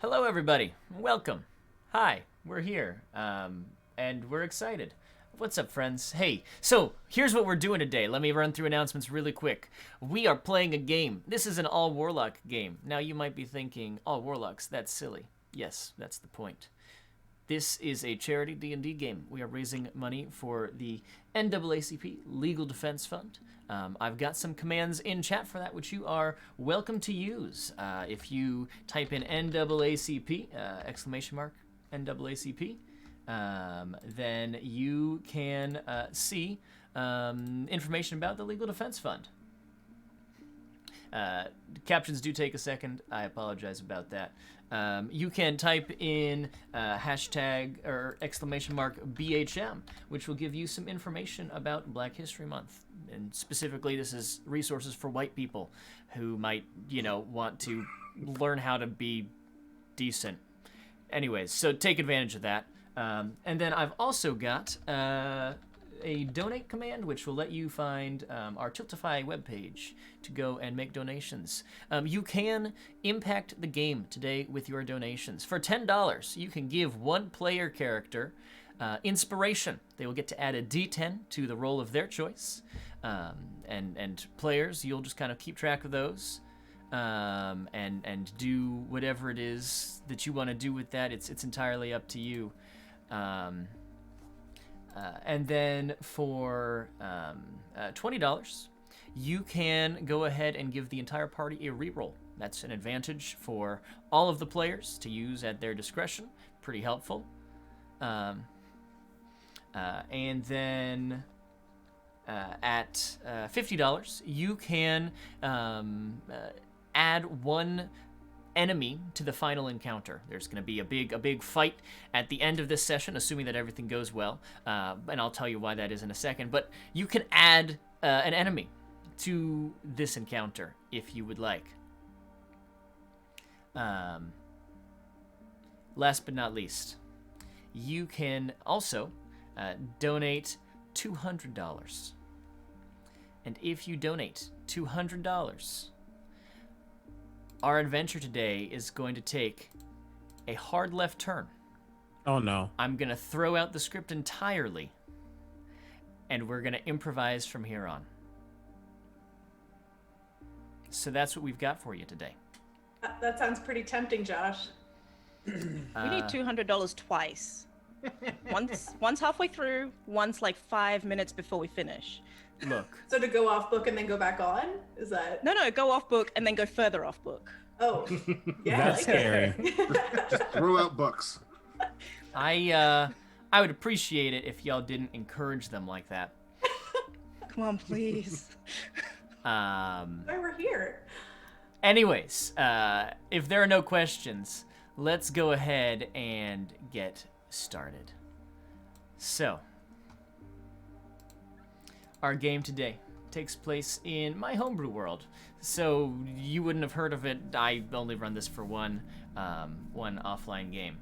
Hello, everybody. Welcome. Hi, we're here, and we're excited. What's up, friends? Hey, so here's what we're doing today. Let me run through announcements really quick. We are playing a game. This is an all-warlock game. Now, you might be thinking, all warlocks, that's silly. Yes, that's the point. This is a charity D&D game. We are raising money for the NAACP Legal Defense Fund. I've got some commands in chat for that, which you are welcome to use. If you type in NAACP, exclamation mark, NAACP, then you can see information about the Legal Defense Fund. Captions do take a second. I apologize about that. You can type in hashtag or exclamation mark BHM, which will give you some information about Black History Month. And specifically, this is resources for white people who might, want to learn how to be decent. Anyways, so take advantage of that. And then I've also got a donate command, which will let you find our Tiltify webpage to go and make donations. You can impact the game today with your donations. For $10, you can give one player character inspiration. They will get to add a D10 to the roll of their choice. And players, you'll just kind of keep track of those and do whatever it is that you want to do with that. It's entirely up to you. And then for $20, you can go ahead and give the entire party a reroll. That's an advantage for all of the players to use at their discretion. Pretty helpful. And then at $50, you can add one enemy to the final encounter. There's going to be a big fight at the end of this session, assuming that everything goes well, and I'll tell you why that is in a second. But you can add an enemy to this encounter if you would like. Last but not least, you can also donate $200. And if you donate $200, our adventure today is going to take a hard left turn. Oh no. I'm going to throw out the script entirely, and we're going to improvise from here on. So that's what we've got for you today. That sounds pretty tempting, Josh. We need $200 twice. Once halfway through, once like 5 minutes before we finish. Look. So to go off book and then go back on? Is that... No, go off book and then go further off book. Oh, yeah. That's scary. Just throw out books. I would appreciate it if y'all didn't encourage them like that. Come on, please. Why we're here. Anyways, if there are no questions, let's go ahead and get started. So, our game today takes place in my homebrew world. So you wouldn't have heard of it. I only run this for one offline game.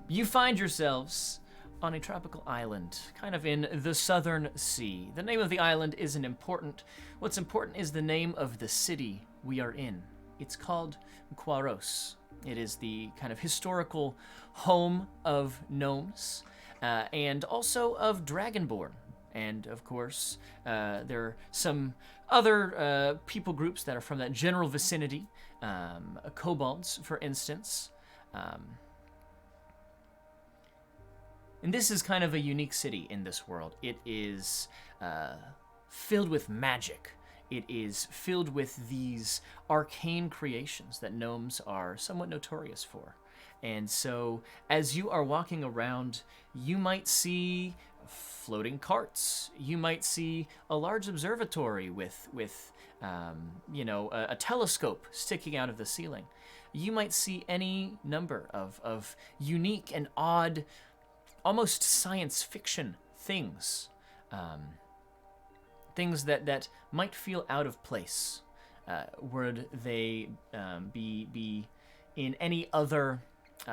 You find yourselves on a tropical island, kind of in the Southern Sea. The name of the island isn't important. What's important is the name of the city we are in. It's called Quaros. It is the kind of historical home of gnomes, and also of Dragonborn. And of course, there are some other people groups that are from that general vicinity, kobolds, for instance. And this is kind of a unique city in this world. It is filled with magic. It is filled with these arcane creations that gnomes are somewhat notorious for. And so, as you are walking around, you might see floating carts. You might see a large observatory with a telescope sticking out of the ceiling. You might see any number of unique and odd, almost science fiction things. Things that might feel out of place were they be in any other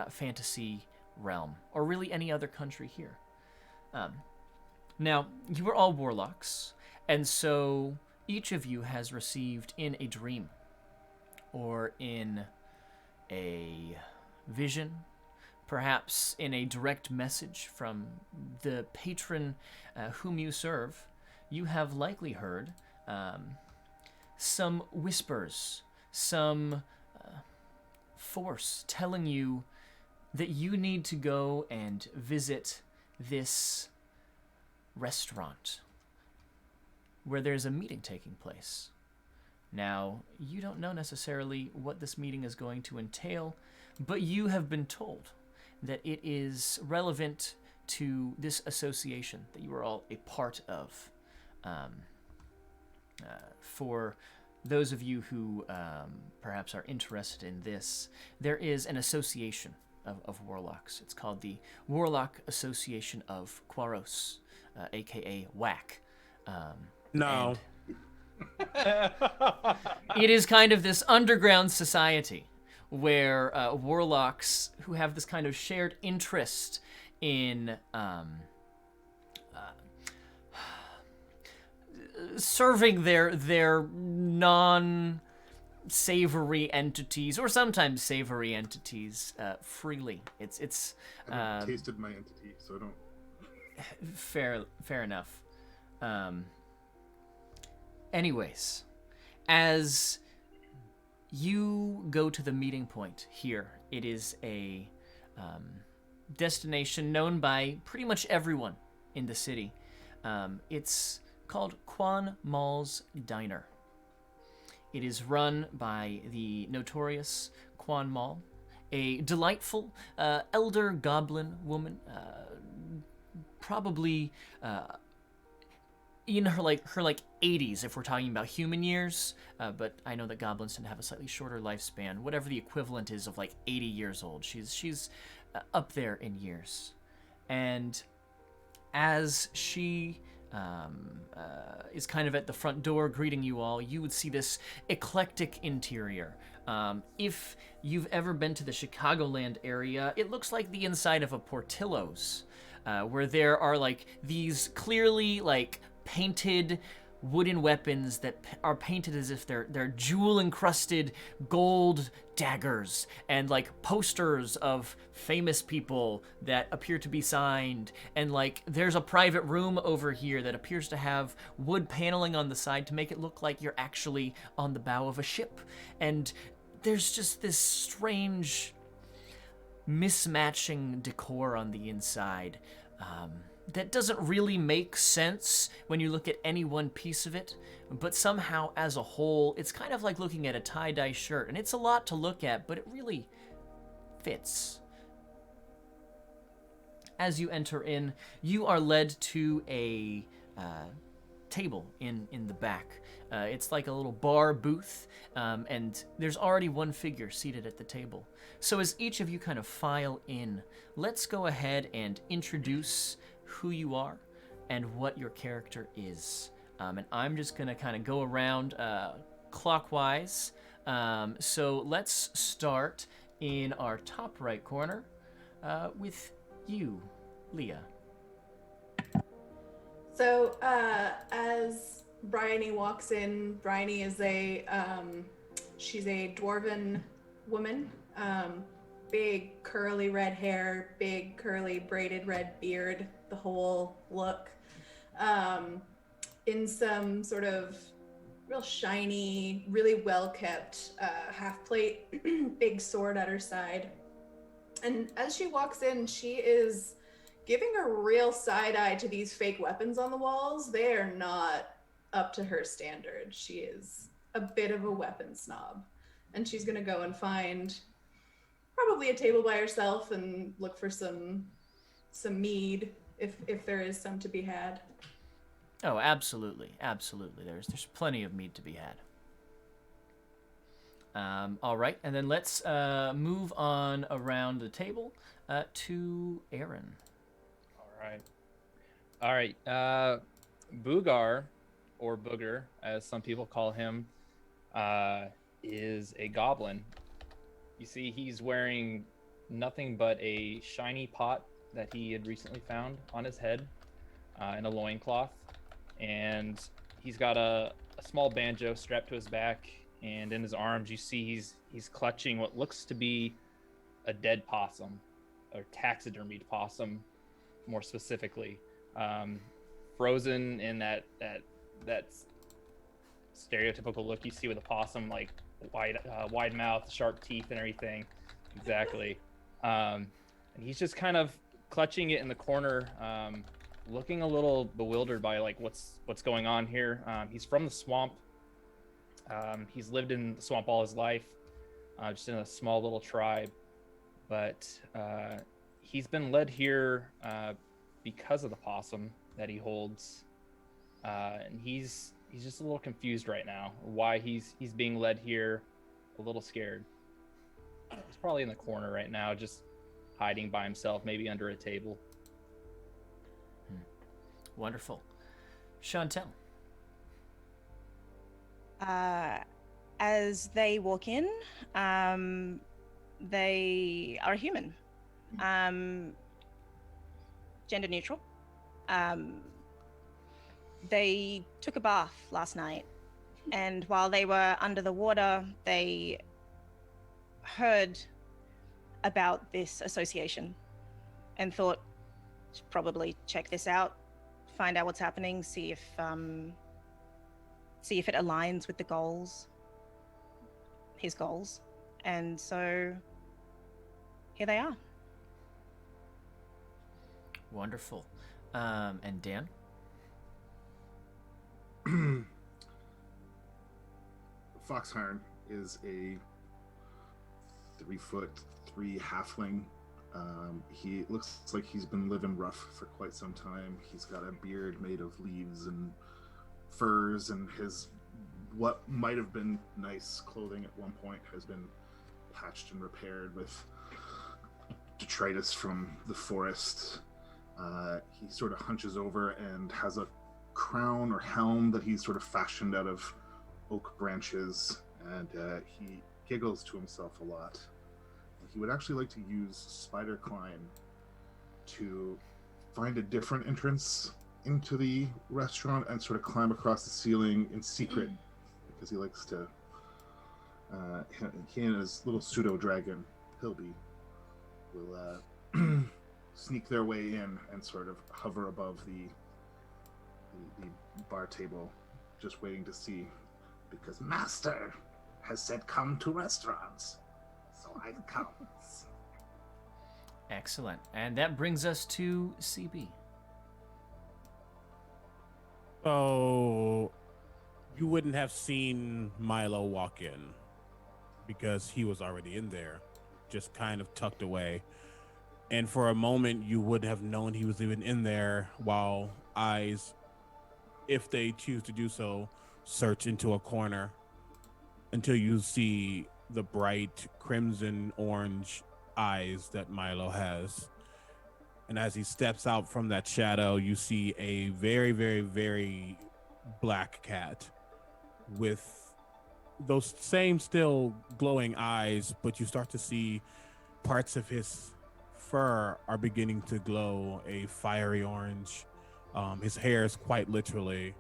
fantasy realm, or really any other country here. Now, you are all warlocks, and so each of you has received in a dream, or in a vision, perhaps in a direct message from the patron whom you serve, you have likely heard some whispers, some force telling you that you need to go and visit this restaurant where there's a meeting taking place. Now, you don't know necessarily what this meeting is going to entail, but you have been told that it is relevant to this association that you are all a part of. For those of you who perhaps are interested in this, there is an association of warlocks. It's called the Warlock Association of Quaros, aka WAC. No. It is kind of this underground society where warlocks who have this kind of shared interest in serving their non-savory entities, or sometimes savory entities, freely. It's I haven't tasted my entity, so I don't. Fair enough. Anyways, as you go to the meeting point here, it is a destination known by pretty much everyone in the city. It's called Quan Mall's Diner. It is run by the notorious Quan Mall, a delightful elder goblin woman, probably in her 80s if we're talking about human years, but I know that goblins tend to have a slightly shorter lifespan. Whatever the equivalent is of 80 years old, she's up there in years. And as she is kind of at the front door greeting you all, you would see this eclectic interior. If you've ever been to the Chicagoland area, it looks like the inside of a Portillo's, where there are these clearly painted wooden weapons that are painted as if they're jewel-encrusted gold daggers, and posters of famous people that appear to be signed, and there's a private room over here that appears to have wood paneling on the side to make it look like you're actually on the bow of a ship. And there's just this strange mismatching decor on the inside that doesn't really make sense when you look at any one piece of it, but somehow as a whole, it's kind of like looking at a tie-dye shirt, and it's a lot to look at, but it really fits. As you enter in, you are led to a table in the back. It's like a little bar booth, and there's already one figure seated at the table. So as each of you kind of file in, let's go ahead and introduce who you are and what your character is. And I'm just going to kind of go around clockwise. So let's start in our top right corner with you, Leah. So, as Bryony walks in, Bryony is she's a dwarven woman. Big curly red hair, big curly braided red beard, the whole look. In some sort of real shiny, really well kept half plate, big sword at her side. And as she walks in, she is giving a real side eye to these fake weapons on the walls. They are not up to her standard. She is a bit of a weapon snob. And she's going to go and find probably a table by herself and look for some mead if there is some to be had. Oh, absolutely. Absolutely. There's plenty of mead to be had. All right, and then let's move on around the table to Aaron. All right. Boogar, or Booger, as some people call him, is a goblin. You see, he's wearing nothing but a shiny pot that he had recently found on his head in a loincloth. And he's got a small banjo strapped to his back, and in his arms you see he's clutching what looks to be a dead possum, or taxidermied possum more specifically, frozen in that stereotypical look you see with a possum, like wide mouth, sharp teeth and everything. Exactly. And he's just kind of clutching it in the corner, looking a little bewildered by like what's going on here. He's from the swamp. He's lived in the swamp all his life, just in a small little tribe, but he's been led here because of the possum that he holds, and he's just a little confused right now why he's being led here, a little scared. He's probably in the corner right now, just hiding by himself, maybe under a table. Wonderful. Chantel. As they walk in, they are human, gender neutral. They took a bath last night, and while they were under the water, they heard about this association and thought, should probably check this out, find out what's happening, see if it aligns with his goals. And so here they are. Wonderful. And Dan? Foxhiren is a 3'3" halfling. He looks like he's been living rough for quite some time. He's got a beard made of leaves and furs, and his what might have been nice clothing at one point has been patched and repaired with detritus from the forest. He sort of hunches over and has a crown or helm that he's sort of fashioned out of oak branches, and he giggles to himself a lot. He would actually like to use Spider Climb to find a different entrance into the restaurant and sort of climb across the ceiling in secret, because he likes to, he and his little pseudo dragon, Hilby, will sneak their way in and sort of hover above the bar table, just waiting to see, because Master has said come to restaurants, so I come. Excellent. And that brings us to CB. So you wouldn't have seen Milo walk in because he was already in there, just kind of tucked away. And for a moment, you wouldn't have known he was even in there, while eyes, if they choose to do so, search into a corner until you see the bright crimson orange eyes that Milo has. And as he steps out from that shadow, you see a very, very, very black cat with those same still glowing eyes, but you start to see parts of his fur are beginning to glow a fiery orange. His hair is quite literally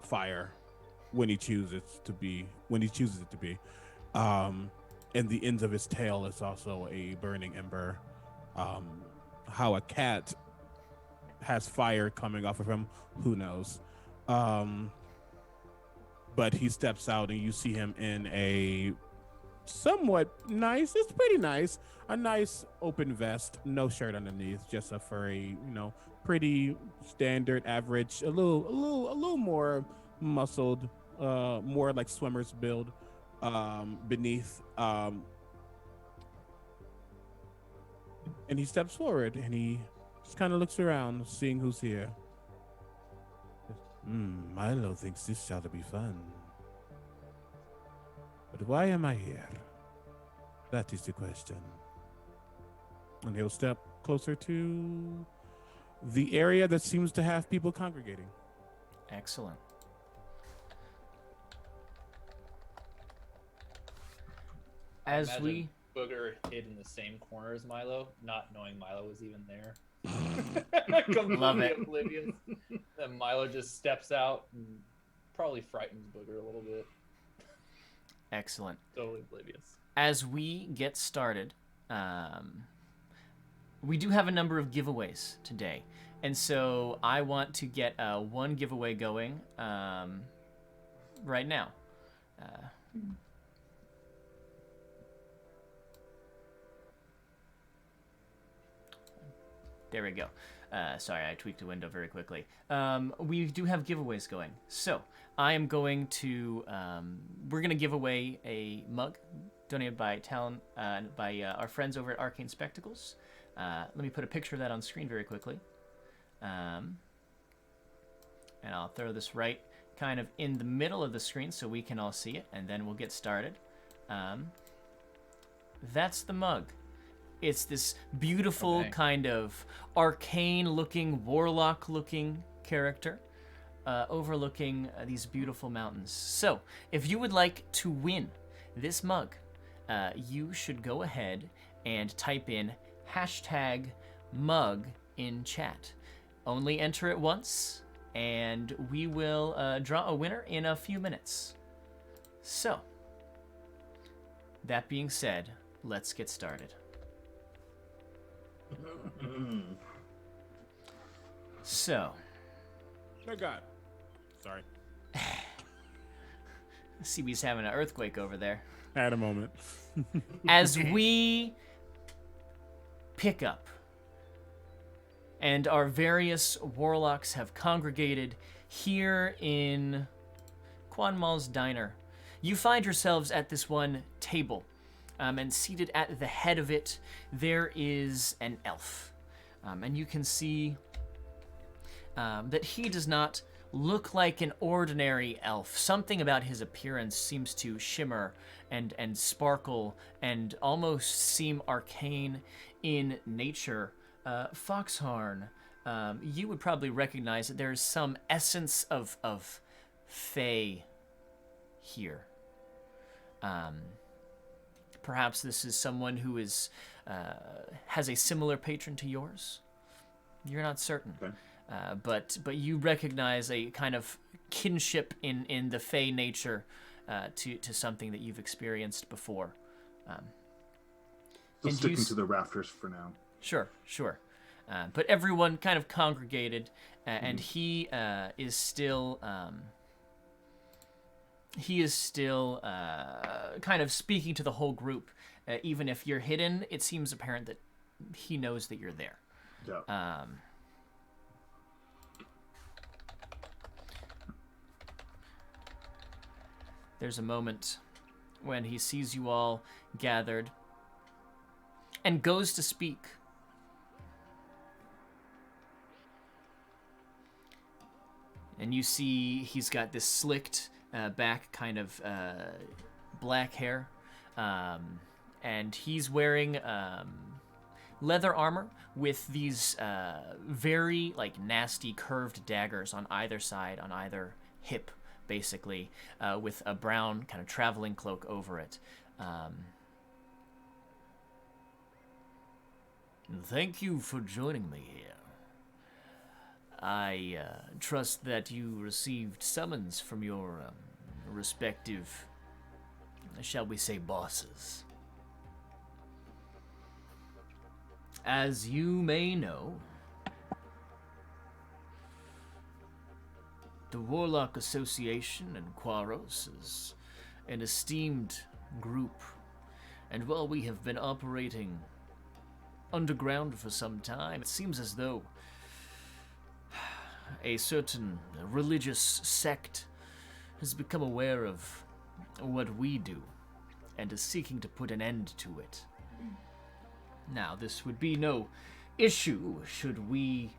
fire when he chooses it to be. And the ends of his tail is also a burning ember. How a cat has fire coming off of him, who knows? But he steps out and you see him in a somewhat nice, it's pretty nice, a nice open vest, no shirt underneath, just a furry, pretty standard average, a little more muscled, more like swimmer's build beneath. And he steps forward and he just kind of looks around, seeing who's here. Milo thinks this shall be fun. But why am I here? That is the question. And he'll step closer to the area that seems to have people congregating. Excellent. As Imagine we Booger hid in the same corner as Milo, not knowing Milo was even there. Completely Love it. oblivious. Then Milo just steps out and probably frightens Booger a little bit. Excellent. Totally oblivious. As we get started, we do have a number of giveaways today. And so I want to get one giveaway going right now. There we go. Sorry, I tweaked a window very quickly. We do have giveaways going. So I am going to, we're going to give away a mug donated by our friends over at Arcane Spectacles. Let me put a picture of that on screen very quickly. And I'll throw this right kind of in the middle of the screen so we can all see it, and then we'll get started. That's the mug. It's this beautiful kind of arcane-looking, warlock-looking character overlooking these beautiful mountains. So, if you would like to win this mug, you should go ahead and type in #mug in chat. Only enter it once, and we will draw a winner in a few minutes. So, that being said, let's get started. So, Oh God, sorry. CB's having an earthquake over there. I had a moment. As we pick up, and our various warlocks have congregated here in Quan Mal's diner, you find yourselves at this one table. And seated at the head of it, there is an elf. And you can see that he does not look like an ordinary elf. Something about his appearance seems to shimmer and sparkle and almost seem arcane in nature. Foxhorn, you would probably recognize that there's some essence of Fae here. Perhaps this is someone who is has a similar patron to yours. You're not certain, Okay. but you recognize a kind of kinship in the Fae nature to something that you've experienced before. Still And sticking you to the rafters for now. Sure. But everyone kind of congregated, and he is still kind of speaking to the whole group. Even if you're hidden, it seems apparent that he knows that you're there. Yeah. There's a moment when he sees you all gathered and goes to speak. And you see he's got this slicked back kind of black hair. And he's wearing leather armor with these very like nasty curved daggers on either side, on either hip, basically, with a brown kind of traveling cloak over it. Thank you for joining me here. I trust that you received summons from your respective, shall we say, bosses. As you may know, the Warlock Association in Quaros is an esteemed group, and while we have been operating underground for some time, it seems as though a certain religious sect has become aware of what we do and is seeking to put an end to it. Now, this would be no issue should we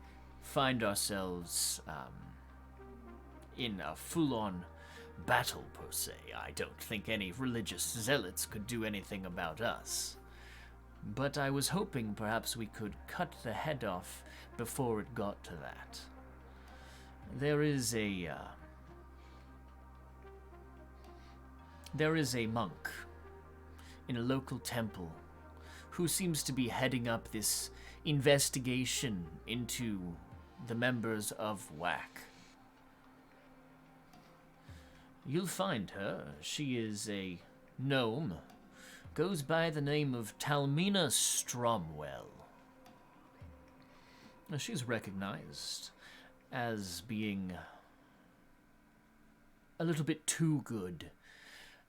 find ourselves in a full-on battle, per se. I don't think any religious zealots could do anything about us. But I was hoping perhaps we could cut the head off before it got to that. There is a monk in a local temple who seems to be heading up this investigation into the members of WAC. You'll find her. She is a gnome. Goes by the name of Talmina Stromwell. Now, she's recognized as being a little bit too good,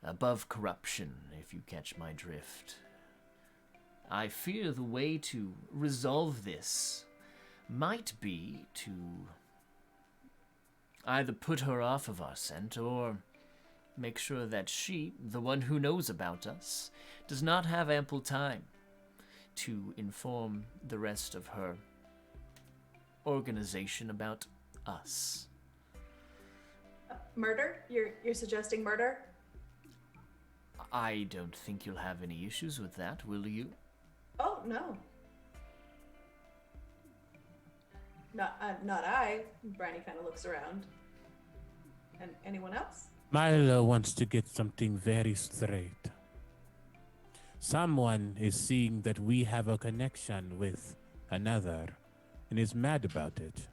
above corruption, if you catch my drift. I fear the way to resolve this might be to either put her off of our scent or make sure that she, the one who knows about us, does not have ample time to inform the rest of her organization about us. Murder? You're suggesting murder? I don't think you'll have any issues with that, will you? Oh, no. Not I. Briny kind of looks around. And anyone else? Milo wants to get something very straight. Someone is seeing that we have a connection with another and is mad about it.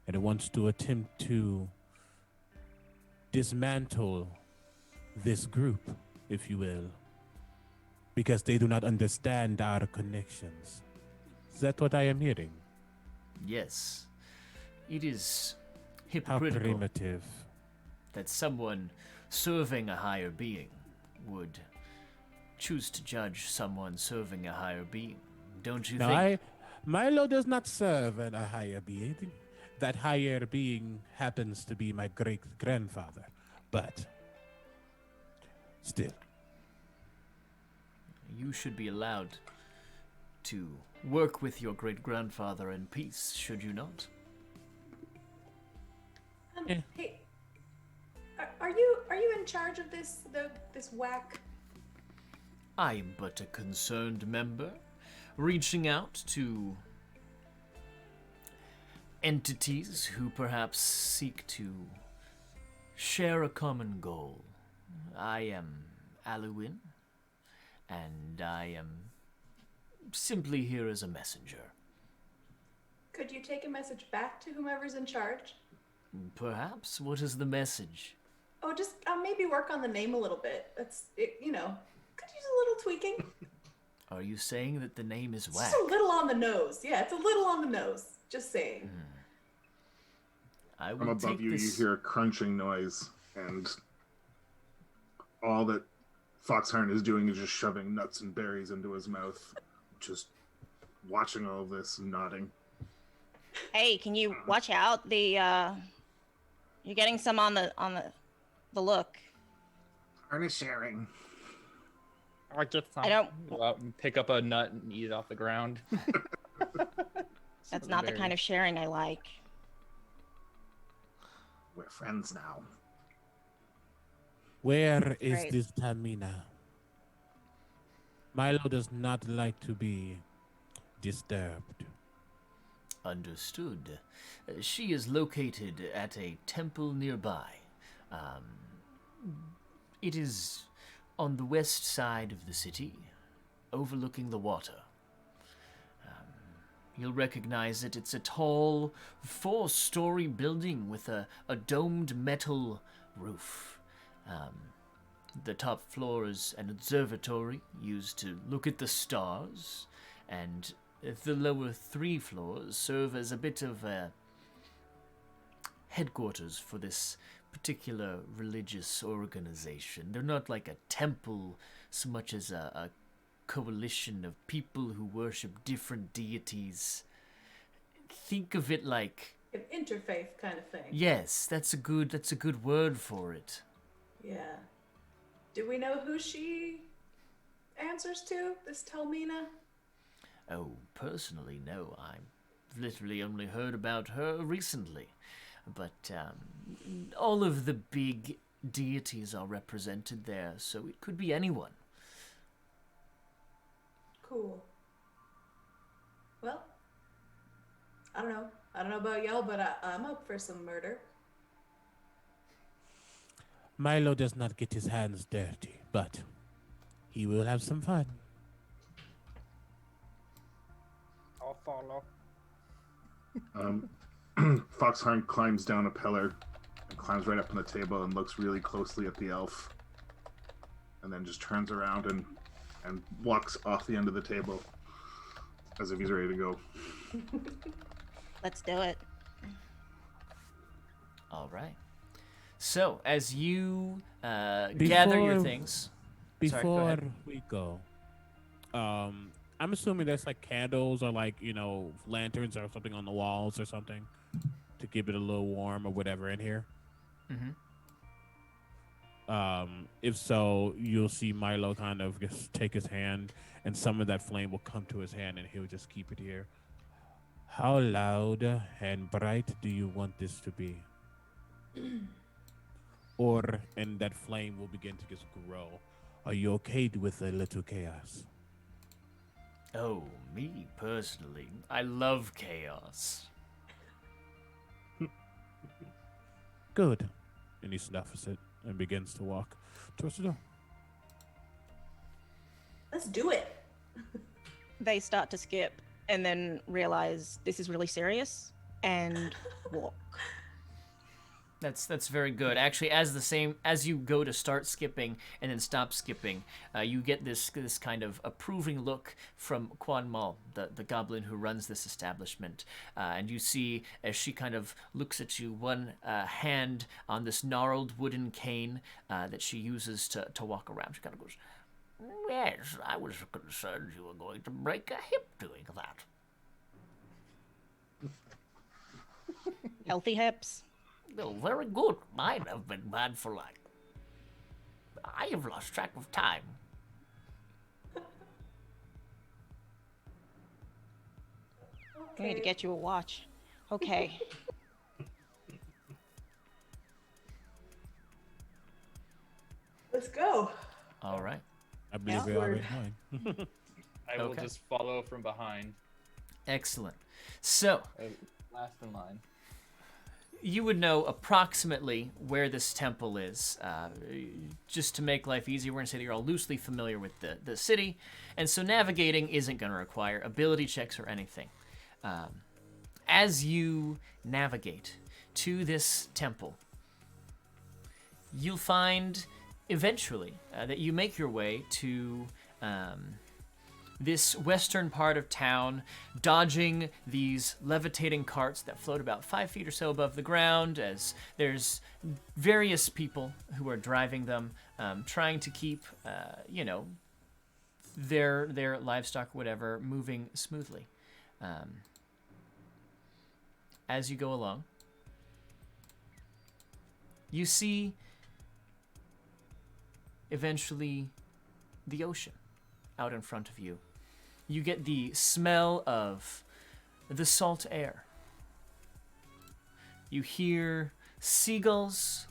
And wants to attempt to dismantle this group, if you will, because they do not understand our connections. Is that what I am hearing? Yes. It is How hypocritical primitive. that someone serving a higher being would choose to judge someone serving a higher being. Don't you No, think? Milo does not serve a higher being. That higher being happens to be my great-grandfather. But still. You should be allowed to work with your great-grandfather in peace, should you not? Yeah. Hey, are you in charge of this whack? I'm but a concerned member, reaching out to entities who perhaps seek to share a common goal. I am Aluin, and I am simply here as a messenger. Could you take a message back to whomever's in charge? Perhaps. What is the message? Oh, just maybe work on the name a little bit. Could use a little tweaking. Are you saying that the name is It's whack? just a little on the nose. Yeah, it's a little on the nose. Just saying. I will From above take you, this. you hear a crunching noise, and all that Foxhorn is doing is just shoving nuts and berries into his mouth, just watching all of this and nodding. Hey, can you watch out? You're getting some on the look. Harness sharing. I get some. I don't- Go out and pick up a nut and eat it off the ground. That's not the kind of sharing I like. We're friends now. Where is Great. this Tamina? Milo does not like to be disturbed. Understood. She is located at a temple nearby. It is on the west side of the city, overlooking the water. You'll recognize it. It's a tall, 4-story building with a domed metal roof. The top floor is an observatory used to look at the stars, and the lower 3 floors serve as a bit of a headquarters for this particular religious organization. They're not like a temple so much as a coalition of people who worship different deities. Think of it like An interfaith kind of thing. yes, that's a good word for it. Yeah. Do we know who she answers to, this Telmina? Oh, personally, no. I've literally only heard about her recently. But all of the big deities are represented there, so it could be anyone. Cool. Well, I don't know. I don't know about y'all, but I'm up for some murder. Milo does not get his hands dirty, but he will have some fun. I'll follow. Foxhorn climbs down a pillar and climbs right up on the table and looks really closely at the elf, and then just turns around and walks off the end of the table as if he's ready to go. Let's do it. All right. So, as you gather your Before- things... Sorry, go Before ahead. we go, I'm assuming there's like candles or like, lanterns or something on the walls or something to keep it a little warm or whatever in here. Mm-hmm. If so, you'll see Milo kind of just take his hand and some of that flame will come to his hand and he'll just keep it here. How loud and bright do you want this to be? And that flame will begin to just grow. Are you okay with a little chaos? Oh, me personally, I love chaos. Good. And he snuffs it and begins to walk towards the door. Let's do it. They start to skip and then realize this is really serious and walk. That's very good. Actually, as you go to start skipping and then stop skipping, you get this kind of approving look from Quan Mal, the goblin who runs this establishment, and you see as she kind of looks at you, one hand on this gnarled wooden cane that she uses to walk around. She kind of goes, "Yes, I was concerned you were going to break a hip doing that." Healthy hips. Oh, very good. Mine have been bad for like... I have lost track of time. We need to get you a watch. Okay. Let's go. All right. I believe Yeah. we already Word. know. I will Okay. just follow from behind. Excellent. So, Last in line. you would know approximately where this temple is. Just to make life easier, we're going to say that you're all loosely familiar with the city, and so navigating isn't going to require ability checks or anything. As you navigate to this temple, you'll find eventually that you make your way to this western part of town, dodging these levitating carts that float about 5 feet or so above the ground, as there's various people who are driving them, trying to keep, their livestock or whatever moving smoothly. As you go along, you see eventually the ocean out in front of you. You get the smell of the salt air. You hear seagulls,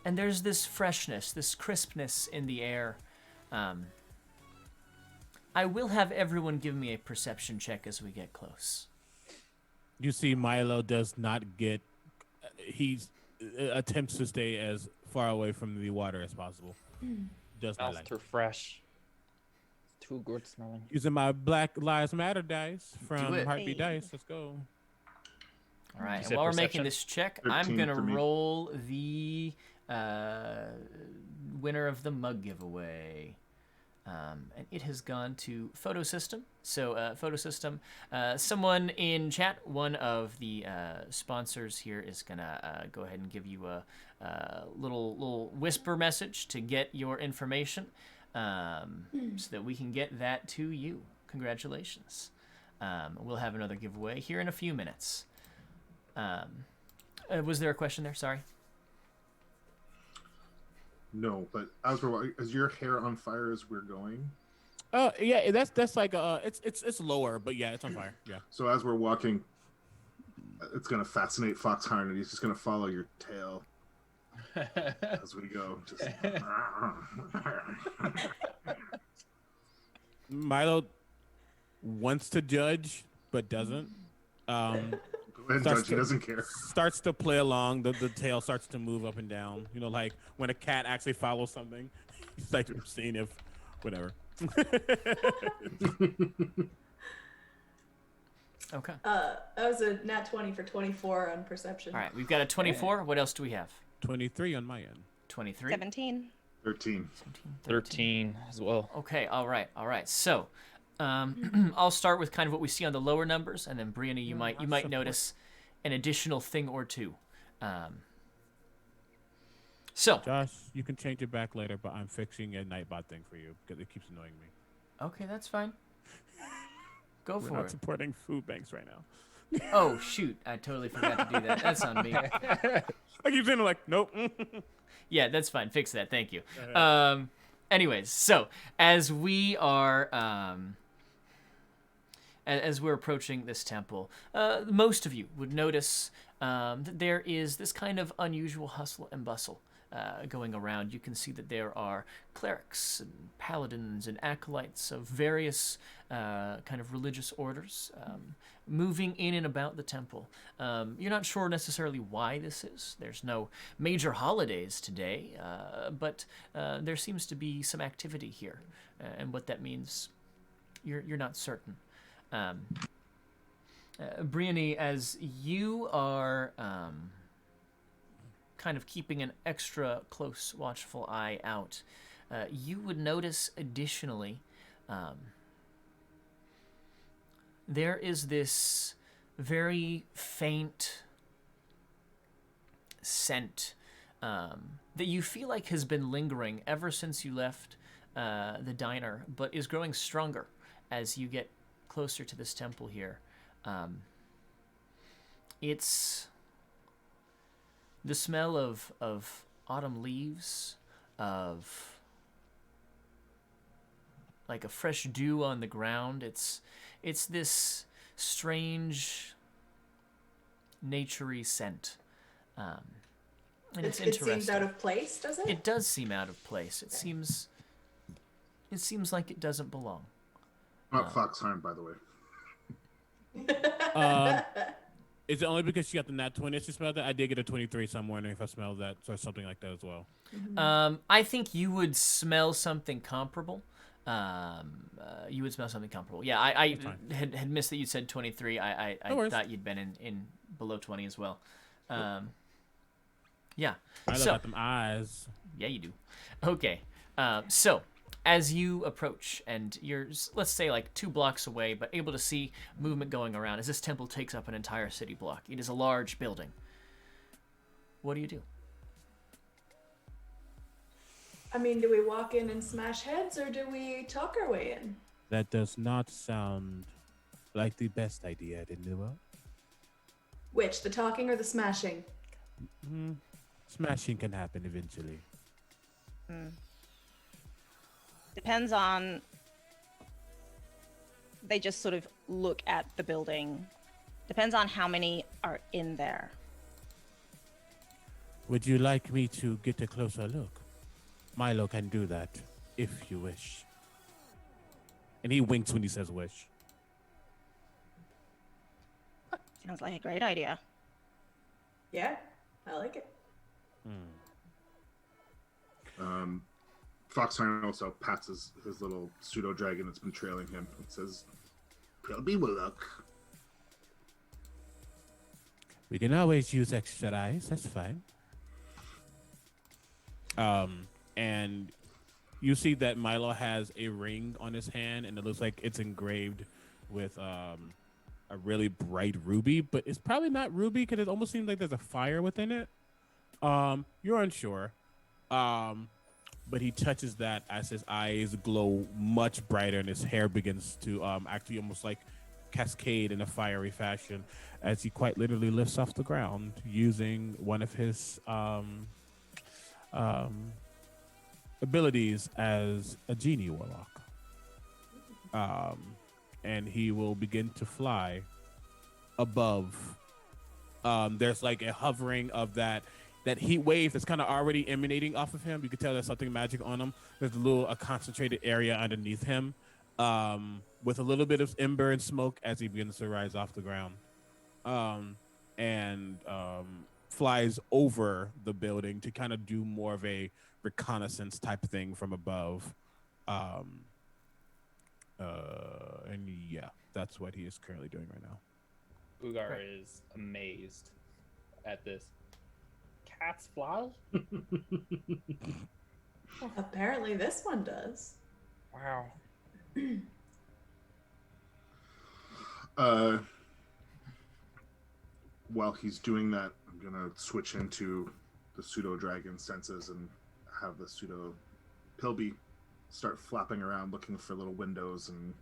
and there's this freshness, this crispness in the air. I will have everyone give me a perception check as we get close. You see, Milo does not get. He attempts to stay as far away from the water as possible. Does not Smells like. too fresh. Too good smelling. Using my Black Lives Matter dice from it. Heartbeat Hey. Dice. Let's go. All right, and said while we're making perception? this check, I'm 13 gonna for me. roll the winner of the mug giveaway. And it has gone to Photo System. So, Photo System, someone in chat, one of the sponsors here, is gonna go ahead and give you a little whisper message to get your information, so that we can get that to you. Congratulations. We'll have another giveaway here in a few minutes. Was there a question there? Sorry. No, but as we're is your hair on fire as we're going? Yeah, that's like it's lower, but yeah, it's on fire. Yeah. So as we're walking, it's gonna fascinate Foxhound, and he's just gonna follow your tail as we go. Just Milo wants to judge, but doesn't. go ahead and Starts judge. He to- doesn't care. Starts to play along. The tail starts to move up and down. You know, like when a cat actually follows something. He's like seeing if, whatever. Okay. That was a nat 20 for 24 on perception. All right, we've got a 24. What else do we have? 23 on my end. 23. 17. 13. 13 as well. Okay, all right. So, I'll start with kind of what we see on the lower numbers, and then Brianna, you might support. notice an additional thing or two. So, Josh, you can change it back later, but I'm fixing a Nightbot thing for you because it keeps annoying me. okay, that's fine. Go We're for not it. supporting food banks right now. Oh shoot, I totally forgot to do that. That's on me. I keep saying like, nope. Yeah, that's fine. Fix that. Thank you. Anyways, so as we are as we're approaching this temple, most of you would notice that there is this kind of unusual hustle and bustle going around. You can see that there are clerics and paladins and acolytes of various kind of religious orders moving in and about the temple. You're not sure necessarily why this is. There's no major holidays today, but there seems to be some activity here, and what that means, you're not certain. Brianny, as you are kind of keeping an extra close, watchful eye out, you would notice additionally there is this very faint scent that you feel like has been lingering ever since you left the diner, but is growing stronger as you get closer to this temple here. It's the smell of autumn leaves, of like a fresh dew on the ground. It's this strange, naturey scent, and it's It interesting. seems out of place, does it? It does seem out of place. It seems like it doesn't belong. Not Foxhound, by the way. Is it only because she got the nat 20 she smelled that? I did get a 23, so I'm wondering if I smelled that or something like that as well. I think you would smell something comparable. You would smell something comparable. Yeah, I That's fine. had missed that you said 23. I No worries. thought you'd been in below 20 as well. Yeah. I So- got them eyes. Yeah, you do. Okay. So, as you approach, and you're, let's say, like 2 blocks away, but able to see movement going around, as this temple takes up an entire city block. It is a large building. What do you do? I mean, do we walk in and smash heads, or do we talk our way in? That does not sound like the best idea, didn't it? Which, the talking or the smashing? Smashing can happen eventually. Depends on. They just sort of look at the building. Depends on how many are in there. Would you like me to get a closer look? Milo can do that if you wish. And he winks when he says wish. Sounds like a great idea. Yeah, I like it. Foxhorn also pats his little pseudo dragon that's been trailing him and says, "Probably will look." We can always use extra eyes. That's fine. And you see that Milo has a ring on his hand, and it looks like it's engraved with a really bright ruby, but it's probably not ruby because it almost seems like there's a fire within it. You're unsure. But he touches that as his eyes glow much brighter, and his hair begins to actually almost like cascade in a fiery fashion as he quite literally lifts off the ground using one of his abilities as a genie warlock. And he will begin to fly above. There's like a hovering of that heat wave that's kind of already emanating off of him. You can tell there's something magic on him. There's a concentrated area underneath him with a little bit of ember and smoke as he begins to rise off the ground. And flies over the building to kind of do more of a reconnaissance type thing from above. And yeah, that's what he is currently doing right now. Ugar is amazed at this. Cats fly? Apparently this one does. Wow. While he's doing that, I'm gonna switch into the pseudo dragon senses and have the pseudo Pilby start flapping around looking for little windows and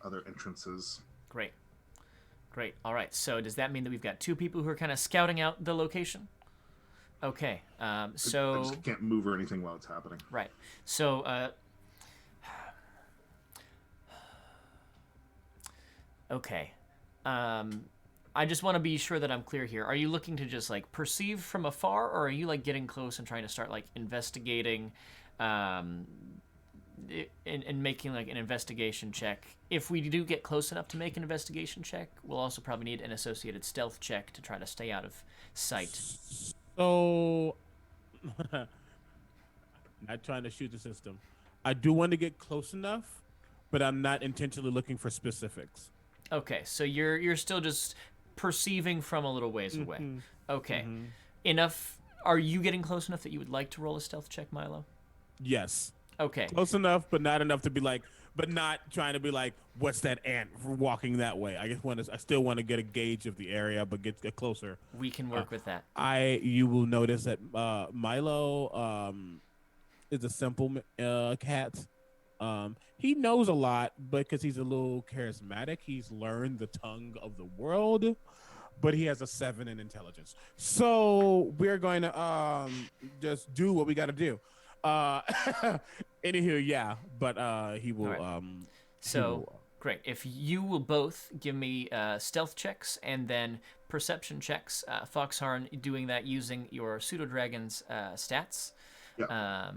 other entrances. Great. All right. So does that mean that we've got two people who are kind of scouting out the location? Okay. So I just can't move or anything while it's happening. right. So okay. I just want to be sure that I'm clear here. Are you looking to just like perceive from afar, or are you like getting close and trying to start like investigating, and making like an investigation check? If we do get close enough to make an investigation check, we'll also probably need an associated stealth check to try to stay out of sight. So, not trying to shoot the system. I do want to get close enough, but I'm not intentionally looking for specifics. Okay, so you're still just perceiving from a little ways away. Okay. Enough. Are you getting close enough that you would like to roll a stealth check, Milo? Yes. Okay. Close enough, but not enough to be like, but not trying to be like, what's that ant walking that way? I still want to get a gauge of the area, but get closer. We can work with that. You will notice that Milo is a simple cat. He knows a lot, but because he's a little charismatic, he's learned the tongue of the world, but he has a 7 in intelligence. So we're going to just do what we got to do. Anywho, yeah, but he will. Right. Great. If you will both give me stealth checks and then perception checks, Foxhorn doing that using your pseudo dragon's stats. Yeah.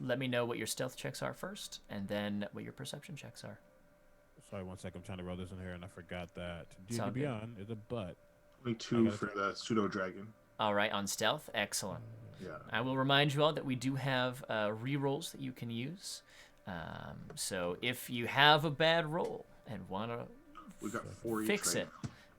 Let me know what your stealth checks are first, and then what your perception checks are. Sorry, 1 second. I'm trying to roll this in here, and I forgot that It's all D&D good. Beyond is a butt. 22 for the pseudo dragon. All right, on stealth, excellent. Yeah. I will remind you all that we do have re-rolls that you can use. So if you have a bad roll and want to We got 4 each fix right it,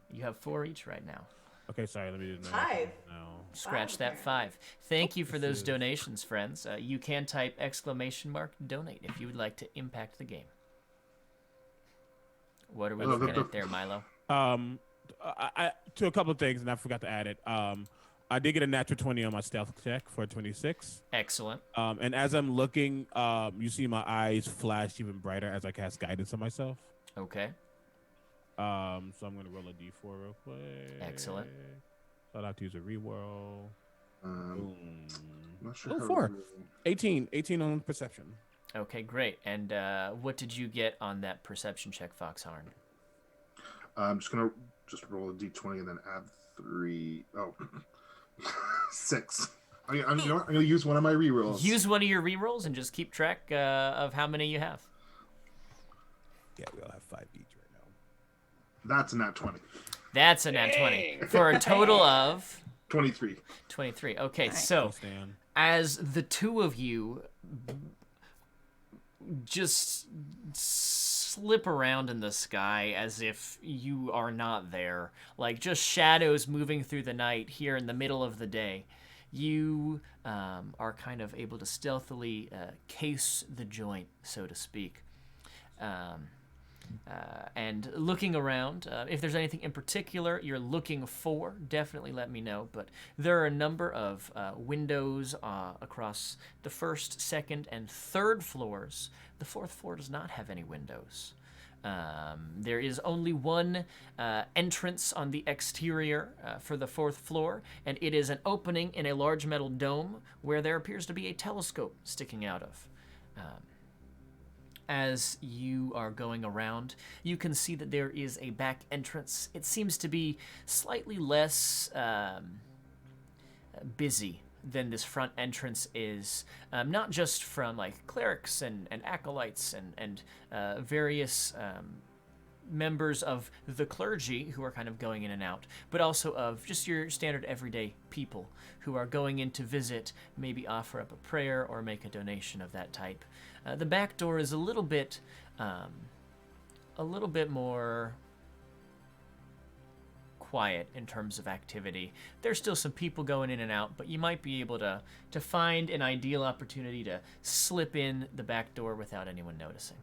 you have 4 each right now. Okay, sorry. Let me do that. 5. No. Scratch 5, that 5. Thank you for This those is- donations, friends. You can type !donate if you would like to impact the game. What are we looking at there, Milo? I to a couple of things, and I forgot to add it. I did get a natural 20 on my stealth check for 26. Excellent. And as I'm looking, you see my eyes flash even brighter as I cast guidance on myself. Okay. So I'm gonna roll a d4 real quick. Excellent. So I'll have to use a reroll. I'm not sure. Oh, how 4. to- 18 on perception. Okay, great. And what did you get on that perception check, Foxhorn? I'm just gonna roll a d20 and then add 3. Oh, 6. You know what? I'm gonna use one of my rerolls. Use one of your rerolls and just keep track of how many you have. Yeah, we all have 5 each right now. That's a nat 20. That's a nat 20 for a total of 23. 23. Okay, Nice. so Thanks, Dan. as the two of you just slip around in the sky as if you are not there, like just shadows moving through the night here in the middle of the day, you are kind of able to stealthily case the joint, so to speak. And looking around, if there's anything in particular you're looking for, definitely let me know. But there are a number of windows across the first, second, and third floors. The fourth floor does not have any windows. There is only one entrance on the exterior for the fourth floor, and it is an opening in a large metal dome where there appears to be a telescope sticking out of. As you are going around, you can see that there is a back entrance. It seems to be slightly less busy than this front entrance is, not just from like clerics and acolytes and various members of the clergy who are kind of going in and out, but also of just your standard everyday people who are going in to visit, maybe offer up a prayer or make a donation of that type. The back door is a little bit more quiet in terms of activity. There's still some people going in and out, but you might be able to find an ideal opportunity to slip in the back door without anyone noticing.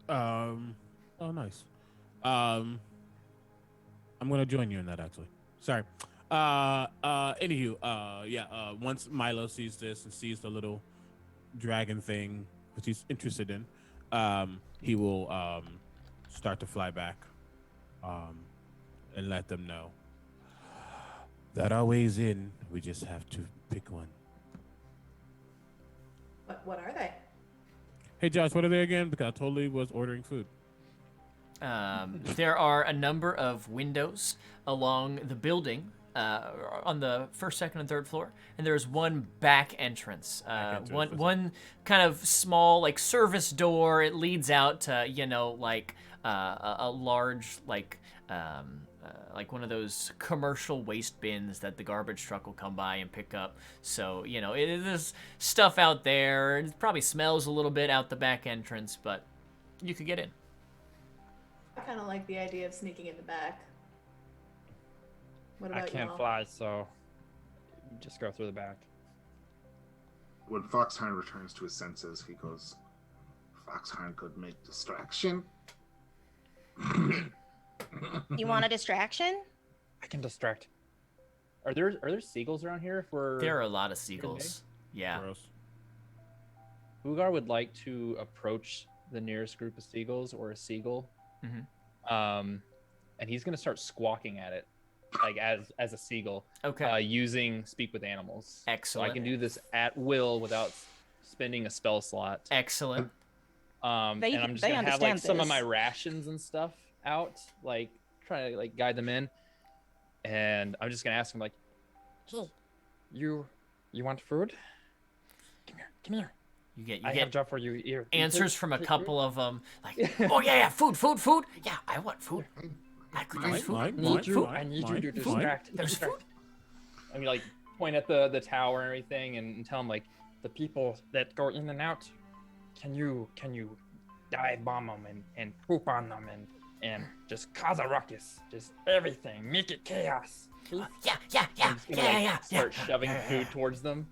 Oh, nice. I'm gonna join you in that actually. Sorry. Anywho, once Milo sees this and sees the little dragon thing which he's interested in, he will start to fly back and let them know that our way's in. We just have to pick one. What are they? Hey Josh, what are they again? Because I totally was ordering food. There are a number of windows along the building on the first, second, and third floor, and there's one back entrance. One kind of small like service door. It leads out to a large like one of those commercial waste bins that the garbage truck will come by and pick up. So there's stuff out there. It probably smells a little bit out the back entrance, but you could get in. I kind of like the idea of sneaking in the back. What about I can't y'all? fly, so just go through the back. When Foxhound returns to his senses, he goes, Foxhound could make distraction. You want a distraction? I can distract. Are there seagulls around here? There are a lot of seagulls. Yeah. Gross. Ugar would like to approach the nearest group of seagulls or a seagull. Mm-hmm. And he's gonna start squawking at it, like as a seagull. Okay. Using speak with animals. Excellent. So I can do this at will without spending a spell slot. Excellent. They and I'm just gonna have like understand some of this. my rations and stuff out, like trying to like guide them in. And I'm just gonna ask him like, "Hey, you want food? Come here. You I have a get job for you here." answers from a couple of them, like, "Oh yeah, food. Yeah, I want food. I could use food. I need you to distract. There's food." I mean, like point at the tower and everything, and tell him like, the people that go in and out, can you dive bomb them and poop on them and just cause a ruckus, just everything, make it chaos. Yeah. Start shoving food towards them.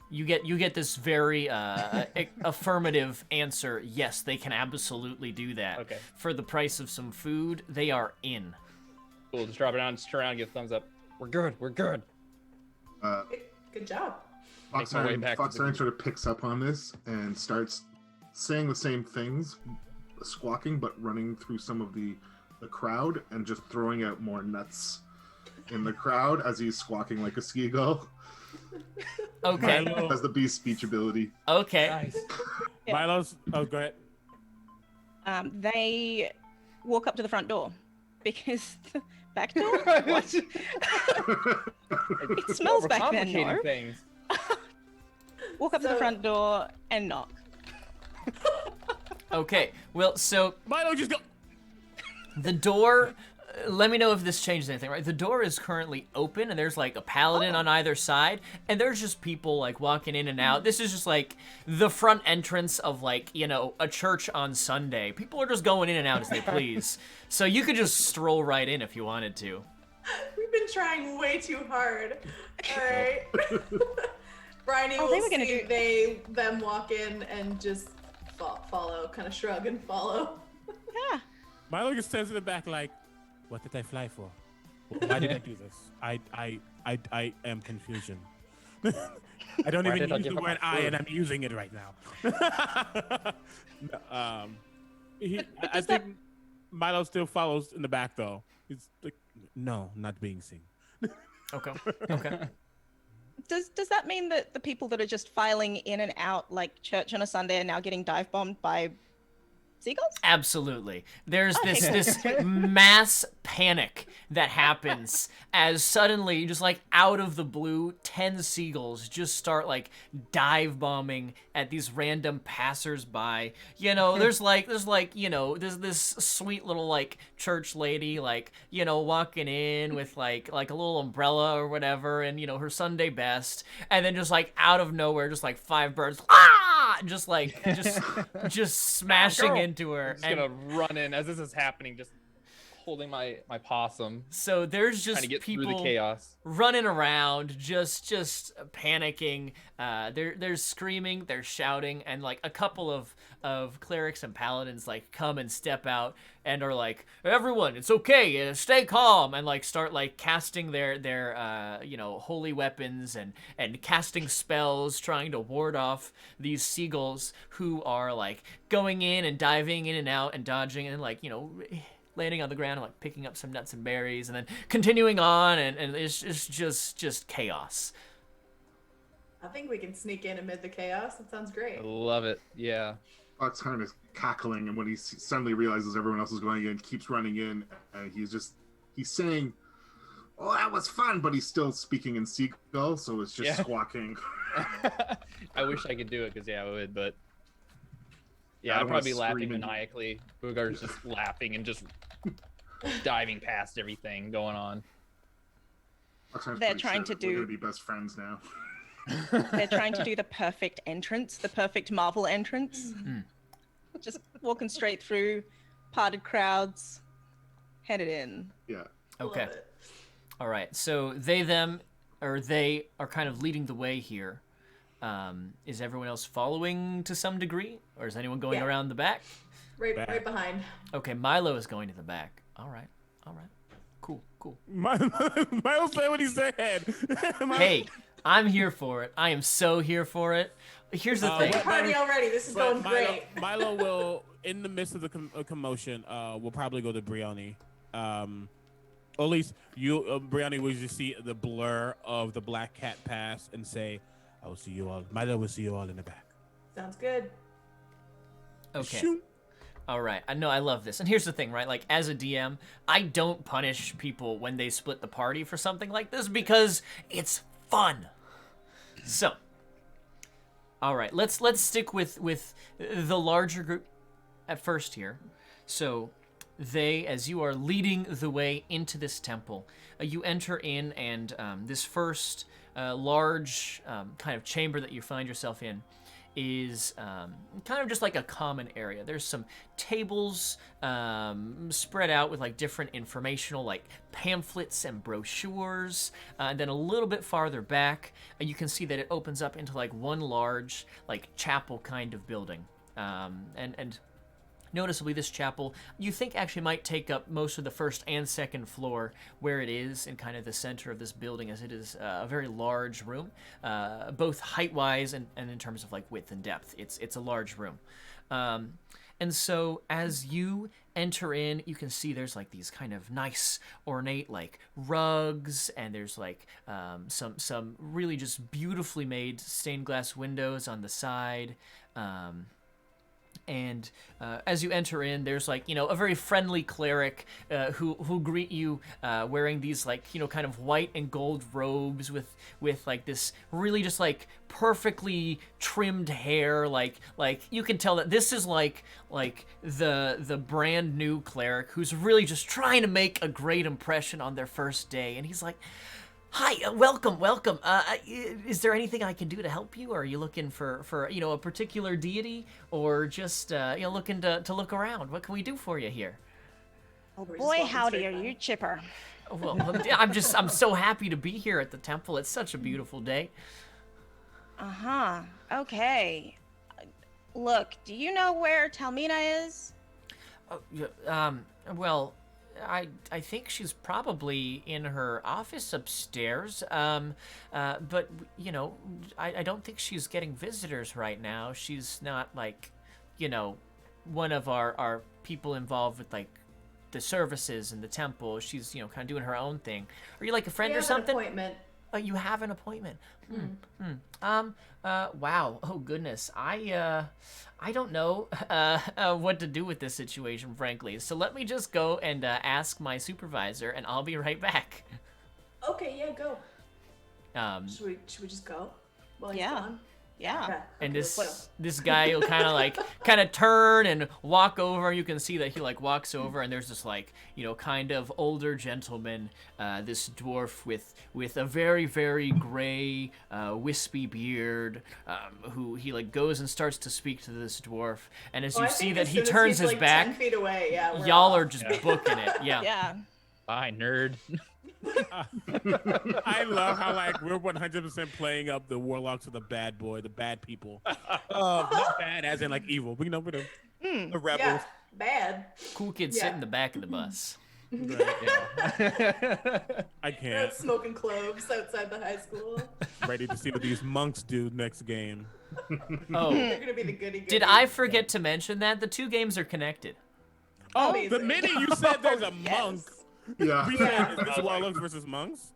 You get this very affirmative answer. Yes, they can absolutely do that. Okay. For the price of some food, they are in. Cool. Just drop it down, just turn around, and give a thumbs up. We're good. Good job. Make my way back to the Foxhound group. sort of picks up on this and starts saying the same things, squawking, but running through some of the crowd and just throwing out more nuts in the crowd as he's squawking like a seagull. Okay. Milo, Has the beast speech ability. Okay. Nice. Yeah. Milo's. Oh, go ahead. They walk up to the front door because the back door. What? It smells back there, Overcomplicating no? things. walk up to the So- front door and knock. Okay, well, so Milo, just go. the door, let me know if this changes anything, right? The door is currently open, and there's like a paladin on either side, and there's just people like walking in and out. This is just like the front entrance of like, you know, a church on Sunday. People are just going in and out as they please. So you could just stroll right in if you wanted to. We've been trying way too hard. All right. Bryony Oh, will they were gonna see them walk in and just follow, kind of shrug and follow. Yeah. Milo just stands in the back like, what did I fly for? Why did I do this? I am confusion. I don't Why even did I use give the up word my I, food? and I'm using it right now. No, But I does think Milo still follows in the back, though. He's like, no, not being seen. Okay. Okay. Does that mean that the people that are just filing in and out like church on a Sunday are now getting dive bombed by seagulls? Absolutely. There's Okay, this cool. this mass panic that happens as suddenly, just like out of the blue, 10 seagulls just start like dive bombing at these random passersby. You know, there's this sweet little like church lady like, you know, walking in with like a little umbrella or whatever, and you know, her Sunday best, and then just like out of nowhere, just like 5 birds, just smashing Girl. into her. I'm just And gonna run in as this is happening, just holding my possum, so there's trying just to get through the people chaos. running around, just panicking. They're screaming, they're shouting, and like a couple of clerics and paladins like come and step out and are like, everyone, it's okay, stay calm, and like start like casting their you know, holy weapons and casting spells, trying to ward off these seagulls who are like going in and diving in and out and dodging and like, you know, landing on the ground and like picking up some nuts and berries and then continuing on, and it's just chaos. I think we can sneak in amid the chaos. That sounds great. I love it. Yeah. Oxheim is cackling, and when he suddenly realizes everyone else is going in, keeps running in, and he's saying, "Oh, that was fun," but he's still speaking in seagull, so it's just Yeah. squawking. I wish I could do it because I would, but Yeah, I I'd don't probably be wanna laughing scream and- maniacally. Boogar's just laughing and just diving past everything going on. Oxheim's They're pretty trying sure to we're do- gonna be best friends now. They're trying to do the perfect entrance, the perfect Marvel entrance. Just walking straight through, parted crowds, headed in. Yeah. Okay. Love it. All right. So they are kind of leading the way here. Is everyone else following to some degree, or is anyone going Yeah. around the back? Back. Right behind. Okay, Milo is going to the back. All right. Cool. Milo said what he said. Hey, I'm here for it. I am so here for it. Here's the thing. Big party already. This is going great. Milo will, in the midst of the commotion, will probably go to Brioni. Or at least Brioni will just see the blur of the black cat pass and say, "I will see you all." Milo will see you all in the back. Sounds good. Okay. Shoot. All right. I know I love this. And here's the thing, right? Like as a DM, I don't punish people when they split the party for something like this because it's fun. So, all right. Let's stick with the larger group at first here. So, as you are leading the way into this temple, you enter in, and this first large kind of chamber that you find yourself in is kind of just like a common area. There's some tables spread out with like different informational like pamphlets and brochures, and then a little bit farther back you can see that it opens up into like one large like chapel kind of building, and noticeably, this chapel, you think actually might take up most of the first and second floor where it is in kind of the center of this building, as it is a very large room, both height-wise and in terms of like width and depth. It's a large room. And so as you enter in, you can see there's like these kind of nice, ornate like rugs, and there's like some really just beautifully made stained glass windows on the side. And as you enter in, there's like, a very friendly cleric who greet you wearing these like, kind of white and gold robes with like this really just like perfectly trimmed hair. Like you can tell that this is like the brand new cleric who's really just trying to make a great impression on their first day. And he's like, "Hi, welcome. Is there anything I can do to help you? Or are you looking for a particular deity, or just looking to look around? What can we do for you here?" Oh We're just boy, walking howdy, straight are by. you chipper? Well, I'm so happy to be here at the temple. It's such a beautiful day. Uh-huh. Okay. Look, do you know where Talmina is? Well, I think she's probably in her office upstairs. But I don't think she's getting visitors right now. She's not like, one of our people involved with like the services in the temple. She's kind of doing her own thing. Are you like a friend We or have something? An appointment. You have an appointment. Wow. Oh goodness. I don't know what to do with this situation, frankly. So let me just go and ask my supervisor, and I'll be right back. Okay, yeah, go. Um, Should we just go? While he's Yeah. gone? Yeah. Okay, and let's go. this guy will kind of turn and walk over. You can see that he like walks over, and there's this like kind of older gentleman, this dwarf with a very very gray wispy beard, who he like goes and starts to speak to this dwarf. And as Oh, you I see think that as he soon as turns he's, his like, back, 10 feet away, yeah, we're y'all off. are just booking it. Yeah. Yeah. Bye, nerd. I love how like we're 100% playing up the warlocks of the bad boy, the bad people. Not bad as in like evil, but we're the rebels. Yeah, bad. Cool kid Yeah. sit in the back of the bus. Right. Yeah. I We're can't. out smoking cloves outside the high school. Ready to see what these monks do next game. Oh, They're gonna be the goody did goodies. I forget to mention that the two games are connected? Oh, Amazing. the minute you said there's a Yes. monk, Yeah. we said, is this warlocks versus monks?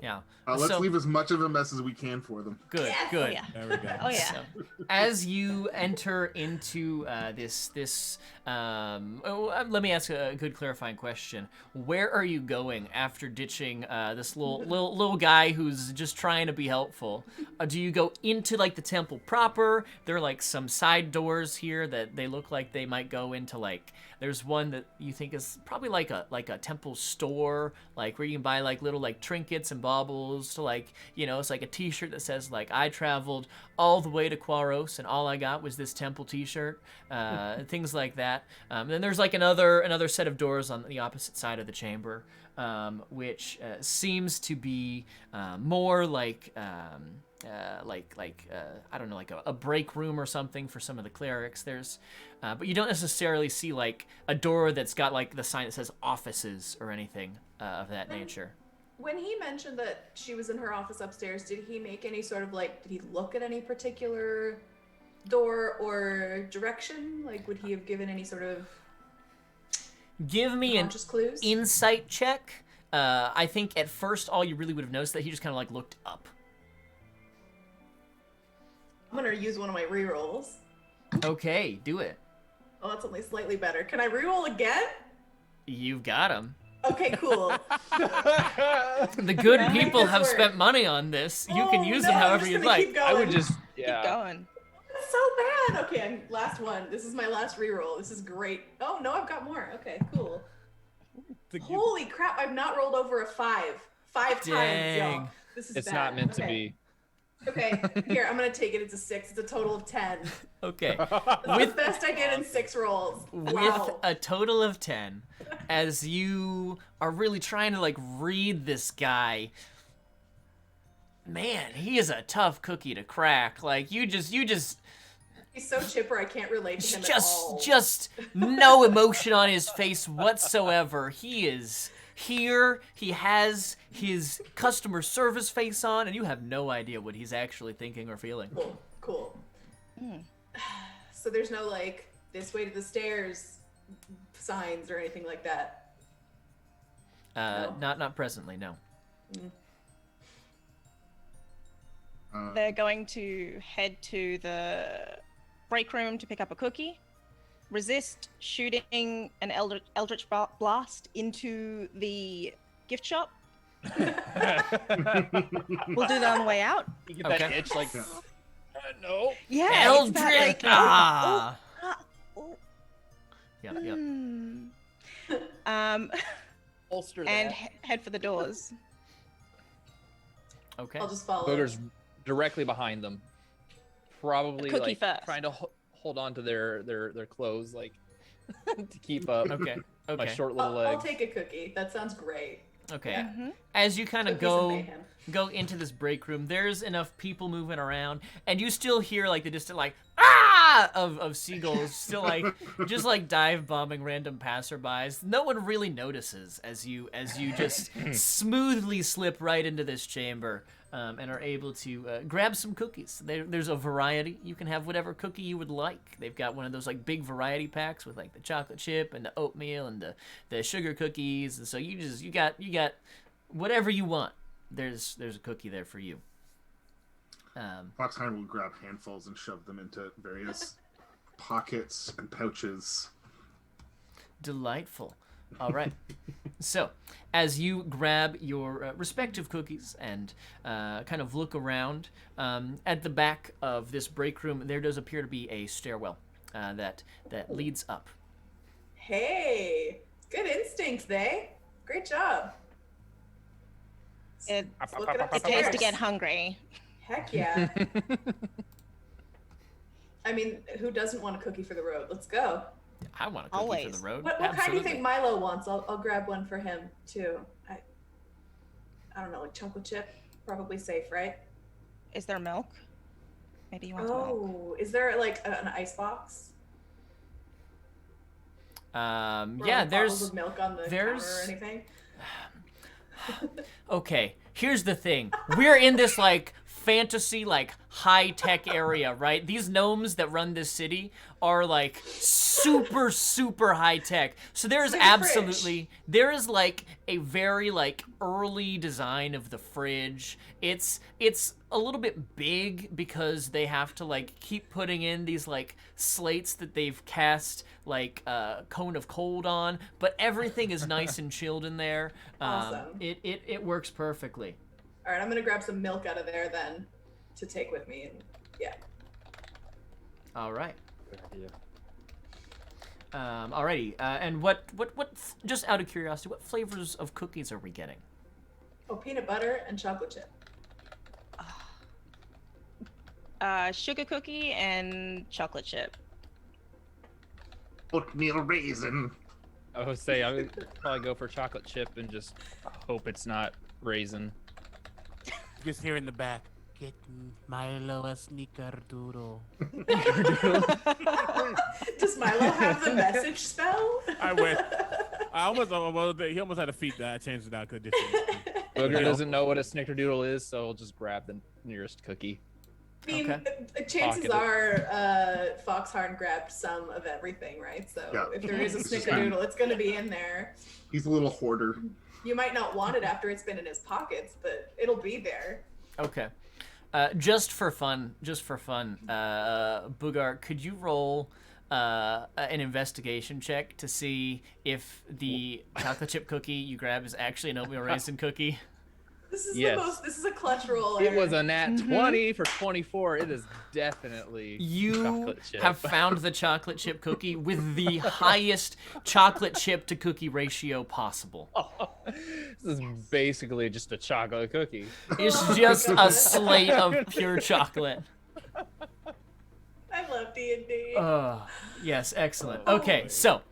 Yeah. Let's So- leave as much of a mess as we can for them. Good, Yes. good. Oh yeah. There we go. Oh yeah. So, as you enter into this, let me ask a good clarifying question. Where are you going after ditching this little guy who's just trying to be helpful? Do you go into like the temple proper? There are like some side doors here that they look like they might go into. Like there's one that you think is probably like a temple store, like where you can buy like little like trinkets and baubles to like it's like a T-shirt that says like I traveled all the way to Quaros and all I got was this temple T-shirt, things like that. And then there's like another set of doors on the opposite side of the chamber, which seems to be more like I don't know, like a break room or something for some of the clerics. There's, but you don't necessarily see like a door that's got like the sign that says offices or anything of that nature. When he mentioned that she was in her office upstairs, did he make any sort of like, did he look at any particular door or direction? Like, would he have given any sort of Give me an conscious clues? insight check. I think at first all you really would have noticed that he just kind of like looked up. I'm gonna use one of my rerolls. Okay, do it. Oh, that's only slightly better. Can I reroll again? You've got him. Okay, cool. The good That people makes have work. spent money on this. You can Oh, use no, them I'm however just you'd gonna like. keep going. I would just, Keep yeah. going. That's so bad. Okay, last one. This is my last reroll. This is great. Oh no, I've got more. Okay, cool. Holy crap! I've not rolled over a 5. 5 times, Dang. y'all. This is It's bad. not meant to Okay. be. Okay, here I'm gonna take it. It's a 6. It's a total of 10. Okay. That's With the best I get in 6 rolls. with Wow. a total of 10, as you are really trying to like read this guy, man, he is a tough cookie to crack. Like you just He's so chipper. I can't relate to him at all. just no emotion on his face whatsoever. He is here, he has his customer service face on, and you have no idea what he's actually thinking or feeling. Cool. So there's no like this way to the stairs signs or anything like that. No. Not presently, no. They're going to head to the break room to pick up a cookie, resist shooting an eldritch blast into the gift shop. We'll do that on the way out. You get that Okay. itch, like, Yeah. no. Yeah, it's that, Eldritch! like, Ah! oh. Yep, yep. Holster And that. head for the doors. Okay. I'll just follow. Booger's directly behind them, probably A cookie like first. trying to hold on to their clothes, like to keep up. Okay. My Okay. short little I'll legs. take a cookie. That sounds great. Okay. Yeah. As you kind of Cookies and go mayhem. into this break room, there's enough people moving around, and you still hear like the distant like ah of seagulls still like just like dive bombing random passerbys. No one really notices as you just smoothly slip right into this chamber. And are able to grab some cookies. There's a variety. You can have whatever cookie you would like. They've got one of those like big variety packs with like the chocolate chip and the oatmeal and the sugar cookies. And so you got whatever you want. There's a cookie there for you. Foxhind will grab handfuls and shove them into various pockets and pouches. Delightful. All right. So, as you grab your respective cookies and kind of look around, at the back of this break room, there does appear to be a stairwell that leads up. Hey, good instincts, they. Great job. It Let's look it up the pays to stairs. get hungry. Heck yeah. I mean, who doesn't want a cookie for the road? Let's go. I want a cookie for Always. the road. What kind do you Absolutely. think Milo wants? I'll grab one for him too. I don't know, like chocolate chip. Probably safe, right? Is there milk? Maybe you want some milk. Oh, is there like an ice box? Or Yeah, like bottles there's of milk on the there's- counter or anything. okay. Here's the thing. We're in this like fantasy like high tech area, right? These gnomes that run this city are like super high tech. So there's It's like a absolutely there is like a very like early design of the fridge. It's a little bit big because they have to like keep putting in these like slates that they've cast like cone of cold on, but everything is nice and chilled in there. Awesome. It works perfectly. All right, I'm gonna grab some milk out of there then to take with me. And yeah. All right. Good idea. Alrighty. And what? Just out of curiosity, what flavors of cookies are we getting? Oh, peanut butter and chocolate chip. Sugar cookie and chocolate chip. Oatmeal raisin. I would say I would probably go for chocolate chip and just hope it's not raisin. Just here in the back. Get Milo a snickerdoodle. Does Milo have the message spell? I went. He almost had a feat that I changed it out. Booger doesn't know what a snickerdoodle is, so we'll just grab the nearest cookie. I mean, chances Pocket it. are Foxharn grabbed some of everything, right? So Yeah. if there is a It's just snickerdoodle, it's going to be in there. He's a little hoarder. You might not want it after it's been in his pockets, but it'll be there. Okay. Just for fun, Boogar, could you roll an investigation check to see if the chocolate chip cookie you grab is actually an oatmeal raisin cookie? This is Yes. this is a clutch roll. It was Aaron. a nat 20 for 24. It is definitely You chocolate chip. have found the chocolate chip cookie with the highest chocolate chip to cookie ratio possible. This is basically just a chocolate cookie. It's Oh my just a God. slate of pure chocolate. I love D&D. Yes, excellent. Okay, so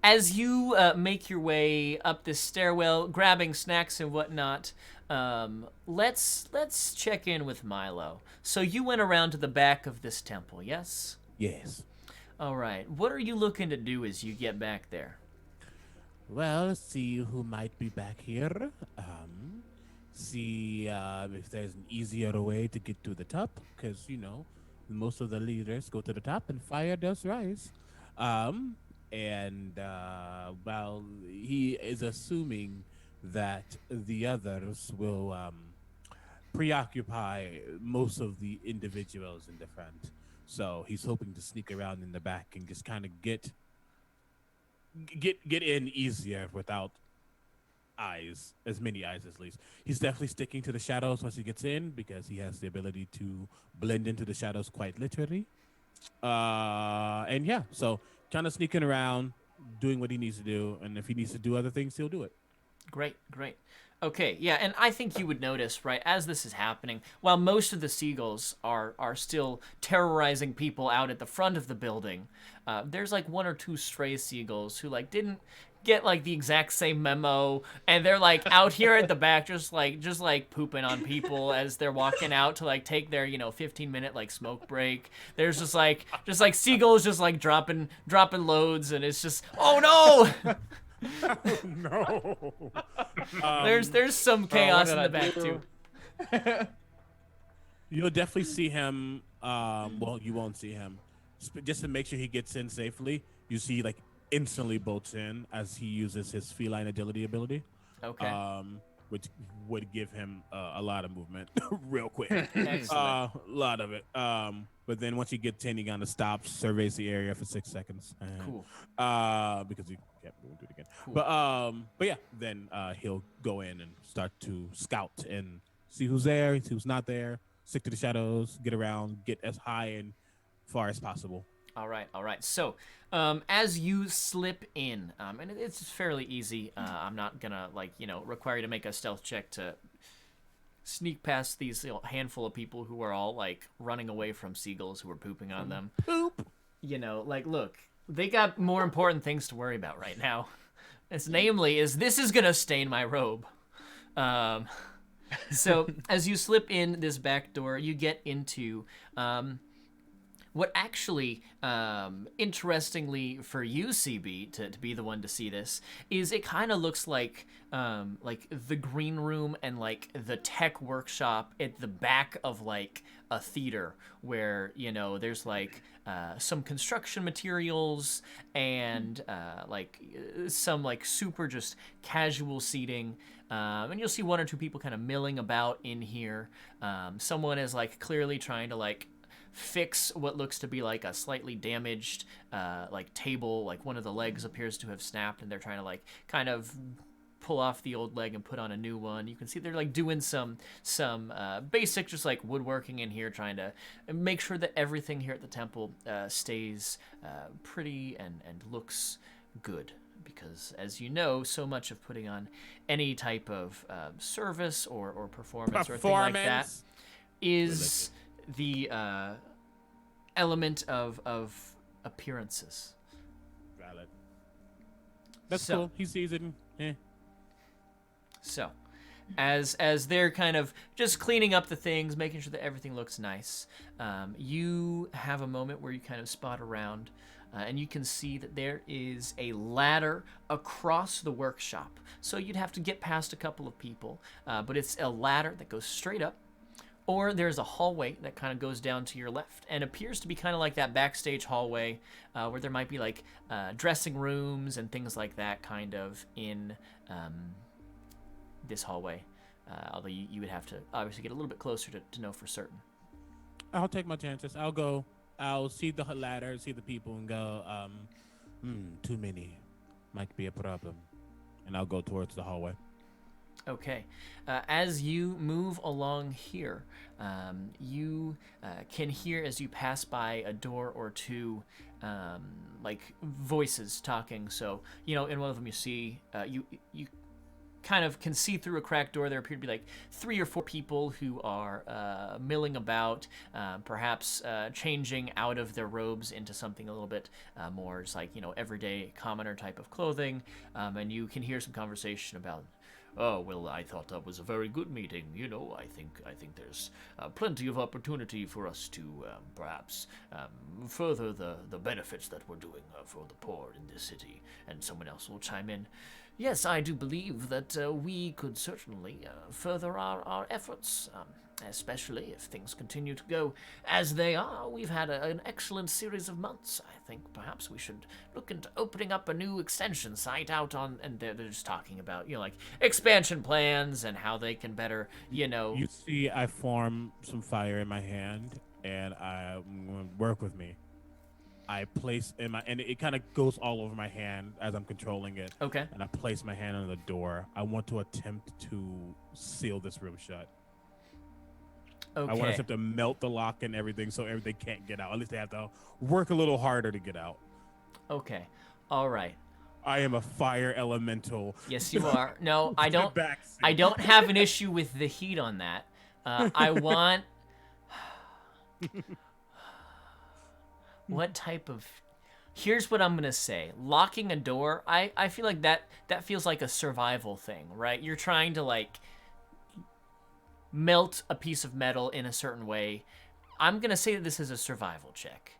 as you make your way up this stairwell, grabbing snacks and whatnot, let's check in with Milo. So you went around to the back of this temple, yes? Yes. All right. What are you looking to do as you get back there? Well, see who might be back here. See if there's an easier way to get to the top, because most of the leaders go to the top and fire does rise. Well, he is assuming that the others will preoccupy most of the individuals in the front. So he's hoping to sneak around in the back and just kind of get in easier without eyes, as many eyes at least. He's definitely sticking to the shadows once he gets in because he has the ability to blend into the shadows quite literally. And yeah, so kind of sneaking around, doing what he needs to do, and if he needs to do other things, he'll do it. Great, great. Okay, yeah, and I think you would notice, right, as this is happening, while most of the seagulls are still terrorizing people out at the front of the building, there's like one or two stray seagulls who like didn't get like the exact same memo, and they're like out here at the back just like pooping on people as they're walking out to like take their 15-minute like smoke break. There's just like seagulls just like dropping loads, and it's just, oh no. No. There's some chaos in the back do? too. You'll definitely see him. Well, you won't see him. Just to make sure he gets in safely, you see like instantly bolts in as he uses his feline agility ability. Okay. Which would give him a lot of movement real quick. Excellent. A lot of it. But then once he gets in, he kind of stops, surveys the area for 6 seconds. Cool. Because he kept doing it again. Cool. But yeah, then he'll go in and start to scout and see who's there, see who's not there, stick to the shadows, get around, get as high and far as possible. All right. So, as you slip in, and it's fairly easy. I'm not gonna require you to make a stealth check to sneak past these handful of people who are all like running away from seagulls who are pooping on them. Poop. Look, they got more important things to worry about right now. This is gonna stain my robe. So as you slip in this back door, you get into what actually, interestingly for you, CB, to be the one to see this, is it kind of looks like the green room and like the tech workshop at the back of like a theater where, there's like some construction materials and some like super just casual seating. And you'll see one or two people kind of milling about in here. Someone is like clearly trying to like fix what looks to be like a slightly damaged like table, like one of the legs appears to have snapped, and they're trying to like kind of pull off the old leg and put on a new one. You can see they're like doing some basic just like woodworking in here, trying to make sure that everything here at the temple stays pretty and looks good, because as you know, so much of putting on any type of service or performance or thing like that is the element of appearances. Valid. That's So- cool. He sees it. So, as they're kind of just cleaning up the things, making sure that everything looks nice, you have a moment where you kind of spot around, and you can see that there is a ladder across the workshop. So you'd have to get past a couple of people, but it's a ladder that goes straight up. Or there's a hallway that kind of goes down to your left and appears to be kind of like that backstage hallway where there might be like dressing rooms and things like that kind of in this hallway. Although you would have to obviously get a little bit closer to know for certain. I'll take my chances. I'll go. I'll see the ladder, see the people, and go, too many. Might be a problem. And I'll go towards the hallway. Okay. As you move along here, you can hear as you pass by a door or two, like voices talking. So, in one of them you see, you kind of can see through a cracked door. There appear to be like 3 or 4 people who are milling about, perhaps changing out of their robes into something a little bit more just like, everyday commoner type of clothing. And you can hear some conversation about, oh, well, I thought that was a very good meeting. I think there's plenty of opportunity for us to perhaps further the benefits that we're doing for the poor in this city. And someone else will chime in. Yes, I do believe that we could certainly further our efforts, especially if things continue to go as they are. We've had an excellent series of months. I think perhaps we should look into opening up a new extension site out on, and they're just talking about, like expansion plans and how they can better, You see, I form some fire in my hand, and work with me. I place in my, and it kind of goes all over my hand as I'm controlling it. Okay. And I place my hand on the door. I want to attempt to seal this room shut. Okay. I want to attempt to melt the lock and everything so they can't get out. At least they have to work a little harder to get out. Okay. All right. I am a fire elemental. Yes, you are. No, I don't. Backseat. I don't have an issue with the heat on that. I want. What type of? Here's what I'm gonna say. Locking a door. I feel like that feels like a survival thing, right? You're trying to like melt a piece of metal in a certain way. I'm gonna say that this is a survival check.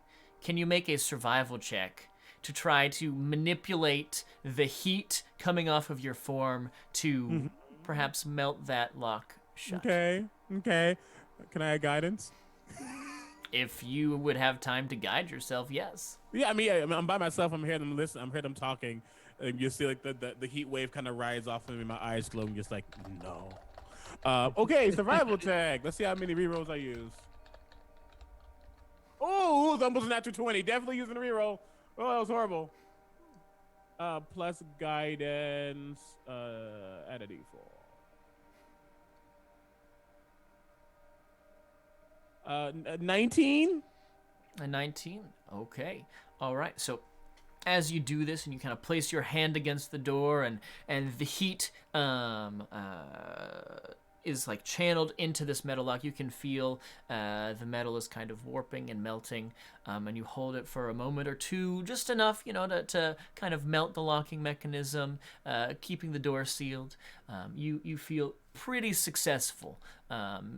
Can you make a survival check to try to manipulate the heat coming off of your form to perhaps melt that lock shut? Okay. Can I have guidance? If you would have time to guide yourself, yes. Yeah, I mean, I'm by myself. I'm hearing them listen. I'm hearing them talking. And you see like the heat wave kind of rise off of me. My eyes glowing, just like, no. Okay, survival check. Let's see how many rerolls I use. Oh, it's almost a natural 20. Definitely using a reroll. Oh, that was horrible. Plus guidance, add a d4. 19? A 19? Okay. All right. So as you do this and you kind of place your hand against the door and the heat is like channeled into this metal lock, you can feel the metal is kind of warping and melting, and you hold it for a moment or two, just enough, to kind of melt the locking mechanism, keeping the door sealed. You feel pretty successful.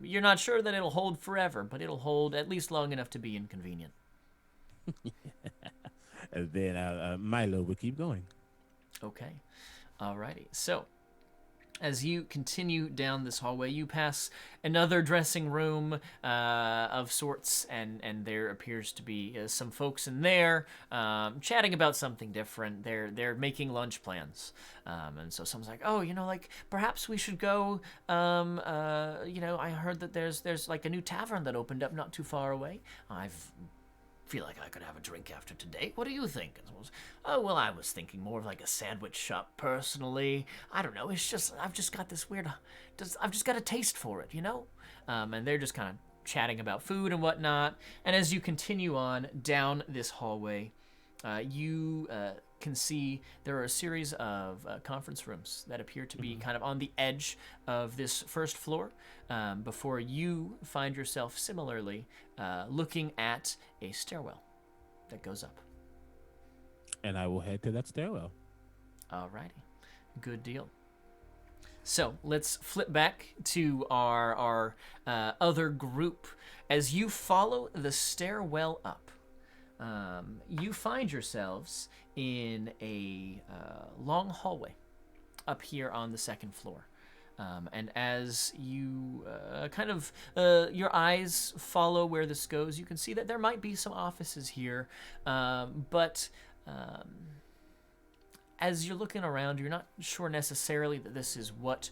You're not sure that it'll hold forever, but it'll hold at least long enough to be inconvenient. And then Milo will keep going. Okay. Alrighty. So, as you continue down this hallway, you pass another dressing room of sorts, and there appears to be some folks in there chatting about something different. They're making lunch plans, and so someone's like, "Oh, like perhaps we should go. I heard that there's like a new tavern that opened up not too far away. Feel like I could have a drink after today. What do you think?" And someone's, "Oh, well, I was thinking more of like a sandwich shop personally. I don't know. It's just I've just got this weird. I've just got a taste for it, And they're just kind of chatting about food and whatnot. And as you continue on down this hallway, you can see there are a series of conference rooms that appear to be kind of on the edge of this first floor, before you find yourself similarly looking at a stairwell that goes up. And I will head to that stairwell. Alrighty, good deal. So let's flip back to our other group. As you follow the stairwell up, you find yourselves in a long hallway up here on the second floor. And as you your eyes follow where this goes, you can see that there might be some offices here, but as you're looking around, you're not sure necessarily that this is what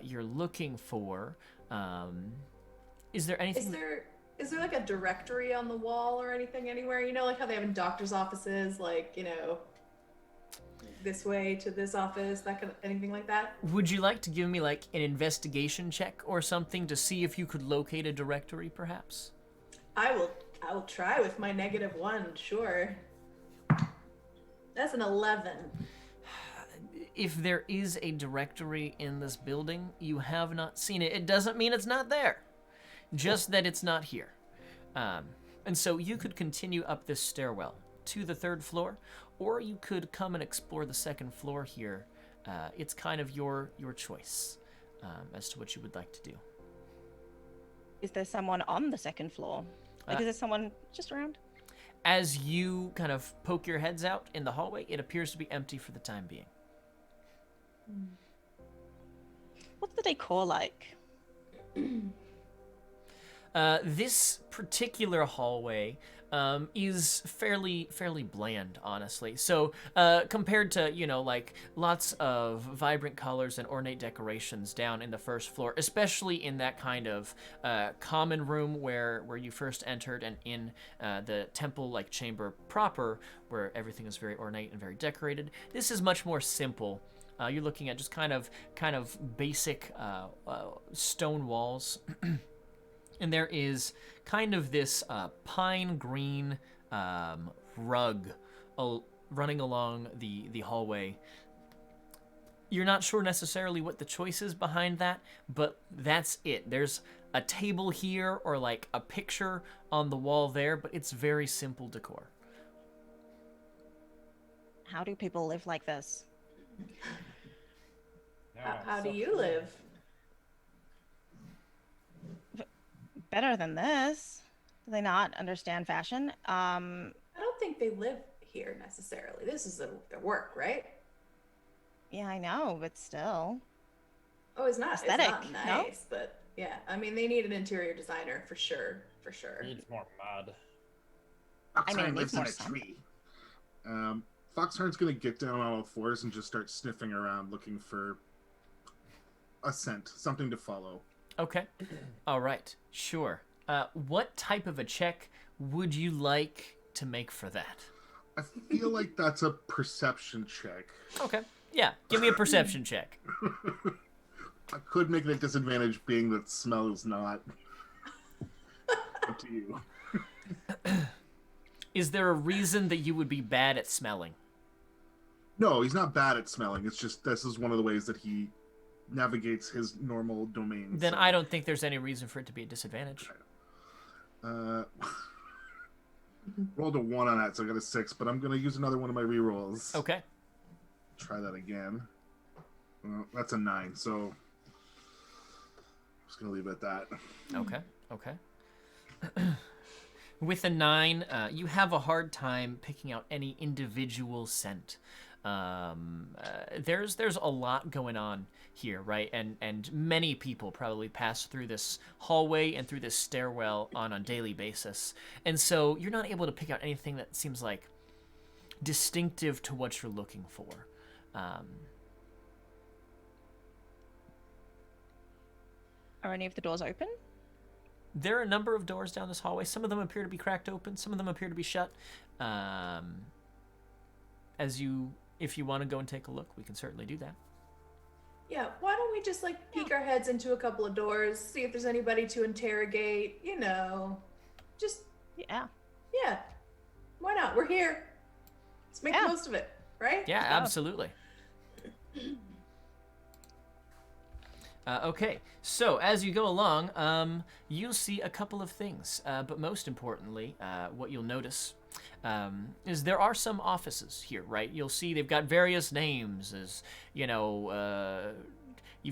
you're looking for. Is there anything? Is there like a directory on the wall or anything anywhere? Like how they have in doctor's offices, like, this way to this office, that kind of anything like that? Would you like to give me like an investigation check or something to see if you could locate a directory, perhaps? I will try with my -1, sure. That's an 11. If there is a directory in this building, you have not seen it. It doesn't mean it's not there, just that it's not here. And so you could continue up this stairwell to the third floor, or you could come and explore the second floor here. It's kind of your choice as to what you would like to do. Is there someone on the second floor? Like, is there someone just around? As you kind of poke your heads out in the hallway, it appears to be empty for the time being. What's the decor like? This particular hallway is fairly bland, honestly. So compared to like lots of vibrant colors and ornate decorations down in the first floor, especially in that kind of common room where you first entered, and in the temple like chamber proper, where everything is very ornate and very decorated, this is much more simple. You're looking at just kind of basic stone walls. And there is kind of this pine green rug running along the hallway. You're not sure necessarily what the choice is behind that, but that's it. There's a table here or like a picture on the wall there, but it's very simple decor. How do people live like this? How do you live? Better than this. Do they not understand fashion? I don't think they live here necessarily. This is their work, right? Yeah, I know, but still. Oh, it's not Aesthetic, it's not nice, but yeah. I mean, they need an interior designer for sure. Needs more mud. I mean, Foxhorn it lives needs in more a sun. tree. Foxhorn's gonna get down on all fours and just start sniffing around, looking for a scent, something to follow. Okay. All right. Sure. What type of a check would you like to make for that? I feel like that's a perception check. Okay. Yeah. Give me a perception check. I could make it a disadvantage, being that smell is not up to you. Is there a reason that you would be bad at smelling? No, he's not bad at smelling. It's just this is one of the ways that he navigates his normal domain. Then so. I don't think there's any reason for it to be a disadvantage. Rolled a 1 on that, so I got a 6, but I'm going to use another one of my rerolls. Okay. Try that again. Well, that's a 9, so I'm just going to leave it at that. Okay. With a 9, you have a hard time picking out any individual scent. There's a lot going on here, right? And many people probably pass through this hallway and through this stairwell on a daily basis. And so you're not able to pick out anything that seems like distinctive to what you're looking for. Are any of the doors open? There are a number of doors down this hallway. Some of them appear to be cracked open. Some of them appear to be shut. If you want to go and take a look, we can certainly do that. Yeah, why don't we just like peek our heads into a couple of doors, see if there's anybody to interrogate, just Yeah. yeah. Why not? We're here. Let's make the most of it, right? Yeah, absolutely. Okay, so as you go along, you'll see a couple of things, but most importantly, what you'll notice is there are some offices here, right? You'll see they've got various names, as you've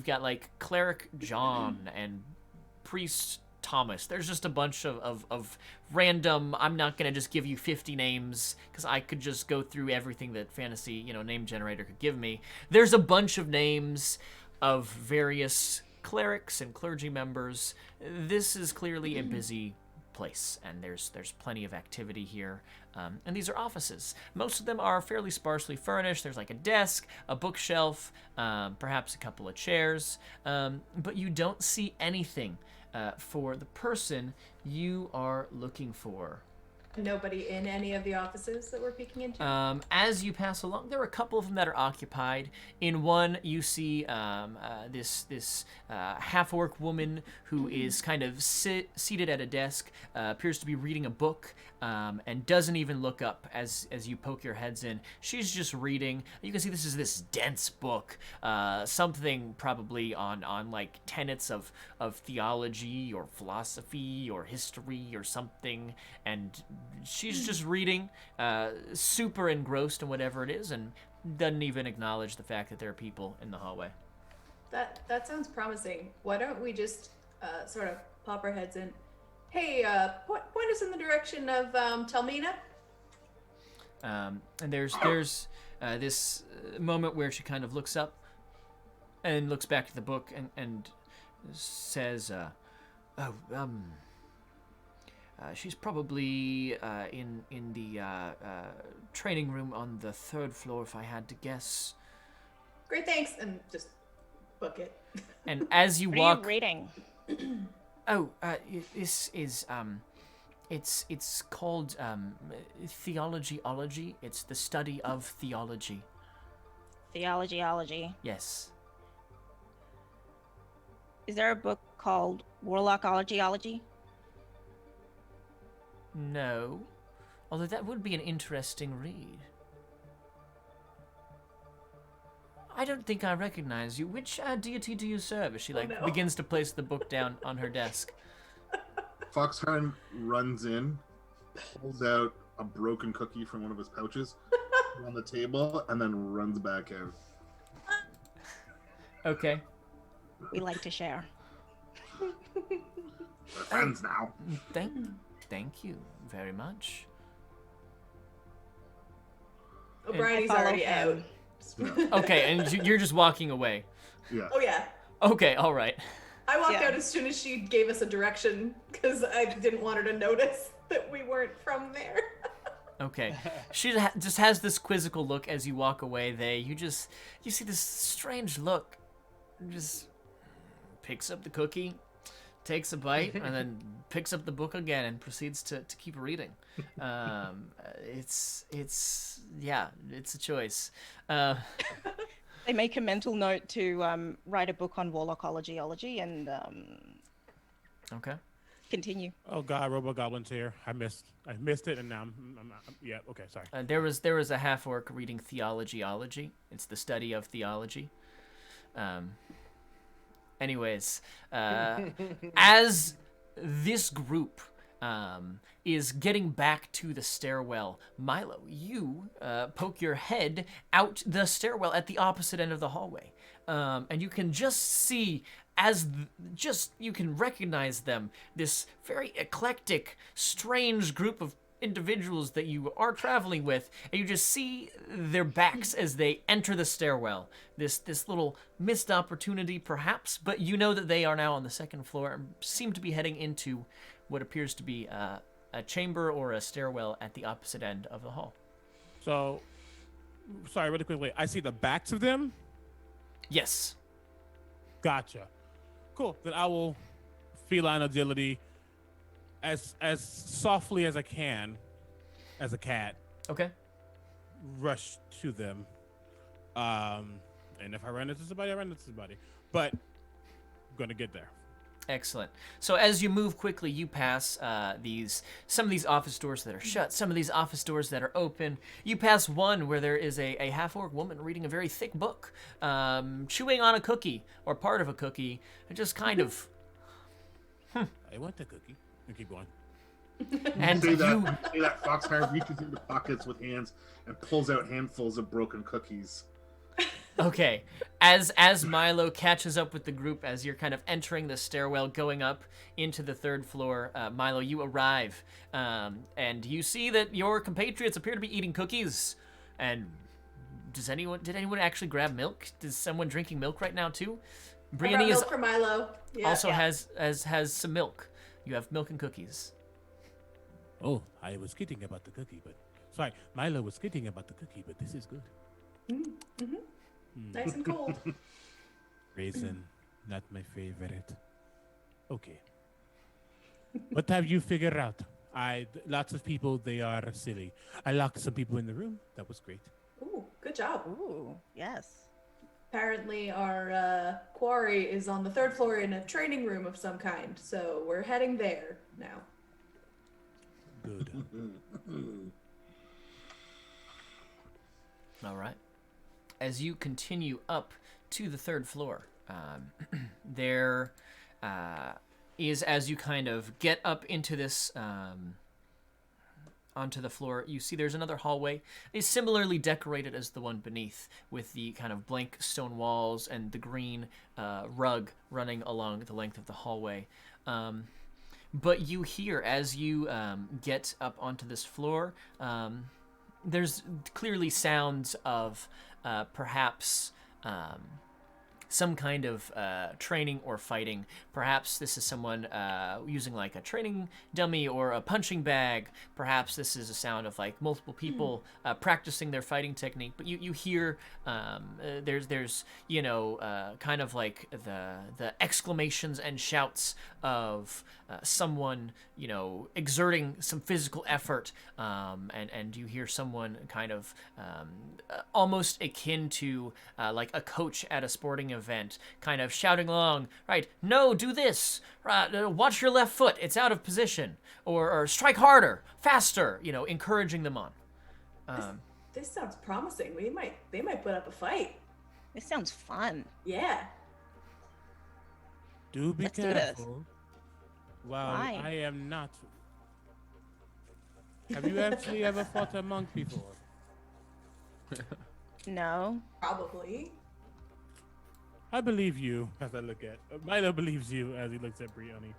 got like Cleric John and Priest Thomas. There's just a bunch of random, I'm not going to just give you 50 names, because I could just go through everything that Fantasy, name generator could give me. There's a bunch of names of various clerics and clergy members. This is clearly a busy place, and there's plenty of activity here. And these are offices. Most of them are fairly sparsely furnished. There's like a desk, a bookshelf, perhaps a couple of chairs, but you don't see anything for the person you are looking for. Nobody in any of the offices that we're peeking into? As you pass along, there are a couple of them that are occupied. In one, you see this half-orc woman who is kind of seated at a desk, appears to be reading a book, and doesn't even look up as you poke your heads in. She's just reading. You can see this is this dense book, something probably on like tenets of theology or philosophy or history or something, and she's just reading, super engrossed in whatever it is, and doesn't even acknowledge the fact that there are people in the hallway. That sounds promising. Why don't we just sort of pop our heads in? Hey, point us in the direction of Telmina. And there's this moment where she kind of looks up and looks back to the book and says, She's probably in the training room on the 3rd floor, if I had to guess. Great, thanks, and just book it. And as you What walk, are you reading? this is it's called theologyology. It's the study of theology. Theologyology. Yes. Is there a book called Warlockologyology? No. Although that would be an interesting read. I don't think I recognize you. Which deity do you serve? As she no. begins to place the book down on her desk. Foxhound runs in, pulls out a broken cookie from one of his pouches on the table, and then runs back out. Okay. We like to share. We're friends now. Thank you very much. O'Brien's follow already him. out. Okay, and you're just walking away. Yeah. Oh yeah. Okay, all right. I walked Yeah. out as soon as she gave us a direction because I didn't want her to notice that we weren't from there. Okay. She just has this quizzical look as you walk away. You see this strange look. Just picks up the cookie, takes a bite, and then picks up the book again and proceeds to keep reading. It's a choice. They make a mental note to write a book on Warlockologyology and Okay. continue. Oh God, Robo Goblin's here. I missed it, and now I'm yeah. Okay, sorry. There was a half orc reading theologyology. It's the study of theology. Anyways, as this group is getting back to the stairwell, Milo, you poke your head out the stairwell at the opposite end of the hallway, and you can just see you can recognize them, this very eclectic, strange group of individuals that you are traveling with, and you just see their backs as they enter the stairwell. This little missed opportunity, perhaps, but you know that they are now on the 2nd floor and seem to be heading into what appears to be a chamber or a stairwell at the opposite end of the hall. So, sorry, really quickly. I see the backs of them. Yes. Gotcha. Cool. Then I will feline agility as softly as I can, as a cat, Okay. rush to them. And if I run into somebody, I run into somebody. But I'm gonna get there. Excellent. So as you move quickly, you pass some of these office doors that are shut, some of these office doors that are open. You pass one where there is a half-orc woman reading a very thick book, chewing on a cookie, or part of a cookie, and just kind of... I want the cookie. And keep going. And Say you... that Foxhound reaches into pockets with hands and pulls out handfuls of broken cookies. Okay, as Milo catches up with the group as you're kind of entering the stairwell, going up into the 3rd floor, Milo, you arrive, and you see that your compatriots appear to be eating cookies. And did anyone actually grab milk? Is someone drinking milk right now too? I brought Brienne is milk for Milo. Yeah, also yeah. has some milk. You have milk and cookies. Oh, I was kidding about the cookie, but sorry, Milo was kidding about the cookie, but this is good. Nice and cold. Raisin, not my favorite. Okay. What have you figured out? Lots of people, they are silly. I locked some people in the room. That was great. Ooh, good job. Ooh, yes. Apparently, our quarry is on the 3rd floor in a training room of some kind, so we're heading there now. Good. All right. As you continue up to the 3rd floor, there is, as you kind of get up into this, onto the floor, you see there's another hallway. It's similarly decorated as the one beneath, with the kind of blank stone walls and the green rug running along the length of the hallway. But you hear, as you get up onto this floor, there's clearly sounds of perhaps some kind of training or fighting. Perhaps this is someone using like a training dummy or a punching bag. Perhaps this is a sound of like multiple people practicing their fighting technique. But you hear there's kind of like the exclamations and shouts of someone exerting some physical effort, and you hear someone kind of almost akin to like a coach at a sporting event, kind of shouting along, right? No, do this. Watch your left foot; it's out of position. Or strike harder, faster. Encouraging them on. This sounds promising. They might put up a fight. This sounds fun. Yeah. Do be Let's do this. careful. Well, Why? I am not. Have you actually ever fought a monk before? No. Probably. I believe you, as I look at. Milo believes you as he looks at Brioni.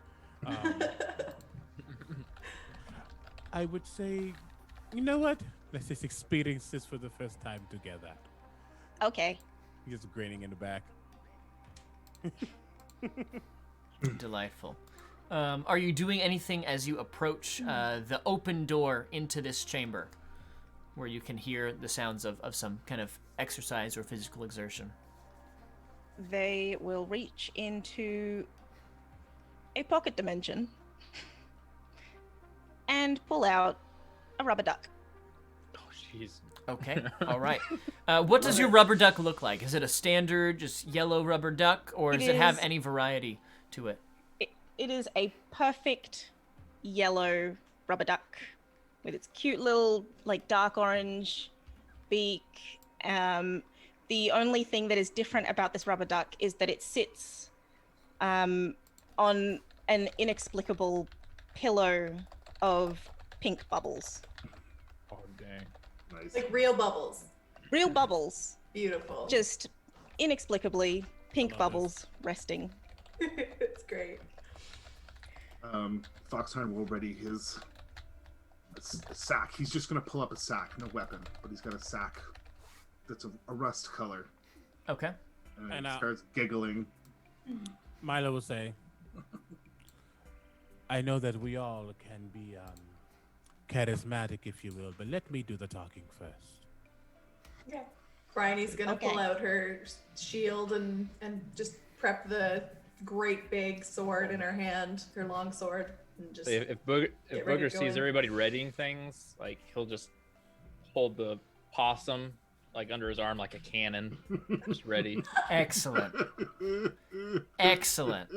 I would say, you know what? Let's just experience this for the first time together. Okay. He's grinning in the back. Delightful. Are you doing anything as you approach the open door into this chamber, where you can hear the sounds of some kind of exercise or physical exertion? They will reach into a pocket dimension and pull out a rubber duck. Oh, jeez. Okay, all right. What does your rubber duck look like? Is it a standard, just yellow rubber duck, or does it have any variety to it? It is a perfect yellow rubber duck with its cute little, like, dark orange beak. The only thing that is different about this rubber duck is that it sits on an inexplicable pillow of pink bubbles. Oh, dang. Nice. Like real bubbles. Real bubbles. Beautiful. Just inexplicably pink Love bubbles resting. It's great. Foxhorn will ready his sack. He's just gonna pull up a sack, no weapon, but he's got a sack that's a rust color, Okay. and he starts giggling. Milo will say, I know that we all can be charismatic, if you will, but let me do the talking first. Yeah. Bryony's gonna Okay. pull out her shield and just prep the great big sword in her hand, her long sword, and just So if Booger Get ready to sees go in. everybody readying things, like he'll just hold the possum like under his arm like a cannon, just ready. Excellent. Excellent.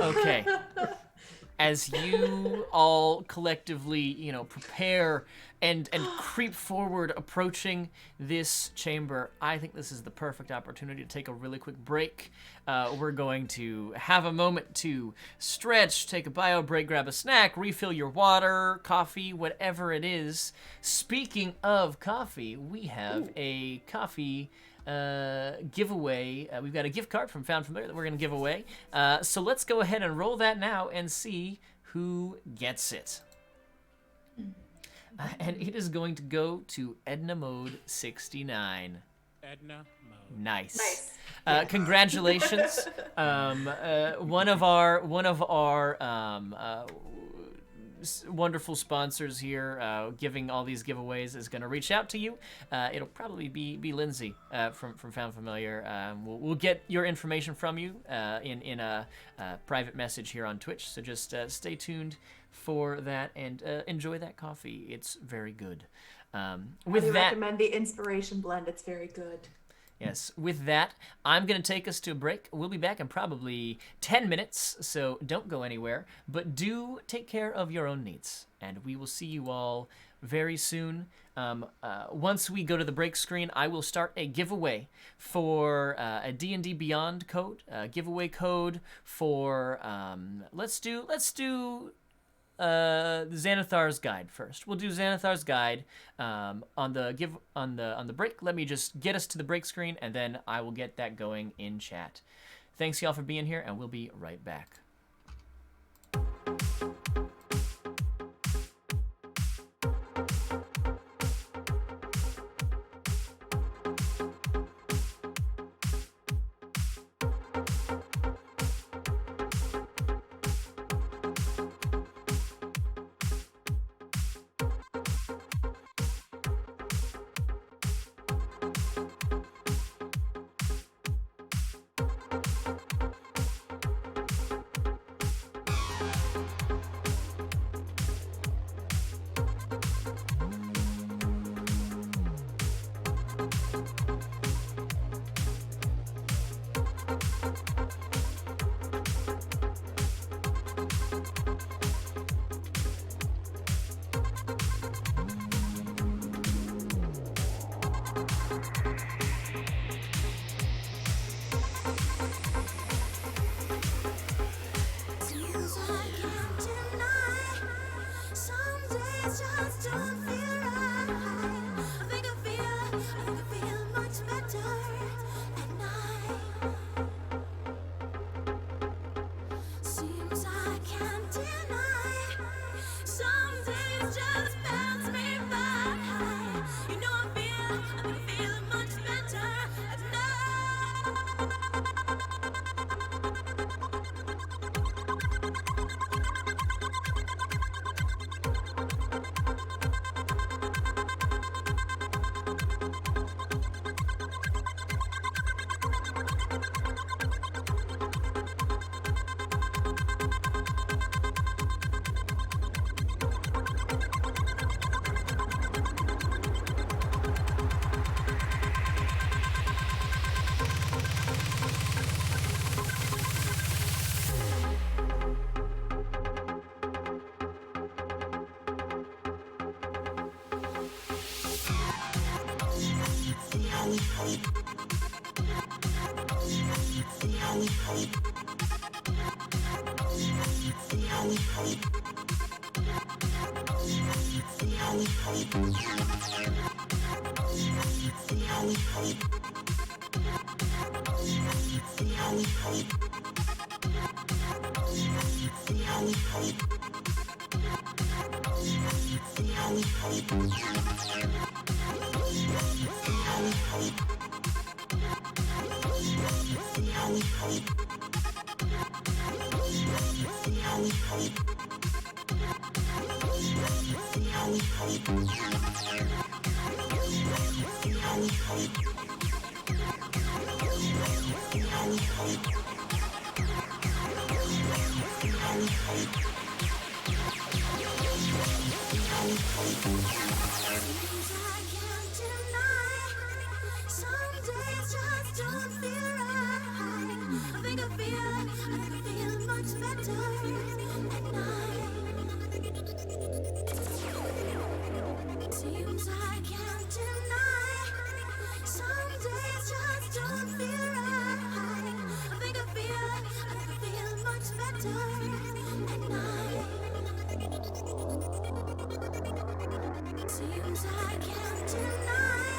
Okay. As you all collectively, prepare and creep forward, approaching this chamber, I think this is the perfect opportunity to take a really quick break. We're going to have a moment to stretch, take a bio break, grab a snack, refill your water, coffee, whatever it is. Speaking of coffee, we have a coffee giveaway. We've got a gift card from Found Familiar that we're going to give away. So let's go ahead and roll that now and see who gets it. And it is going to go to Edna Mode 69. Edna Mode. nice. Congratulations. One of our wonderful sponsors here, giving all these giveaways, is going to reach out to you. It'll probably be Lindsay from Found Familiar. We'll get your information from you in a private message here on Twitch. So just stay tuned for that and enjoy that coffee. It's very good. With I that, recommend the inspiration blend. It's very good. yes, with that, I'm going to take us to a break. We'll be back in probably 10 minutes, so don't go anywhere. But do take care of your own needs, and we will see you all very soon. Once we go to the break screen, I will start a giveaway for a D&D Beyond code, giveaway code for, let's do Xanathar's Guide first. We'll do Xanathar's Guide on the break. Let me just get us to the break screen, and then I will get that going in chat. Thanks y'all for being here, and we'll be right back. Seems I can't deny. Some days just don't feel right. I think I feel much better at night. Seems I can't deny. Some days just pass me by. You know I feel much better at night. Seems I can't deny. Some days just don't feel right. I think I feel much better at night. Seems I can't deny. Some days just don't feel right. I think I feel much better at night. Seems I can't deny.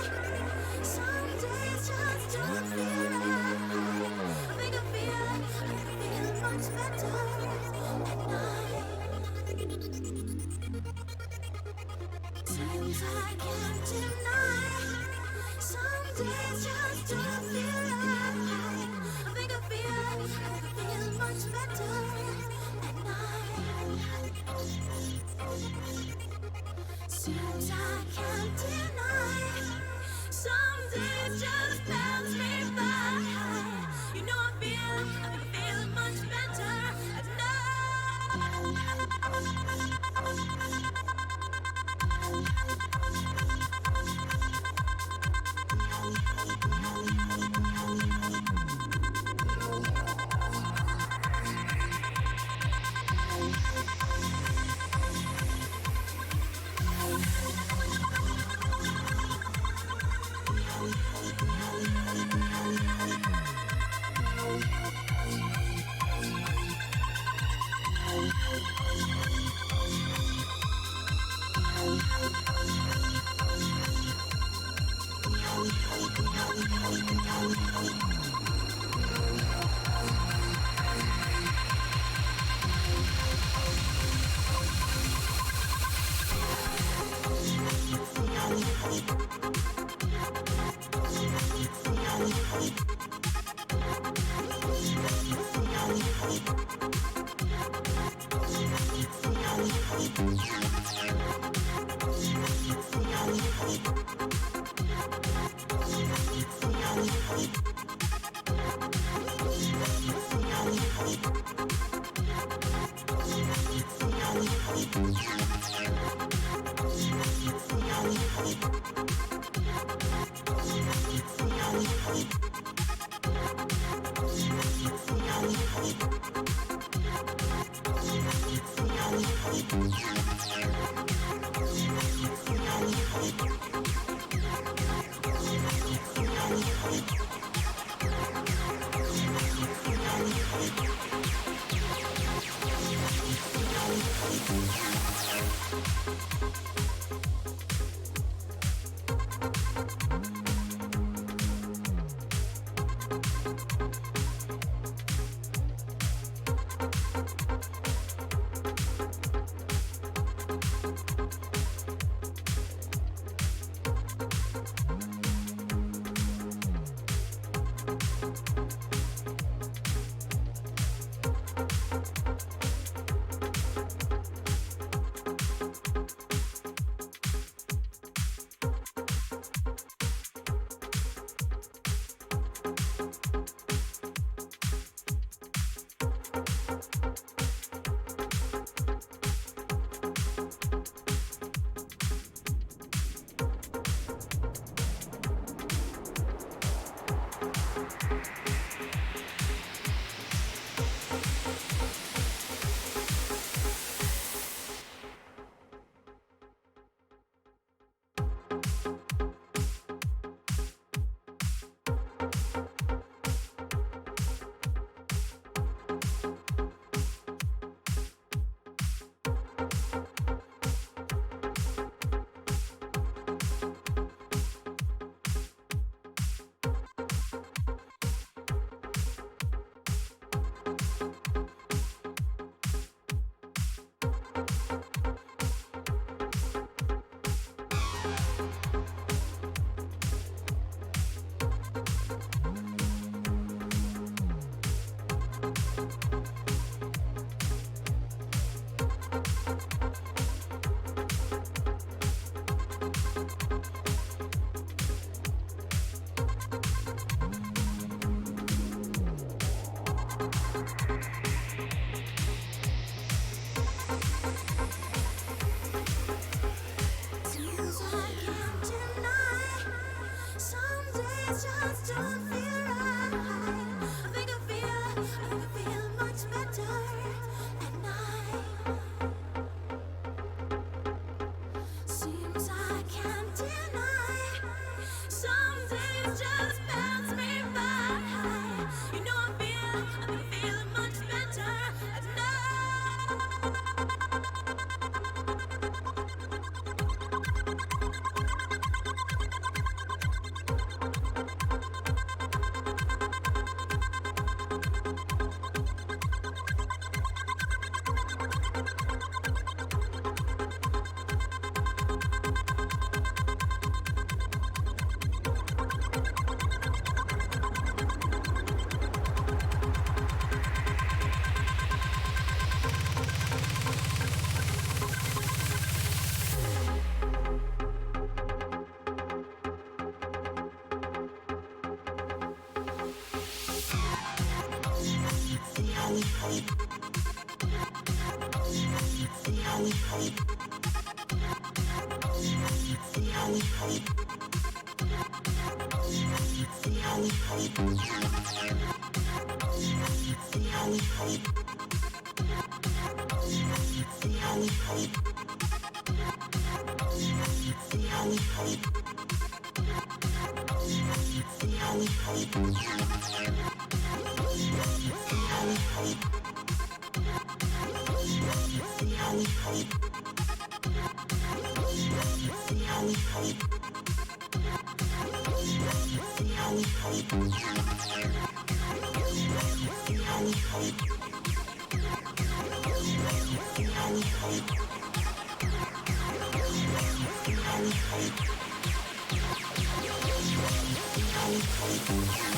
Some days just don't feel right. I think I feel much better at night. Seems I can't deny. Some days just don't feel right. I think I feel much better at night. Seems I can't deny. Some days just pass me by. You know I feel much better at Seems I can't deny. Some days just don't feel right. I think I feel much better at night. Seems I can't deny. Some days just pass me by. You know I've been feeling much better at night.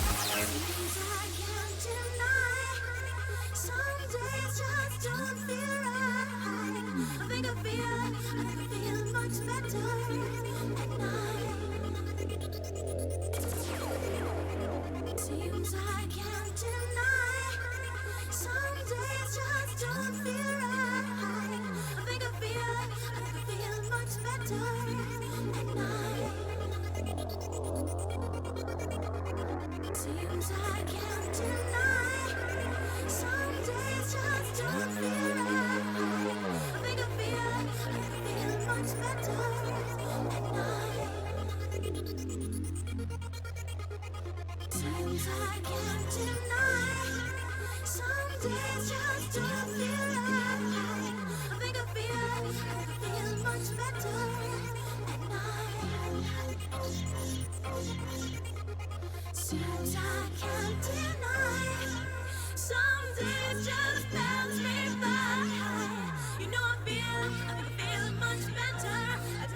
Seems I can't deny. Some days just don't feel right. I think I feel much better at night. Seems I can't deny. Some days just don't feel right. I think I feel much better at night. Seems I can't deny. Some days just don't feel right. I think I feel much better at night. Seems I can't deny. Some days just don't feel right. I think I feel much better at night. Seems I can't deny. Some days just pass me by. You know I feel much better at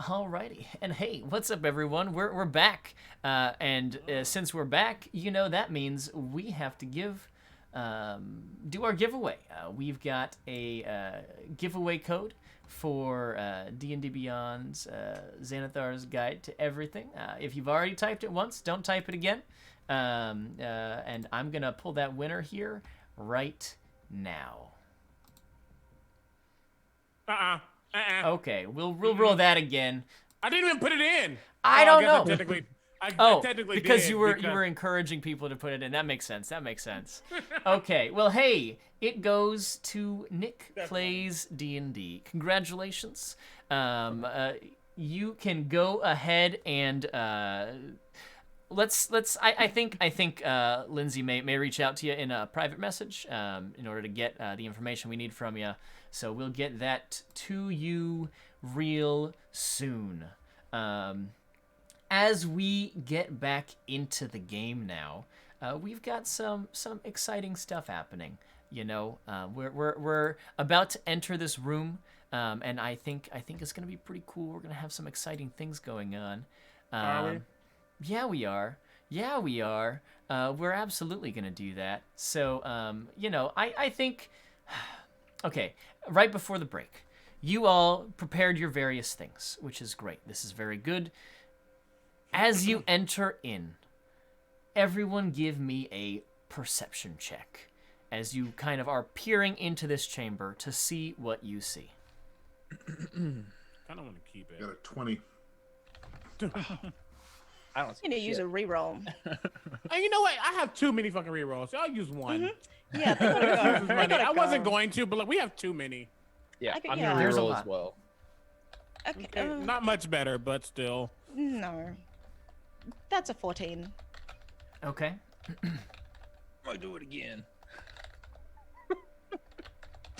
Alrighty, and hey, what's up, everyone? We're back, and since we're back, that means we have to do our giveaway. We've got a giveaway code for D&D Beyond's Xanathar's Guide to Everything. If you've already typed it once, don't type it again. And I'm gonna pull that winner here right now. Okay, we'll roll that again. I didn't even put it in. I don't know. I technically because did you were encouraging people to put it in. That makes sense. Okay, well, hey, it goes to Nick Plays D&D. Congratulations. You can go ahead and I think Lindsay may reach out to you in a private message in order to get the information we need from you. So we'll get that to you real soon. As we get back into the game now, we've got some exciting stuff happening. We're about to enter this room, and I think it's gonna be pretty cool. We're gonna have some exciting things going on. Are we? Yeah, we are. We're absolutely gonna do that. So, I think. Okay, right before the break, you all prepared your various things, which is great. This is very good. As you enter in, everyone give me a perception check as you kind of are peering into this chamber to see what you see. Kind of want to keep it. Got a 20. I don't see I'm gonna use a reroll. And you know what? I have too many fucking rerolls. So I'll use one. Yeah, they gotta go. They gotta I wasn't go. going to, but look, we have too many. Yeah, I could- I'm yeah. gonna There's a reroll lot. as well. Okay. Okay, not much better, but still. No. That's a 14. Okay. I do it again.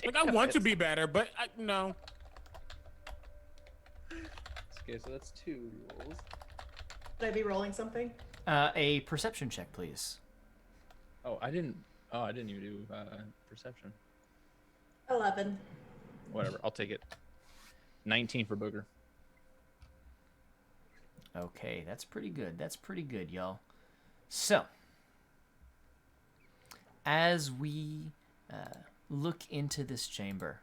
Like, I want to be better, but no. Okay, so that's 2 rolls. Should I be rolling something? A perception check, please. Oh, I didn't even do perception. 11. Whatever, I'll take it. 19 for Booger. Okay, that's pretty good, y'all. So, as we look into this chamber,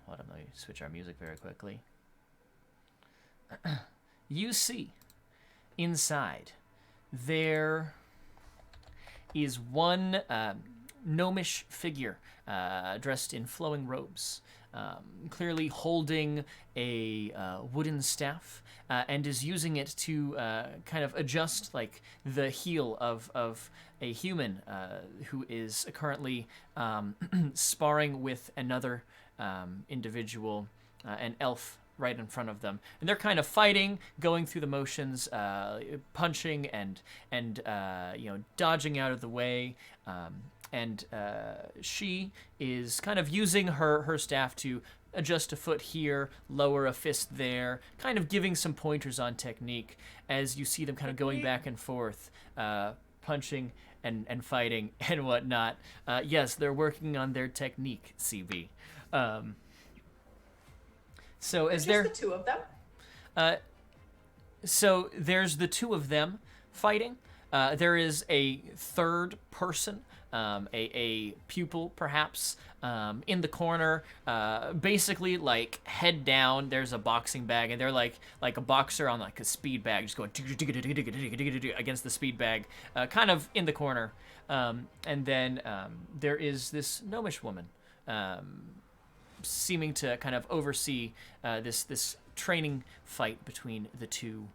hold on, let me switch our music very quickly. You see, inside, there is one gnomish figure dressed in flowing robes, clearly holding a wooden staff, and is using it to kind of adjust like the heel of a human who is currently sparring with another individual, an elf right in front of them, and they're kind of fighting, going through the motions, punching and dodging out of the way. And she is kind of using her staff to adjust a foot here, lower a fist there, kind of giving some pointers on technique as you see them kind of going back and forth, punching and fighting and whatnot. Yes, they're working on their technique, CB. So is Just there the two of them? So there's the two of them fighting. There is a third person, a pupil perhaps, in the corner, basically like head down. There's a boxing bag, and they're like a boxer on like a speed bag, just going against the speed bag, kind of in the corner. And then there is this gnomish woman, seeming to kind of oversee this training fight between the two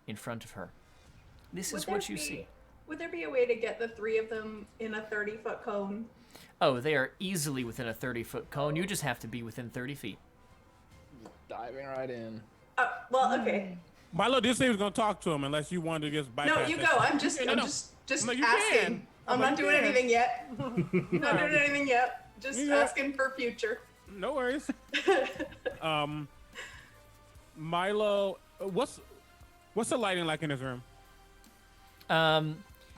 in front of her. This is what you see. Would there be a way to get the three of them in a 30-foot cone? Oh, they are easily within a 30-foot cone. You just have to be within 30 feet. Diving right in. Well, okay. Milo did say he was going to talk to him unless you wanted to just bypass No, you that. go. I'm just No. just No, you asking. can. I'm not doing anything yet. Not doing anything yet. Just Yeah. asking for future. No worries. Milo, what's the lighting like in this room?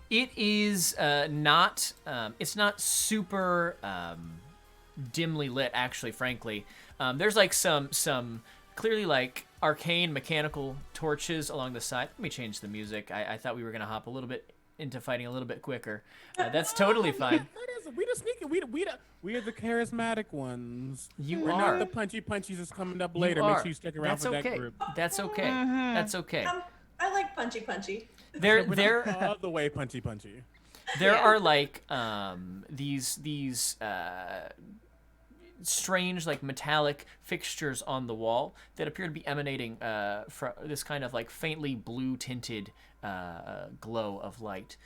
It is not. It's not super dimly lit, actually. Frankly, there's like some clearly like arcane mechanical torches along the side. Let me change the music. I thought we were gonna hop a little bit into fighting a little bit quicker. That's totally fine. We the sneaky. We are the charismatic ones. You We're are. not the punchy punchies that's coming up You later. are. Make sure you stick around That's for okay. that group. That's okay. Mm-hmm. That's okay. I like punchy. There We're not all the way punchy. there Yeah. are like these strange like metallic fixtures on the wall that appear to be emanating from this kind of like faintly blue tinted glow of light.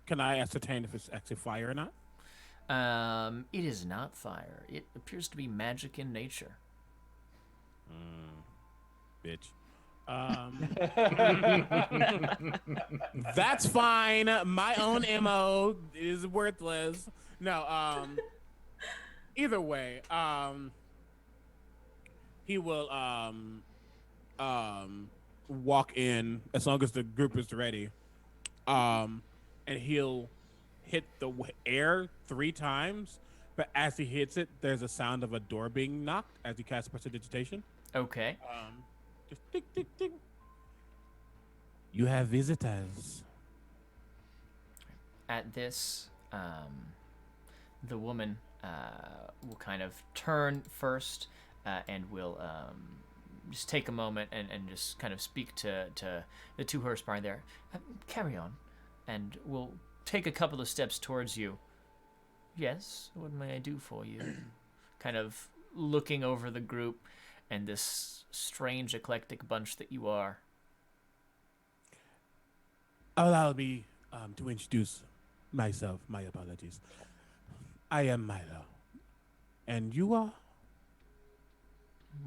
Can I ascertain if it's actually fire or not? It is not fire. It appears to be magic in nature. Bitch. That's fine. My own MO is worthless. No, either way, he will walk in as long as the group is ready. And he'll hit the air 3 times, but as he hits it, there's a sound of a door being knocked as he casts prestidigitation. Okay. Just tick, tick, tick. You have visitors. At this, the woman will kind of turn first and will just take a moment and just kind of speak to the 2 horsepower there. Carry on, and we'll take a couple of steps towards you. Yes, what may I do for you? Kind of looking over the group and this strange eclectic bunch that you are. Allow me to introduce myself. My apologies. I am Milo. And you are?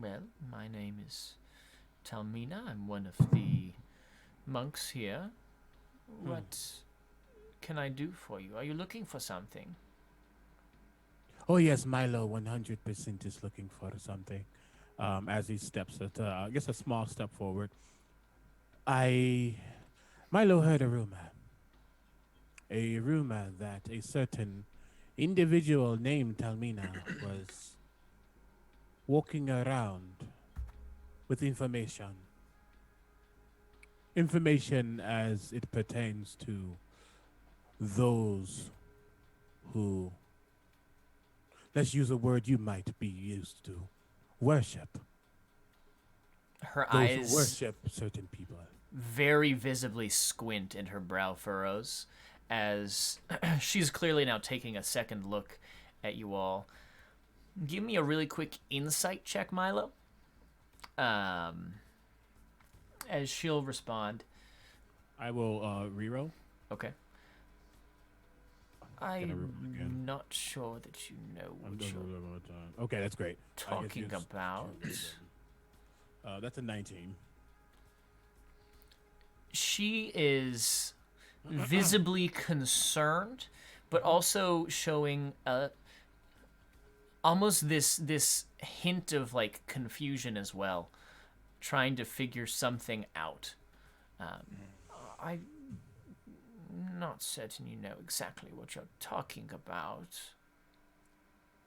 Well, my name is Talmina. I'm one of the monks here. What can I do for you? Are you looking for something? Oh, yes, Milo 100% is looking for something. As he steps, I guess, a small step forward. Milo heard a rumor. A rumor that a certain individual named Talmina was walking around with information. Information as it pertains to those who, let's use a word you might be used to, worship. Her Those eyes who worship certain people. very visibly squint and her brow furrows as she's clearly now taking a second look at you all. Give me a really quick insight check, Milo. As she'll respond. I will reroll. Okay. Can I roll I'm again? not sure that you know what you're Okay, that's great. I guess talking use about. That's a 19. She is visibly concerned, but also showing almost this hint of like confusion as well, trying to figure something out. I'm not certain you know exactly what you're talking about.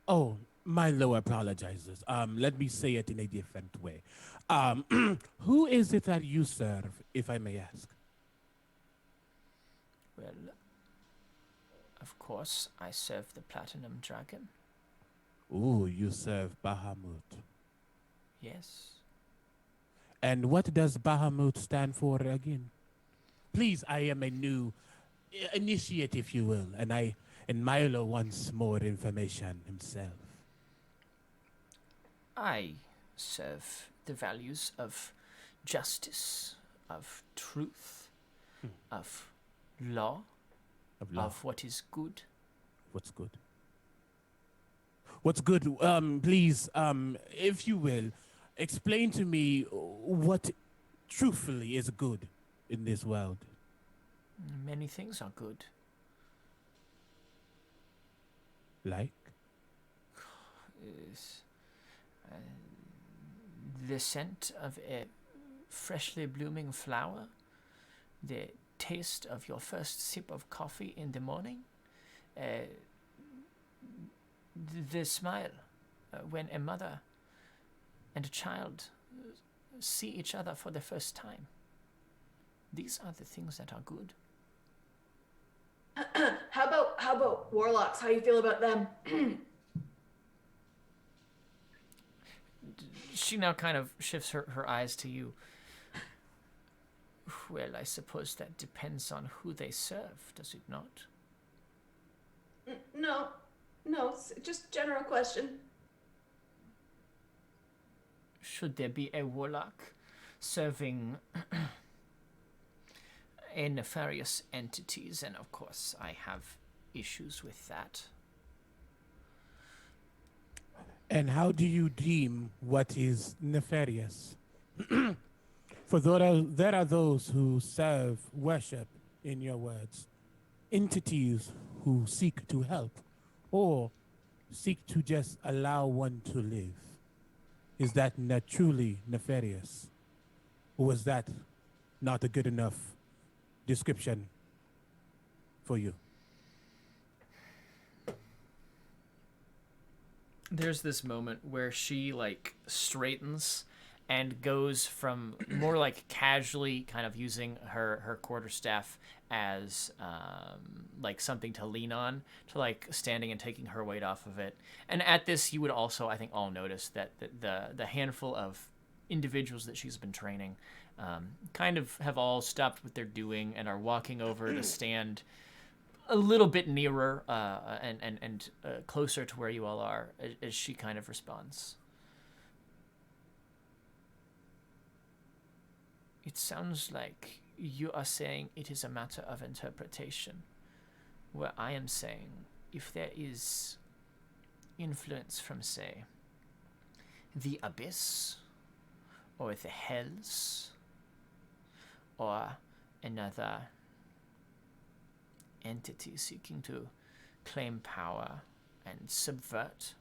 Oh, Milo apologizes. Let me say it in a different way. Who is it that you serve, if I may ask? Well, of course, I serve the Platinum Dragon. Ooh, you serve Bahamut. Yes. And what does Bahamut stand for again? Please, I am a new initiate, if you will, and Milo wants more information himself. I serve the values of justice, of truth, of law, Of love. of what is good. What's good? What's good? Please, if you will, explain to me what truthfully is good in this world. Many things are good. Like? Is, the scent of a freshly blooming flower, the taste of your first sip of coffee in the morning, the smile when a mother and a child see each other for the first time. These are the things that are good. How about warlocks? How do you feel about them? She now kind of shifts her eyes to you. Well, I suppose that depends on who they serve, does it not? No, it's just general question. Should there be a warlock serving a nefarious entities, and of course I have issues with that. And how do you deem what is nefarious? For there are those who serve, worship, in your words, entities who seek to help or seek to just allow one to live. Is that not truly nefarious? Or was that not a good enough description for you? There's this moment where she like straightens and goes from more like casually kind of using her quarterstaff as like something to lean on to like standing and taking her weight off of it. And at this, you would also, I think, all notice that the handful of individuals that she's been training kind of have all stopped what they're doing and are walking over to stand a little bit nearer and closer to where you all are as she kind of responds. It sounds like you are saying it is a matter of interpretation, where I am saying if there is influence from, say, the abyss, or the hells, or another entity seeking to claim power and subvert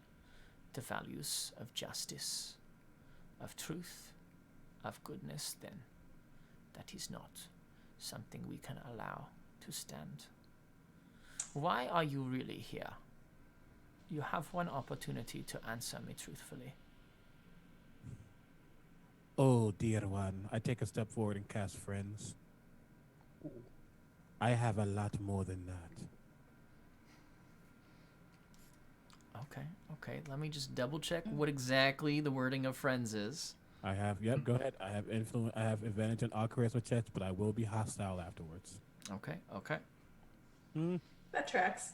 the values of justice, of truth, of goodness, then that is not something we can allow to stand. Why are you really here? You have one opportunity to answer me truthfully. Oh, dear one. I take a step forward and cast friends. I have a lot more than that. Okay. Let me just double check what exactly the wording of friends is. I have, yep, go ahead. I have influence. I have advantage on all charisma checks, but I will be hostile afterwards. Okay. That tracks.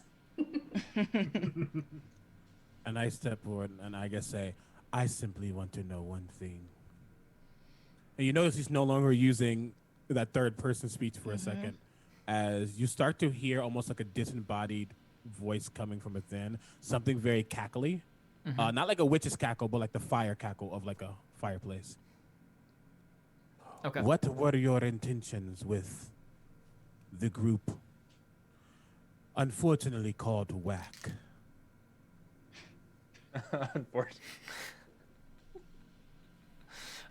And I step forward and I just say, I simply want to know one thing. And you notice he's no longer using that third person speech for a second, as you start to hear almost like a disembodied voice coming from within, something very cackly. Not like a witch's cackle, but like the fire cackle of like a fireplace. Okay. What were your intentions with the group, unfortunately called Whack? Unfortunately.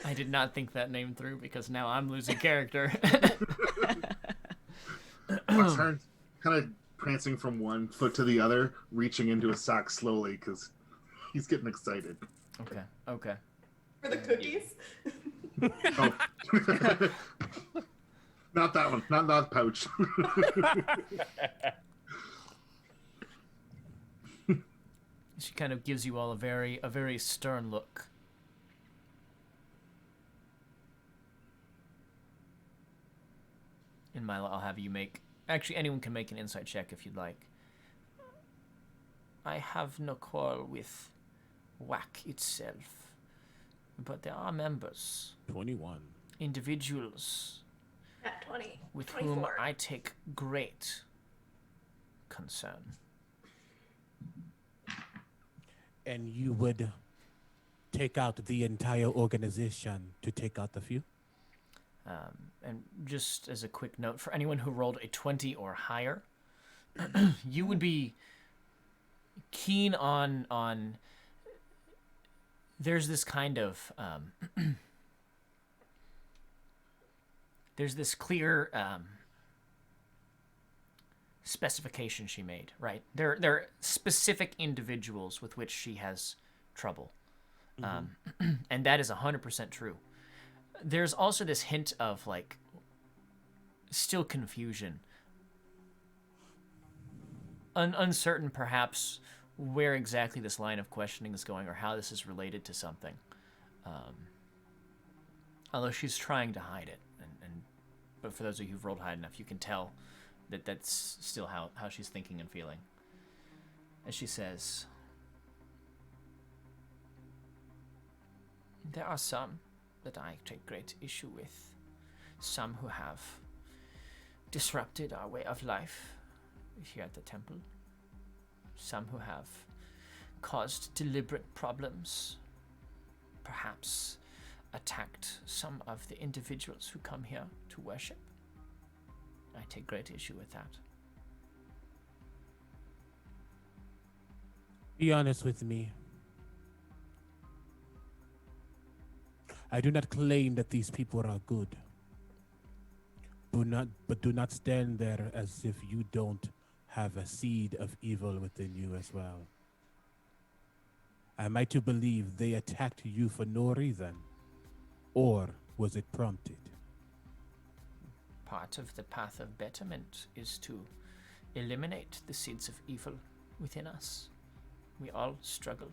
I did not think that name through because now I'm losing character. Kind of prancing from one foot to the other, reaching into his sock slowly because he's getting excited. Okay. For the cookies? Oh. Not that one. Not that pouch. She kind of gives you all a very stern look. And Milo, I'll have you make... Actually, anyone can make an insight check if you'd like. I have no quarrel with WAC itself, but there are members, 21. individuals, At 20. with 24. whom I take great concern. And you would take out the entire organization to take out the few? And just as a quick note, for anyone who rolled a 20 or higher, you would be keen on there's this kind of there's this clear specification she made, right? There are specific individuals with which she has trouble. And that is 100% true. There's also this hint of like still confusion, uncertain perhaps where exactly this line of questioning is going or how this is related to something. Although she's trying to hide it, but for those of you who've rolled high enough, you can tell that that's still how she's thinking and feeling. As she says, there are some that I take great issue with, some who have disrupted our way of life here at the temple, some who have caused deliberate problems, perhaps attacked some of the individuals who come here to worship. I take great issue with that. Be honest with me. I do not claim that these people are good. Do not stand there as if you don't have a seed of evil within you as well. Am I to believe they attacked you for no reason? Or was it prompted? Part of the path of betterment is to eliminate the seeds of evil within us. We all struggle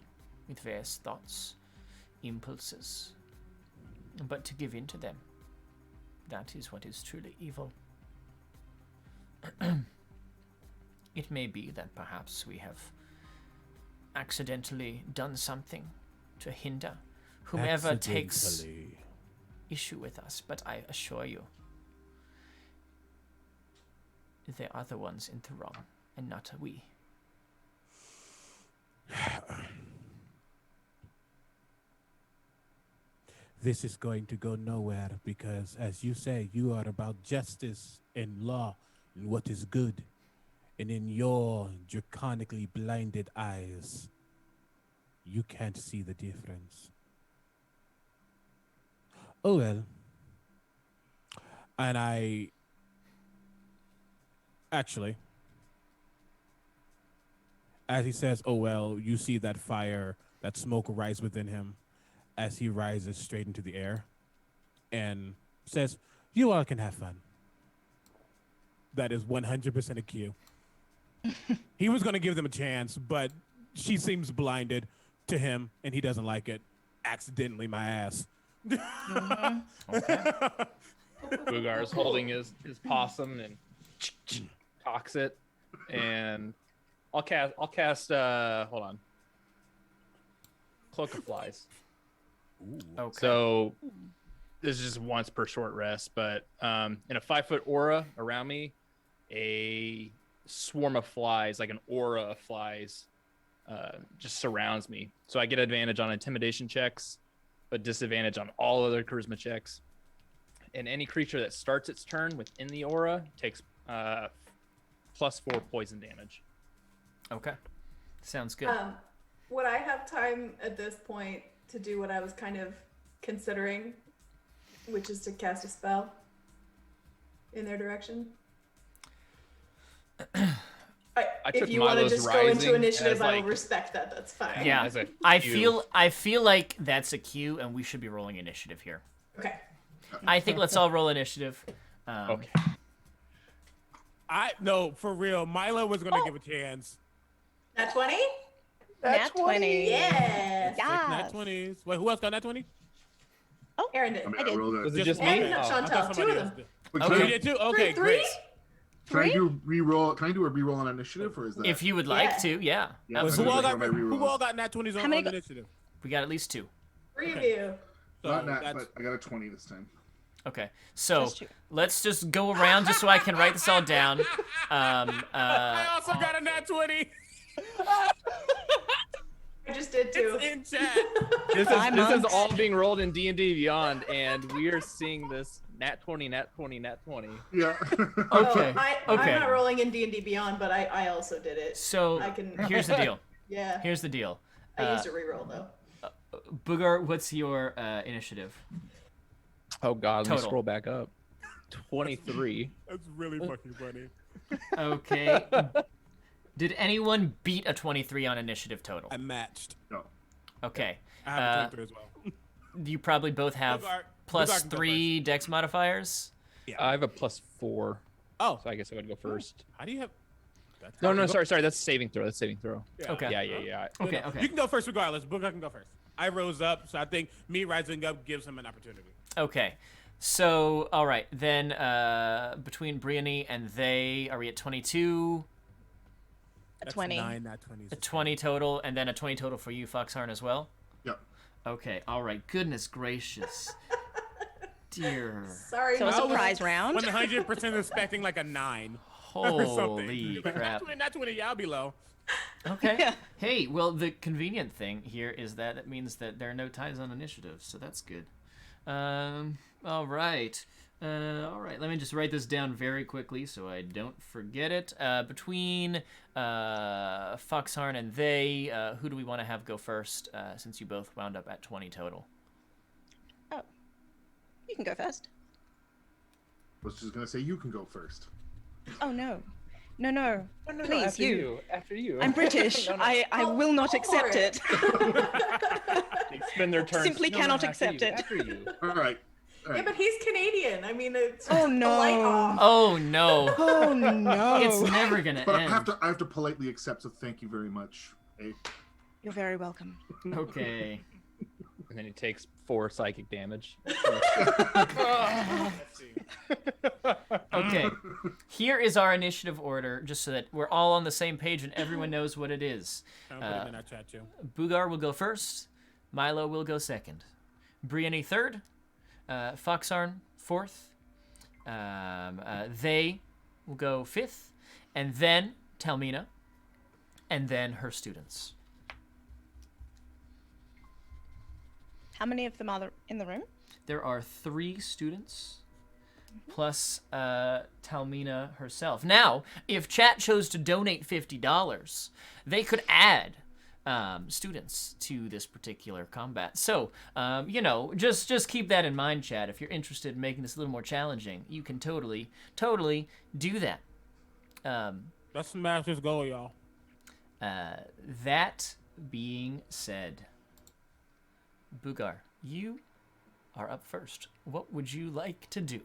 with various thoughts, impulses, but to give in to them, that is what is truly evil. It may be that perhaps we have accidentally done something to hinder whomever takes issue with us, but I assure you, they are the ones in the wrong, and not we. This is going to go nowhere because, as you say, you are about justice and law and what is good. And in your draconically blinded eyes, you can't see the difference. Oh well. And I actually, as he says, oh well, you see that fire, that smoke rise within him as he rises straight into the air and says, you all can have fun. That is 100% a cue. He was going to give them a chance, but she seems blinded to him and he doesn't like it. Accidentally, my ass. Okay. Boogar is holding his possum and cocks it, and I'll cast hold on, Cloak of Flies. Ooh. Okay. So this is just once per short rest, but in a 5-foot aura around me, a swarm of flies, like an aura of flies, just surrounds me. So I get advantage on intimidation checks, but disadvantage on all other charisma checks. And any creature that starts its turn within the aura takes +4 poison damage. Okay. Sounds good. Would I have time at this point to do what I was kind of considering, which is to cast a spell in their direction? If you want to just go into initiative, I will respect that. That's fine. Yeah, as a I cue. feel like that's a cue, and we should be rolling initiative here. Okay. I think let's all roll initiative. Okay. No, for real. Milo was going to give a chance. Nat 20? Nat 20. Yes. Nat 20s. Wait, who else got Nat 20? Aaron did. I mean, I I did. rolled Was a, it just And me? I Chantal, thought two of somebody them. else did. Wait, Oh, can, you did too? Okay, Three? great. can I do reroll? Can I do a reroll on initiative, or is that? If you would like Yeah. to, yeah. Yeah, Wait, Absolutely. who all got Nat 20s How on many initiative? We got at least 2. Three of Okay. you. So not nat, that's- but I got a 20 this time. Okay, so Just 2. let's just go around just so I can write this all down. I also got a Nat 20. I just did too. It's in chat. This Bye, is monks. all being rolled in D&D Beyond, and we are seeing this nat 20, nat 20, nat 20. Yeah. Okay. I'm Okay. not rolling in D&D Beyond, but I also did it. So I can. here's the deal. Yeah. Here's the deal. I used a reroll though. Boogar, what's your initiative? Oh God, let me Total. scroll back up. 23. That's really fucking funny. Okay. Did anyone beat a 23 on initiative total? I matched. No. Okay. I have a 23 as well. You probably both have Boogar plus can go 3 dex modifiers. I have a +4, Oh, so I guess I would go first. how do you have? That's No, how you go- sorry. That's saving throw. That's saving throw. Yeah. Okay. Yeah. Okay, No. okay. You can go first regardless. Boogar can go first. I rose up, so I think me rising up gives him an opportunity. Okay. So, all right. Then between Brienne and they, are we at 22? That's 20. 9, not 20. A 20 total, and then a 20 total for you, Foxharn, as well? Yep. Okay, all right. Goodness gracious. Dear. Sorry, So a Mom. surprise round. 100% expecting like a 9 or Holy something. crap. Not 20, I'll be low. Okay. Yeah. Hey, well, the convenient thing here is that it means that there are no ties on initiative, so that's good. All right. All right, let me just write this down very quickly so I don't forget it. Between Foxharn and they, who do we want to have go first, since you both wound up at 20 total? Oh, you can go first. I was just gonna say you can go first. Oh no, no, No, please after you. After you. I'm British. No, no. I will not Go accept for it. They spend their turns. Simply cannot after accept you, it. After you. All right. Yeah, but he's Canadian. I mean, it's Oh, a light no. off. Oh, no. Oh no. It's never going to But end. I have to politely accept. So thank you very much. Hey. You're very welcome. Okay. And then he takes 4 psychic damage. Okay. Here is our initiative order, just so that we're all on the same page and everyone knows what it is. I'm putting them in our chat too. Boogar will go first. Milo will go second. Brienne third. Foxarn fourth. They will go fifth. And then Talmina. And then her students. How many of them are there in the room? There are 3 students plus Talmina herself. Now, if chat chose to donate $50, they could add students to this particular combat. So, just keep that in mind, chat. If you're interested in making this a little more challenging, you can totally do that. Let's smash this goal, y'all. That being said, Boogar, you are up first. What would you like to do?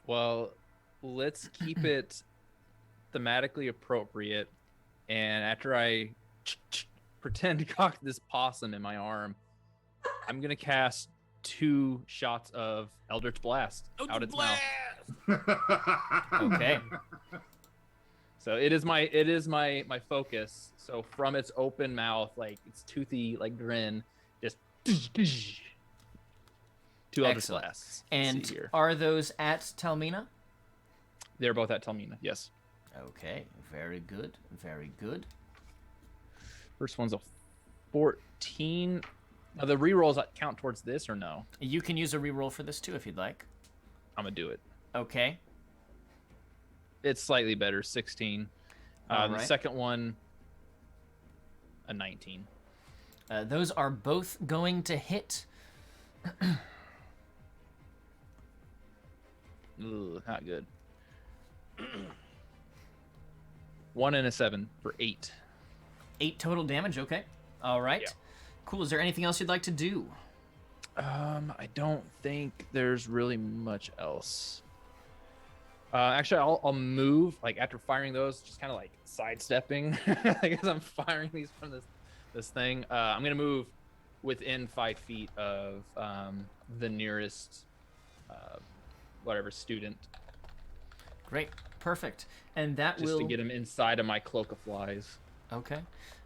Well, let's keep it thematically appropriate. And after I pretend to cock this possum in my arm, I'm going to cast 2 shots of Eldritch Blast out its mouth. Okay. So it is my focus. So from its open mouth, like its toothy like grin, just 2 Eldritch Excellent. Blasts. Let's And see here. are those at Talmina? They're both at Talmina. Yes. Okay, very good, very good. First one's a 14. Now the rerolls count towards this or no? You can use a reroll for this too if you'd like. I'm gonna do it. Okay. It's slightly better, 16. The Alright. second one, a 19. Those are both going to hit. Ugh, not good. 1 and a 7 for 8. 8 total damage, okay. All right. Yeah. Cool, is there anything else you'd like to do? I don't think there's really much else. Actually, I'll move, like, after firing those, just kind of, like, sidestepping, like, as I'm firing these from this thing. I'm going to move within 5 feet of the nearest, whatever, student, Great, perfect. And that just will... to get him inside of my cloak of flies. Okay.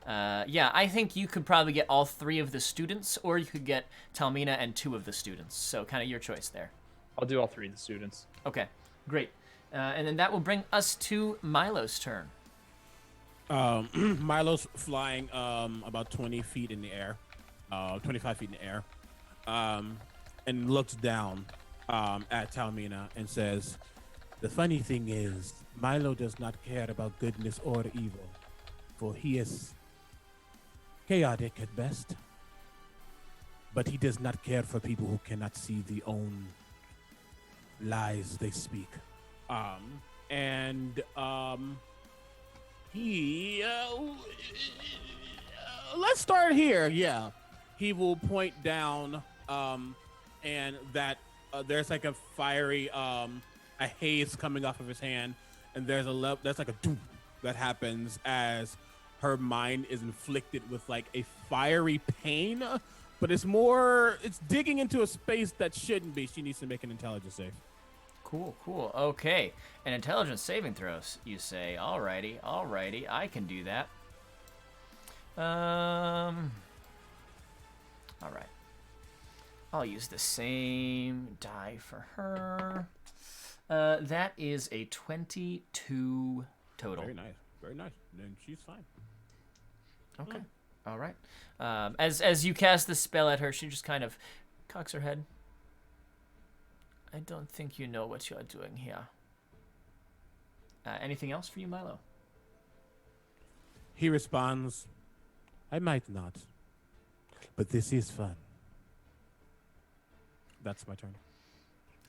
Yeah, I think you could probably get all 3 of the students, or you could get Talmina and 2 of the students. So kind of your choice there. I'll do all 3 of the students. Okay, great. And then that will bring us to Milo's turn. Milo's flying about 20 feet in the air, 25 feet in the air, and looks down at Talmina and says, "The funny thing is, Milo does not care about goodness or evil, for he is chaotic at best. But he does not care for people who cannot see the own lies they speak. He let's start here. Yeah, he will point down, and that there's like a fiery, a haze coming off of his hand, and there's like a doom that happens as her mind is inflicted with like a fiery pain, but it's digging into a space that shouldn't be. She needs to make an intelligence save. Cool, cool. Okay. An intelligence saving throws, you say. Alrighty, I can do that. Alright. I'll use the same die for her. That is a 22 total. Very nice. Very nice. Then she's fine. Okay. All right. As you cast the spell at her, she just kind of cocks her head. I don't think you know what you're doing here. Anything else for you, Milo? He responds, I might not, but this is fun. That's my turn.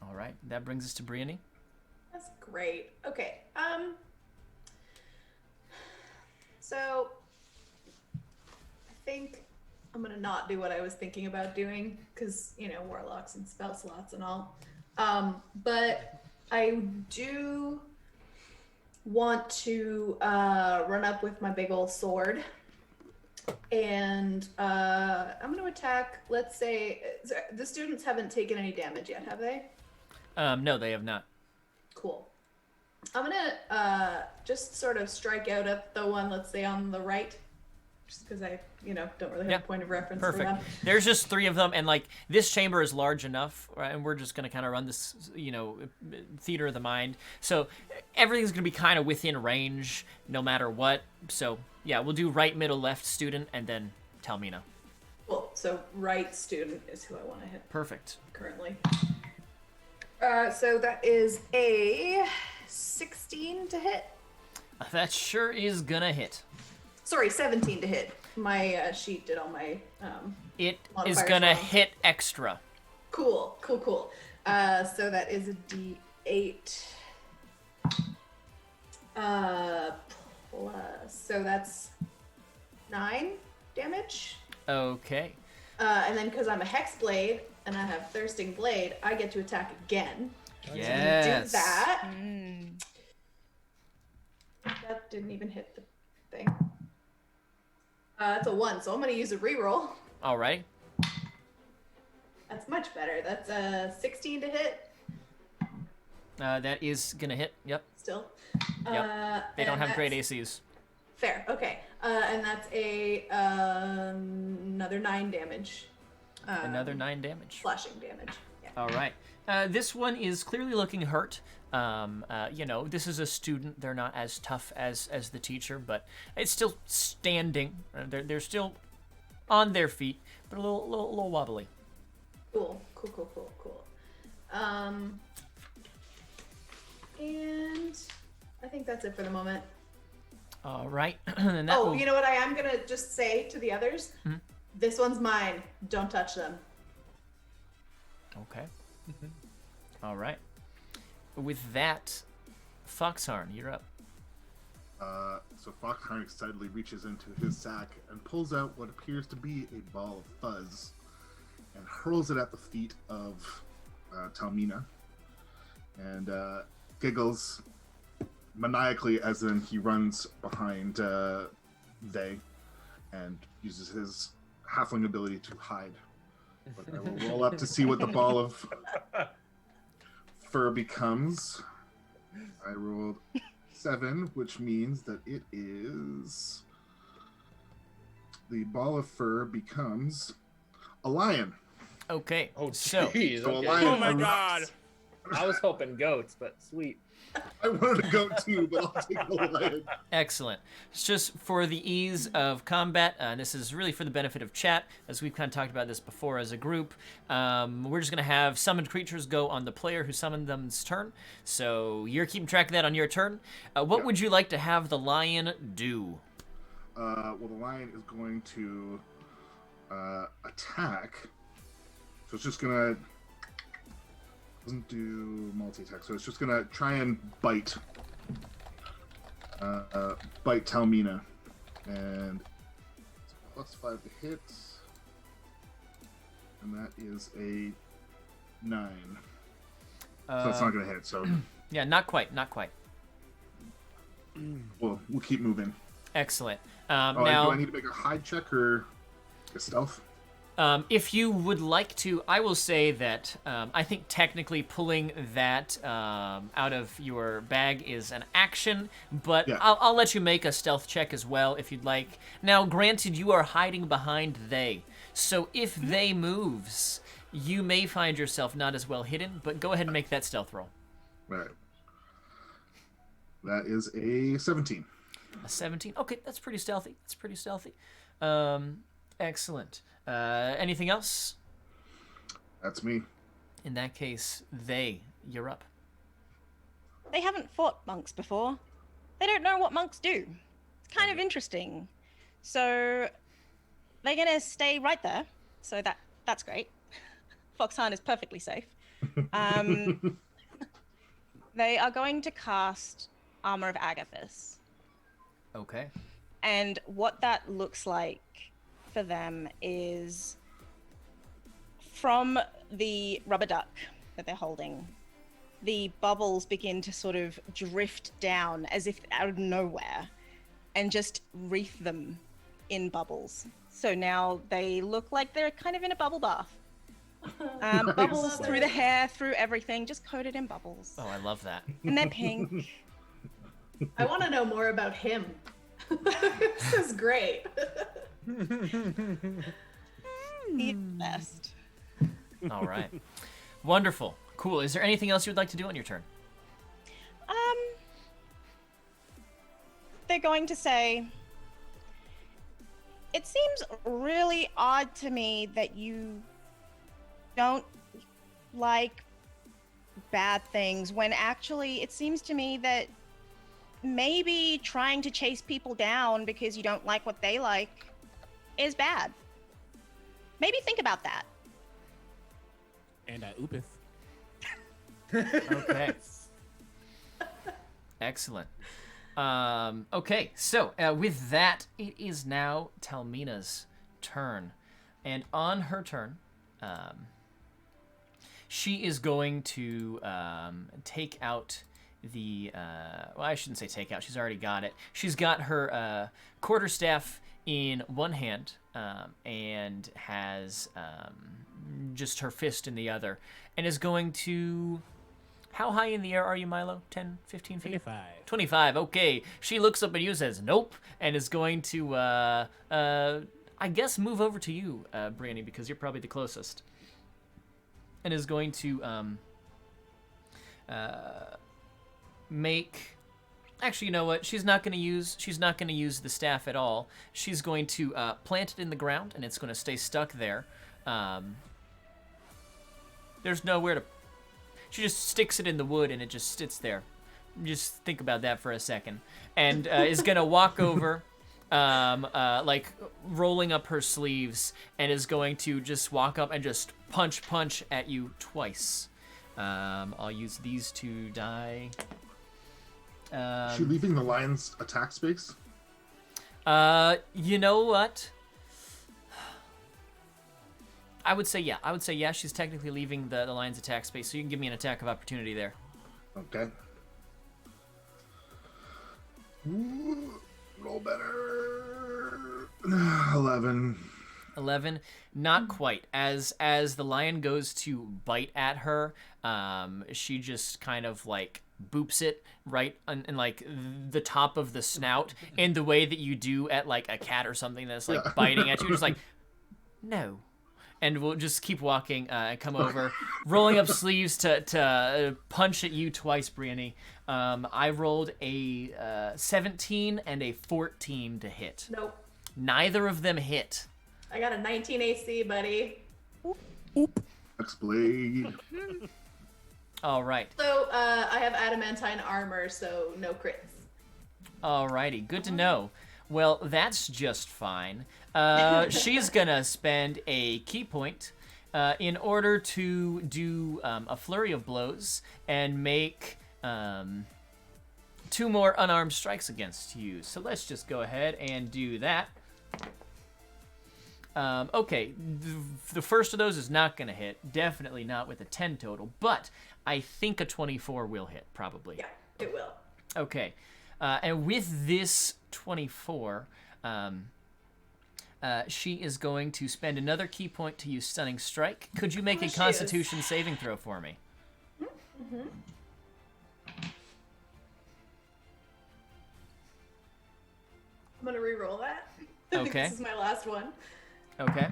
All right. That brings us to Brienne. That's great. Okay. So I think I'm gonna not do what I was thinking about doing because warlocks and spell slots and all. But I do want to run up with my big old sword, and I'm gonna attack. Let's say the students haven't taken any damage yet, have they? No, they have not. Cool. I'm gonna just sort of strike out at the one, let's say, on the right, just because I, don't really have a point of reference for Perfect. them. There's just 3 of them, and like this chamber is large enough, right, and we're just gonna kind of run this, theater of the mind. So everything's gonna be kind of within range, no matter what. So yeah, we'll do right, middle, left student, and then Talmina. Cool. So right student is who I want to hit Perfect. currently. So that is a 16 to hit. That sure is gonna hit. Sorry, 17 to hit. My sheet did all my It is modifiers gonna wrong. hit extra. Cool. So that is a D8 plus, so that's 9 damage. Okay. And then because I'm a hex blade and I have thirsting blade, I get to attack again. Yes. Do that. Mm. That didn't even hit the thing. It's a 1, so I'm gonna use a reroll. All right. That's much better. That's a 16 to hit. That is gonna hit. Yep. Still. Yep. They don't and have great that's ACs. Fair. Okay. And that's another 9 damage. Another 9 damage. Slashing damage. Yeah. All right. This one is clearly looking hurt. This is a student. They're not as tough as the teacher, but it's still standing. They're still on their feet, but a little wobbly. Cool. And I think that's it for the moment. All right. And that will... You know what I am gonna just say to the others? Hmm? This one's mine. Don't touch them. Okay. All right. With that, Foxhorn, you're up. So Foxhorn excitedly reaches into his sack and pulls out what appears to be a ball of fuzz and hurls it at the feet of Talmina and giggles maniacally as then he runs behind they and uses his halfling ability to hide. But I will roll up to see what the ball of fur becomes. I rolled 7, which means that it is... The ball of fur becomes a lion. Okay. Oh, So, jeez. So a Okay. lion Oh my erupts. god! I was hoping goats, but sweet. I wanted to go too, but I'll take the lion. excellent. It's just for the ease of combat. This is really for the benefit of chat, as we've kind of talked about this before as a group. We're just going to have summoned creatures go on the player who summoned them's turn. So you're keeping track of that on your turn. What would you like to have the lion do? Well, the lion is going to attack. So it's just gonna doesn't do multi-attack. So it's just gonna try and bite Talmina, and it's +5 to hit. And that is a 9. So it's not going to hit. So Yeah, not quite, not quite. we'll keep moving. Excellent. Oh, Now, do I need to make a hide check or a stealth? if you would like to, I will say that I think technically pulling that out of your bag is an action, but Yeah. I'll let you make a stealth check as well if you'd like. Now, granted, you are hiding behind they, so if they moves, you may find yourself not as well hidden, but go ahead and make that stealth roll. Right. That is a 17. A 17. Okay, that's pretty stealthy. That's pretty stealthy. Excellent. Anything else? That's me. In that case, you're up. They haven't fought monks before. They don't know what monks do. It's kind of interesting. So they're gonna stay right there. So that's great. Foxhound is perfectly safe. They are going to cast Armor of Agathis. Okay. And what that looks like for them is from the rubber duck that they're holding, the bubbles begin to sort of drift down as if out of nowhere and just wreath them in bubbles. So now they look like they're kind of in a bubble bath. Bubbles through the hair, through everything, just coated in bubbles. Oh, I love that. And they're pink. I want to know more about him. This is great. The best. All right. Wonderful. Cool. Is there anything else you would like to do on your turn? They're going to say, it seems really odd to me that you don't like bad things when actually it seems to me that maybe trying to chase people down because you don't like what they like is bad. Maybe think about that. And I oopeth. Okay. Excellent. Okay, so with that, it is now Talmina's turn. And on her turn, she is going to take out the... well, I shouldn't say take out. She's already got it. She's got her quarterstaff in one hand and has just her fist in the other. And is going to... How high in the air are you, Milo? 10, 15 feet? 25. 25, okay. She looks up at you and says, nope, and is going to, I guess, move over to you, Brianny, because you're probably the closest. And is going to make... Actually, you know what? She's not going to use the staff at all. She's going to plant it in the ground, and it's going to stay stuck there. There's nowhere to... She just sticks it in the wood, and it just sits there. Just think about that for a second. And is going to walk over, like rolling up her sleeves, and is going to just walk up and just punch at you twice. I'll use these two die. Is she leaving the lion's attack space? You know what? I would say yeah. She's technically leaving the lion's attack space, so you can give me an attack of opportunity there. Okay. Ooh, roll better. 11. 11, not quite. As the lion goes to bite at her, she just kind of like boops it right in like the top of the snout in the way that you do at like a cat or something that's like biting at you, just like no. And we'll just keep walking and come over, rolling up sleeves to punch at you twice, Brianny. I rolled a 17 and a 14 to hit. Nope. Neither of them hit. I got a 19 AC, buddy. X-Blade. All right. So I have adamantine armor, so no crits. Alrighty, good to know. Well, that's just fine. She's gonna spend a key point in order to do a flurry of blows and make 2 more unarmed strikes against you. So let's just go ahead and do that. Okay, the first of those is not going to hit. Definitely not with a 10 total, but I think a 24 will hit, probably. Yeah, it will. Okay, and with this 24, she is going to spend another key point to use Stunning Strike. Could you make a Constitution saving throw for me? Mm-hmm. I'm gonna re-roll that. I think Okay. this is my last one. Okay.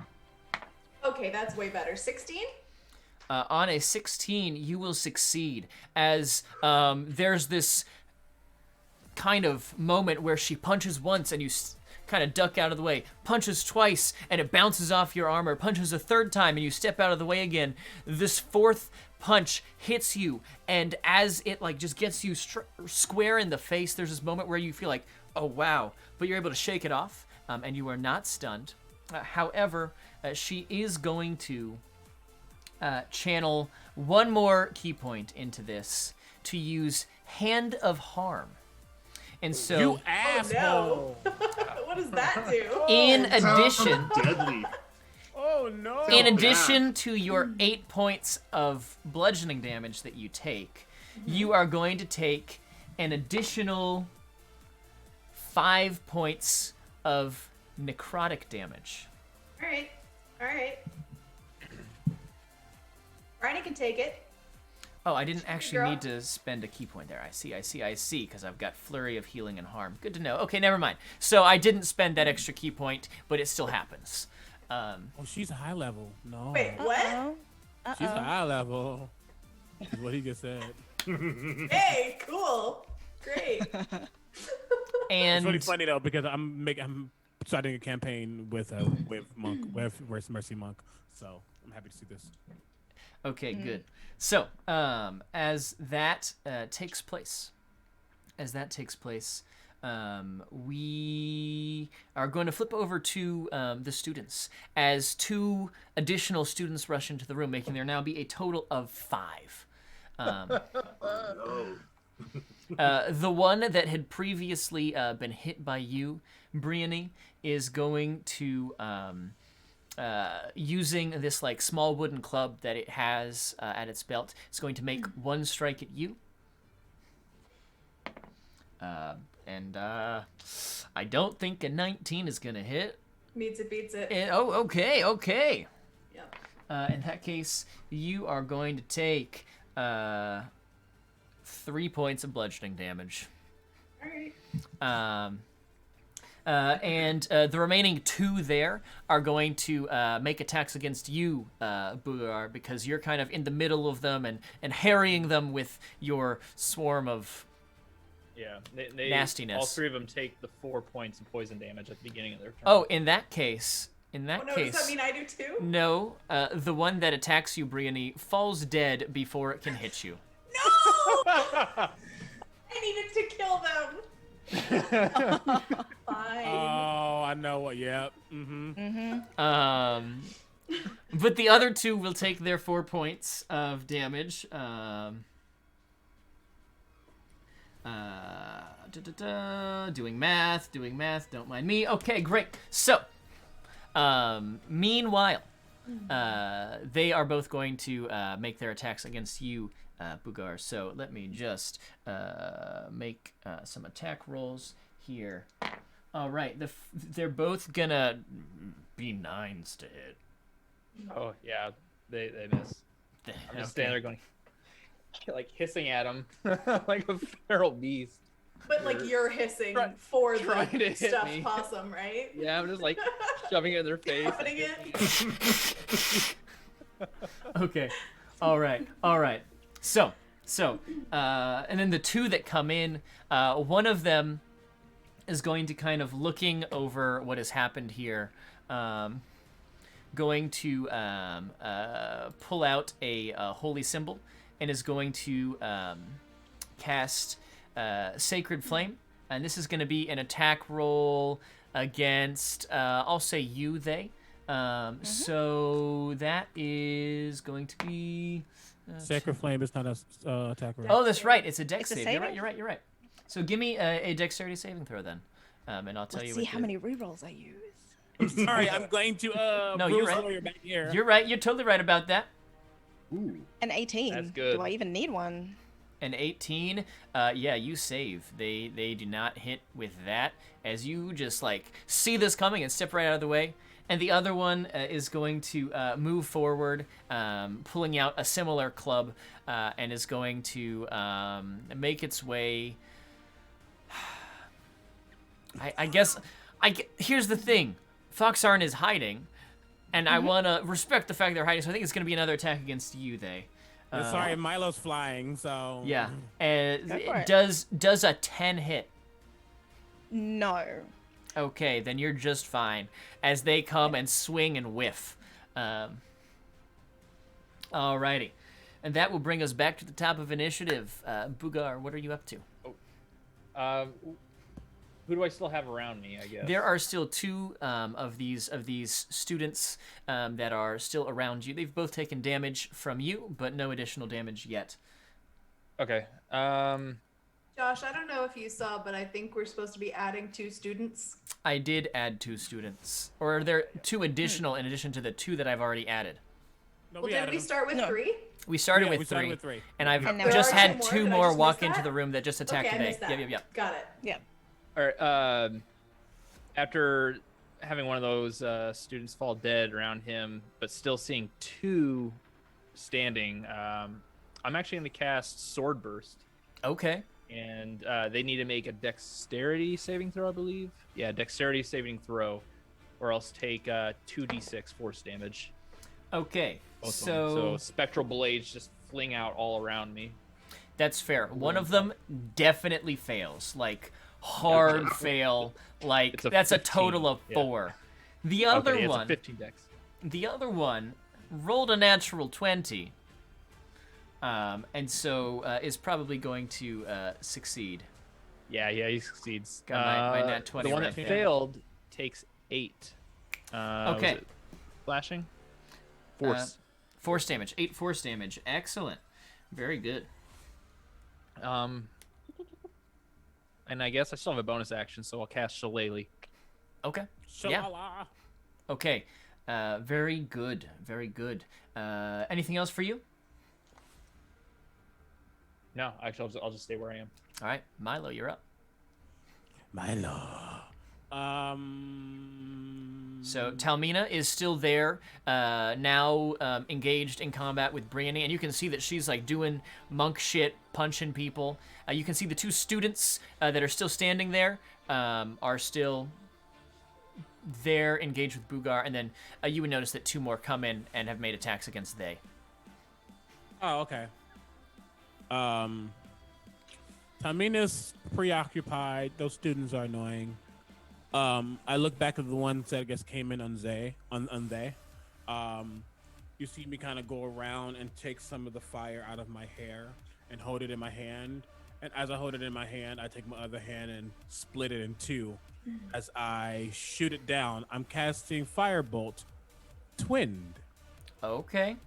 Okay, that's way better. 16? On a 16, you will succeed as there's this kind of moment where she punches once and you kind of duck out of the way, punches twice and it bounces off your armor, punches a third time and you step out of the way again. This fourth punch hits you, and as it like just gets you square in the face, there's this moment where you feel like, oh wow, but you're able to shake it off, and you are not stunned. However, she is going to channel one more key point into this to use Hand of Harm. And so, You asshole! No. What does that do? in addition, Deadly. Oh no! in addition to your 8 points of bludgeoning damage that you take, you are going to take an additional 5 points of necrotic damage. All right. All right. Bryony can take it. Oh, I didn't actually Girl. need to spend a key point there. I see, because I've got Flurry of Healing and Harm. Good to know. Okay, never mind. So I didn't spend that extra key point, but it still happens. Oh, she's a high level. No. Wait, what? Uh-oh. She's a high level. Is what he just said. Hey, cool. Great. And It's really funny though because I'm starting a campaign with Monk, with Mercy Monk. So I'm happy to see this. Okay, good. So, as that takes place, we are going to flip over to the students as 2 additional students rush into the room, making there now be a total of 5. No. The one that had previously been hit by you, Briony, is going to using this like small wooden club that it has at its belt. It's going to make 1 strike at you. And I don't think a 19 is gonna hit. Meets it, beats it. Okay. Yep. In that case, you are going to take 3 points of bludgeoning damage. All right. And the remaining 2 there are going to make attacks against you, Bugar, because you're kind of in the middle of them and harrying them with your swarm of Yeah, they nastiness. All 3 of them take the 4 points of poison damage at the beginning of their turn. Oh, in that case, Oh no, does that mean I do too? no, the one that attacks you, Briony, falls dead before it can hit you. No! I needed to kill them. Fine. Oh, I know what. Yep. Mm-hmm. But the other 2 will take their 4 points of damage. Doing math, don't mind me. Okay, great. So, meanwhile, they are both going to make their attacks against you, Bugar. So let me just make some attack rolls here. All right, they're both gonna be 9s to hit. Oh yeah, they miss. I'm just standing there going, like hissing at him like a feral beast. But like you're hissing Try- for trying to the hit stuffed me. possum, right? Yeah, I'm just like shoving it in their face. Happening it. Okay. All right. So, and then the 2 that come in, one of them is going to kind of looking over what has happened here, going to pull out a holy symbol and is going to cast Sacred Flame. And this is going to be an attack roll against, I'll say you, they. So that is going to be... Sacred Flame is not a attack roll. Oh, that's right. It's a dex It's a save. saving? You're right. So give me a dexterity saving throw then, and I'll tell Let's you see what how many rerolls I use. I'm sorry. I'm going to No, you're rules right. lawyer back here. You're right. You're totally right about that. Ooh. An 18. That's good. Do I even need one? An 18, yeah, you save. They do not hit with that, as you just like see this coming and step right out of the way. And the other one is going to move forward, pulling out a similar club, and is going to make its way. Here's the thing, Foxarn is hiding, and I want to respect the fact they're hiding. So I think it's going to be another attack against you. Sorry, Milo's flying, so Yeah, Go and for it. does a 10 hit? No. Okay, then you're just fine. As they come and swing and whiff. Alrighty. And that will bring us back to the top of initiative. Bugar, what are you up to? Who do I still have around me? I guess There are still two of these students that are still around you. They've both taken damage from you, but no additional damage yet. Okay. Josh, I don't know if you saw, but I think we're supposed to be adding 2 students. I did add 2 students. Or are there 2 additional in addition to the 2 that I've already added? No, Well, didn't added we him. start with No. 3? We started, Yeah, with, we three, started with 3. and I've And now just we're had at 2 2 more. Did I more just walk miss into that? the room that just attacked Okay, I today. missed that. Yep. Got it. Yeah. All right. After having one of those students fall dead around him, but still seeing 2 standing, I'm actually going to cast Sword Burst, Okay. and they need to make a Dexterity saving throw, I believe. Yeah, Dexterity saving throw, or else take 2d6 force damage. Okay. Both of them. So spectral blades just fling out all around me. That's fair. One of them definitely fails. Like, hard fail. Like, It's a that's a 15, total of yeah. 4. The other Okay, one, it's a 15 dex. the other one rolled a natural 20. And so is probably going to succeed. Yeah, he succeeds. Got my nat 20 The one right that there. failed takes 8. Was Okay. it flashing? Force. Force damage. 8 force damage. Excellent. Very good. And I guess I still have a bonus action, so I'll cast Shillelagh. Okay. Yeah. Shalala. Okay. Very good. Very good. Anything else for you? No, actually, I'll just stay where I am. All right. Milo, you're up. Milo. So Talmina is still there, now engaged in combat with Brianny, and you can see that she's like doing monk shit, punching people. You can see the 2 students that are still standing there are still there, engaged with Bugar, and then you would notice that 2 more come in and have made attacks against they. Oh, okay. Tamina's preoccupied. Those students are annoying. I look back at the ones that I guess came in on they. You see me kind of go around and take some of the fire out of my hair and hold it in my hand. And as I hold it in my hand, I take my other hand and split it in 2. As I shoot it down, I'm casting Firebolt Twinned. Okay.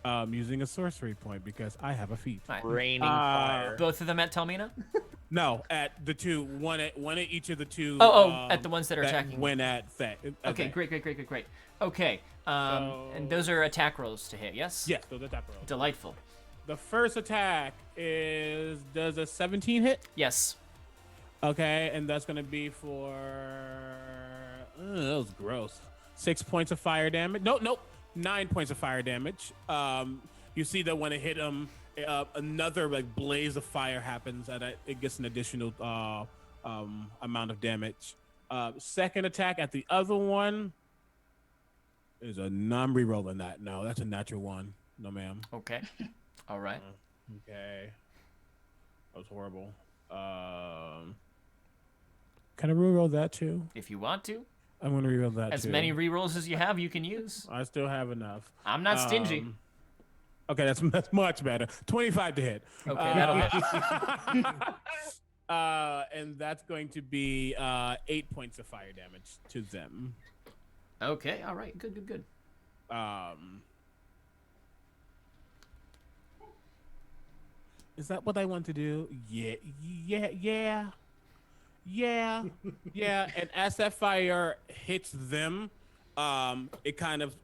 Using a sorcery point because I have a feat. All right. Raining fire. Both of them at Talmina? No, at the 2, one at each of the 2. At the ones that are attacking. Went at Thay. Okay, great. Okay, and those are attack rolls to hit, yes? Yes, those attack rolls. Delightful. The first attack does a 17 hit? Yes. Okay, and that's gonna be for that was gross. 6 points of fire damage. Nope. 9 points of fire damage. You see that when it hit him, another like blaze of fire happens, and it gets an additional amount of damage. Second attack at the other one is a non-reroll in that. No, that's a natural 1. No, ma'am. Okay. All right. Okay. That was horrible. Can I reroll that too? If you want to. I'm gonna reroll that As too. many rerolls as you have, you can use. I still have enough. I'm not stingy. Okay, that's much better. 25 to hit. Okay, that'll hit. And that's going to be 8 points of fire damage to them. Okay, all right. Good. Is that what I want to do? Yeah. Yeah, yeah. And as that fire hits them, it kind of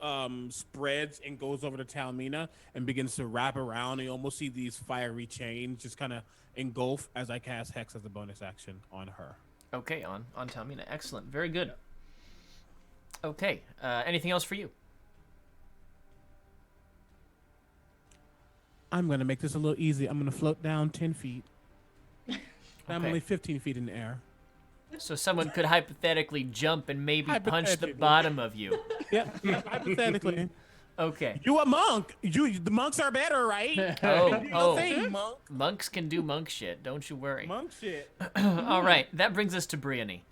spreads and goes over to Talmina and begins to wrap around. And you almost see these fiery chains just kind of engulf as I cast Hex as a bonus action on her. Okay, on Talmina. Excellent. Very good. Okay. Anything else for you? I'm gonna make this a little easy. I'm gonna float down 10 feet. I'm Okay. only 15 feet in the air. So someone could hypothetically jump and maybe punch the Hypothetically. bottom of you. Yep, hypothetically. Okay. You a monk? The monks are better, right? Oh, Thing, monk. monks can do monk shit. Don't you worry. Monk shit. All right, that brings us to Briony.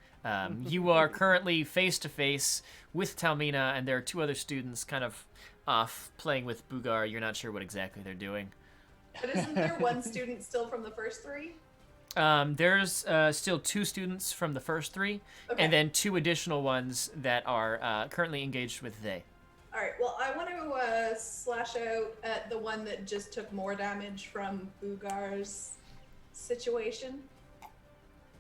You are currently face to face with Talmina, and there are two other students kind of off playing with Bugar. You're not sure what exactly they're doing. But isn't there one student still from the first three? There's still two students from the first three, Okay. and then two additional ones that are currently engaged with they. All right. Well, I want to slash out at the one that just took more damage from Bugar's situation.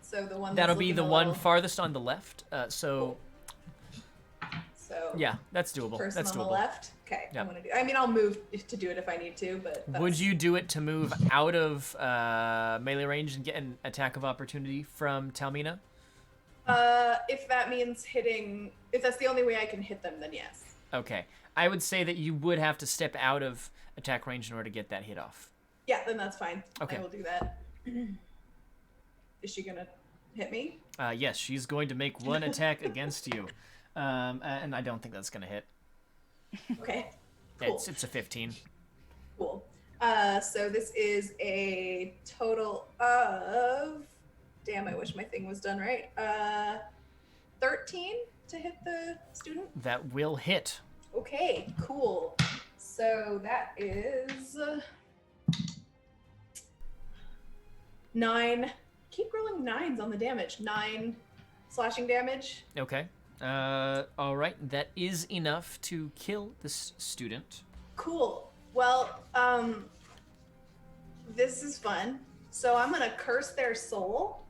So the one That'll that's be looking the a one little- farthest on the left. So So yeah, that's doable. person That's on the doable. left. Okay. Yep. I'm gonna do. I mean, I'll move to do it if I need to, but Would you do it to move out of melee range and get an attack of opportunity from Talmina? If that means hitting, if that's the only way I can hit them, then yes. Okay. I would say that you would have to step out of attack range in order to get that hit off. Yeah, then that's fine. Okay. I will do that. Is she gonna hit me? Yes, she's going to make one attack against you. And I don't think that's going to hit. Okay. Cool. It's a 15. Cool. So this is a total of. Damn, I wish my thing was done right. 13 to hit the student. That will hit. Okay, cool. So that is 9. Keep rolling 9s on the damage. 9 slashing damage. Okay. All right. That is enough to kill this student. Cool. Well, this is fun. So I'm gonna curse their soul,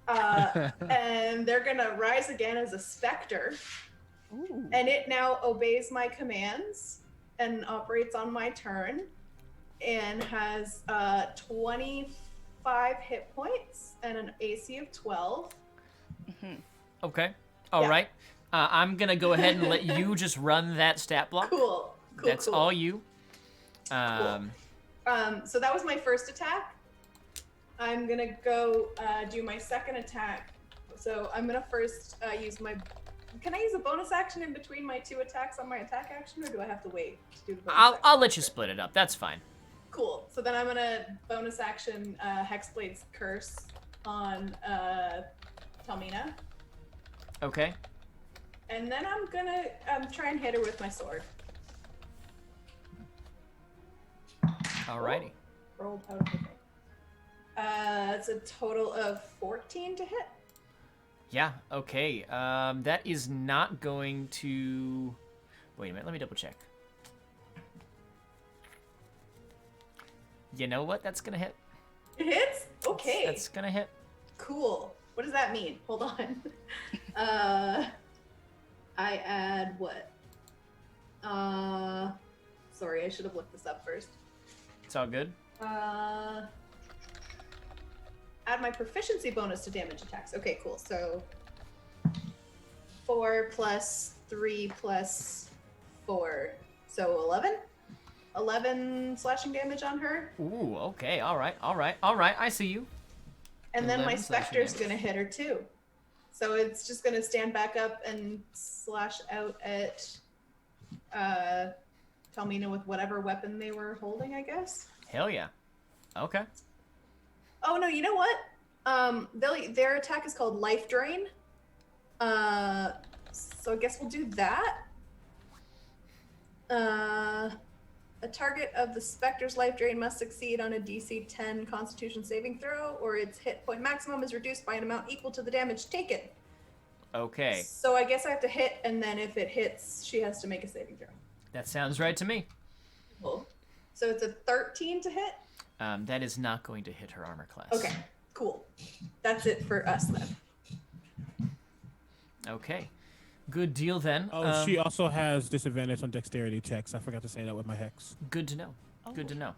and they're gonna rise again as a specter, Ooh. and it now obeys my commands and operates on my turn, and has 25 hit points and an AC of 12. Okay. All Yeah. right. I'm going to go ahead and let you just run that stat block. Cool. Cool. That's cool. all you. So that was my first attack. I'm gonna go do my second attack. So I'm gonna first use my. Can I use a bonus action in between my two attacks on my attack action, or do I have to wait to do the bonus action? I'll let you split it up. That's fine. Cool. So then I'm gonna bonus action Hexblade's Curse on Talmina, Okay. and then I'm gonna try and hit her with my sword. Alrighty. Rolled out of the thing. It's a total of 14 to hit. Yeah. Okay. That is not going to. Wait a minute. Let me double check. You know what? That's gonna hit. It hits? Okay. That's gonna hit. Cool. What does that mean? Hold on. I add what? Sorry, I should have looked this up first. It's all good. Add my proficiency bonus to damage attacks. Okay, cool. So 4 plus 3 plus 4. So 11? 11 slashing damage on her. Ooh. Okay. All right. All right. All right. I see you. And then my 11 slashing specter's damage. gonna hit her too. So it's just gonna stand back up and slash out at Talmina with whatever weapon they were holding, I guess. Hell yeah. Okay. Oh no, you know what? Their attack is called Life Drain. So I guess we'll do that. A target of the Spectre's life drain must succeed on a DC 10 Constitution saving throw, or its hit point maximum is reduced by an amount equal to the damage taken. Okay. So I guess I have to hit, and then if it hits, she has to make a saving throw. That sounds right to me. Cool. So it's a 13 to hit? That is not going to hit her armor class. Okay, cool. That's it for us then. Okay. Good deal then. Oh, she also has disadvantage on dexterity checks. I forgot to say that with my hex. Good to know. Good to know.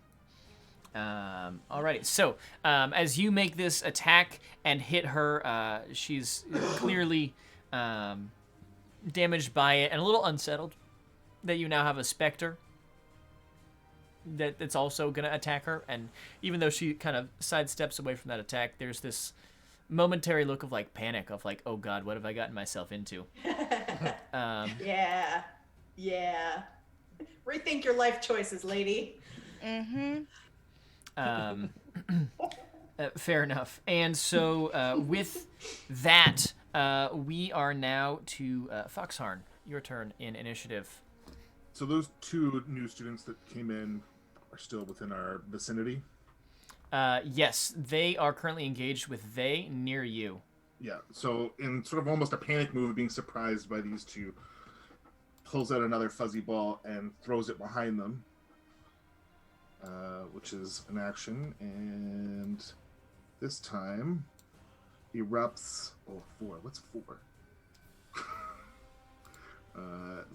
Alrighty. So, as you make this attack and hit her, she's clearly damaged by it and a little unsettled that you now have a specter that's also going to attack her. And even though she kind of sidesteps away from that attack, there's this momentary look of like panic of like, oh God, what have I gotten myself into? Yeah. Rethink your life choices, lady. Fair enough. And so with that, we are now to Foxharn. Your turn in initiative. So those 2 new students that came in are still within our vicinity. Yes, they are currently engaged with they near you. Yeah. So in sort of almost a panic move of being surprised by these 2, pulls out another fuzzy ball and throws it behind them, which is an action. And this time erupts. Oh, 4. What's 4?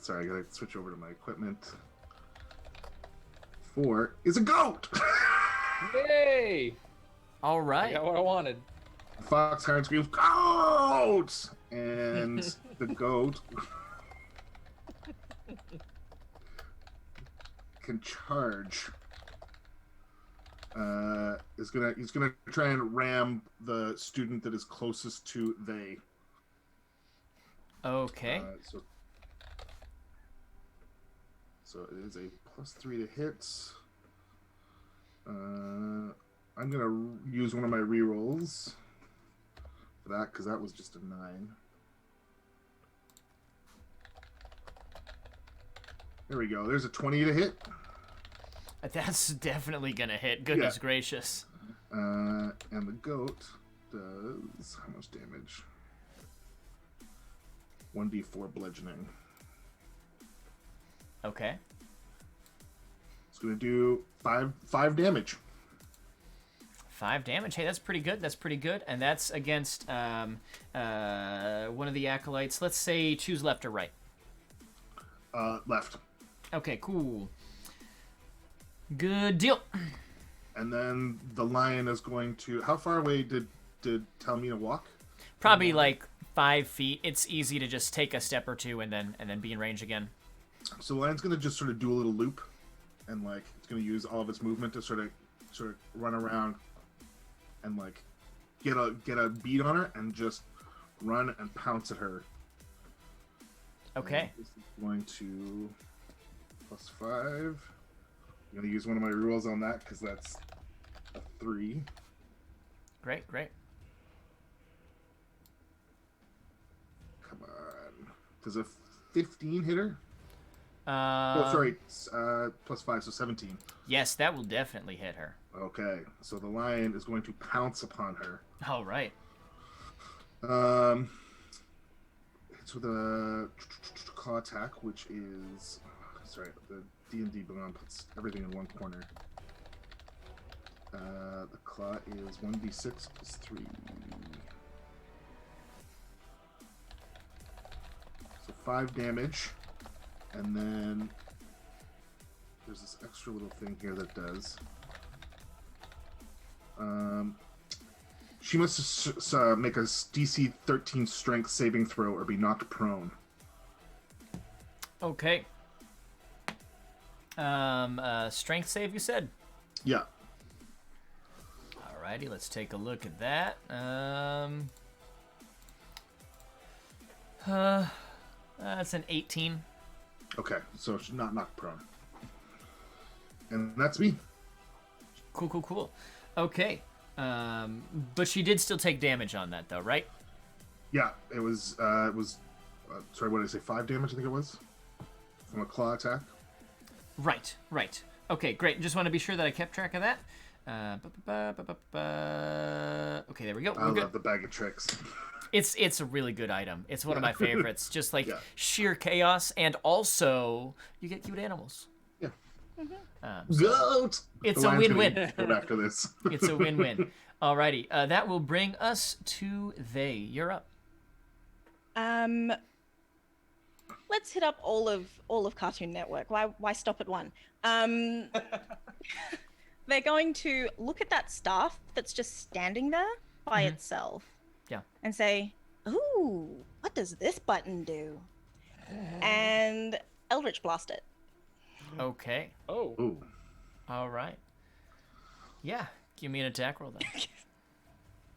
Sorry, I gotta switch over to my equipment. 4 is a goat. Yay! All I right. got what I wanted. Foxhound screams, "Goat!" And the goat can charge. He's gonna try and ram the student that is closest to they. Okay. So it is a +3 to hit. I'm gonna use one of my rerolls for that because that was just a 9. There we go. There's a 20 to hit. That's definitely gonna hit. Goodness gracious. And the goat does how much damage? 1d4 bludgeoning. Okay. It's gonna do five damage. 5 damage. Hey, that's pretty good. That's pretty good. And that's against one of the acolytes. Let's say choose left or right. Left. Okay, cool. Good deal. And then the lion is going to. How far away did Talmina walk? Probably like 5 feet. It's easy to just take a step or two and then be in range again. So the lion's gonna just sort of do a little loop, and like it's gonna use all of its movement to sort of run around, and like get a beat on her and just run and pounce at her. Okay. And this is going to +5. I'm gonna use one of my rules on that because that's a 3. Great. Come on. Does a 15 hit her? +5, so 17. Yes, that will definitely hit her. Okay, so the lion is going to pounce upon her. All right. It's with a claw attack, which is the D&D Beyond puts everything in one corner. The claw is 1d6 +3. So 5 damage. And then there's this extra little thing here that does. She must make a DC 13 strength saving throw or be knocked prone. Okay. Strength save, you said? Yeah. Alrighty, let's take a look at that. That's an 18. Okay, so she's not knocked prone. And that's me. Cool. Okay. But she did still take damage on that, though, right? Yeah, it was sorry, what did I say? 5 damage, I think it was, from a claw attack. Right. Okay, great. Just want to be sure that I kept track of that. Okay, there we go. I love the bag of tricks. It's a really good item. It's one of my favorites. Just like Yeah. sheer chaos, and also you get cute animals. Yeah. It's Goat! The a lion's gonna win-win. eat it after this. It's a win-win. Alrighty, that will bring us to they. You're up. Let's hit up all of Cartoon Network. Why stop at one? They're going to look at that staff that's just standing there by itself. Yeah. And say, "Ooh, what does this button do?" And Eldritch Blast it. Okay. Oh. Ooh. All right. Yeah. Give me an attack roll then. Did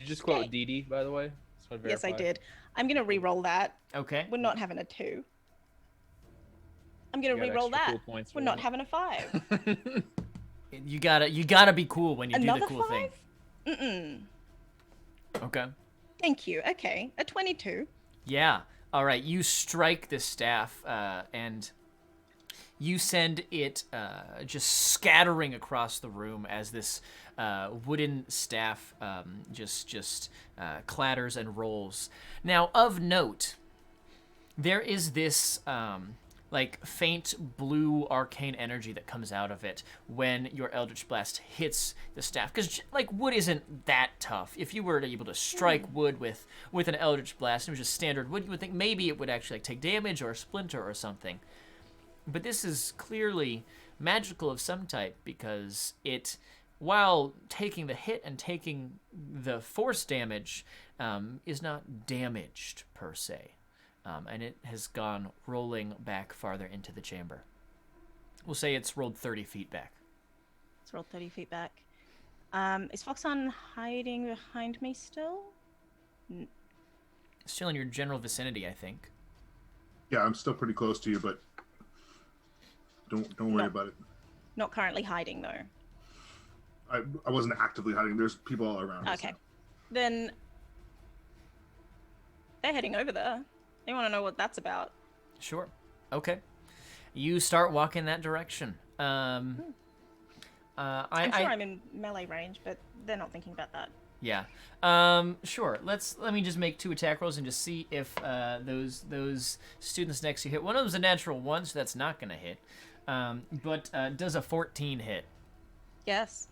you just quote Dee Dee, by the way? Just wanna Yes, I verify. did. I'm gonna re-roll that. Okay. We're not having a 2. I'm gonna You got re-roll extra that. cool points We're for not it. having a 5. You gotta be cool when you Another do the cool 5? thing. Mm-mm. Okay. Thank you. Okay, a 22. Yeah. All right. You strike the staff, and you send it just scattering across the room as this wooden staff just clatters and rolls. Now, of note, there is this like faint blue arcane energy that comes out of it when your Eldritch Blast hits the staff. Because like wood isn't that tough. If you were able to strike wood with an Eldritch Blast, and it was just standard wood, you would think maybe it would actually like take damage or splinter or something. But this is clearly magical of some type because it, while taking the hit and taking the force damage, is not damaged per se. And it has gone rolling back farther into the chamber. We'll say it's rolled 30 feet back. Let's roll 30 feet back. Is Foxon hiding behind me still? Still in your general vicinity, I think. Yeah, I'm still pretty close to you, but don't worry No. about it. Not currently hiding though. I wasn't actively hiding. There's people all around us Okay. now. Then they're heading over there. They want to know what that's about. Sure. Okay. You start walking that direction. I'm sure I'm in melee range, but they're not thinking about that. Yeah. Sure. Let me just make 2 attack rolls and just see if those students next to you hit. One of them's a natural 1, so that's not gonna hit. But does a 14 hit? Yes.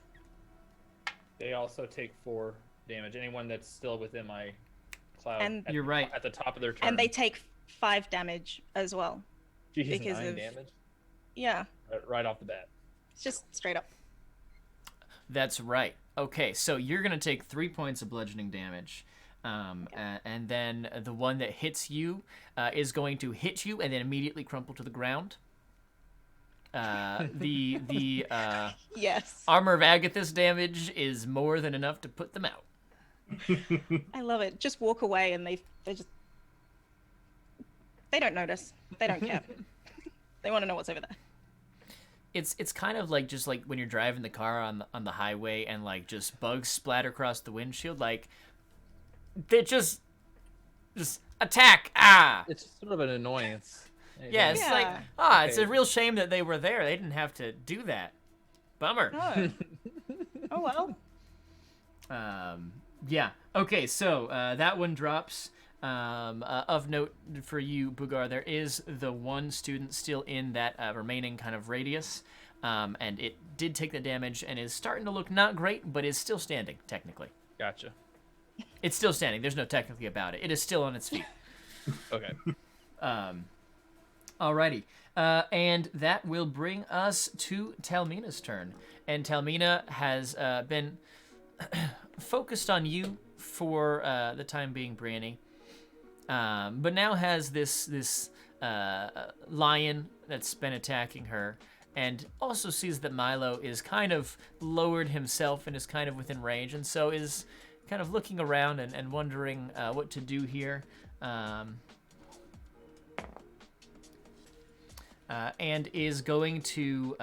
They also take 4 damage. Anyone that's still within my cloud. And- at You're the- right. At the top of their turn. And they take 5 damage as well. Jeez, because 9 of- damage Yeah. right off the bat. It's just straight up. That's right. Okay, so you're gonna take 3 points of bludgeoning damage, and then the one that hits you is going to hit you and then immediately crumple to the ground. The Yes. armor of Agathis damage is more than enough to put them out. I love it. Just walk away and they don't notice. They don't care. They want to know what's over there. It's kind of like just like when you're driving the car on the highway and like just bugs splatter across the windshield, like they just attack. It's sort of an annoyance. Yeah, it's like it's a Okay. real shame that they were there. They didn't have to do that. Bummer. Oh. Oh well. Yeah. Okay, so that one drops. Of note for you, Bugar, there is the one student still in that remaining kind of radius, and it did take the damage and is starting to look not great, but is still standing, technically. Gotcha. It's still standing. There's no technically about it. It is still on its feet. Okay. Alrighty. And that will bring us to Talmina's turn. And Talmina has been focused on you for the time being, Brianny. But now has this lion that's been attacking her, and also sees that Milo is kind of lowered himself and is kind of within range, and so is kind of looking around and wondering what to do here. And is going to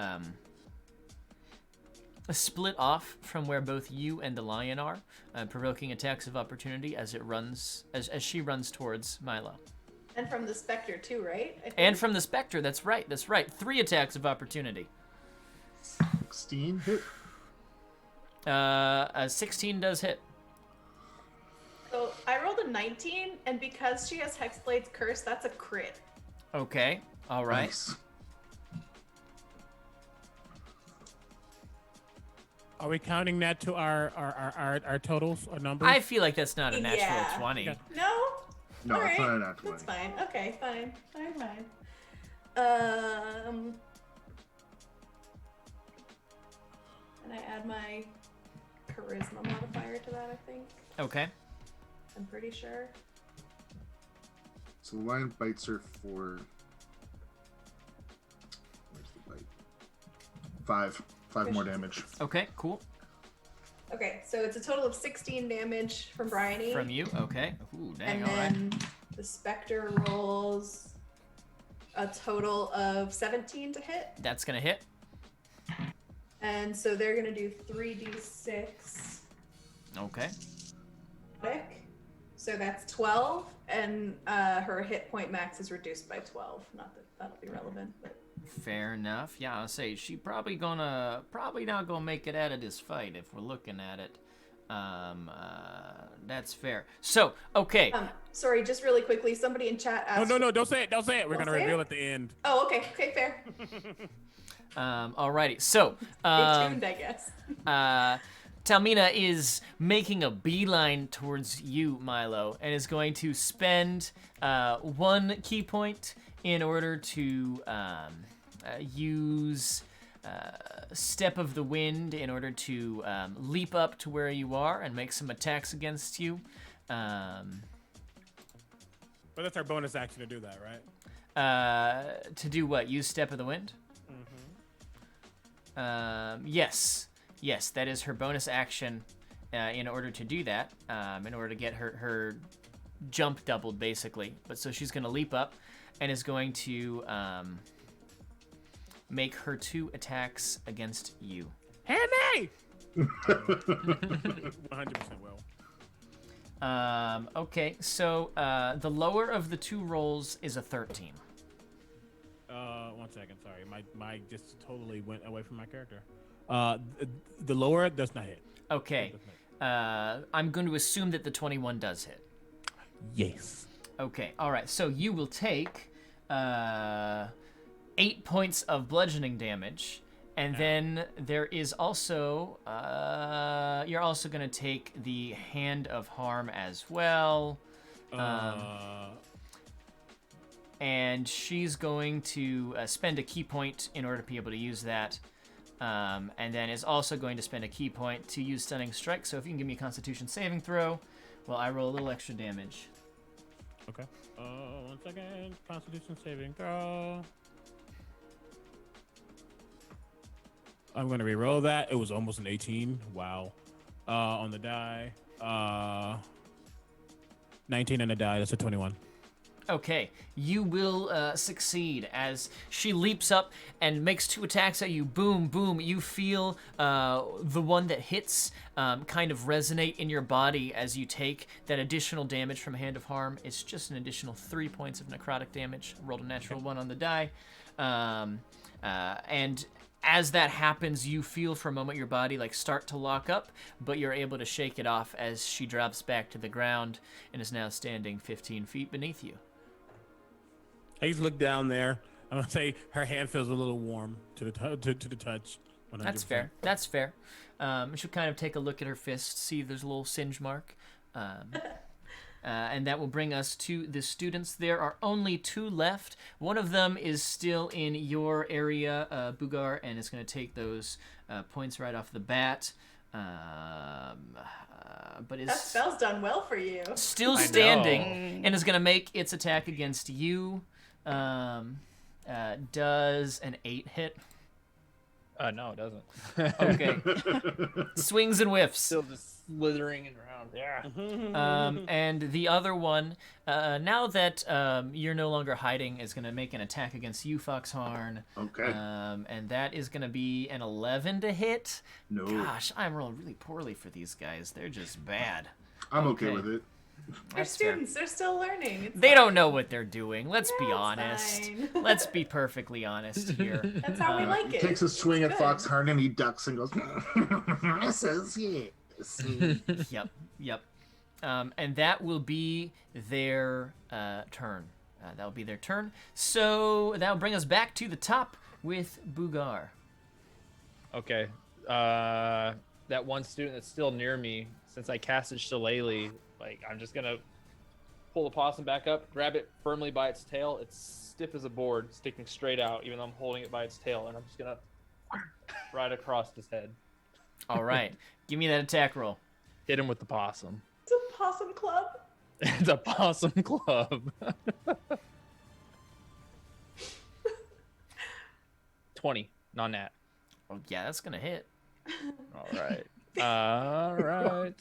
split off from where both you and the lion are, provoking attacks of opportunity as she runs towards Milo. And from the Spectre too, right? I think. And from the Spectre, that's right. 3 attacks of opportunity. 16 hit. A 16 does hit. So I rolled a 19, and because she has Hexblade's Curse, that's a crit. Okay, all right. Nice. Are we counting that to our totals or numbers? I feel like that's not a natural Yeah. 20. Yeah. No? No, All it's right, not a nat 20. that's fine. Okay, fine. And I add my charisma modifier to that, I think. Okay. I'm pretty sure. So the lion bites her for. Where's the bite? 5. 5 more damage. Okay, cool. Okay, so it's a total of 16 damage from Bryony. From you, okay. Ooh, dang, And all right. then the Spectre rolls a total of 17 to hit. That's gonna hit. And so they're going to do 3d6. Okay. So that's 12, and her hit point max is reduced by 12. Not that that'll be relevant, but Fair enough. Yeah, I'll say she probably not gonna make it out of this fight if we're looking at it. That's fair. So, okay. sorry, just really quickly, somebody in chat asked. No, don't say it. Don't say it. We're Don't gonna say reveal it? at the end. Oh, okay, fair. Alrighty. So, Stay tuned, I guess. Talmina is making a beeline towards you, Milo, and is going to spend 1 key point in order to use Step of the Wind in order to leap up to where you are and make some attacks against you. But that's our bonus action to do that, right? To do what? Use Step of the Wind? Yes, that is her bonus action in order to do that, in order to get her jump doubled, basically. But so she's going to leap up and is going to make her 2 attacks against you. Hit me! 100% will. Okay, so the lower of the 2 rolls is a 13. 1 second, sorry. My just totally went away from my character. The lower does not hit. Okay. I'm going to assume that the 21 does hit. Yes. Okay, all right. So you will take 8 points of bludgeoning damage, and then there is also you're also going to take the Hand of Harm as well. And she's going to spend a key point in order to be able to use that. And then is also going to spend a key point to use Stunning Strike. So if you can give me a Constitution saving throw, while I roll a little extra damage. Okay. 1 second. Constitution saving throw. I'm going to re-roll that. It was almost an 18. Wow. On the die. 19 on the die. That's a 21. Okay, you will succeed as she leaps up and makes 2 attacks at you. Boom, boom. You feel the one that hits kind of resonate in your body as you take that additional damage from Hand of Harm. It's just an additional 3 points of necrotic damage. Rolled a natural 1 on the die. And as that happens, you feel for a moment your body like start to lock up, but you're able to shake it off as she drops back to the ground and is now standing 15 feet beneath you. I just look down there. I'm gonna say her hand feels a little warm to the touch. 100%. That's fair. That's fair. She'll kind of take a look at her fist, see there's a little singe mark. And that will bring us to the students. There are only 2 left. One of them is still in your area, Bugar, and is going to take those points right off the bat. But is That spell's done well for you. still standing and is going to make its attack against you. Does an 8 hit? No, it doesn't. Okay. Swings and whiffs. Still just slithering around. Yeah. And the other one, now that you're no longer hiding, is going to make an attack against you, Foxhorn. Okay. And that is going to be an 11 to hit. No. Gosh, I'm rolling really poorly for these guys. They're just bad. I'm okay okay. with it. They're That's fair. students. They're still learning. It's They fine. don't know what they're doing. Let's be That's honest. fine. Let's be perfectly honest here. That's how we like He it. takes a swing at Good. Foxhorn and he ducks and goes, misses, yes. Yep. And that will be their turn. That will be their turn. So that will bring us back to the top with Bugar. Okay. That one student that's still near me, since I casted Shillelagh, like I'm just gonna pull the possum back up, grab it firmly by its tail. It's stiff as a board, sticking straight out, even though I'm holding it by its tail, and I'm just gonna right across his head. All right. Give me that attack roll. Hit him with the possum. It's a possum club. It's a possum club. 20, non-nat. Oh, yeah, that's going to hit. All right. All right.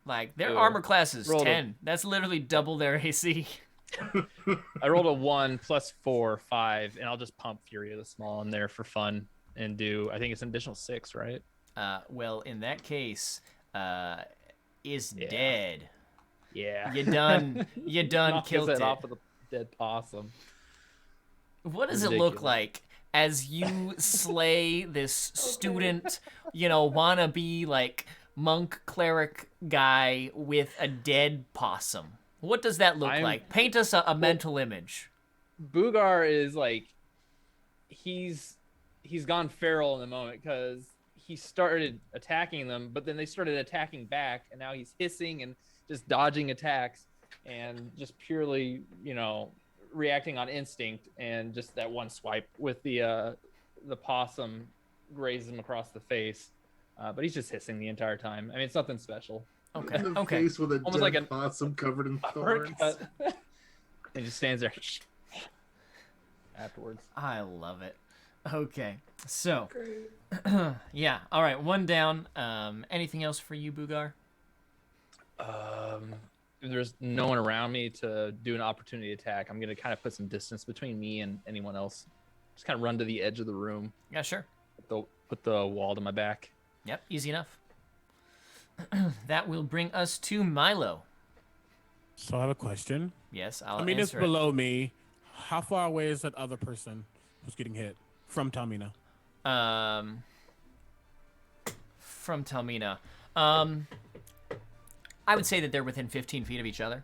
Like, their Ew. armor class is Rolled a- 10. That's literally double their AC. I rolled a 1 plus 4, 5, and I'll just pump Fury of the Small in there for fun and do, I think it's an additional 6, right? Well, in that case, is Yeah. dead. Yeah. You done Knock his killed head it. off with a dead possum. What does it look Ridiculous. like as you slay this student, wannabe, like, monk cleric guy with a dead possum? What does that look like? Paint us a mental image. Boogar is like, he's gone feral in the moment because he started attacking them, but then they started attacking back, and now he's hissing and just dodging attacks and just purely, reacting on instinct, and just that one swipe with the possum grazes him across the face. But he's just hissing the entire time. I mean, it's nothing special. Okay. In the Okay. face with a Almost dead like an possum covered in thorns. Uppercut. And just stands there afterwards. I love it. Okay. So, Great. yeah. All right. One down. Anything else for you, Boogar? If there's no one around me to do an opportunity attack, I'm going to kind of put some distance between me and anyone else. Just kind of run to the edge of the room, Yeah, sure. put the wall to my back. Yep. Easy enough. That will bring us to Milo. So I have a question. Yes, I'll I mean, it's answer it. below me. How far away is that other person who's getting hit from Talmina? From Talmina. I would say that they're within 15 feet of each other.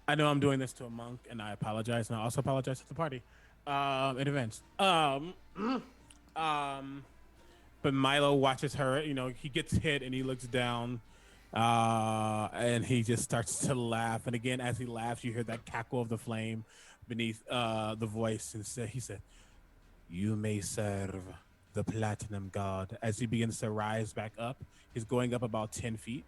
I know I'm doing this to a monk, and I apologize, and I also apologize to the party in advance. But Milo watches her. He gets hit, and he looks down, and he just starts to laugh. And again, as he laughs, you hear that cackle of the flame beneath the voice, and he said, "You may serve the platinum god." As he begins to rise back up, he's going up about 10 feet.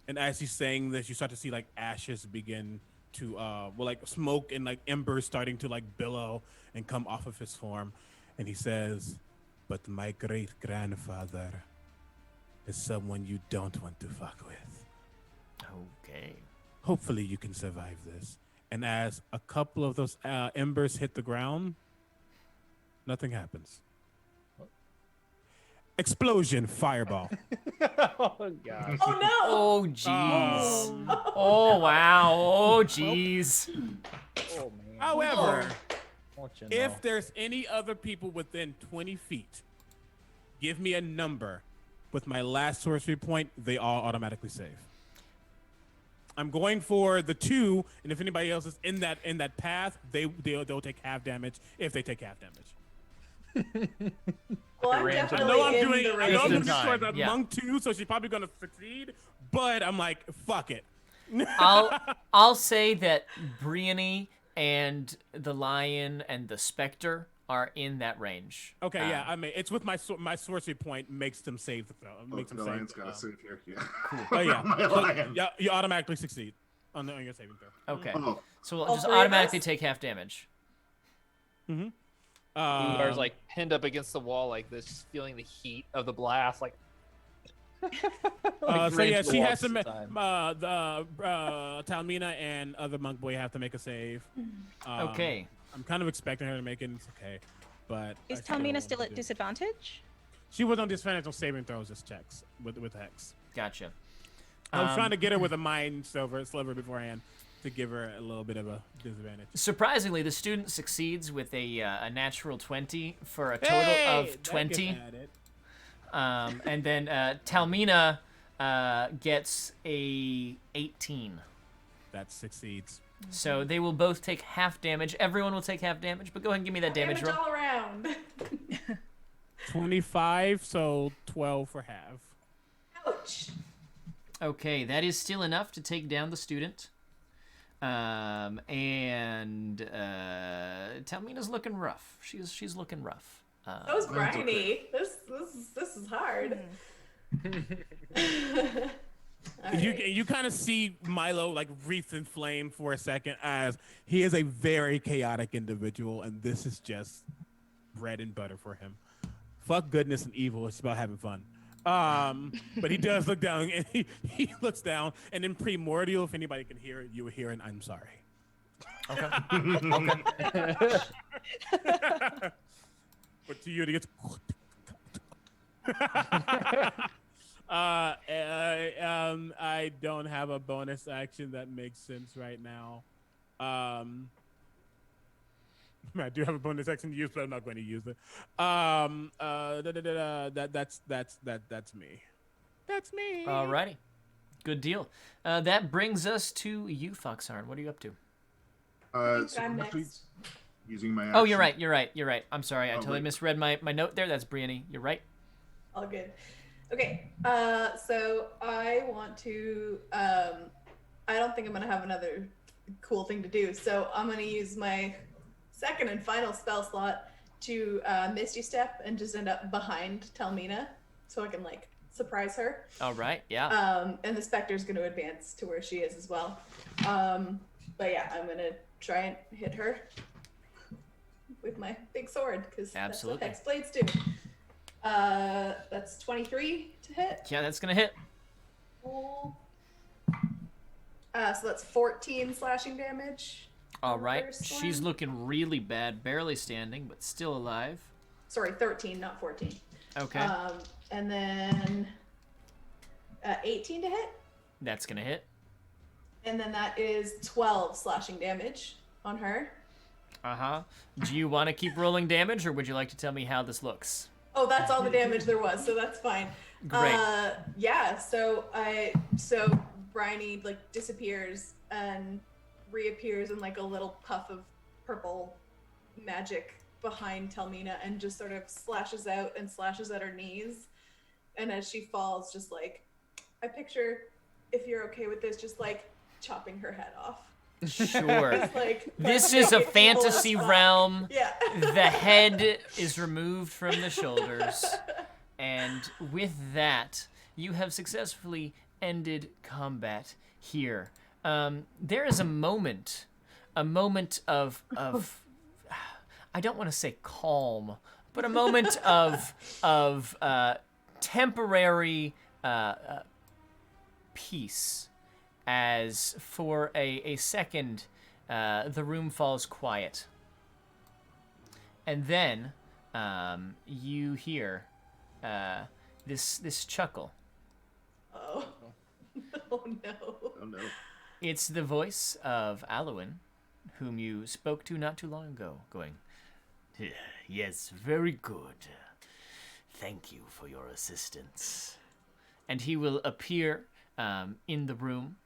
And as he's saying this, you start to see like ashes begin to, like smoke and like embers starting to like billow and come off of his form. And he says, "But my great grandfather is someone you don't want to fuck with. Okay. Hopefully you can survive this." And as a couple of those embers hit the ground, nothing happens. Explosion, fireball. Oh, gosh. Oh no! Oh, jeez. Oh, wow. Oh, jeez. Oh, man. However, Don't you know? if there's any other people within 20 feet, give me a number. With my last sorcery point, they all automatically save. I'm going for the 2, and if anybody else is in that path, they'll take half damage if they take half damage. Well, I'm range. I definitely know I'm in doing the I know range. I'm doing Just this in towards time, a yeah. monk too, so she's probably gonna succeed. But I'm like, fuck it. I'll say that Briony and the lion and the specter are in that range. Okay, yeah. I mean, it's with my sorcery point makes them save the throw. Makes them the save. lion's got to save here. Yeah. Oh yeah. My So, lion. yeah, you automatically succeed on your saving throw. Okay. Oh, So we'll All just three of automatically us? take half damage. Boogar's like pinned up against the wall like this, just feeling the heat of the blast. Like, so yeah, range she has walks to. at the time. Talmina and other monk boy have to make a save. Okay. I'm kind of expecting her to make it. It's okay, but Is I still don't Talmina know still what at to do. disadvantage? She was on disadvantage on saving throws as checks with Hex. Gotcha. I was trying to get her with a mind sliver beforehand to give her a little bit of a disadvantage. Surprisingly, the student succeeds with a natural 20 for a total of 20. And then Talmina gets a 18. That succeeds. So they will both take half damage. Everyone will take half damage, but go ahead and give me that damage roll. all around. 25, so 12 for half. Ouch. Okay, that is still enough to take down the student. And Talmina's looking rough. She's looking rough. That was Mine's briny. okay. This is hard. You kind of see Milo like wreath in flame for a second as he is a very chaotic individual, and this is just bread and butter for him. Fuck goodness and evil. It's about having fun. But he does look down, and he looks down, and in primordial, if anybody can hear it, you will hear an "I'm sorry." Okay. But to you, it gets. I don't have a bonus action that makes sense right now. I do have a bonus action to use, but I'm not going to use it. That's me. That's me. Alrighty. Good deal. That brings us to you, Foxhorn. What are you up to? So I'm actually next. using my. Oh, you're action. right. You're right. I'm sorry. I totally right. misread my note there. That's Brianny. You're right. All good. Okay, so I want to, I don't think I'm going to have another cool thing to do, so I'm going to use my second and final spell slot to Misty Step and just end up behind Talmina, so I can, like, surprise her. All right. Yeah. And the Spectre's going to advance to where she is as well. But yeah, I'm going to try and hit her with my big sword, because that's what Absolutely. Hex Blades do. That's 23 to hit. Yeah, that's gonna hit. Cool. So that's 14 slashing damage. All right. First She's one. looking really bad, barely standing, but still alive. Sorry, 13, not 14. Okay. And then 18 to hit. That's gonna hit. And then that is 12 slashing damage on her. Uh-huh. Do you want to keep rolling damage, or would you like to tell me how this looks? Oh, that's all the damage there was, so that's fine. Great. Yeah, so Bryony like disappears and reappears in like a little puff of purple magic behind Talmina and just sort of slashes out and slashes at her knees. And as she falls, just like, I picture, if you're okay with this, just like chopping her head off. Sure. It's like, This is a fantasy realm. Yeah. The head is removed from the shoulders. And with that, you have successfully ended combat here. There is a moment of I don't want to say calm, but a moment of temporary peace, as for a second the room falls quiet, and then you hear this chuckle. Oh. Oh no. Oh no. It's the voice of Alwyn, whom you spoke to not too long ago, going, "Yes, very good. Thank you for your assistance." And he will appear in the room,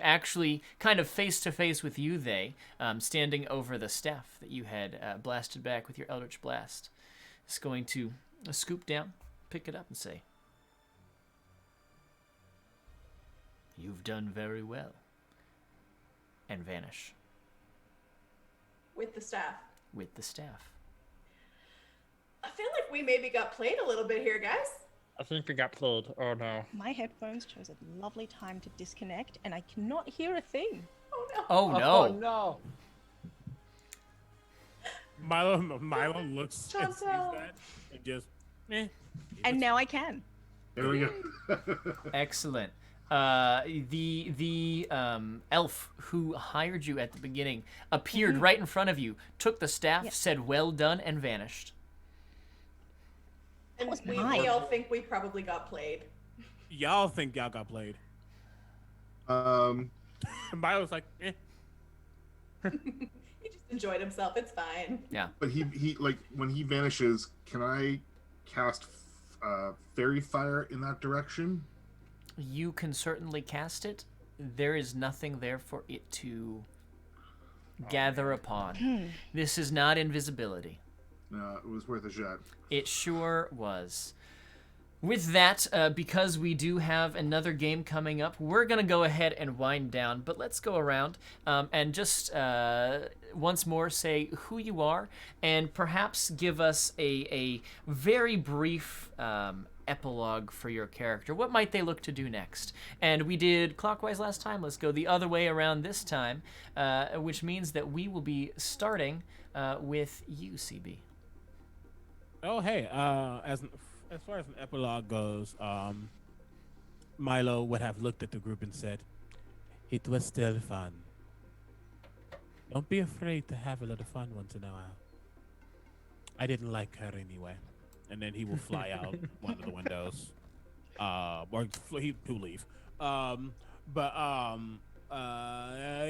actually kind of face to face with you, standing over the staff that you had blasted back with your Eldritch Blast. Is going to scoop down, pick it up, and say, "You've done very well," and vanish With the staff. with the staff. I feel like we maybe got played a little bit here, guys. I think we got played. Oh no. My headphones chose a lovely time to disconnect, and I cannot hear a thing. Oh no. Oh no! Oh no. Milo looks and sees Chantal. that and just, eh. And now I can. There we go. Excellent. The elf who hired you at the beginning appeared right in front of you, took the staff, Yep. said "well done," and vanished. And was we mine. all think we probably got played. Y'all think y'all got played. Um, And Milo's like, eh. He just enjoyed himself. It's fine. Yeah. but he like when he vanishes, can I cast fairy fire in that direction? You can certainly cast it. There is nothing there for it to gather upon. This is not invisibility. It was worth a shot. It sure was. With that, because we do have another game coming up, we're going to go ahead and wind down. But let's go around and just once more say who you are and perhaps give us a very brief epilogue for your character. What might they look to do next? And we did clockwise last time. Let's go the other way around this time, which means that we will be starting with you, CB. Oh, hey, as far as an epilogue goes, Milo would have looked at the group and said, "It was still fun. Don't be afraid to have a little fun once in a while. I didn't like her anyway." And then he will fly out one of the windows, he'll leave.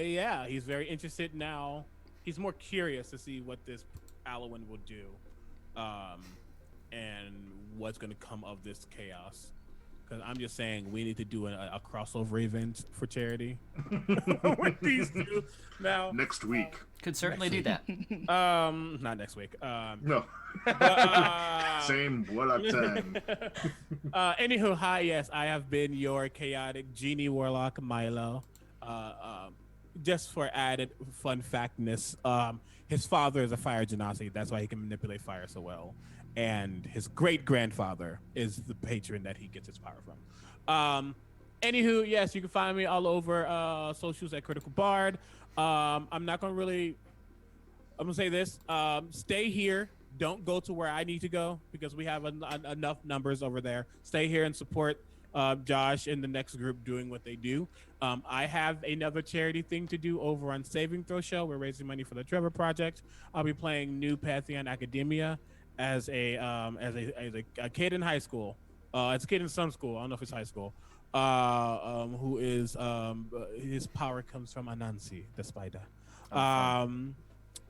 Yeah, he's very interested now. He's more curious to see what this Alwyn will do. And what's going to come of this chaos. Because I'm just saying we need to do a crossover event for charity with these two. Now, Next week. Could certainly do that. not next week. No. But, Same, what a time. Anywho, hi, yes, I have been your chaotic genie warlock, Milo. Just for added fun factness, his father is a fire genasi. That's why he can manipulate fire so well. And his great-grandfather is the patron that he gets his power from. Anywho, yes, you can find me all over socials at Critical Bard. I'm not going to really... I'm going to say this. Stay here. Don't go to where I need to go because we have enough numbers over there. Stay here and support Josh and the next group doing what they do. I have another charity thing to do over on Saving Throw Show. We're raising money for the Trevor Project. I'll be playing New Pantheon Academia as a kid in high school. As a kid in some school. I don't know if it's high school. Who is his power comes from Anansi, the spider.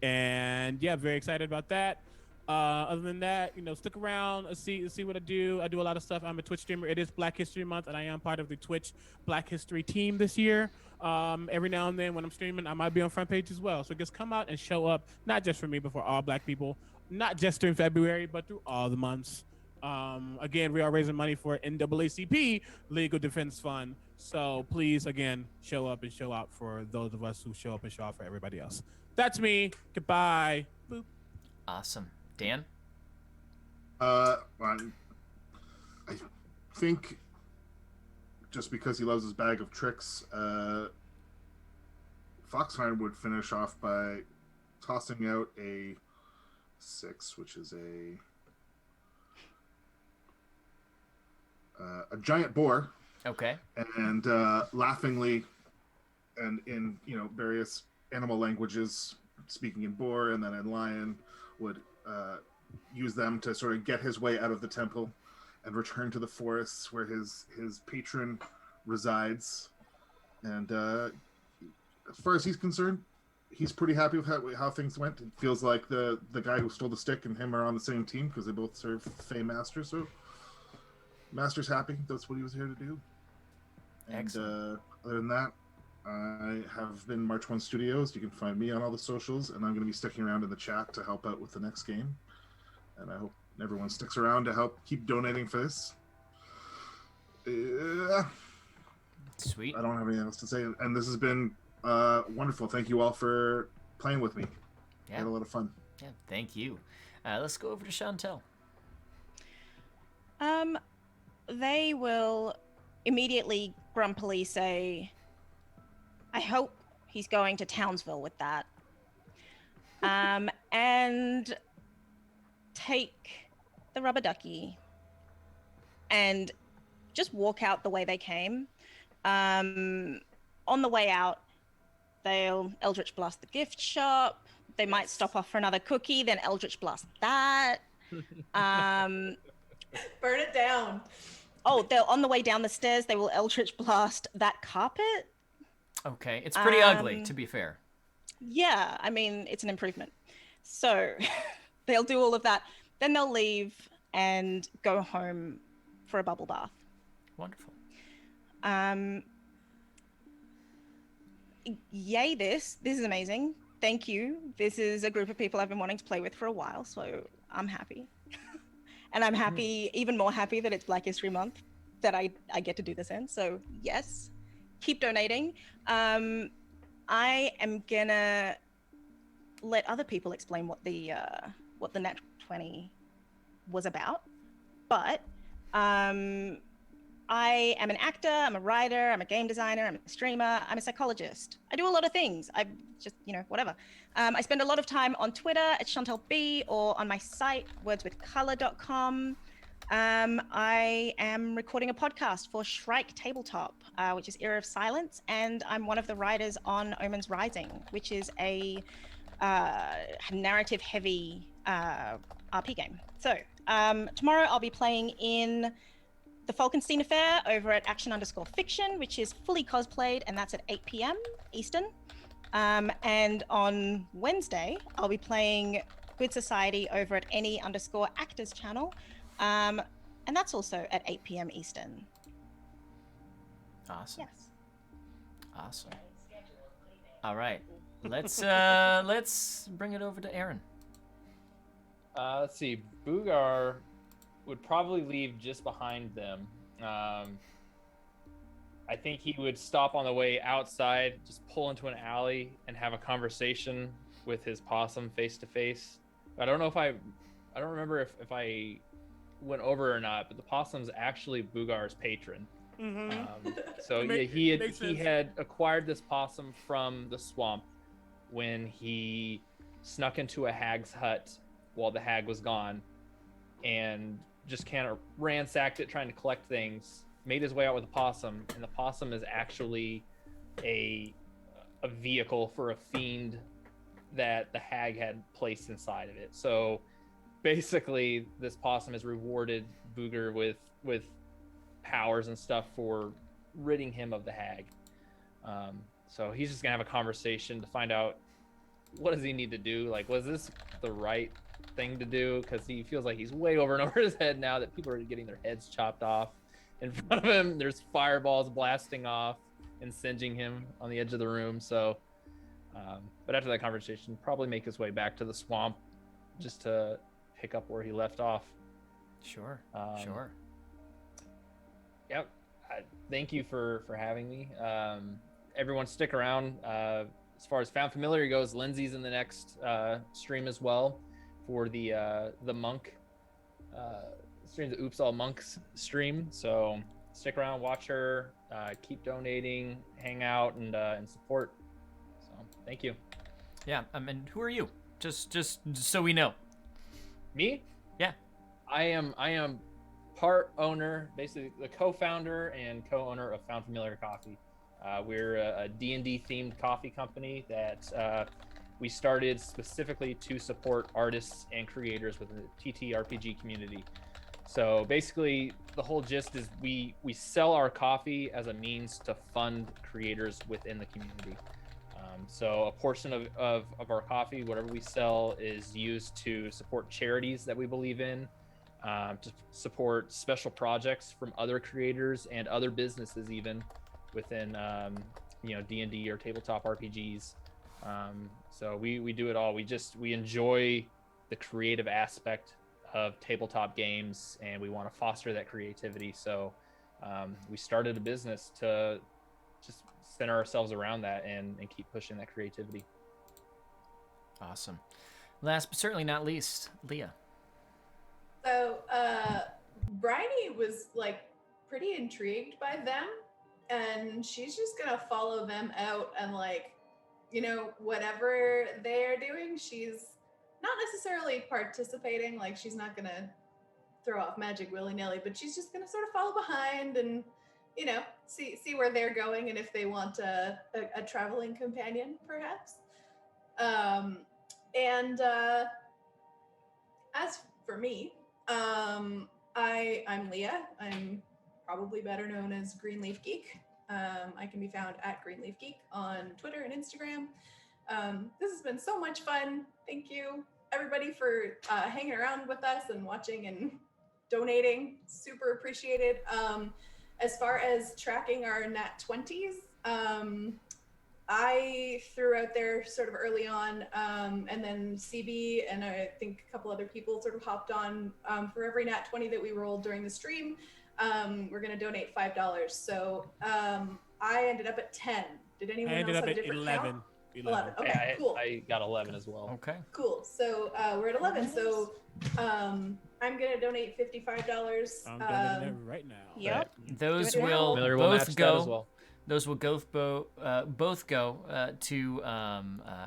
And yeah, very excited about that. Other than that, stick around, see what I do. I do a lot of stuff. I'm a Twitch streamer. It is Black History Month, and I am part of the Twitch Black History team this year. Every now and then when I'm streaming, I might be on front page as well. So just come out and show up, not just for me, but for all Black people, not just during February, but through all the months. Again, we are raising money for NAACP Legal Defense Fund. So please, again, show up and show out for those of us who show up and show out for everybody else. That's me. Goodbye. Boop. Awesome. Dan? I think just because he loves his bag of tricks, Foxhorn would finish off by tossing out a 6, which is a giant boar. Okay. And laughingly, and in various animal languages, speaking in boar and then in lion, would use them to sort of get his way out of the temple and return to the forests where his patron resides. And as far as he's concerned, he's pretty happy with how things went. It feels like the guy who stole the stick and him are on the same team because they both serve Fey Master. So Master's happy. That's what he was here to do. And Excellent. Other than that, I have been March 1 Studios. You can find me on all the socials, and I'm going to be sticking around in the chat to help out with the next game. And I hope everyone sticks around to help keep donating for this. Sweet. I don't have anything else to say. And this has been wonderful. Thank you all for playing with me. I had a lot of fun. Yeah, thank you. Let's go over to Chantel. They will immediately grumpily say, I hope he's going to Townsville with that. And take the rubber ducky and just walk out the way they came. On the way out, they'll Eldritch Blast the gift shop. They might stop off for another cookie, then Eldritch Blast that. Burn it down. Oh, they'll on the way down the stairs, they will Eldritch Blast that carpet. Okay, it's pretty ugly, to be fair. Yeah, I mean, it's an improvement. So they'll do all of that. Then they'll leave and go home for a bubble bath. Wonderful. Yay, this is amazing. thank you. This is a group of people I've been wanting to play with for a while, so I'm happy. And I'm happy, even more happy that it's Black History Month, that I get to do this in. So yes, keep donating. I am gonna let other people explain what the Nat 20 was about, but I am an actor, I'm a writer, I'm a game designer, I'm a streamer, I'm a psychologist. I do a lot of things. I just, whatever. I spend a lot of time on Twitter at Chantel B or on my site, wordswithcolor.com. I am recording a podcast for Shrike Tabletop, which is Era of Silence, and I'm one of the writers on Omen's Rising, which is a narrative-heavy RP game. So tomorrow I'll be playing in the Falkenstein Affair over at Action_Fiction, which is fully cosplayed, and that's at 8 p.m. Eastern. And on Wednesday, I'll be playing Good Society over at Any_Actors channel, and that's also at 8 p.m. Eastern. Awesome. Yes. Awesome. All right, let's bring it over to Aaron. Let's see. Boogar would probably leave just behind them. I think he would stop on the way outside, just pull into an alley and have a conversation with his possum face to face. I don't remember if I went over or not, but the possum's actually Boogar's patron. So yeah, he had acquired this possum from the swamp when he snuck into a hag's hut while the hag was gone, and just kind of ransacked it trying to collect things, made his way out with a possum, and the possum is actually a vehicle for a fiend that the hag had placed inside of it. So basically this possum has rewarded Booger with powers and stuff for ridding him of the hag. So he's just gonna have a conversation to find out, what does he need to do? Like, was this the right thing to do? Because he feels like he's way over and over his head now that people are getting their heads chopped off in front of him. There's fireballs blasting off and singeing him on the edge of the room. So but after that conversation, probably make his way back to the swamp just to pick up where he left off. Sure. Yep. Thank you for having me. Everyone stick around. As far as Found Familiar goes, Lindsay's in the next stream as well for the monk stream, the Oops All Monks stream. So stick around, watch her, keep donating, hang out, and support. So thank you. Yeah. And who are you? Just so we know. Me? Yeah. I am part owner, basically the co-founder and co-owner of Found Familiar Coffee. We're a D&D themed coffee company that we started specifically to support artists and creators within the TTRPG community. So basically the whole gist is we sell our coffee as a means to fund creators within the community. So a portion of our coffee, whatever we sell, is used to support charities that we believe in, to support special projects from other creators and other businesses even within D&D or tabletop RPGs. So we do it all. We enjoy the creative aspect of tabletop games, and we want to foster that creativity. So we started a business to just center ourselves around that and keep pushing that creativity. Awesome. Last but certainly not least, Leah. So Bryony was like pretty intrigued by them, and she's just gonna follow them out and whatever they're doing, she's not necessarily participating. Like, she's not gonna throw off magic willy-nilly, but she's just gonna sort of follow behind and see where they're going, and if they want a traveling companion, perhaps. And as for me, I'm Leah. I'm probably better known as Greenleaf Geek. I can be found at Greenleaf Geek on Twitter and Instagram. This has been so much fun. Thank you, everybody, for hanging around with us and watching and donating. Super appreciated. As far as tracking our Nat 20s, I threw out there sort of early on, and then CB and I think a couple other people sort of hopped on. For every nat 20 that we rolled during the stream, we're going to donate $5. So I ended up at 10. Did anyone I ended else up have a at different 11. count? 11. Okay, I, cool. I got 11 as well. Okay. Cool. So we're at 11. So I'm going to donate $55. I'm doing it right now. Yep. Those Do it now. will Miller will match both that as go. well. Those will both go to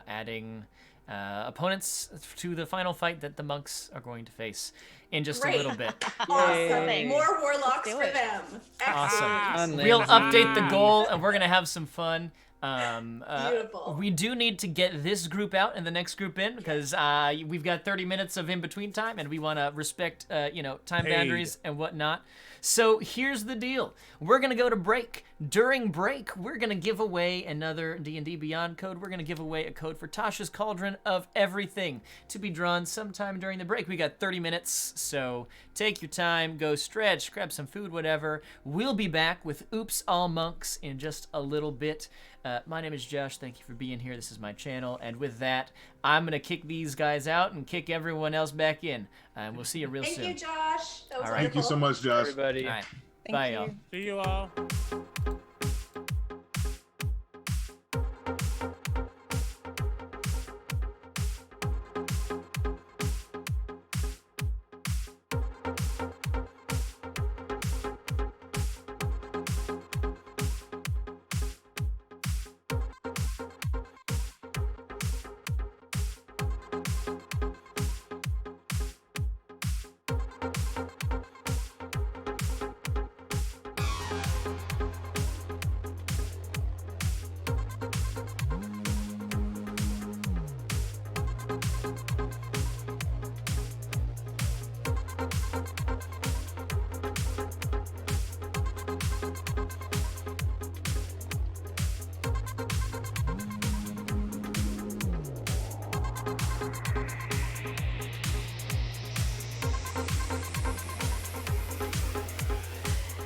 adding opponents to the final fight that the monks are going to face in just Great. a little bit. Awesome. Yay. More warlocks Let's do for it. them. Awesome. Excellent. We'll update the Wow. goal, and we're gonna have some fun. Beautiful. We do need to get this group out and the next group in because we've got 30 minutes of in between time, and we want to respect, time Paid. boundaries and whatnot. So here's the deal: we're gonna go to break. During break, we're gonna give away another D&D Beyond code. We're gonna give away a code for Tasha's Cauldron of Everything to be drawn sometime during the break. We got 30 minutes, so take your time, go stretch, grab some food, whatever. We'll be back with Oops All Monks in just a little bit. My name is Josh. Thank you for being here. This is my channel, and with that, I'm gonna kick these guys out and kick everyone else back in. And we'll see you real Thank soon. you, Josh. That was All right. Thank you so much, Josh. Everybody. All right. Thank Bye, you. y'all. See you all.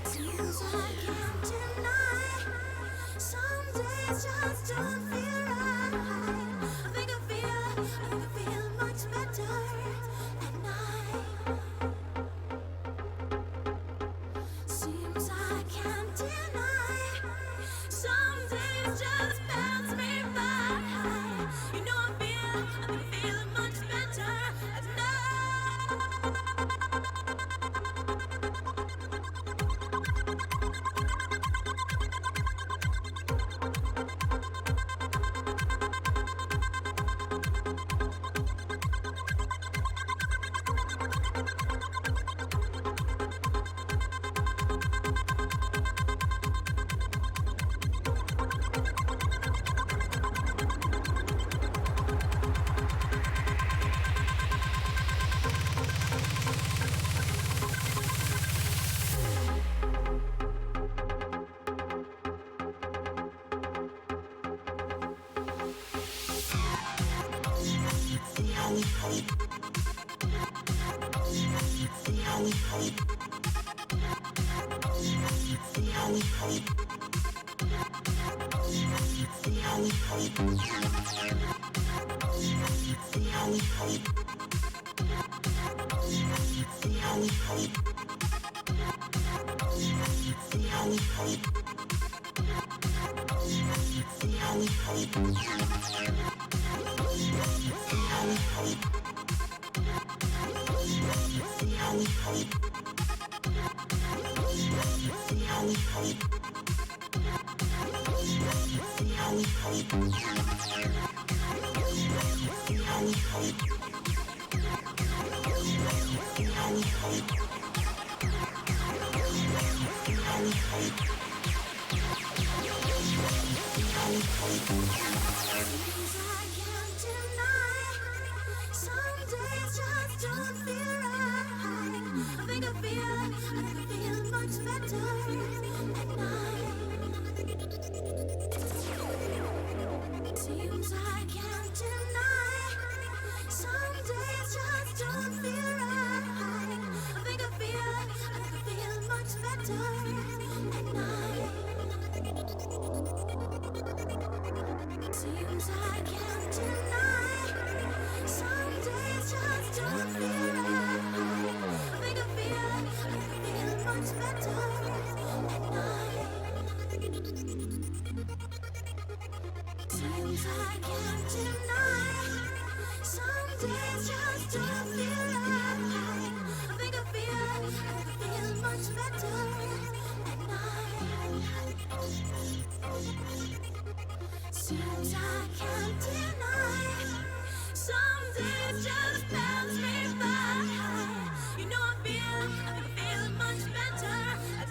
Seems I can't deny. Some days just don't feel right. I think I feel much better at night. Seems I can't deny. Some days just pass me by. You know I've been feeling much better at night. Things I can't deny. Some days just don't feel right. I think I feel much better at night. Seems I can't deny. Some days just don't feel right. I think I feel much better at night. days just don't feel right. I think I feel much better at night. Seems I can't deny. Some days just pass me by. You know I feel much better at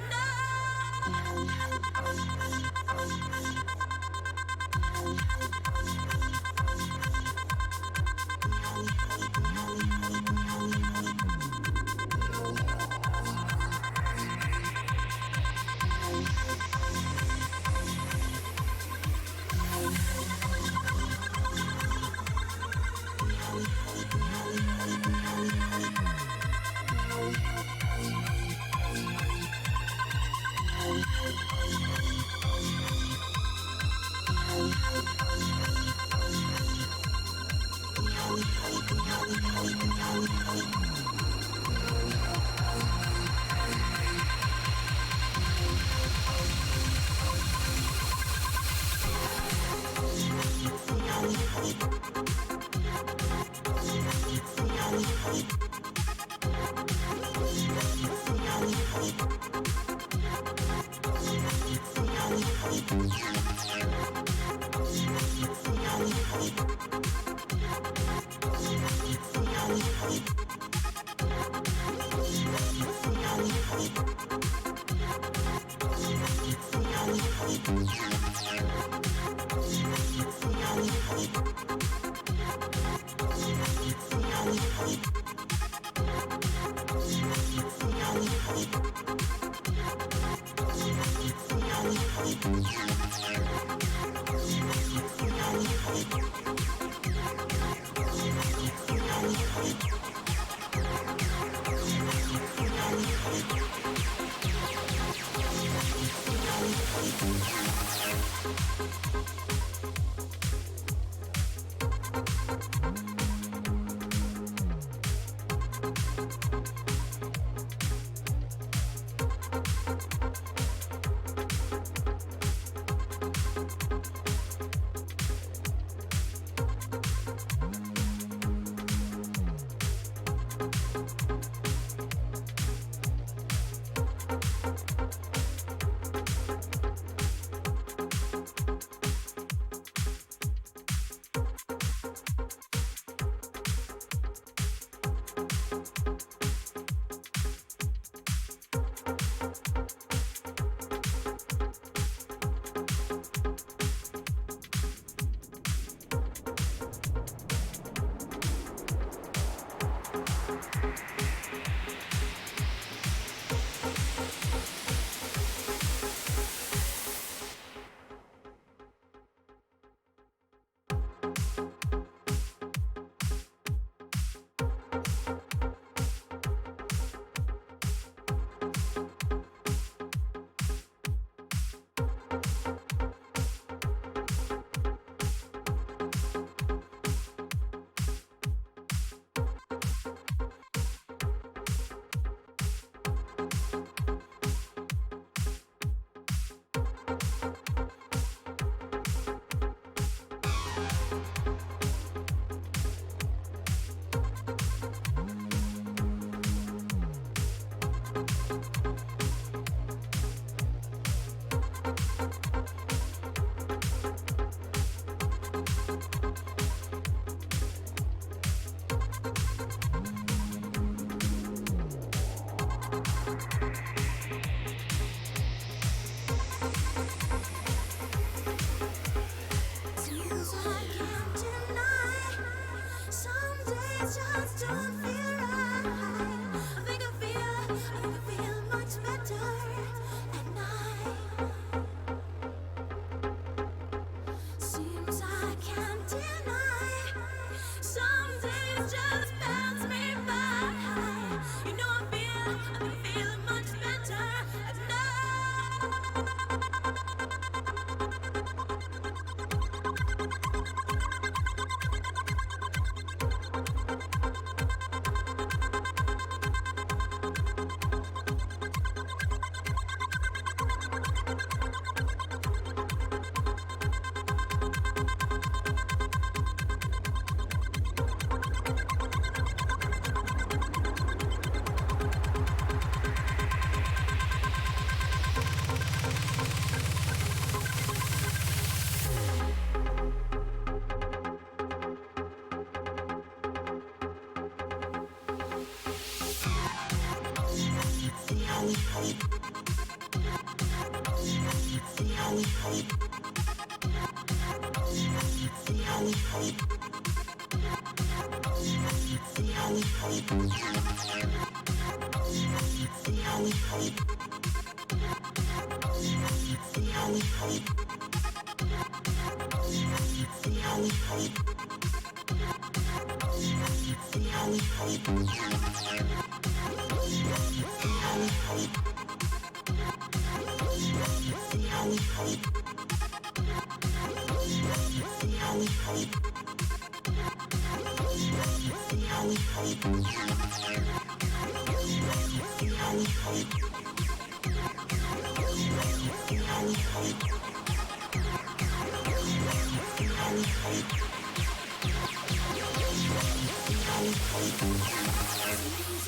Things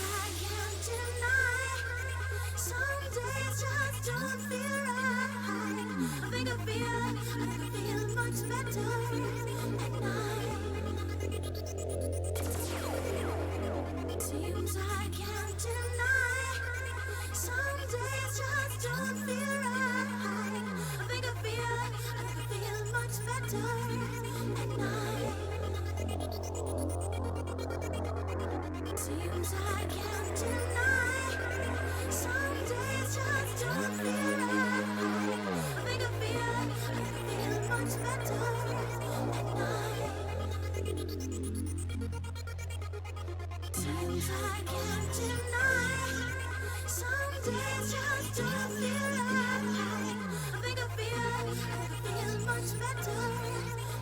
I can't deny. Some days just don't feel right. I think I feel much better at night. Seems I can't deny. Some days just don't feel right. I think I feel much better at night. Seems I can't deny. Some days just don't feel right. I think I feel much better at night. Seems I can't deny. Some days just don't feel right. I think I feel much better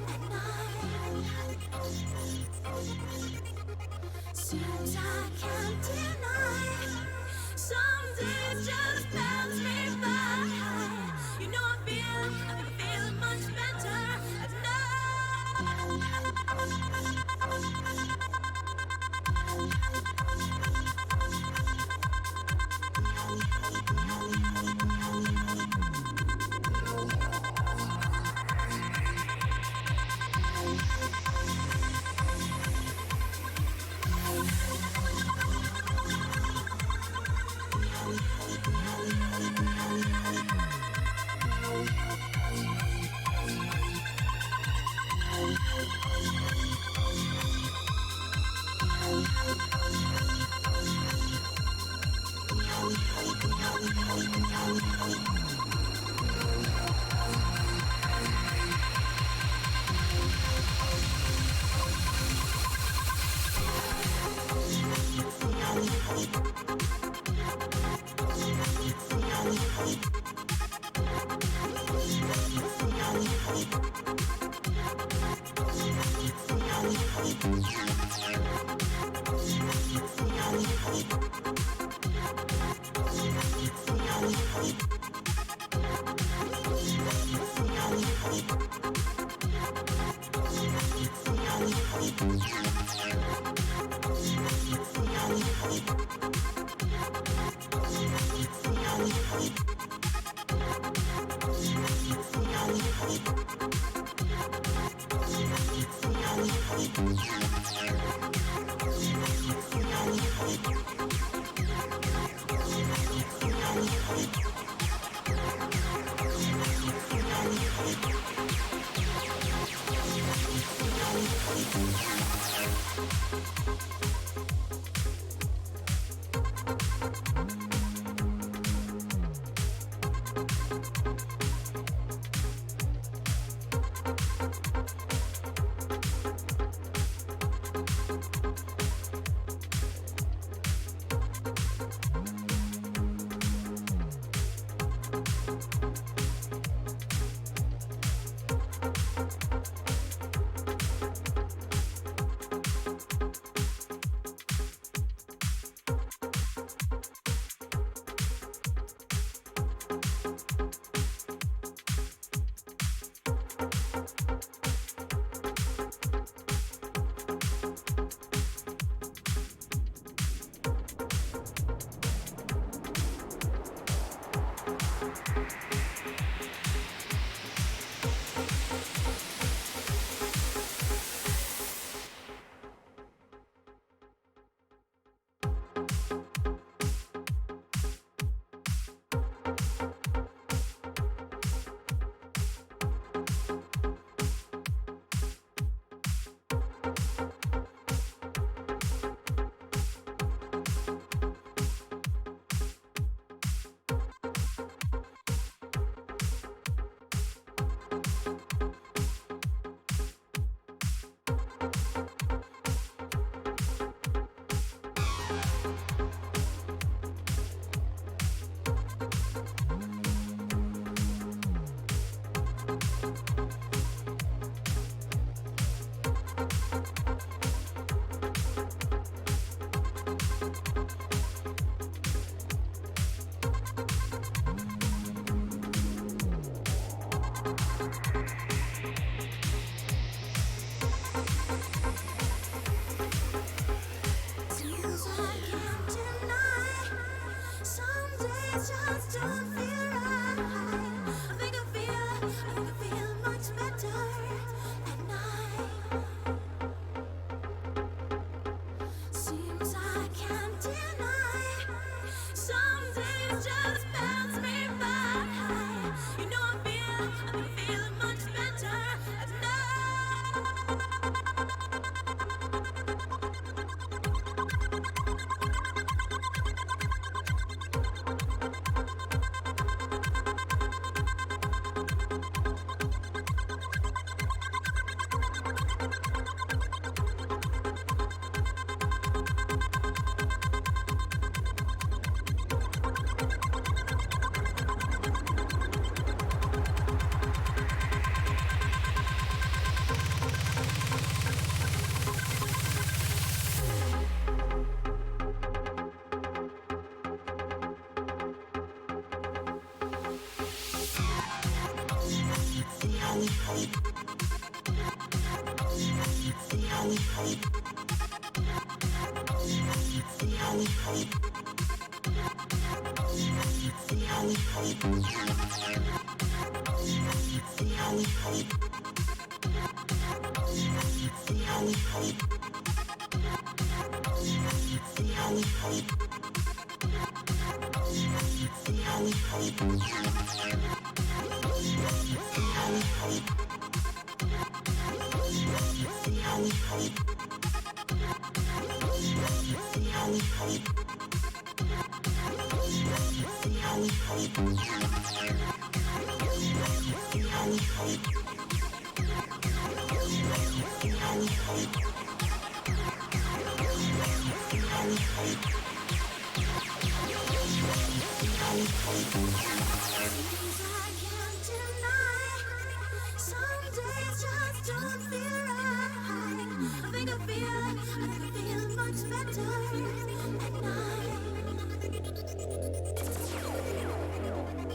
at night. Seems I can't deny. Some days just pass me by. You know I feel much better at Seems I can't deny. Some days just don't feel right. I think I feel much better at night. Seems I can't deny. Some days just pass me by. You know I feel much better at night. Things I can't deny. Some days just don't feel right. I think I feel much better at night.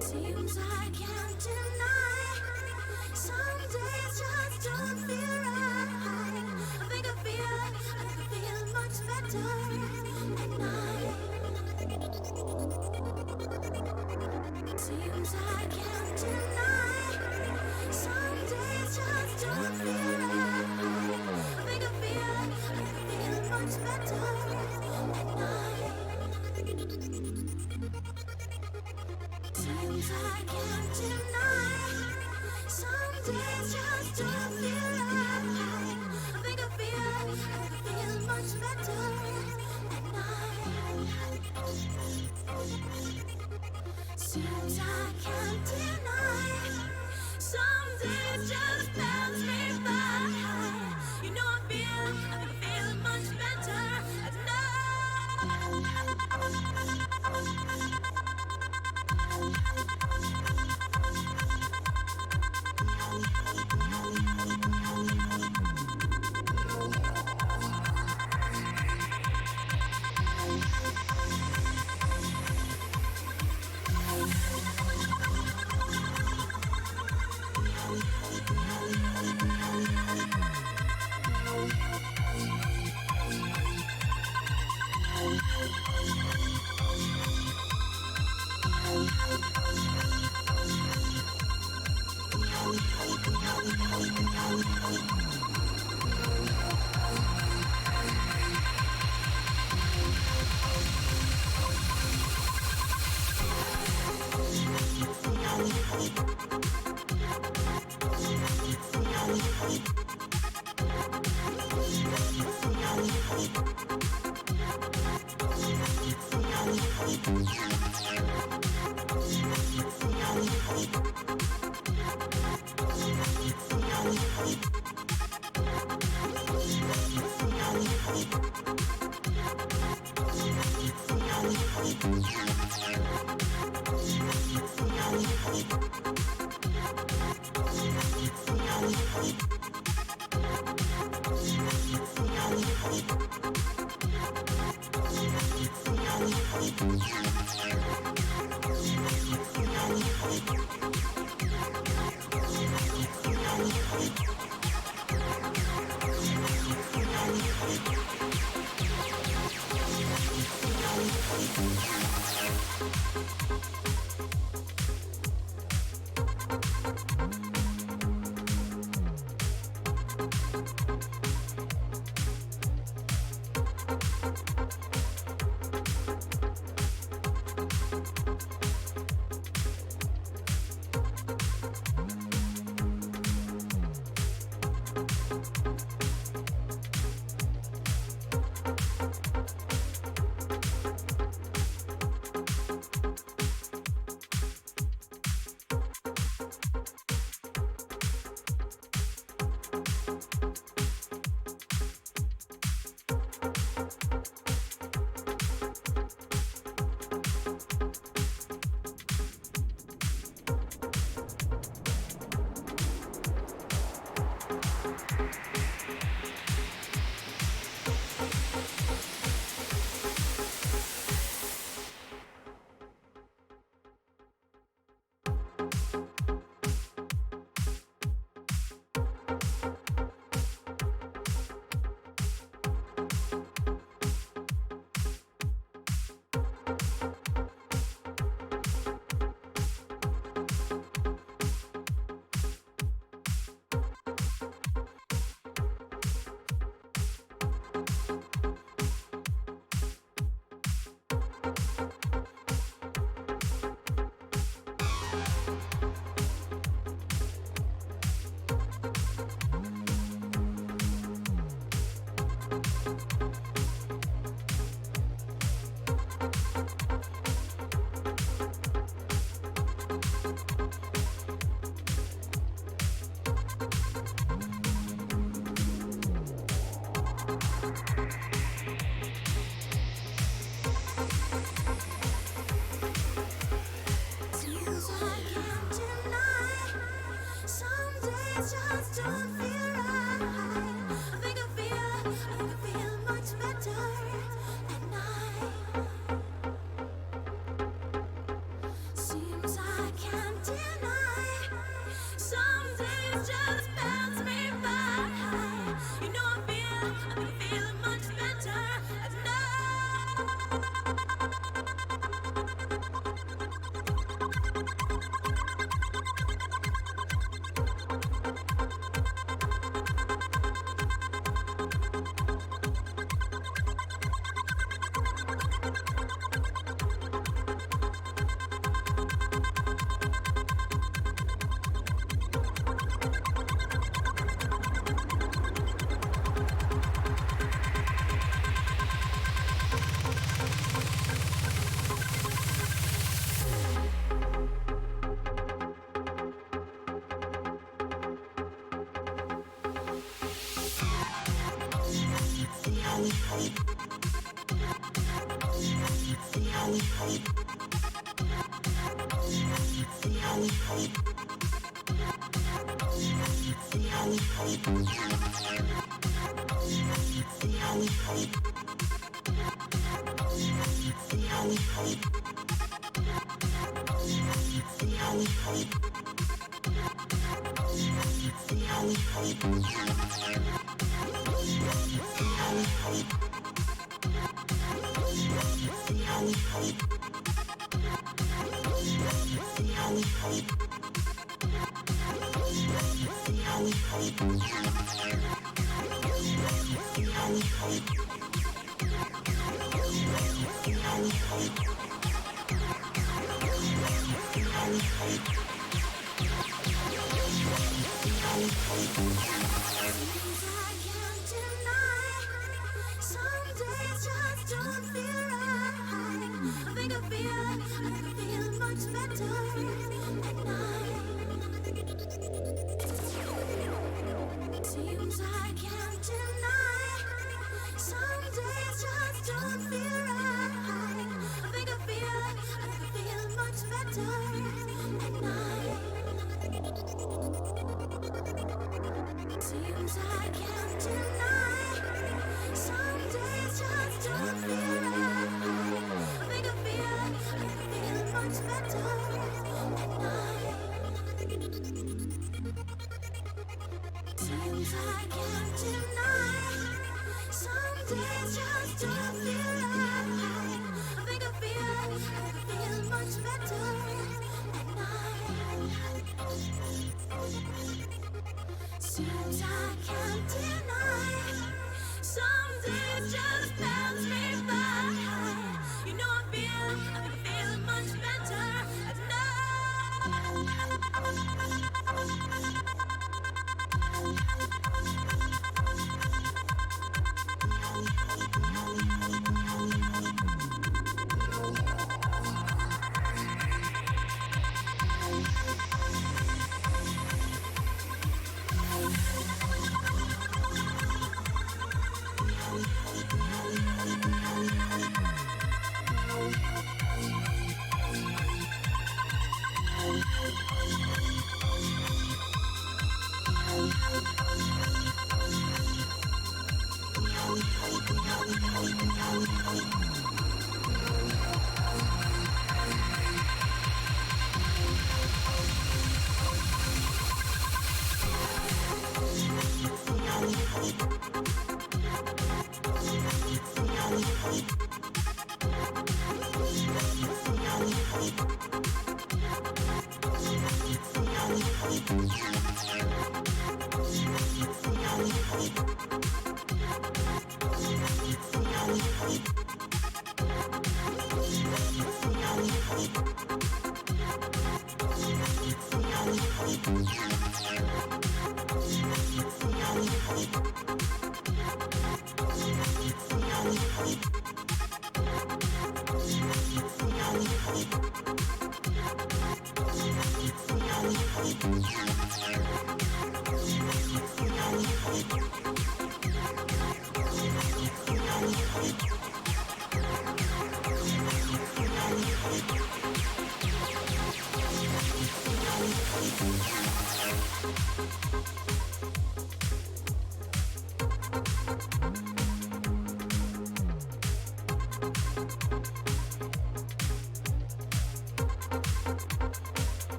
Seems I can't deny. Some days just don't feel right. I think I feel much better at night. Seems I can't deny. Some days just don't feel right. I think I feel much better at night. Seems I can't deny. Some days just don't feel right. I think I feel much better at night. Seems I can't deny. Some days just pass me by. You know I feel much better at Some days just don't feel right. I think I don't feel right. I think I feel much better at night. Since I can't deny, some days just pass me by. You know I feel much better at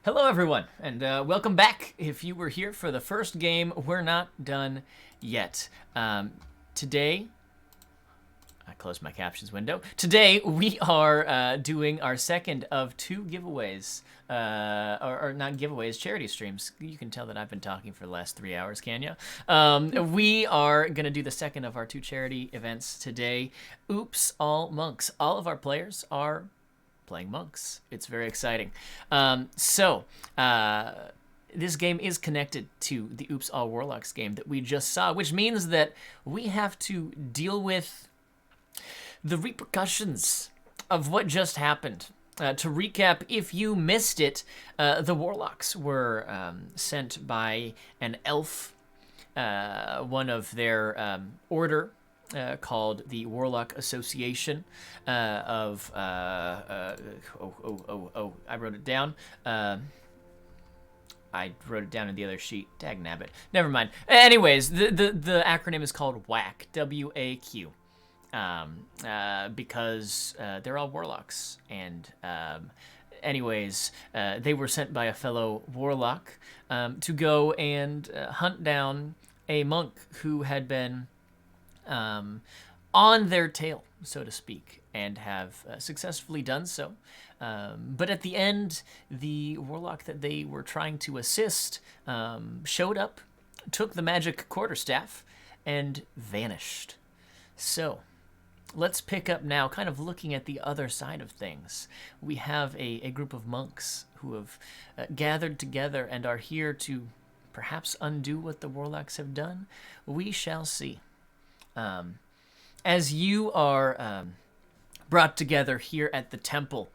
Hello, everyone, and welcome back. If you were here for the first game, we're not done yet. Today, I closed my captions window. Today, we are doing our second of two giveaways, or not giveaways, charity streams. You can tell that I've been talking for the last 3 hours, can you? We are going to do the second of our two charity events today. Oops, All Monks. All of our players are playing monks. It's very exciting. This game is connected to the Oops All Warlocks game that we just saw, which means that we have to deal with the repercussions of what just happened. To recap, if you missed it, the warlocks were sent by an elf, one of their order, called the Warlock Association I wrote it down. I wrote it down in the other sheet. Dagnabbit. Never mind. Anyways, the acronym is called WAQ. WAQ. Because they're all warlocks. And anyways, they were sent by a fellow warlock to go and hunt down a monk who had been on their tail, so to speak, and have successfully done so. But at the end, the warlock that they were trying to assist showed up, took the magic quarterstaff, and vanished. So, let's pick up now, kind of looking at the other side of things. We have a group of monks who have gathered together and are here to perhaps undo what the warlocks have done. We shall see. As you are brought together here at the temple,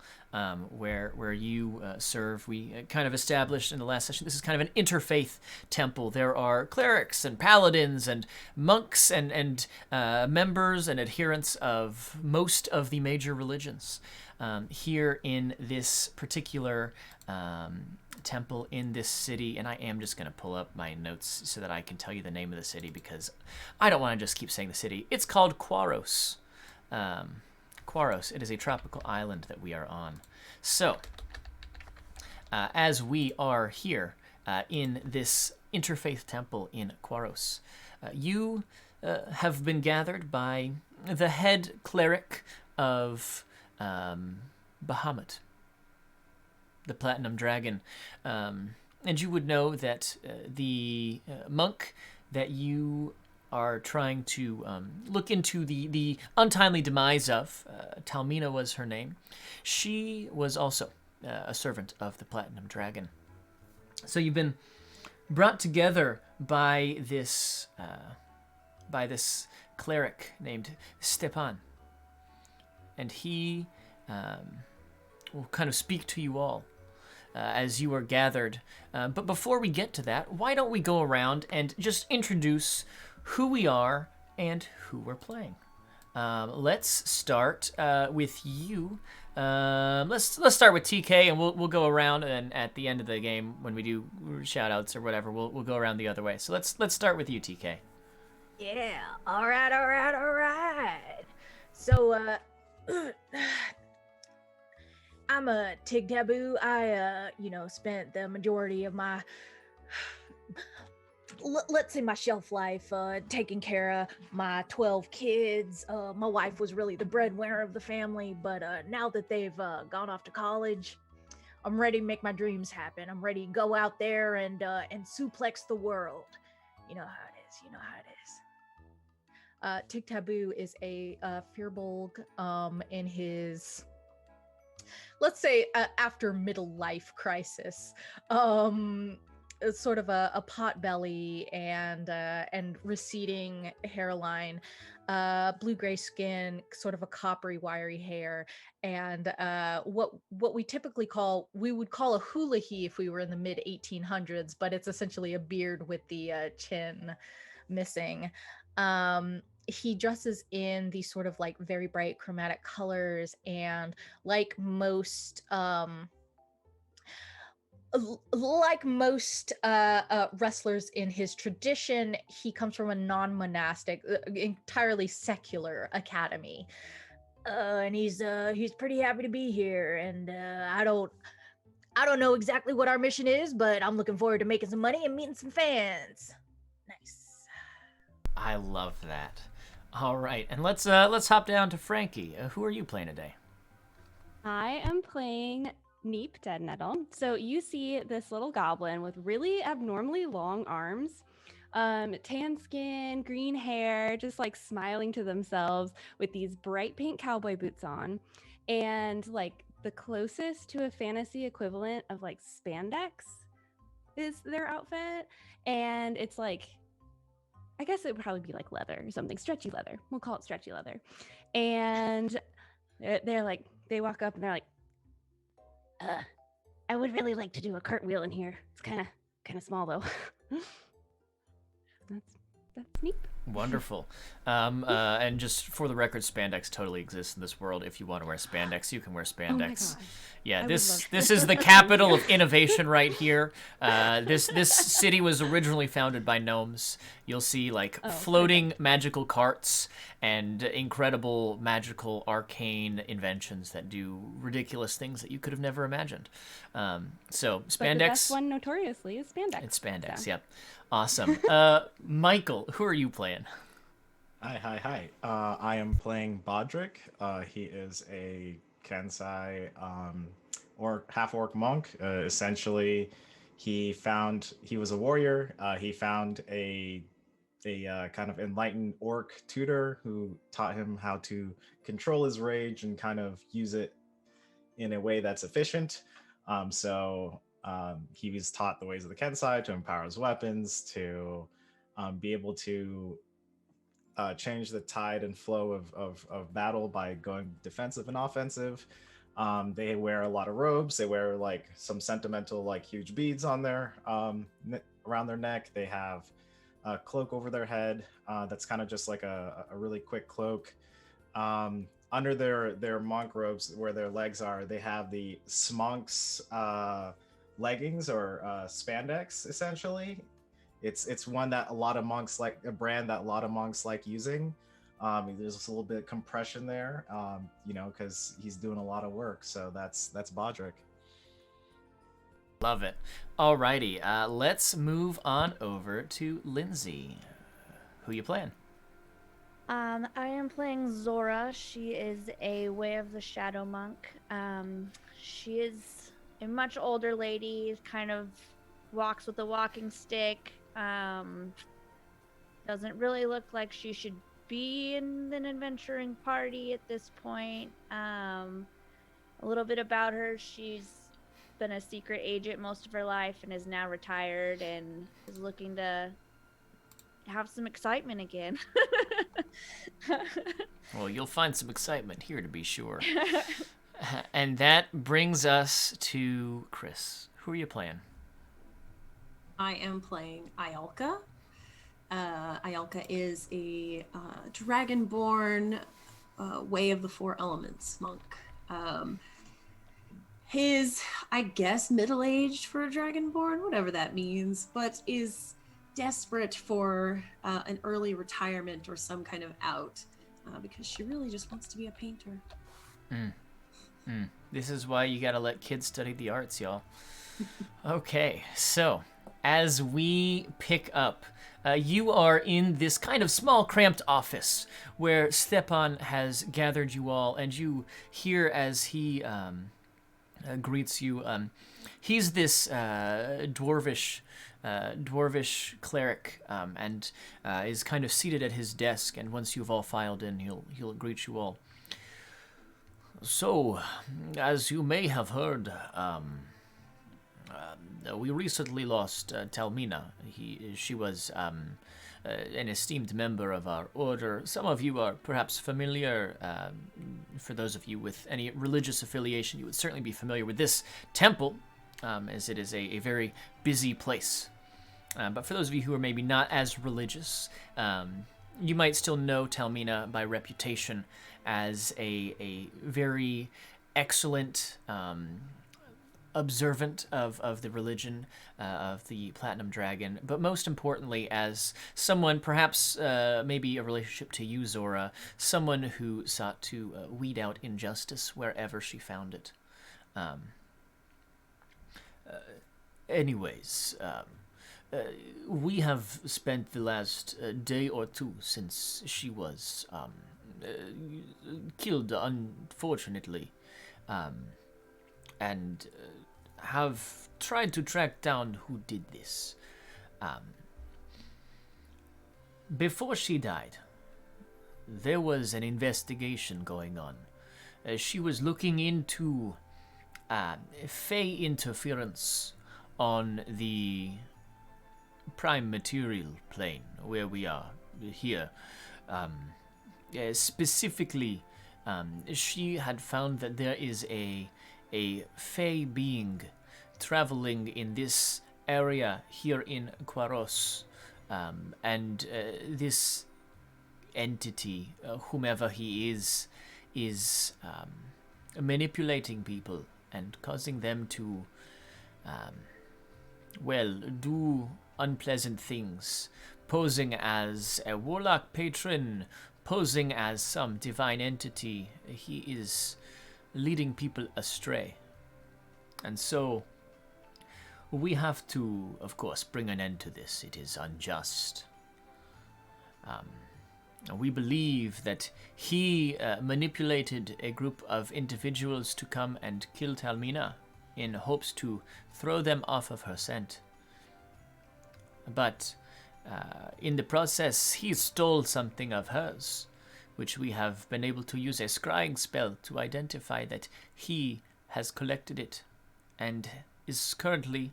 where you serve, we kind of established in the last session, this is kind of an interfaith temple. There are clerics and paladins and monks and members and adherents of most of the major religions here in this particular temple in this city. And I am just going to pull up my notes so that I can tell you the name of the city, because I don't want to just keep saying the city. It's called Quaros. Quaros. It is a tropical island that we are on. So, as we are here in this interfaith temple in Quaros, you have been gathered by the head cleric of Bahamut, the Platinum Dragon. And you would know that the monk that you are trying to look into the untimely demise of, Talmina was her name. She was also a servant of the Platinum Dragon. So you've been brought together by this cleric named Stepan. And he will kind of speak to you all as you are gathered. But before we get to that, why don't we go around and just introduce who we are and who we're playing. Let's start with you. Let's start with TK, and we'll go around, and at the end of the game, when we do shout outs or whatever, we'll go around the other way. So let's start with you, TK. Yeah. All right. So, I'm a Tig Taboo. I, spent the majority of my, let's say my shelf life, taking care of my 12 kids. My wife was really the breadwinner of the family, but now that they've gone off to college, I'm ready to make my dreams happen. I'm ready to go out there and suplex the world. You know how it is. Tig Taboo is a Firbolg in his, let's say, after middle life crisis. Sort of a pot belly and receding hairline, blue-gray skin, sort of a coppery, wiry hair, and what we typically would call a hula he if we were in the mid 1800s, but it's essentially a beard with the chin missing. He dresses in these sort of like very bright chromatic colors, and like most wrestlers in his tradition, he comes from a non-monastic, entirely secular academy, and he's pretty happy to be here. And I don't know exactly what our mission is, but I'm looking forward to making some money and meeting some fans. Nice. I love that. All right, and let's hop down to Frankie. Who are you playing today? I am playing Neep Deadnettle. So you see this little goblin with really abnormally long arms, tan skin, green hair, just like smiling to themselves with these bright pink cowboy boots on, and like the closest to a fantasy equivalent of like spandex is their outfit. And it's like, I guess it would probably be like leather or something, stretchy leather. We'll call it stretchy leather. and they're like, they walk up and they're like, I would really like to do a cartwheel in here. It's kind of small though. that's neat. Wonderful. And just for the record, spandex totally exists in this world. If you want to wear spandex, you can wear Oh my spandex. gosh. Yeah, I would this love this to. is the capital of innovation right here. This city was originally founded by gnomes. You'll see like floating magical carts and incredible magical arcane inventions that do ridiculous things that you could have never imagined. So But the spandex. best one notoriously is spandex. It's spandex. So. Yep. Awesome. Michael, who are you playing? Hi. I am playing Bodrick. He is a Kensai or half-orc monk. Essentially, he was a warrior. He found a kind of enlightened orc tutor who taught him how to control his rage and kind of use it in a way that's efficient. He was taught the ways of the Kensai to empower his weapons, to be able to change the tide and flow of battle by going defensive and offensive. They wear a lot of robes. They wear like some sentimental, like huge beads on their around their neck. They have a cloak over their head that's kind of just like a really quick cloak. Under their monk robes, where their legs are, they have the smonks leggings or spandex. Essentially, it's one that a lot of monks like, a brand that a lot of monks like using. There's a little bit of compression there, because he's doing a lot of work. So that's Bodrick. Love it. Alrighty, let's move on over to Lindsay. Who you playing? I am playing Zora. She is a Way of the Shadow monk. She is a much older lady, kind of walks with a walking stick. Doesn't really look like she should be in an adventuring party at this point. A little bit about her: she's been a secret agent most of her life and is now retired and is looking to have some excitement again. Well, you'll find some excitement here, to be sure. And that brings us to Chris. Who are you playing? I am playing Ialka. Ialka is a dragonborn Way of the Four Elements monk. His, I guess, middle-aged for a dragonborn, whatever that means, but is desperate for an early retirement or some kind of out, because she really just wants to be a painter. This is why you gotta let kids study the arts, y'all. Okay, so as we pick up, you are in this kind of small, cramped office where Stepan has gathered you all, and you hear as he greets you. He's this dwarvish cleric, and is kind of seated at his desk. And once you've all filed in, he'll greet you all. So, as you may have heard, we recently lost Talmina. She was an esteemed member of our order. Some of you are perhaps familiar. For those of you with any religious affiliation, you would certainly be familiar with this temple, as it is a very busy place. But for those of you who are maybe not as religious, you might still know Talmina by reputation as a very excellent observant of the religion of the Platinum Dragon, but most importantly as someone, perhaps maybe a relationship to you, Zora, someone who sought to weed out injustice wherever she found it. We have spent the last day or two since she was killed, unfortunately, and have tried to track down who did this. Before she died, there was an investigation going on. She was looking into Fey interference on the prime material plane where we are here. specifically, she had found that there is a fey being traveling in this area here in Quaros, and this entity, whomever he is manipulating people and causing them to, do unpleasant things, posing as a warlock patron, posing as some divine entity. He is leading people astray. And so, we have to, of course, bring an end to this. It is unjust. We believe that he manipulated a group of individuals to come and kill Talmina in hopes to throw them off of her scent. But in the process, he stole something of hers, which we have been able to use a scrying spell to identify that he has collected it and is currently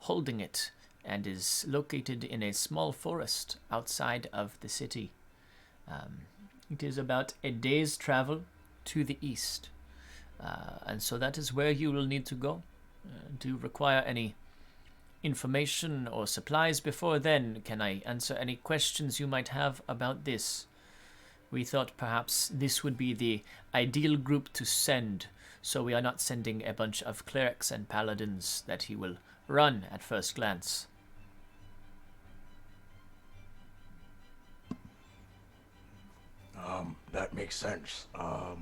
holding it and is located in a small forest outside of the city. It is about a day's travel to the east, and so that is where you will need to go. Do you require any information or supplies before then? Can I answer any questions you might have about this? We thought perhaps this would be the ideal group to send, so we are not sending a bunch of clerics and paladins that he will run at first glance. That makes sense. Well,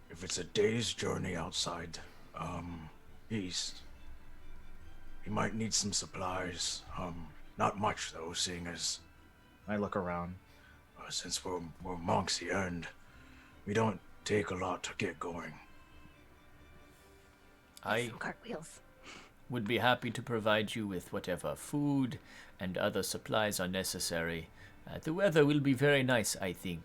if it's a day's journey outside, east, he might need some supplies. Not much though, seeing as I look around. Since we're monks here and we don't take a lot to get going. I Some cartwheels. would be happy to provide you with whatever food and other supplies are necessary. The weather will be very nice, I think.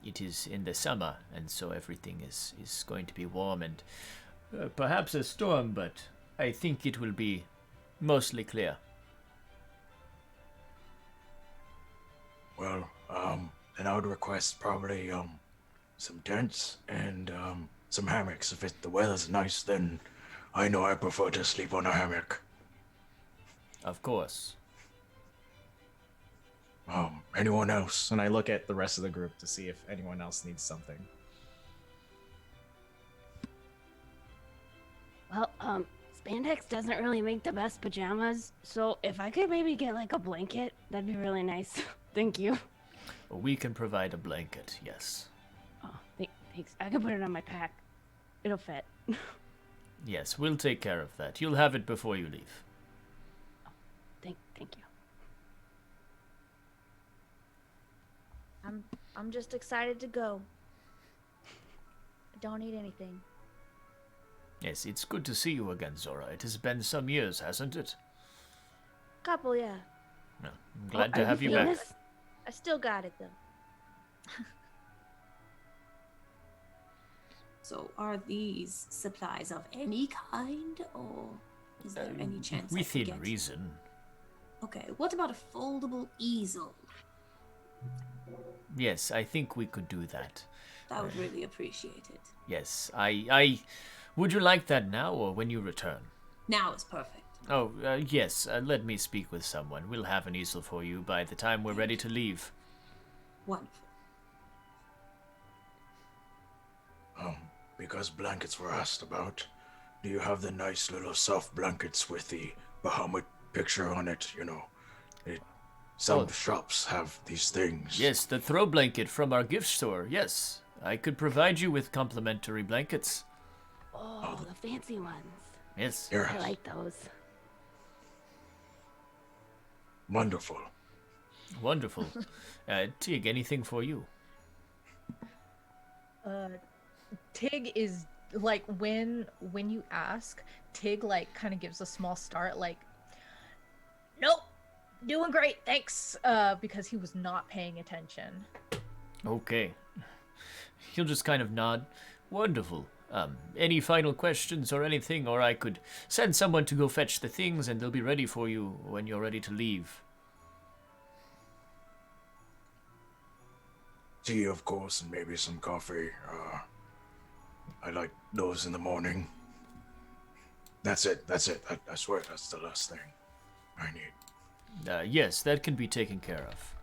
It is in the summer, and so everything is going to be warm and perhaps a storm, but I think it will be mostly clear. Well, then I would request probably some tents and some hammocks. If the weather's nice, then I know I prefer to sleep on a hammock. Of course. Anyone else? And I look at the rest of the group to see if anyone else needs something. Well, spandex doesn't really make the best pajamas, so if I could maybe get like a blanket, that'd be really nice. Thank you. We can provide a blanket, yes. Oh, thanks. I can put it on my pack. It'll fit. Yes, we'll take care of that. You'll have it before you leave. Thank you. I'm just excited to go. I don't need anything. Yes, it's good to see you again, Zora. It has been some years, hasn't it? Couple, yeah. No, I'm glad to have you back. I still got it though. So, are these supplies of any kind, or is there any chance I could Within get... reason. Okay, what about a foldable easel? Yes, I think we could do that. I would really appreciate it. Yes, I would you like that now or when you return? Now is perfect. Oh, yes, let me speak with someone. We'll have an easel for you by the time we're ready to leave. Wonderful. Because blankets were asked about, do you have the nice little soft blankets with the Bahamut picture on it, you know? Some shops have these things. Yes, the throw blanket from our gift store, yes. I could provide you with complimentary blankets. Oh, the fancy ones. Yes. I like those. Wonderful. Wonderful. Tig, anything for you? Tig is like when you ask, Tig like kind of gives a small start, like, nope, doing great, thanks, because he was not paying attention. Okay. He'll just kind of nod. Wonderful. Any final questions or anything, or I could send someone to go fetch the things and they'll be ready for you when you're ready to leave. tea, of course, and maybe some coffee. I like those in the morning. That's it. I swear that's the last thing I need. Yes, that can be taken care of.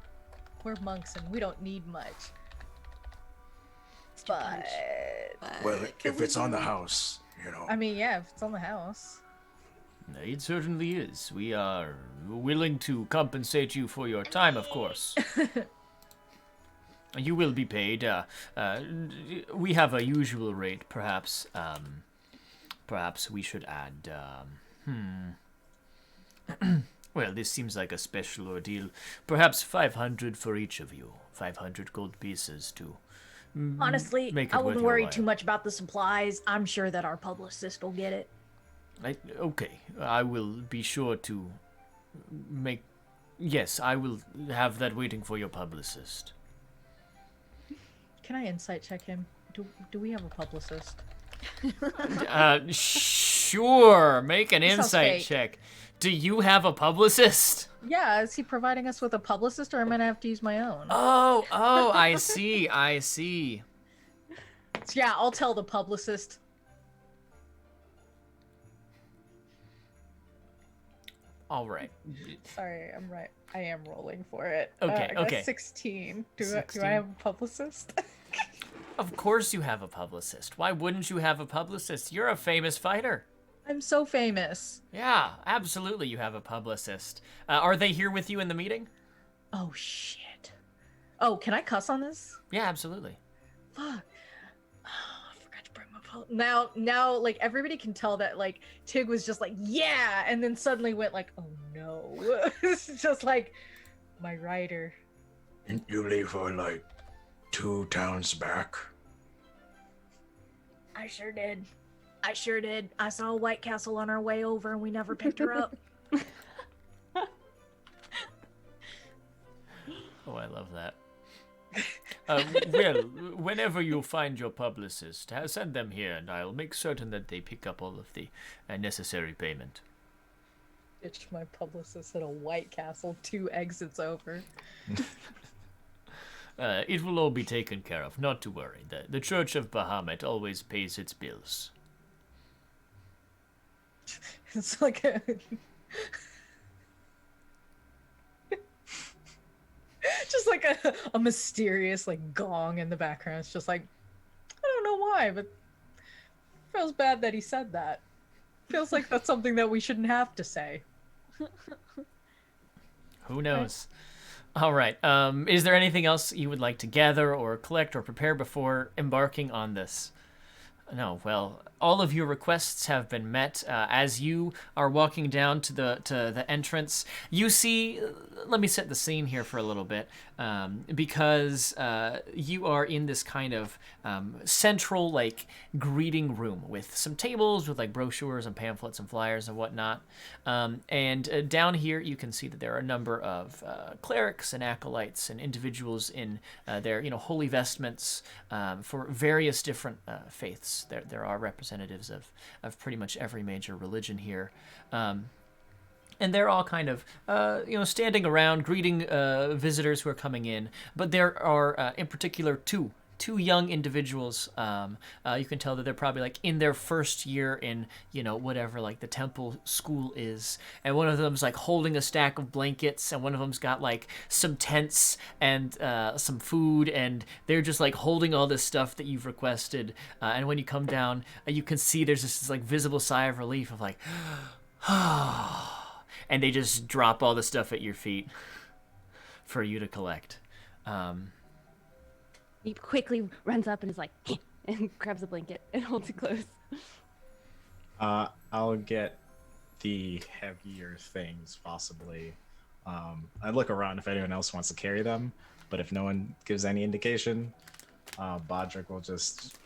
We're monks and we don't need much. But Well, if it's on the house, you know. I mean, yeah, if it's on the house. It certainly is. We are willing to compensate you for your time, of course. You will be paid. We have a usual rate, perhaps. Perhaps we should add. Well, this seems like a special ordeal. Perhaps 500 for each of you. 500 gold pieces to. Honestly, make it I worth wouldn't your worry while. too much about the supplies. I'm sure that our publicist will get it. Okay, I will be sure to make. Yes, I will have that waiting for your publicist. Can I insight check him? Do we have a publicist? Sure. Make an This sounds insight fake. check. Do you have a publicist? Yeah, is he providing us with a publicist, or am I gonna have to use my own? Oh, I see. Yeah, I'll tell the publicist. All right. Sorry, I'm right. I am rolling for it. Okay, I got okay. 16. Do 16. I have a publicist? Of course you have a publicist. Why wouldn't you have a publicist? You're a famous fighter. I'm so famous. Yeah, absolutely you have a publicist. Are they here with you in the meeting? Oh shit. Oh, can I cuss on this? Yeah, absolutely. Fuck. Oh, I forgot to bring my now, like everybody can tell that like Tig was just like, yeah, and then suddenly went like, oh no. It's just like my writer. Didn't you leave her like 2 towns back? I sure did. I saw White Castle on our way over and we never picked her up. Oh, I love that. Well, whenever you find your publicist, send them here, and I'll make certain that they pick up all of the necessary payment. Ditched my publicist at a White Castle 2 exits over. It will all be taken care of, not to worry. The Church of Bahamut always pays its bills. It's like a... just like a mysterious like gong in the background. It's just like, I don't know why, but feels bad that he said that. Feels like that's something that we shouldn't have to say. Who knows? All right. Is there anything else you would like to gather or collect or prepare before embarking on this? No. Well, all of your requests have been met. As you are walking down to the entrance, you see. Let me set the scene here for a little bit, because you are in this kind of central like greeting room with some tables with like brochures and pamphlets and flyers and whatnot. And down here, you can see that there are a number of clerics and acolytes and individuals in their holy vestments for various different faiths. There are representatives of pretty much every major religion here. And they're all kind of, standing around, greeting visitors who are coming in. But there are, in particular, two young individuals. You can tell that they're probably like in their first year in, whatever like the temple school is. And one of them's like holding a stack of blankets, and one of them's got like some tents and some food, and they're just like holding all this stuff that you've requested. And when you come down, you can see there's this like visible sigh of relief of like, and they just drop all the stuff at your feet for you to collect. He quickly runs up and is like, and grabs a blanket and holds it close. I'll get the heavier things possibly. I look around if anyone else wants to carry them, but if no one gives any indication, Bodrick will just,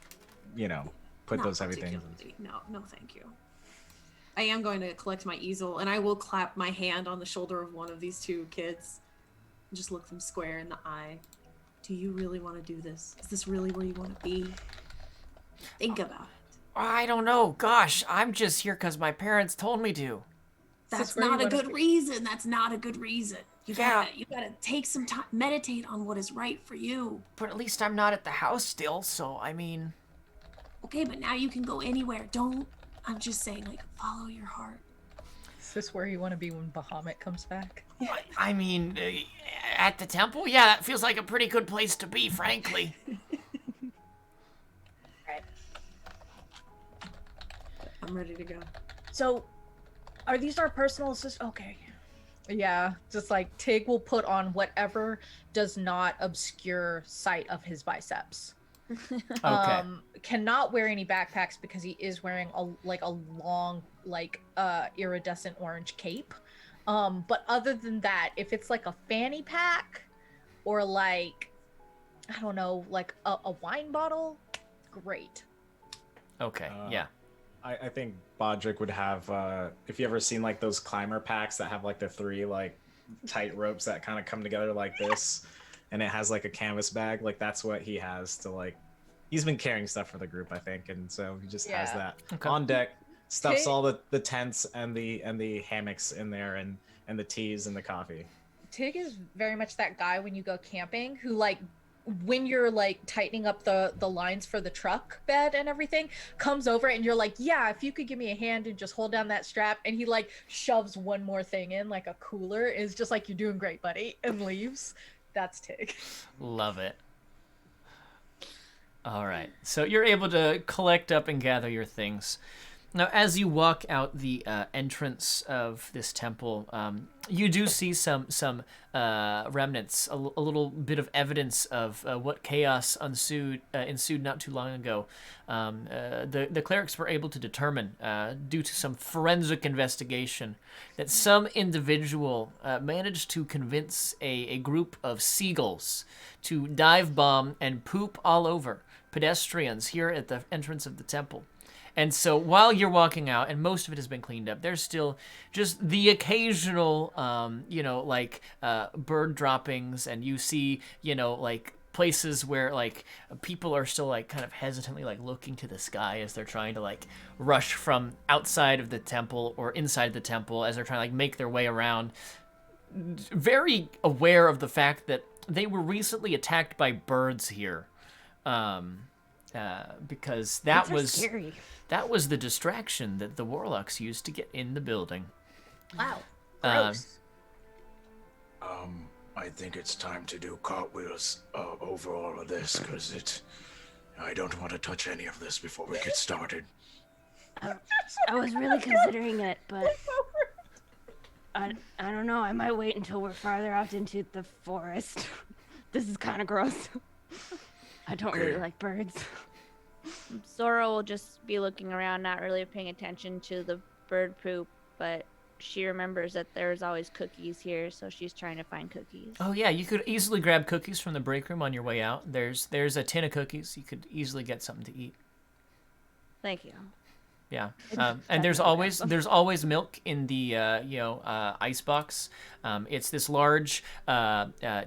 put Not those heavy things. particularly. No, thank you. I am going to collect my easel, and I will clap my hand on the shoulder of one of these 2 kids and just look them square in the eye. Do you really want to do this? Is this really where you want to be? Think about it. I don't know. Gosh, I'm just here because my parents told me to. That's not a good reason. That's not a good reason. You gotta take some time, meditate on what is right for you. But at least I'm not at the house still, so I mean. Okay, but now you can go anywhere. I'm just saying, like, follow your heart. Is this where you want to be when Bahamut comes back? I mean, at the temple? Yeah, that feels like a pretty good place to be, frankly. Right. I'm ready to go. So, are these our personal assistants? Okay. Yeah, just like Tig will put on whatever does not obscure sight of his biceps. Okay. Cannot wear any backpacks because he is wearing a long iridescent orange cape. But other than that, if it's like a fanny pack or like I don't know, like a wine bottle, great. Okay. Yeah. I think Bodrick would have, if you ever seen like those climber packs that have like the 3 like tight ropes that kind of come together like this, and it has like a canvas bag, like that's what he has to like, he's been carrying stuff for the group, I think, and so he just has that on deck, stuffs all the tents and the hammocks in there and the teas and the coffee. Tig is very much that guy when you go camping who like when you're like tightening up the lines for the truck bed and everything, comes over and you're like, yeah, if you could give me a hand and just hold down that strap, and he like shoves one more thing in like a cooler, is just like, you're doing great, buddy, and leaves. That's Tig. Love it. All right, so you're able to collect up and gather your things. Now, as you walk out the entrance of this temple, you do see some remnants, a little bit of evidence of what chaos ensued not too long ago. The clerics were able to determine, due to some forensic investigation, that some individual managed to convince a group of seagulls to dive bomb and poop all over pedestrians here at the entrance of the temple. And so while you're walking out, and most of it has been cleaned up, there's still just the occasional, bird droppings, and you see, like places where like people are still like kind of hesitantly like looking to the sky as they're trying to like rush from outside of the temple or inside the temple as they're trying to like make their way around. Very aware of the fact that they were recently attacked by birds here. Because that was scary. That was the distraction that the warlocks used to get in the building. Wow. Gross. I think it's time to do cartwheels over all of this, because I don't want to touch any of this before we get started. I was really considering it, but I don't know. I might wait until we're farther out into the forest. This is kind of gross. I don't really like birds. Zora will just be looking around, not really paying attention to the bird poop, but she remembers that there's always cookies here, so she's trying to find cookies. Oh yeah, you could easily grab cookies from the break room on your way out. There's a tin of cookies. You could easily get something to eat. Thank you. Yeah, and there's always milk in the ice box. It's this large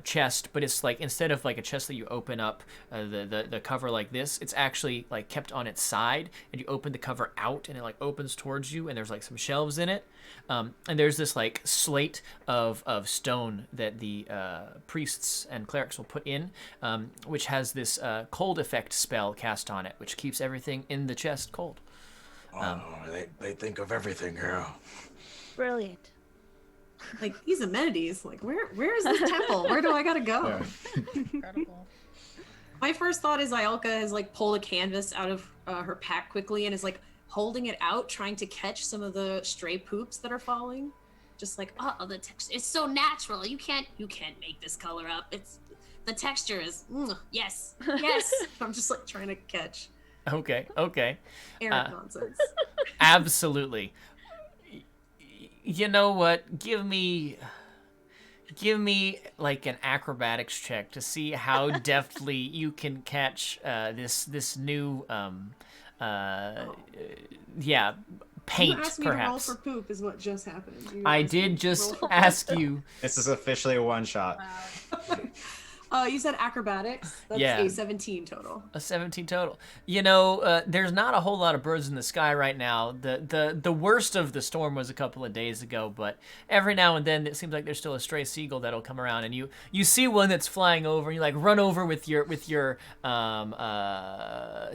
chest, but it's like, instead of like a chest that you open up the cover like this, it's actually like kept on its side, and you open the cover out, and it like opens towards you, and there's like some shelves in it, and there's this like slate of stone that the priests and clerics will put in, which has this cold effect spell cast on it, which keeps everything in the chest cold. They think of everything here. Brilliant. Like, these amenities, like, where is this temple? Where do I gotta go? Yeah. Incredible. My first thought is Ialka has like pulled a canvas out of her pack quickly and is like holding it out, trying to catch some of the stray poops that are falling. Just like, oh, the texture, it's so natural. You can't make this color up. The texture is, yes. I'm just like trying to catch. Okay. Errant nonsense. Absolutely. You know what? Give me like an acrobatics check to see how deftly you can catch this new paint. You asked me perhaps. to roll for poop is what just happened. I did just ask you. This is officially a one shot. You said acrobatics. That's Yeah. a 17 total. A 17 total. You know, there's not a whole lot of birds in the sky right now. The worst of the storm was a couple of days ago, but every now and then it seems like there's still a stray seagull that'll come around, and you see one that's flying over, and you like run over with your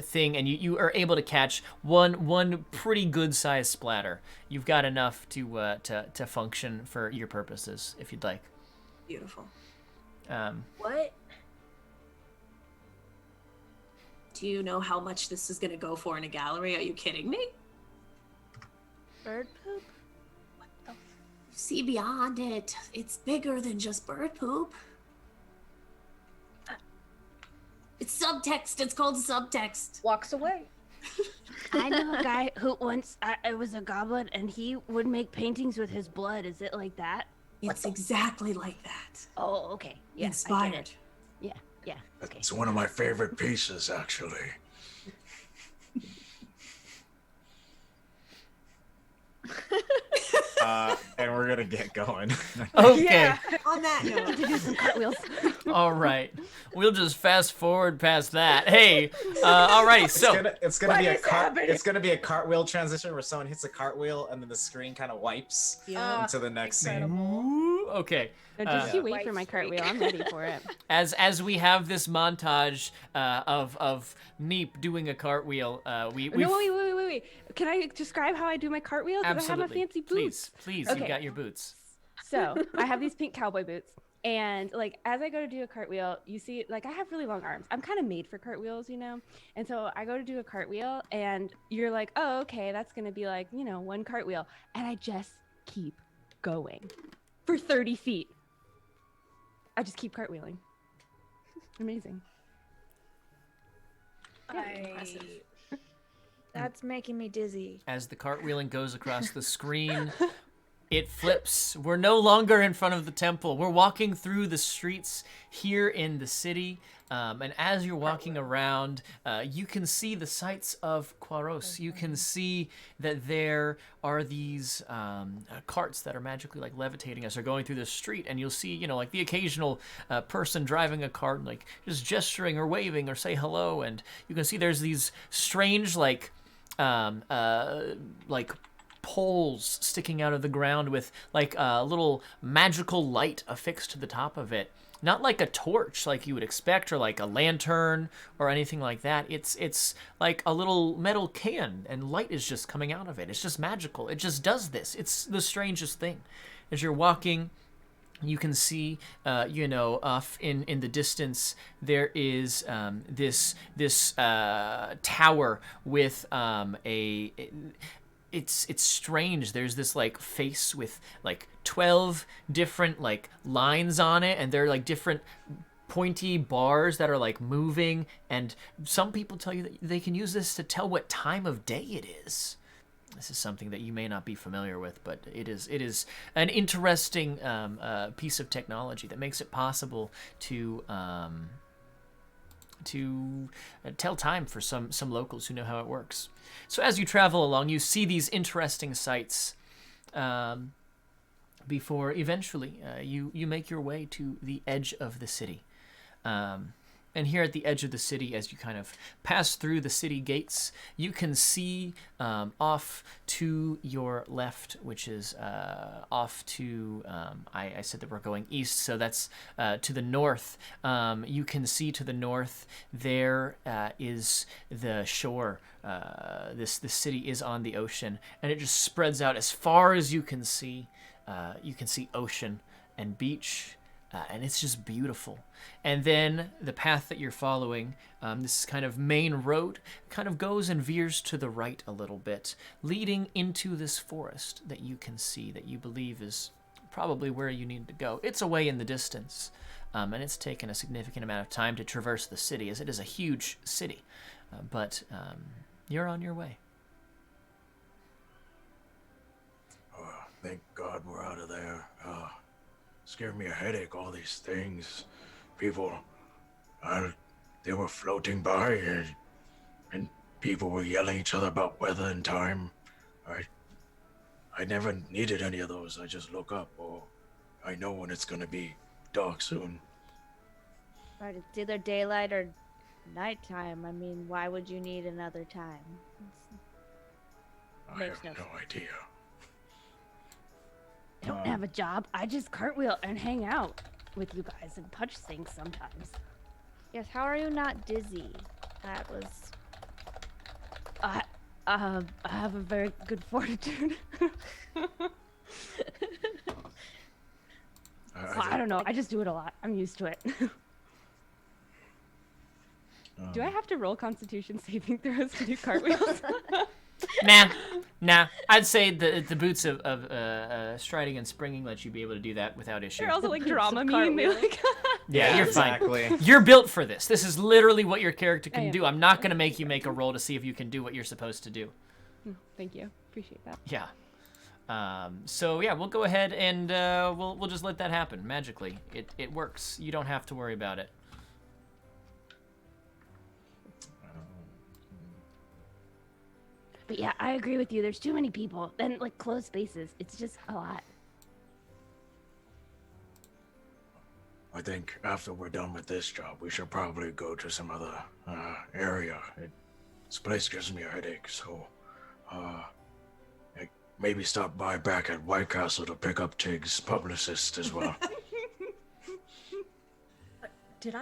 thing, and you are able to catch one pretty good sized splatter. You've got enough to function for your purposes if you'd like. Beautiful. What? Do you know how much this is going to go for in a gallery? Are you kidding me? Bird poop? See beyond it. It's bigger than just bird poop. It's subtext. It's called subtext. Walks away. I know a guy who once it was a goblin, and he would make paintings with his blood. Is it like that? It's exactly like that. Oh, okay. Yeah, I get Inspired. it. Yeah. Okay. It's one of my favorite pieces, actually. And we're gonna get going. Okay. Yeah. On that To note, do some cartwheels. All right. We'll just fast forward past that. Hey, all right. So It's gonna What be a is happening? it's gonna be a cartwheel transition where someone hits a cartwheel and then the screen kind of wipes yeah. into the next scene. Ooh, okay. No, just you wait White for my streak. cartwheel. I'm ready for it. As we have this montage of Neep doing a cartwheel, we No, wait. Can I describe how I do my cartwheel? Because I have my absolutely fancy boots. Please, Okay. you've got your boots. So I have these pink cowboy boots. And like as I go to do a cartwheel, you see, like I have really long arms. I'm kind of made for cartwheels, you know? And so I go to do a cartwheel and you're like, oh, okay, that's going to be like, you know, one cartwheel. And I just keep going for 30 feet. I just keep cartwheeling. Amazing. That's making me dizzy. As the cartwheeling goes across the screen, it flips. We're no longer in front of the temple. We're walking through the streets here in the city. And as you're walking around, you can see the sights of Quaros. You can see that there are these carts that are magically like levitating as they're going through the street. And you'll see, you know, like the occasional person driving a cart, like just gesturing or waving or say hello. And you can see there's these strange like poles sticking out of the ground with like a little magical light affixed to the top of it. Not like a torch like you would expect or like a lantern or anything like that. It's like a little metal can and light is just coming out of it. It's just magical. It just does this. It's the strangest thing. As you're walking, you can see, off in the distance, there is this tower with it's strange. There's this like face with like 12 different like lines on it, and they're like different pointy bars that are like moving. And some people tell you that they can use this to tell what time of day it is. This is something that you may not be familiar with, but it is an interesting piece of technology that makes it possible to tell time for some locals who know how it works. So as you travel along, you see these interesting sights before eventually you make your way to the edge of the city. And here at the edge of the city, as you kind of pass through the city gates, you can see off to your left, which is off to, I said that we're going east, so that's to the north. You can see to the north, there is the shore. This city is on the ocean, and it just spreads out as far as you can see. You can see ocean and beach. And it's just beautiful. And then the path that you're following, this kind of main road, kind of goes and veers to the right a little bit, leading into this forest that you can see, that you believe is probably where you need to go. It's away in the distance, and it's taken a significant amount of time to traverse the city, as it is a huge city. But you're on your way. Oh, thank God we're out of there. It's giving me a headache, all these things. People, they were floating by and people were yelling at each other about weather and time. I never needed any of those. I just look up, or I know when it's gonna be dark soon. Right, it's either daylight or nighttime. I mean, why would you need another time? I Makes have no no idea. I don't have a job. I just cartwheel and hang out with you guys and touch things sometimes. Yes, how are you not dizzy? That was. I have a very good fortitude. I don't know. I just do it a lot. I'm used to it. Do I have to roll Constitution saving throws to do cartwheels? Nah. I'd say the boots of striding and springing let you be able to do that without issue. They're also like drama me. Yeah, you're exactly. fine. You're built for this. This is literally what your character can am. do. I'm not going to make you make a roll to see if you can do what you're supposed to do. Thank you. Appreciate that. Yeah. So yeah, we'll go ahead and we'll just let that happen magically. It works. You don't have to worry about it. But yeah, I agree with you. There's too many people. Then like closed spaces. It's just a lot. I think after we're done with this job, we should probably go to some other area. This place gives me a headache, so maybe stop by back at White Castle to pick up Tig's publicist as well. Did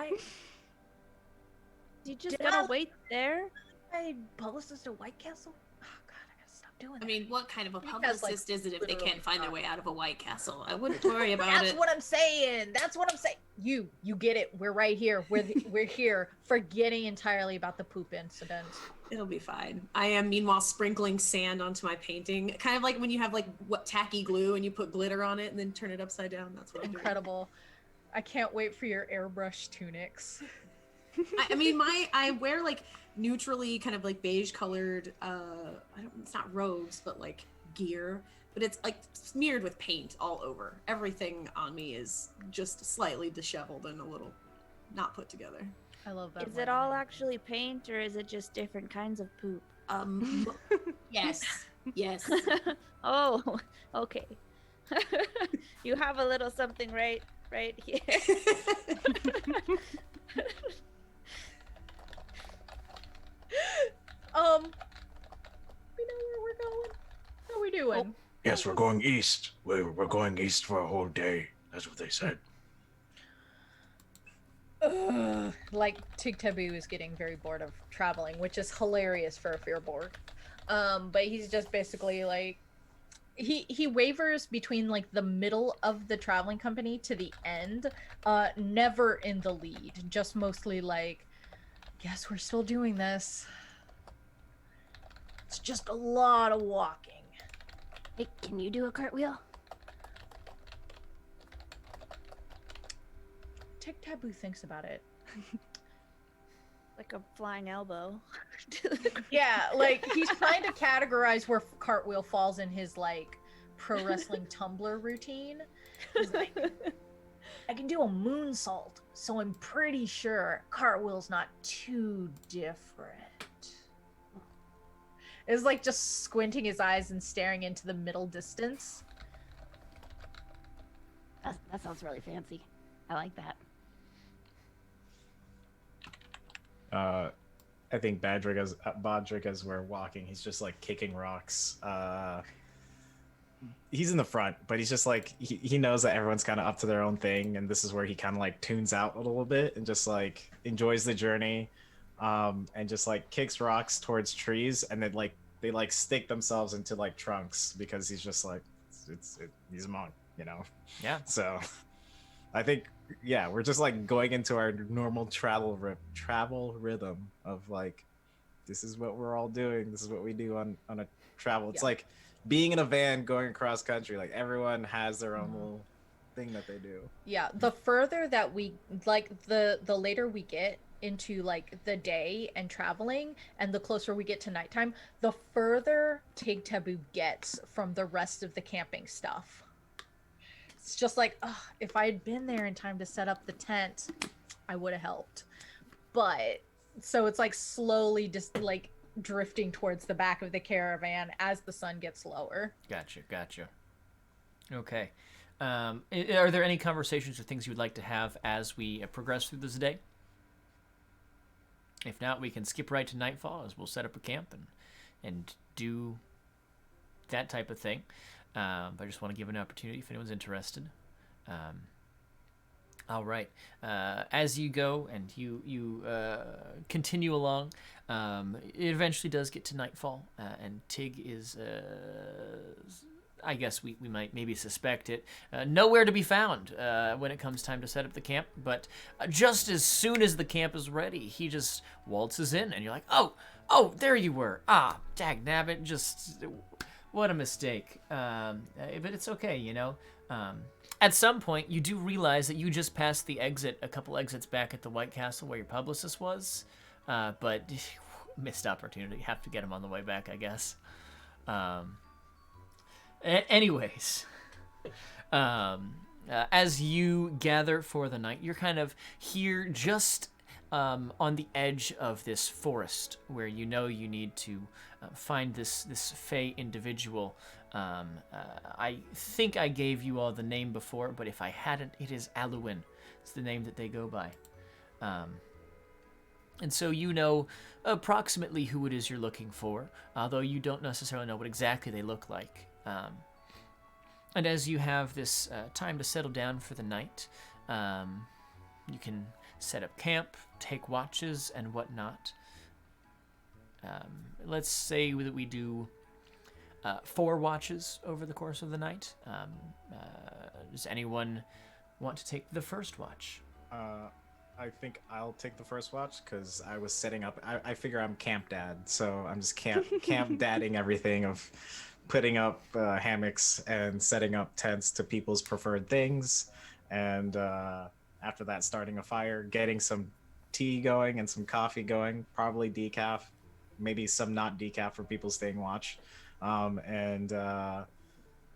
You just Did gotta I- wait there? I publicist at White Castle? Oh god, I gotta stop doing that. I mean, what kind of a He has, like, publicist is it if they literally can't find their way time. out of a White Castle? I wouldn't worry about That's it. what I'm saying. That's what I'm saying. You get it. We're right here. We're here, forgetting entirely about the poop incident. It'll be fine. I am meanwhile sprinkling sand onto my painting, kind of like when you have like what tacky glue and you put glitter on it and then turn it upside down. That's what I'm doing. Incredible. I can't wait for your airbrush tunics. I mean, I wear like neutrally kind of like beige colored. It's not robes, but like gear. But it's like smeared with paint all over. Everything on me is just slightly disheveled and a little not put together. I love that. Is it all actually paint or is it just different kinds of poop? Yes, yes. Oh, okay. You have a little something right here. We know where we're going. How are we doing? Yes, we're going east. We're going east for a whole day. That's what they said. Ugh. Like Tig Taboo is getting very bored of traveling, which is hilarious for a Fearborg. But he's just basically like he wavers between like the middle of the traveling company to the end, never in the lead, just mostly like, guess we're still doing this. It's just a lot of walking. Hey, can you do a cartwheel? Tig Taboo thinks about it. Like a flying elbow. Yeah, like he's trying to categorize where cartwheel falls in his like pro wrestling Tumblr routine. He's like, I can do a moonsault, so I'm pretty sure cartwheel's not too different. It's like just squinting his eyes and staring into the middle distance. That sounds really fancy. I like that. I think Badrick as we're walking, he's just like kicking rocks. He's in the front, but he's just like he knows that everyone's kind of up to their own thing, and this is where he kind of like tunes out a little bit and just like enjoys the journey, and just like kicks rocks towards trees, and then like they like stick themselves into like trunks because he's just like he's a monk, you know. Yeah. So I think, yeah, we're just like going into our normal travel rhythm of like, this is what we're all doing. This is what we do on a travel. It's like being in a van going across country. Like everyone has their own little thing that they do. Yeah, the further that we like the later we get into like the day and traveling and the closer we get to nighttime, the further Tig Taboo gets from the rest of the camping stuff. It's just like, ugh, if I had been there in time to set up the tent, I would have helped. But so it's like slowly just like drifting towards the back of the caravan as the sun gets lower. Gotcha. Okay. Are there any conversations or things you would like to have as we progress through this day? If not, we can skip right to nightfall as we'll set up a camp and do that type of thing. But I just want to give an opportunity if anyone's interested. All right. As you go and you continue along, it eventually does get to nightfall, and Tig is, I guess we might maybe suspect it, nowhere to be found when it comes time to set up the camp. But just as soon as the camp is ready, he just waltzes in, and you're like, oh, there you were. Ah, dagnabbit, just what a mistake. But it's okay, you know. At some point, you do realize that you just passed the exit, a couple exits back at the White Castle where your publicist was, but missed opportunity. Have to get him on the way back, I guess. Anyways, as you gather for the night, you're kind of here just on the edge of this forest where you know you need to find this Fey individual. I think I gave you all the name before, but if I hadn't, it is Aluin. It's the name that they go by. And so you know approximately who it is you're looking for, although you don't necessarily know what exactly they look like. And as you have this time to settle down for the night, you can set up camp, take watches, and whatnot. Let's say that we do 4 watches over the course of the night. Does anyone want to take the first watch? I think I'll take the first watch because I was setting up. I figure I'm camp dad, so I'm just camp dadding everything of putting up hammocks and setting up tents to people's preferred things, and after that, starting a fire, getting some tea going and some coffee going, probably decaf, maybe some not decaf for people staying watch.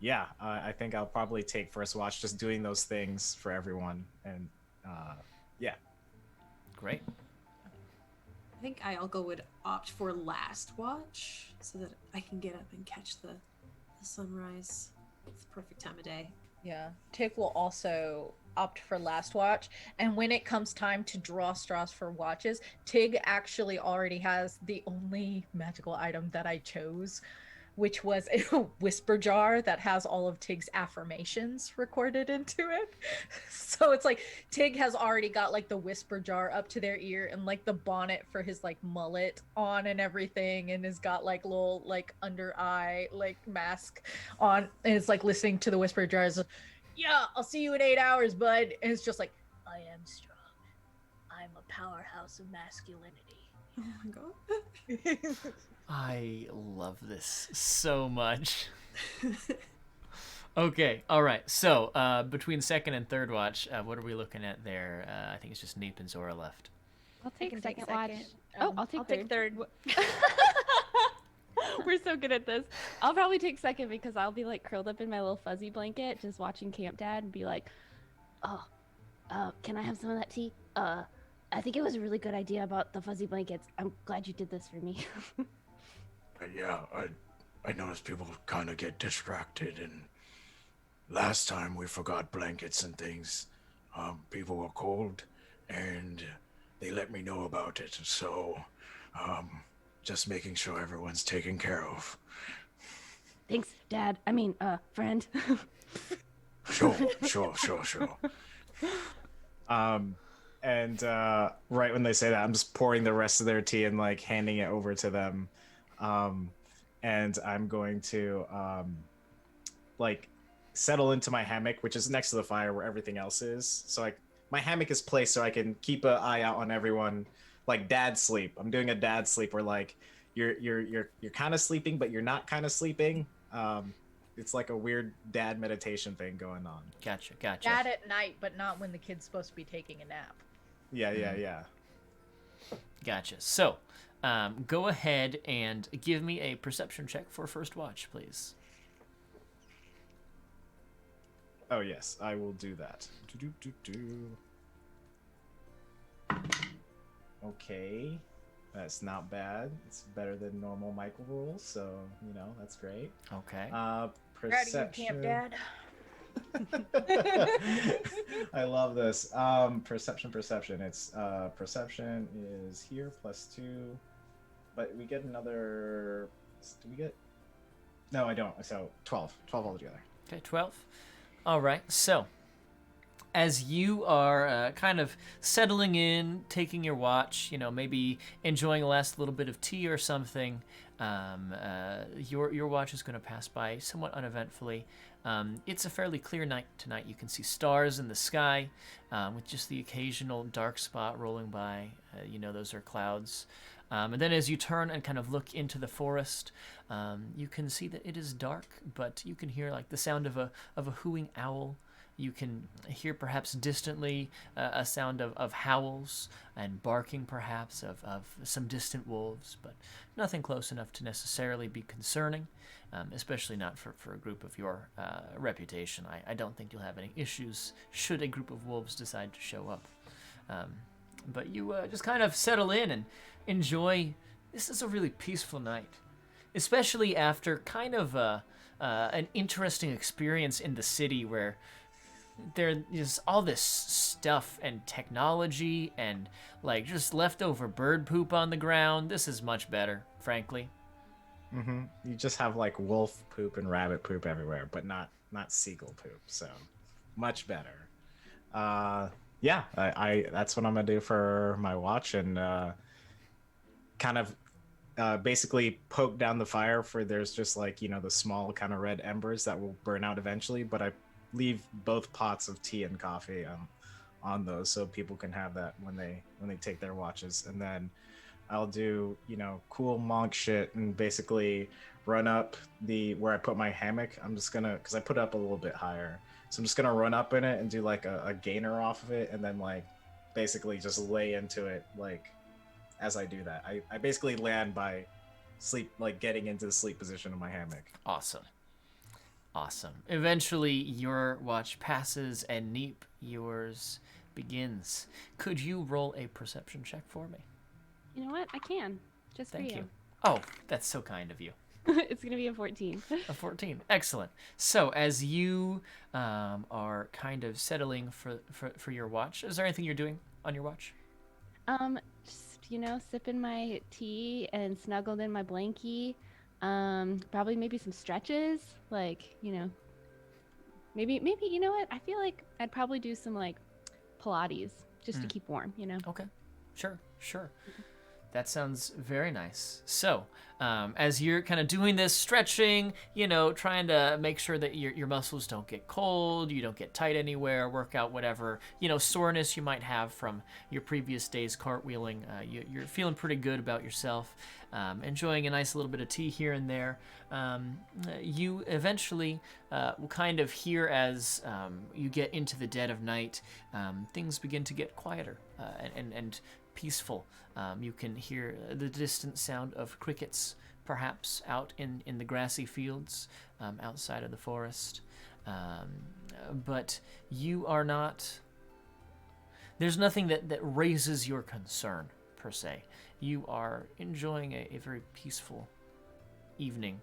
Yeah, I think I'll probably take first watch, just doing those things for everyone. And yeah. Great. I think I'll go would opt for last watch so that I can get up and catch the sunrise. It's the perfect time of day. Yeah. Tig will also opt for last watch. And when it comes time to draw straws for watches, Tig actually already has the only magical item that I chose, which was a whisper jar that has all of Tig's affirmations recorded into it. So it's like Tig has already got like the whisper jar up to their ear and like the bonnet for his like mullet on and everything, and has got like little like under eye like mask on, and it's like listening to the whisper jars. Yeah, I'll see you in 8 hours, bud. And it's just like, I am strong. I'm a powerhouse of masculinity. Oh my god. I love this so much. Okay, all right. So between second and third watch, what are we looking at there? I think it's just Neep and Zora left. I'll take can second take watch. second. Oh, I'll take I'll take third. We're so good at this. I'll probably take second because I'll be like curled up in my little fuzzy blanket, just watching Camp Dad, and be like, "Oh, can I have some of that tea? I think it was a really good idea about the fuzzy blankets. I'm glad you did this for me." Yeah, I noticed people kind of get distracted, and last time we forgot blankets and things. People were cold, and they let me know about it. So, just making sure everyone's taken care of. Thanks, Dad. I mean, friend. Sure. And right when they say that, I'm just pouring the rest of their tea and like handing it over to them. And I'm going to like settle into my hammock, which is next to the fire where everything else is. So like my hammock is placed so I can keep an eye out on everyone, like dad sleep. I'm doing a dad sleep where like you're kind of sleeping, but you're not kind of sleeping. It's like a weird dad meditation thing going on. Gotcha. Dad at night, but not when the kid's supposed to be taking a nap. Yeah. Gotcha. So, go ahead and give me a perception check for first watch, please. Oh yes, I will do that. Okay, that's not bad. It's better than normal Michael rules, so you know that's great. Okay. Proud of you, Perception. Camp Dad. I love this. Perception. It's perception is here +2, but we get another. Do we get? No, I don't. So 12 altogether. Okay, 12. All right. So, as you are kind of settling in, taking your watch, maybe enjoying the last little bit of tea or something, your watch is going to pass by somewhat uneventfully. It's a fairly clear night tonight. You can see stars in the sky, with just the occasional dark spot rolling by. Those are clouds. And then as you turn and kind of look into the forest, you can see that it is dark, but you can hear like the sound of a hooting owl. You can hear perhaps distantly a sound of howls and barking perhaps of some distant wolves, but nothing close enough to necessarily be concerning, especially not for a group of your reputation. I don't think you'll have any issues should a group of wolves decide to show up. But you just kind of settle in and enjoy. This is a really peaceful night, especially after kind of an interesting experience in the city where there is all this stuff and technology and like just leftover bird poop on the ground. This is much better, frankly. Mm-hmm. You just have like wolf poop and rabbit poop everywhere, but not seagull poop. So much better. Yeah, I that's what I'm gonna do for my watch, and kind of basically poke down the fire for there's just like the small kind of red embers that will burn out eventually, but I leave both pots of tea and coffee on those so people can have that when they take their watches. And then I'll do cool monk shit and basically run up where I put my hammock. I'm just gonna, because I put it up a little bit higher, so I'm just gonna run up in it and do like a gainer off of it, and then like basically just lay into it. Like as I do that, I basically land by sleep, like getting into the sleep position of my hammock. Awesome. Eventually, your watch passes, and Neep, yours begins. Could you roll a perception check for me? You know what? I can. Just Thank for you. Oh, that's so kind of you. It's going to be a 14. A 14. Excellent. So, as you are kind of settling for your watch, is there anything you're doing on your watch? Just, sipping my tea and snuggled in my blankie. Probably maybe some stretches, like, maybe, you know what? I feel like I'd probably do some like Pilates just to keep warm, Okay. Sure. That sounds very nice. So, as you're kind of doing this stretching, trying to make sure that your muscles don't get cold, you don't get tight anywhere, work out whatever, soreness you might have from your previous day's cartwheeling, you're feeling pretty good about yourself, enjoying a nice little bit of tea here and there. You eventually will kind of hear as you get into the dead of night, things begin to get quieter and peaceful. You can hear the distant sound of crickets, perhaps out in the grassy fields outside of the forest. But you are not... There's nothing that raises your concern, per se. You are enjoying a very peaceful evening.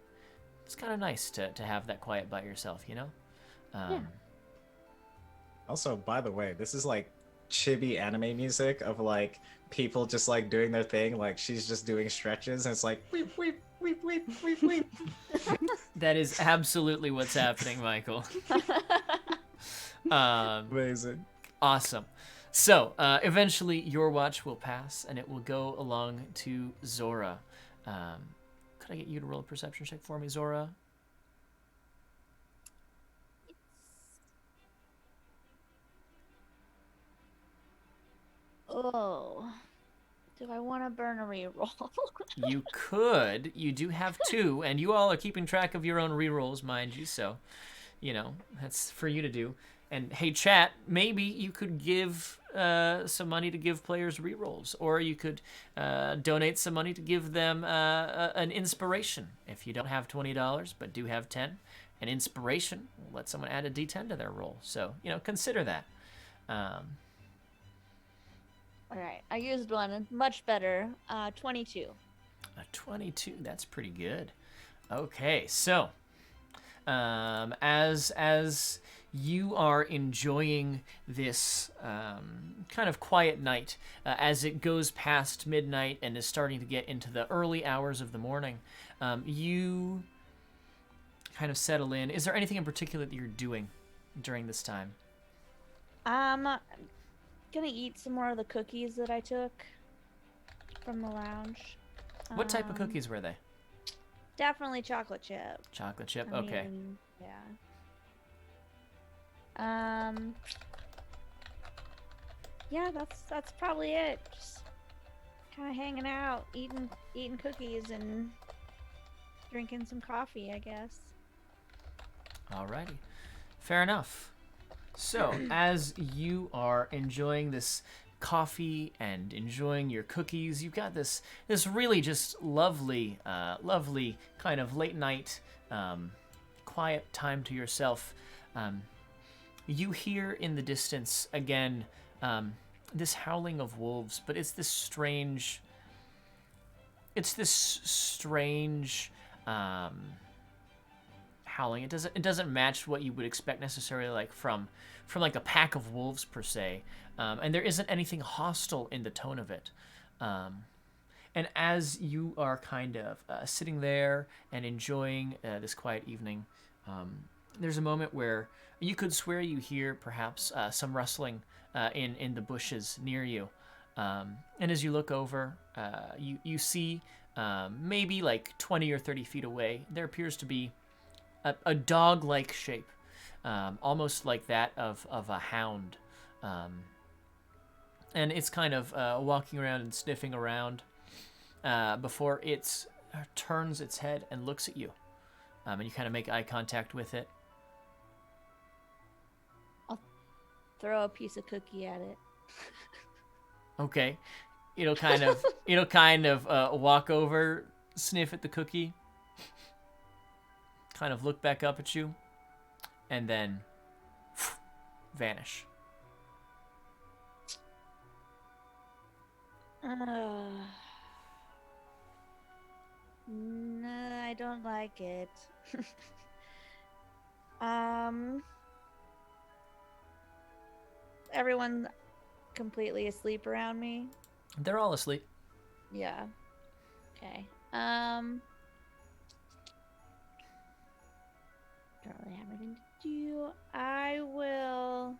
It's kind of nice to have that quiet by yourself, Yeah. Also, by the way, this is like chibi anime music of like people just like doing their thing, like she's just doing stretches and it's like weep weep weep weep weep weep. That is absolutely what's happening, Michael. Amazing. Awesome. So eventually your watch will pass and it will go along to Zora. Could I get you to roll a perception check for me, Zora? Oh, do I want to burn a reroll? You could. You do have 2, and you all are keeping track of your own rerolls, mind you. So, that's for you to do. And hey, chat, maybe you could give some money to give players rerolls, or you could donate some money to give them an inspiration. If you don't have $20 but do have 10, an inspiration will let someone add a D10 to their roll. So, consider that. All right, I used one much better. 22. A 22. That's pretty good. Okay, so as you are enjoying this kind of quiet night as it goes past midnight and is starting to get into the early hours of the morning. You kind of settle in. Is there anything in particular that you're doing during this time? I'm gonna eat some more of the cookies that I took from the lounge. What type of cookies were they? Definitely chocolate chip. Chocolate chip, I okay. mean, yeah. Yeah, that's probably it. Just kind of hanging out, eating cookies and drinking some coffee, I guess. Alrighty. Fair enough. So, as you are enjoying this coffee and enjoying your cookies, you've got this really just lovely kind of late night quiet time to yourself. You hear in the distance again this howling of wolves, but it's this strange howling. It doesn't match what you would expect necessarily, like from like a pack of wolves per se, and there isn't anything hostile in the tone of it. And as you are kind of sitting there and enjoying this quiet evening, there's a moment where you could swear you hear perhaps some rustling in the bushes near you. And as you look over, you see maybe like 20 or 30 feet away, there appears to be a dog-like shape, almost like that of a hound. And it's kind of walking around and sniffing around before it turns its head and looks at you. And you kind of make eye contact with it. I'll throw a piece of cookie at it. Okay. It'll kind of walk over, sniff at the cookie, kind of look back up at you, and then vanish. No, I don't like it. Everyone completely asleep around me? They're all asleep. Yeah. Okay. Don't really have anything to do. I will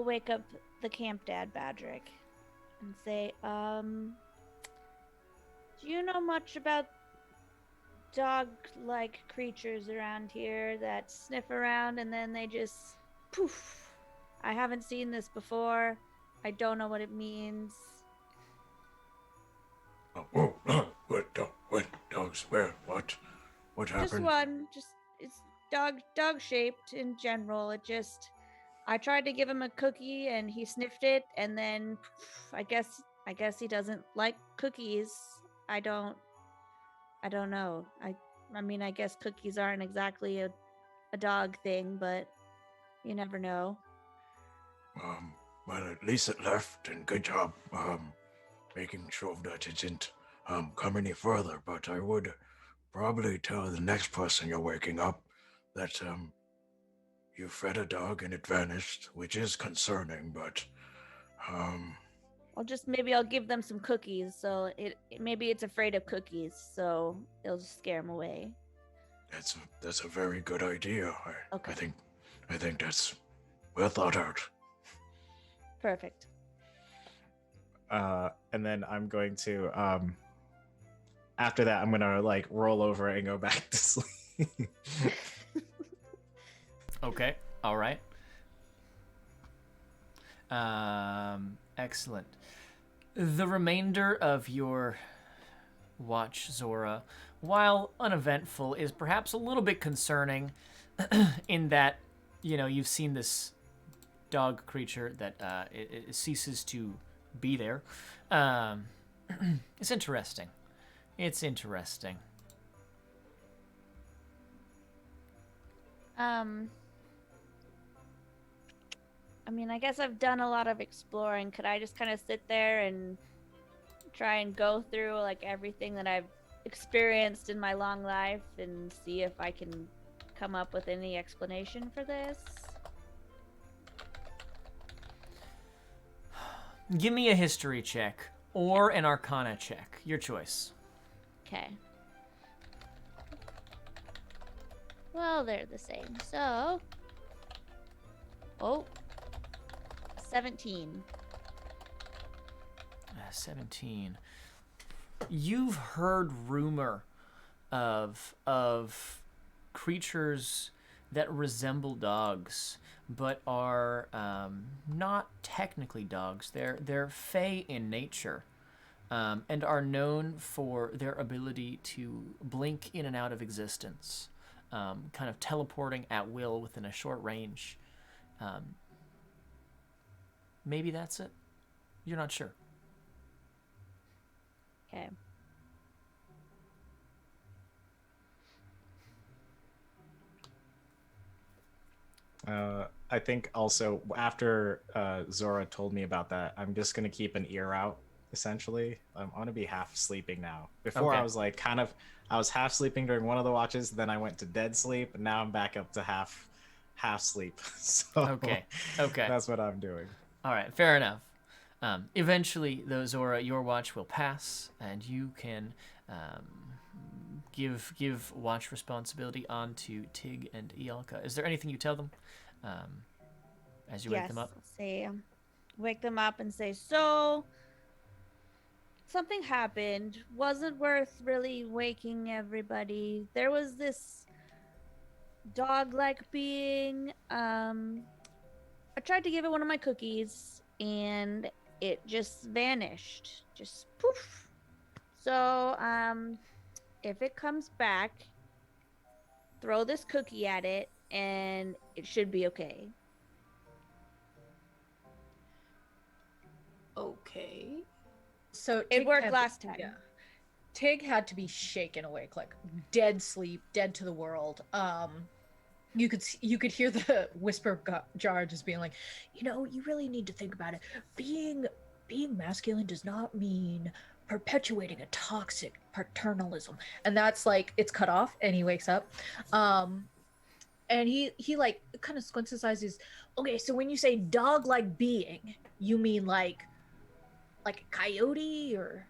wake up the camp dad Badrick and say, do you know much about dog-like creatures around here that sniff around and then they just poof? I haven't seen this before. I don't know what it means. What dogs? Where? What happened? Just one. It's dog shaped in general. I tried to give him a cookie and he sniffed it and then poof, I guess he doesn't like cookies. I don't know. I mean, I guess cookies aren't exactly a dog thing, but you never know. Well, at least it left, and good job, making sure that it didn't, come any further, but I would probably tell the next person you're waking up that, you fed a dog and it vanished, which is concerning, but, Maybe I'll give them some cookies, so maybe it's afraid of cookies, so it'll just scare them away. That's a very good idea. Okay. I think that's well thought out. Perfect. And then I'm going to, after that, I'm gonna like roll over and go back to sleep. Okay. All right. Excellent. The remainder of your watch, Zora, while uneventful, is perhaps a little bit concerning in that, you've seen this dog creature that it ceases to be there. It's interesting. I mean, I guess I've done a lot of exploring. Could I just kind of sit there and try and go through like everything that I've experienced in my long life and see if I can come up with any explanation for this. Give me a history check or an arcana check. Your choice. Okay. Well, they're the same. So, 17. 17. You've heard rumor of creatures that resemble dogs, but are not technically dogs. They're fey in nature, and are known for their ability to blink in and out of existence, kind of teleporting at will within a short range. Maybe that's it. You're not sure. Okay. I think also after Zora told me about that, I'm just gonna keep an ear out. Essentially, I'm gonna be half sleeping now. Before Okay. I was like I was half sleeping during one of the watches, then I went to dead sleep, and now I'm back up to half sleep. So Okay. that's what I'm doing. All right, fair enough. Eventually, though, Zora, your watch will pass, and you can give watch responsibility on to Tig and Ialka. Is there anything you tell them as you wake them up? Say, wake them up and say, so something happened. Wasn't worth really waking everybody. There was this dog-like being. I tried to give it one of my cookies, and it just vanished. Just poof. So, if it comes back, throw this cookie at it, and it should be okay. Okay. So It Tig worked had- last time. Yeah. Tig had to be shaken awake, like dead sleep, dead to the world. You could hear the whisper of Jar just being like, you really need to think about it. Being masculine does not mean perpetuating a toxic paternalism. And that's like, it's cut off, and he wakes up. And he like kind of squints his eyes. He's, okay, so when you say dog-like being, you mean like a coyote or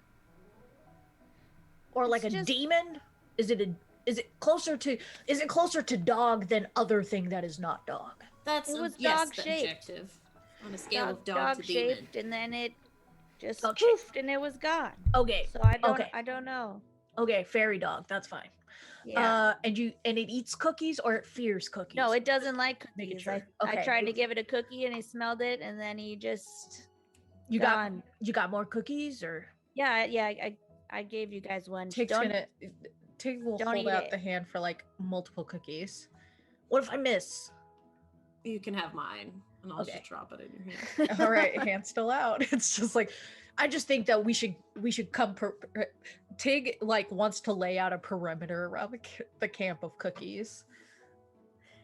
like It's a just- demon? Is it closer to dog than other thing that is not dog? That's It was yes, dog-shaped. objective on a scale of dog to demon. shaped, and then it just Dog poofed, and it was gone. Okay. So I don't. Okay. I don't know. Okay, fairy dog, that's fine. Yeah. And it eats cookies or it fears cookies? No, it doesn't like Making cookies. sure. I Okay. tried to give it a cookie, and he smelled it, and then he just You gone. got more cookies or? Yeah. I gave you guys one. Tig will don't hold eat out it. the hand for like multiple cookies. What if I miss? You can have mine, and I'll Okay. just drop it in your hand. All right, hand still out. It's just like, I just think that we should come. Tig like wants to lay out a perimeter around the camp of cookies.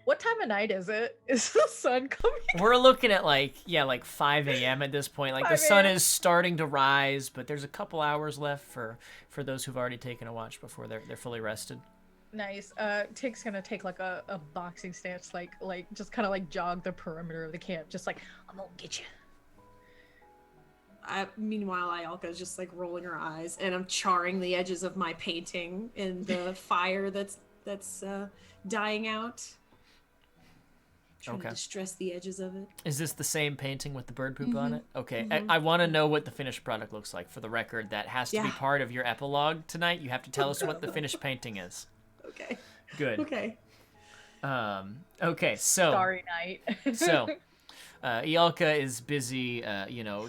What time of night is it? Is the sun coming? We're looking at like 5 a.m. at this point. Like the 5 sun a.m. is starting to rise, but there's a couple hours left for those who've already taken a watch before they're fully rested. Nice. Tig's gonna take like a boxing stance, like just kind of like jog the perimeter of the camp, just like, I'm gonna get you. Meanwhile, Ialka's just like rolling her eyes, and I'm charring the edges of my painting in the fire that's dying out. Trying to distress the edges of it. Is this the same painting with the bird poop on Mhm. it? Okay. Mhm. I want to know what the finished product looks like. For the record, that has to be Yeah. part of your epilogue tonight. You have to tell us what the finished painting is. Okay. Good. Okay. Okay, so Starry night. so Ialka is busy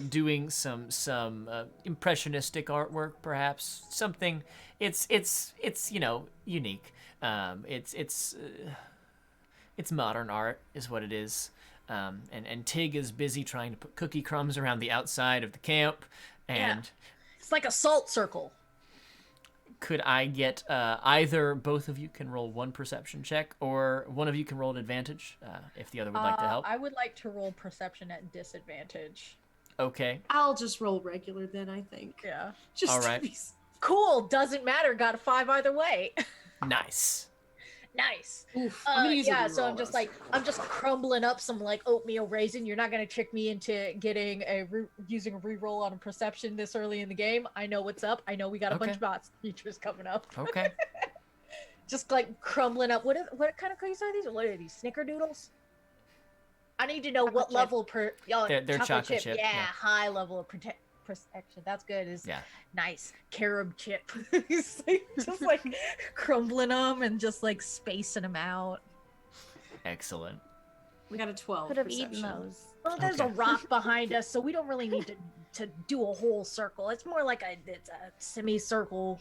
doing some impressionistic artwork, perhaps something. It's unique. It's modern art is what it is. And Tig is busy trying to put cookie crumbs around the outside of the camp. And It's like a salt circle. could I get either both of you can roll one perception check, or one of you can roll an advantage if the other would like to help? I would like to roll perception at disadvantage. Okay. I'll just roll regular then, I think. Yeah. Just All to right. be Cool. Doesn't matter. Got a 5 either way. Nice. Nice. Oof, I'm gonna use a Yeah, so reroll I'm just those. like I'm just crumbling up some like oatmeal raisin. You're not gonna trick me into getting using a reroll on a perception this early in the game. I know what's up. I know we got a bunch Okay. of bots features coming up. Okay. Just like crumbling up. What kind of cookies are these? What are these? Snickerdoodles? I need to know Chocolate what chip. level They're chocolate chip, Yeah, yeah. high level of protection. That's good. Is Yeah. nice carob chip. He's like, just like crumbling them and just like spacing them out. Excellent. We got a 12. Could have perception. eaten those. Well, there's a Okay. rock behind us, so we don't really need to do a whole circle. It's more like it's a semicircle.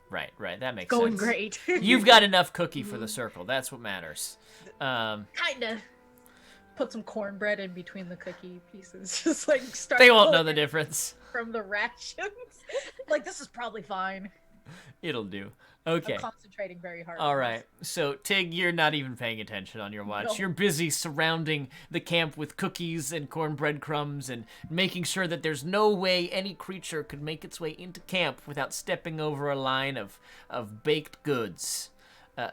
Right. That makes Going sense. great. You've got enough cookie for the circle. That's what matters. Kinda. Put some cornbread in between the cookie pieces. Just like start. They won't know pulling the it difference. from the rations. Like this is probably fine. It'll do. Okay. I'm concentrating very hard. All on right. So, Tig, you're not even paying attention on your watch. No. You're busy surrounding the camp with cookies and cornbread crumbs and making sure that there's no way any creature could make its way into camp without stepping over a line of baked goods.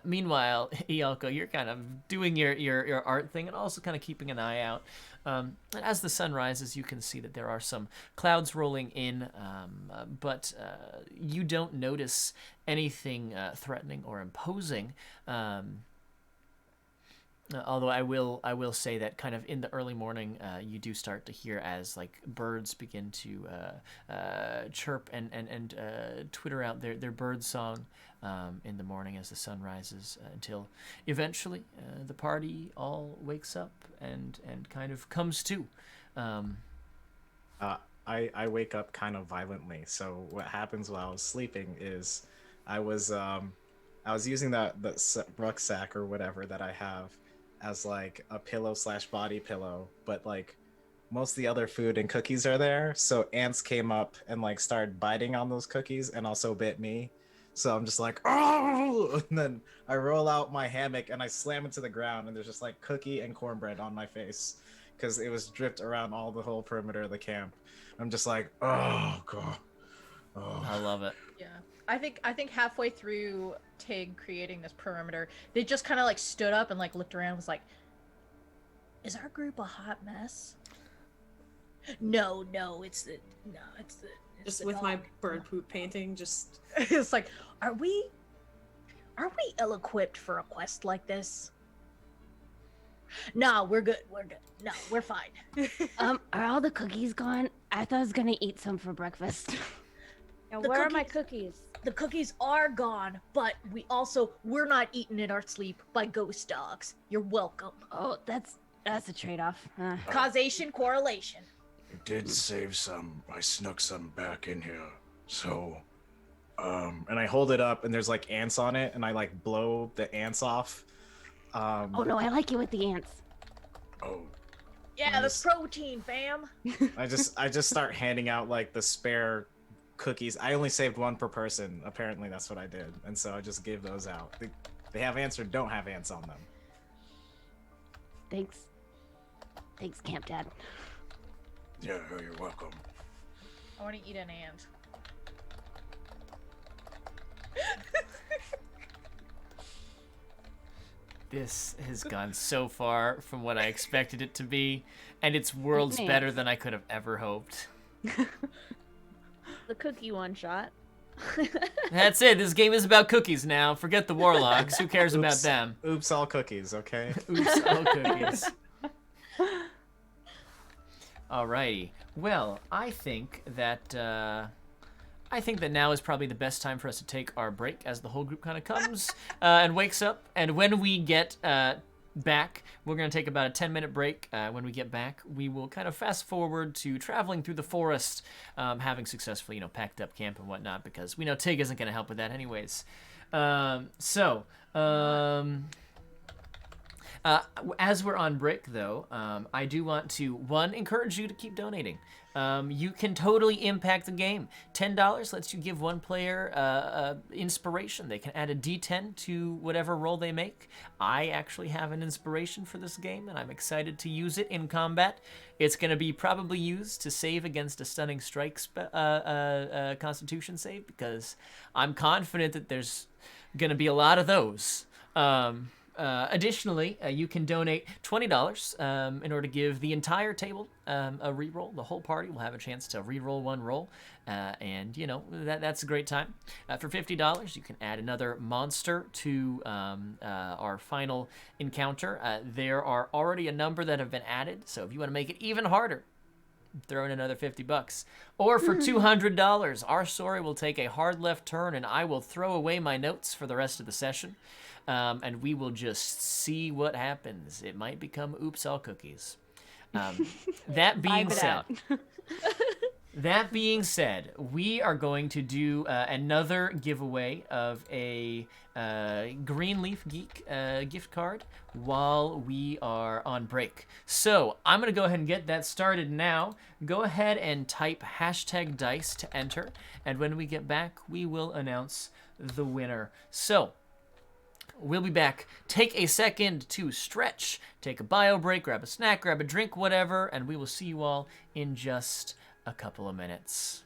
Meanwhile, Ialko, you're kind of doing your art thing and also kind of keeping an eye out. And as the sun rises, you can see that there are some clouds rolling in, but you don't notice anything threatening or imposing. Although I will say that kind of in the early morning, you do start to hear as like birds begin to chirp and twitter out their bird song in the morning as the sun rises until eventually the party all wakes up and kind of comes to. I wake up kind of violently. So what happens while I was sleeping is I was using that rucksack or whatever that I have as like a pillow / body pillow, but like most of the other food and cookies are there. So ants came up and like started biting on those cookies and also bit me. So I'm just like, oh, and then I roll out my hammock and I slam into the ground and there's just like cookie and cornbread on my face because it was dripped around all the whole perimeter of the camp. I'm just like, oh god. Oh. I love it. Yeah. I think halfway through Tig creating this perimeter, they just kind of like stood up and like looked around and was like, is our group a hot mess? No, it's the Just with my bird poop painting, just it's like, are we ill-equipped for a quest like this? No, we're good. No, we're fine. Are all the cookies gone? I thought I was gonna eat some for breakfast. Now, The where are my cookies? The cookies are gone, but we're not eaten in our sleep by ghost dogs. You're welcome. Oh, that's a trade-off. Causation, correlation. I did save some. I snuck some back in here. So, And I hold it up and there's like ants on it and I like blow the ants off. Oh no, I like it with the ants. oh, Yeah, the protein, fam. I just start handing out like the spare cookies. I only saved one per person. Apparently that's what I did. And so I just gave those out. They have ants or don't have ants on them. Thanks, Camp Dad. yeah, you're welcome. I want to eat an ant. This has gone so far from what I expected it to be, and it's worlds Thanks. better than I could have ever hoped. The cookie one shot. That's it. This game is about cookies now. Forget the warlocks. Who cares about Oops. them? Oops, all cookies, okay? Oops, all cookies. Alrighty. Well, I think that now is probably the best time for us to take our break as the whole group kind of comes and wakes up. And when we get back, we're going to take about a 10-minute break. When we get back, we will kind of fast forward to traveling through the forest, having successfully, packed up camp and whatnot, because we know Tig isn't going to help with that anyways. As we're on break, though, I do want to, one, encourage you to keep donating. You can totally impact the game. $10 lets you give one player inspiration. They can add a D10 to whatever roll they make. I actually have an inspiration for this game, and I'm excited to use it in combat. It's going to be probably used to save against a stunning strike constitution save, because I'm confident that there's going to be a lot of those. Additionally, you can donate $20 in order to give the entire table a reroll. The whole party will have a chance to reroll one roll, and you know that's a great time. For $50, you can add another monster to our final encounter. There are already a number that have been added, so if you want to make it even harder, throw in another $50. Or for $200, our story will take a hard left turn, and I will throw away my notes for the rest of the session. And we will just see what happens. It might become oops all cookies. That being said, we are going to do another giveaway of a Greenleaf Geek gift card while we are on break. So I'm going to go ahead and get that started now. Go ahead and type #dice to enter. And when we get back, we will announce the winner. So we'll be back. Take a second to stretch, take a bio break, grab a snack, grab a drink, whatever, and we will see you all in just a couple of minutes.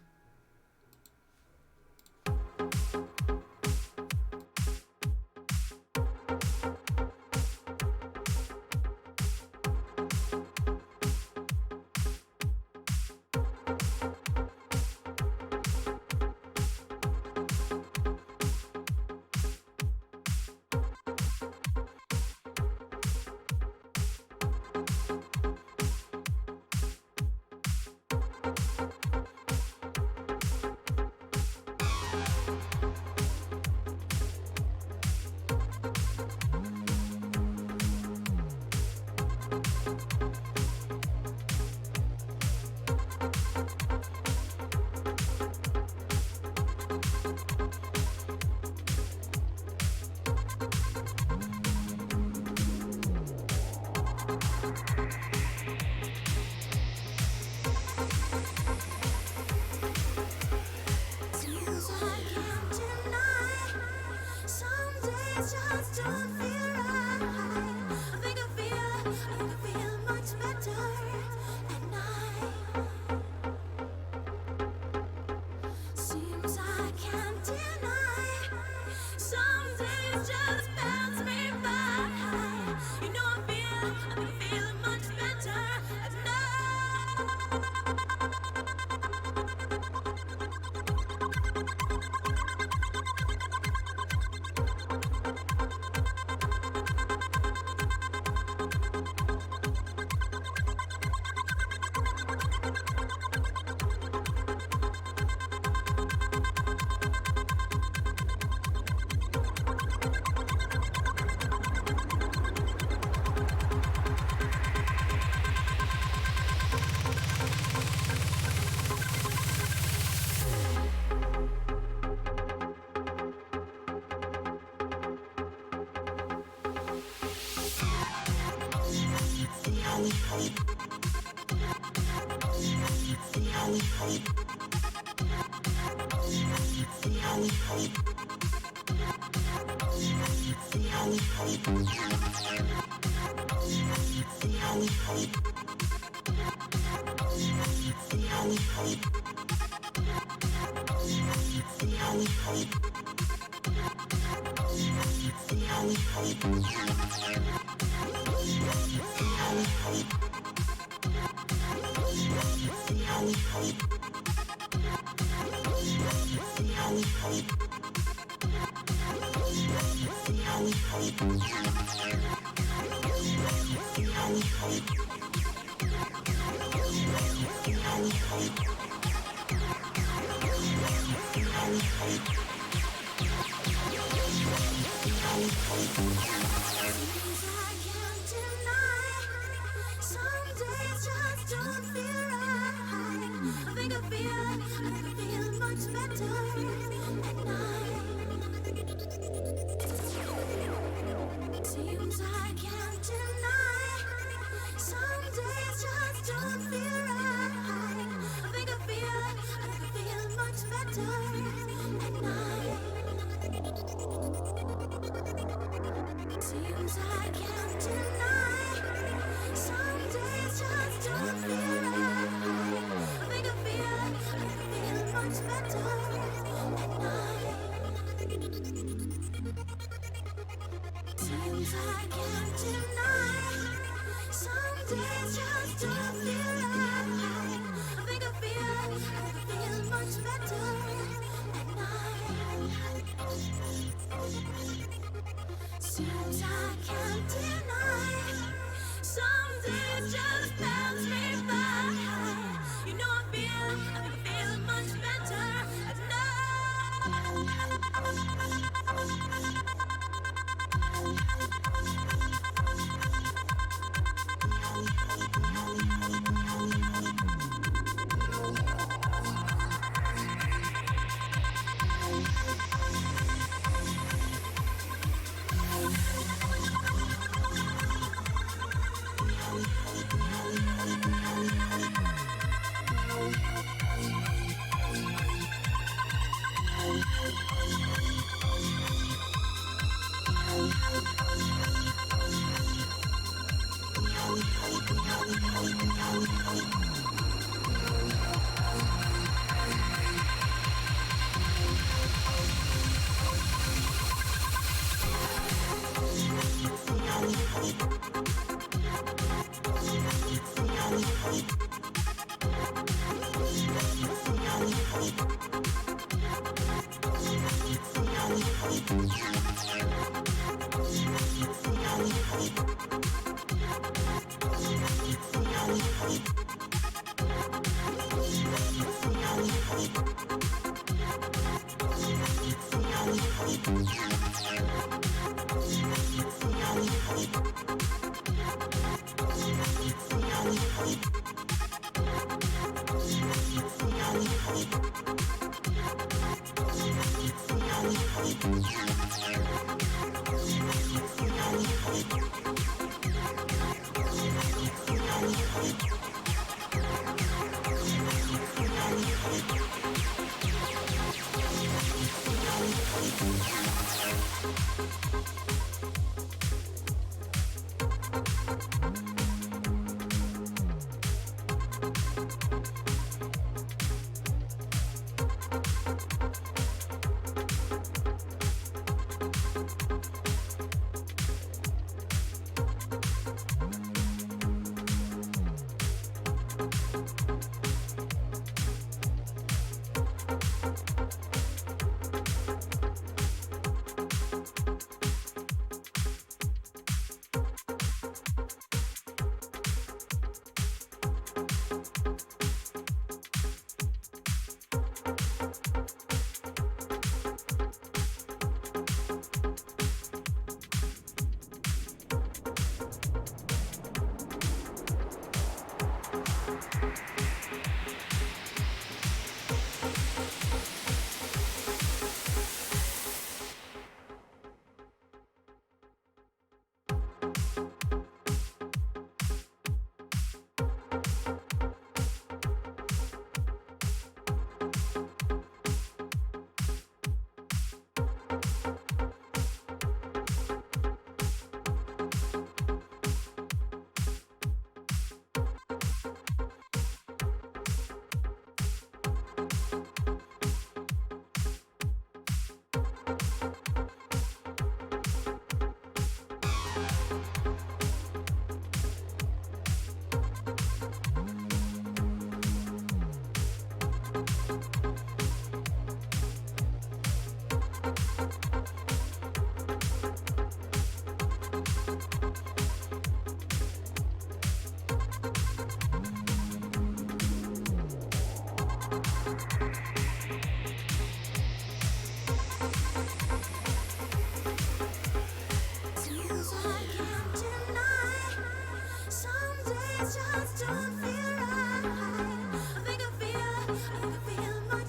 Seems I can't deny. better at night. Seems I can't deny. Some days just don't feel right. I think I feel much better at night. Seems I can't deny. Some days just don't feel right. I think I feel much better at night. Seems I can't deny. Some days just pass me by. You know I feel much better at just don't feel right. I think I feel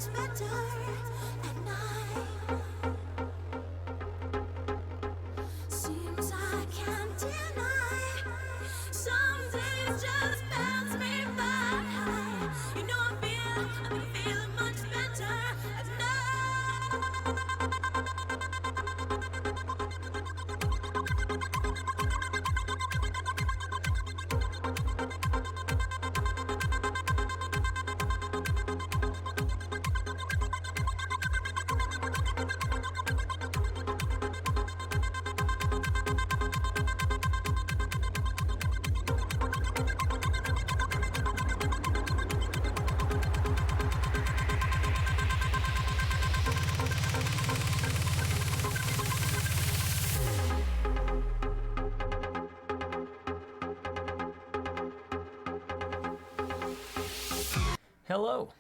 Hello.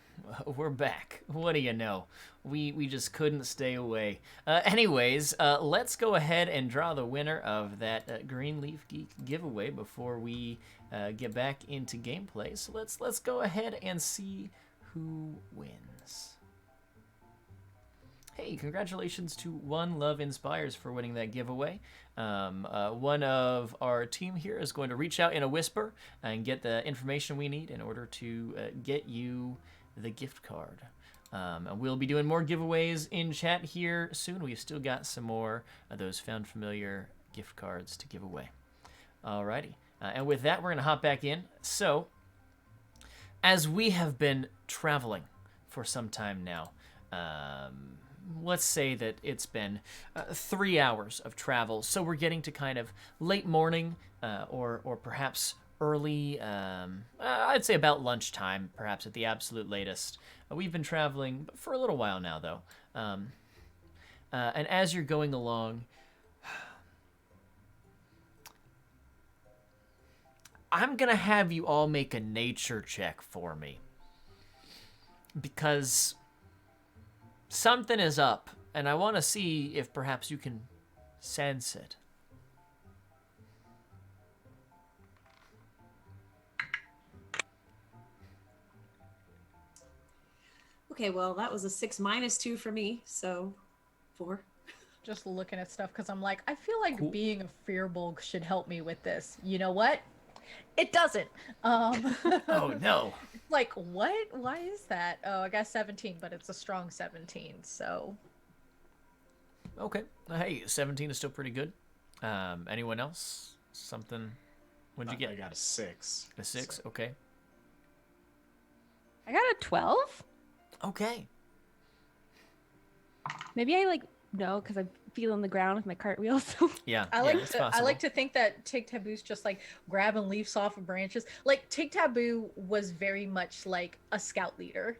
We're back. What do you know? We just couldn't stay away. Anyways, let's go ahead and draw the winner of that Green Leaf Geek giveaway before we get back into gameplay. So let's go ahead and see who wins. Hey, congratulations to One Love Inspires for winning that giveaway. One of our team here is going to reach out in a whisper and get the information we need in order to get you the gift card. And we'll be doing more giveaways in chat here soon. We've still got some more of those Found Familiar gift cards to give away. Alrighty. And with that, we're going to hop back in. So, as we have been traveling for some time now, let's say that it's been 3 hours of travel. So we're getting to kind of late morning or perhaps early, I'd say about lunchtime, perhaps at the absolute latest. We've been traveling for a little while now, though. And as you're going along, I'm going to have you all make a nature check for me. Because something is up, and I want to see if perhaps you can sense it. Okay, well, that was a 6 minus 2 for me, so 4. Just looking at stuff because I'm like, I feel like Cool. being a fearbulg should help me with this. You know what? It doesn't. Oh, no. Like, what? Why is that? Oh, I got 17, but it's a strong 17, so. Okay. Hey, 17 is still pretty good. Anyone else? Something? What'd you get? I got a 6. A 6? So. Okay. I got a 12. Okay. Maybe I no, because I'm feeling the ground with my cartwheel. So Yeah. I yeah, like it's to I possible. like to think that Tig Taboo's just like grabbing leaves off of branches. Like Tig Taboo was very much like a scout leader.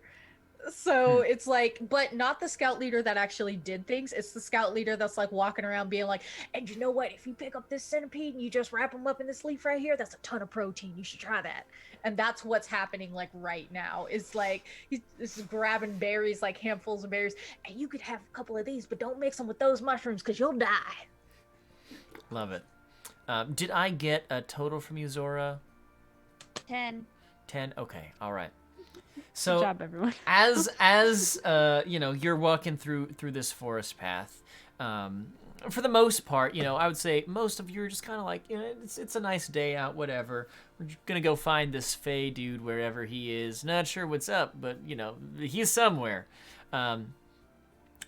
So it's like, but not the scout leader that actually did things. It's the scout leader that's like walking around being like, and you know what? If you pick up this centipede and you just wrap them up in this leaf right here, that's a ton of protein. You should try that. And that's what's happening like right now. It's like he's grabbing berries, like handfuls of berries, and you could have a couple of these, but don't mix them with those mushrooms because you'll die. Love it. Did I get a total from you, Zora? 10. 10? Okay. All right. So, good job, everyone. as you know, you're walking through this forest path. For the most part, I would say most of you are just kind of like, it's a nice day out, whatever. We're just gonna go find this Fey dude wherever he is. Not sure what's up, but he's somewhere. And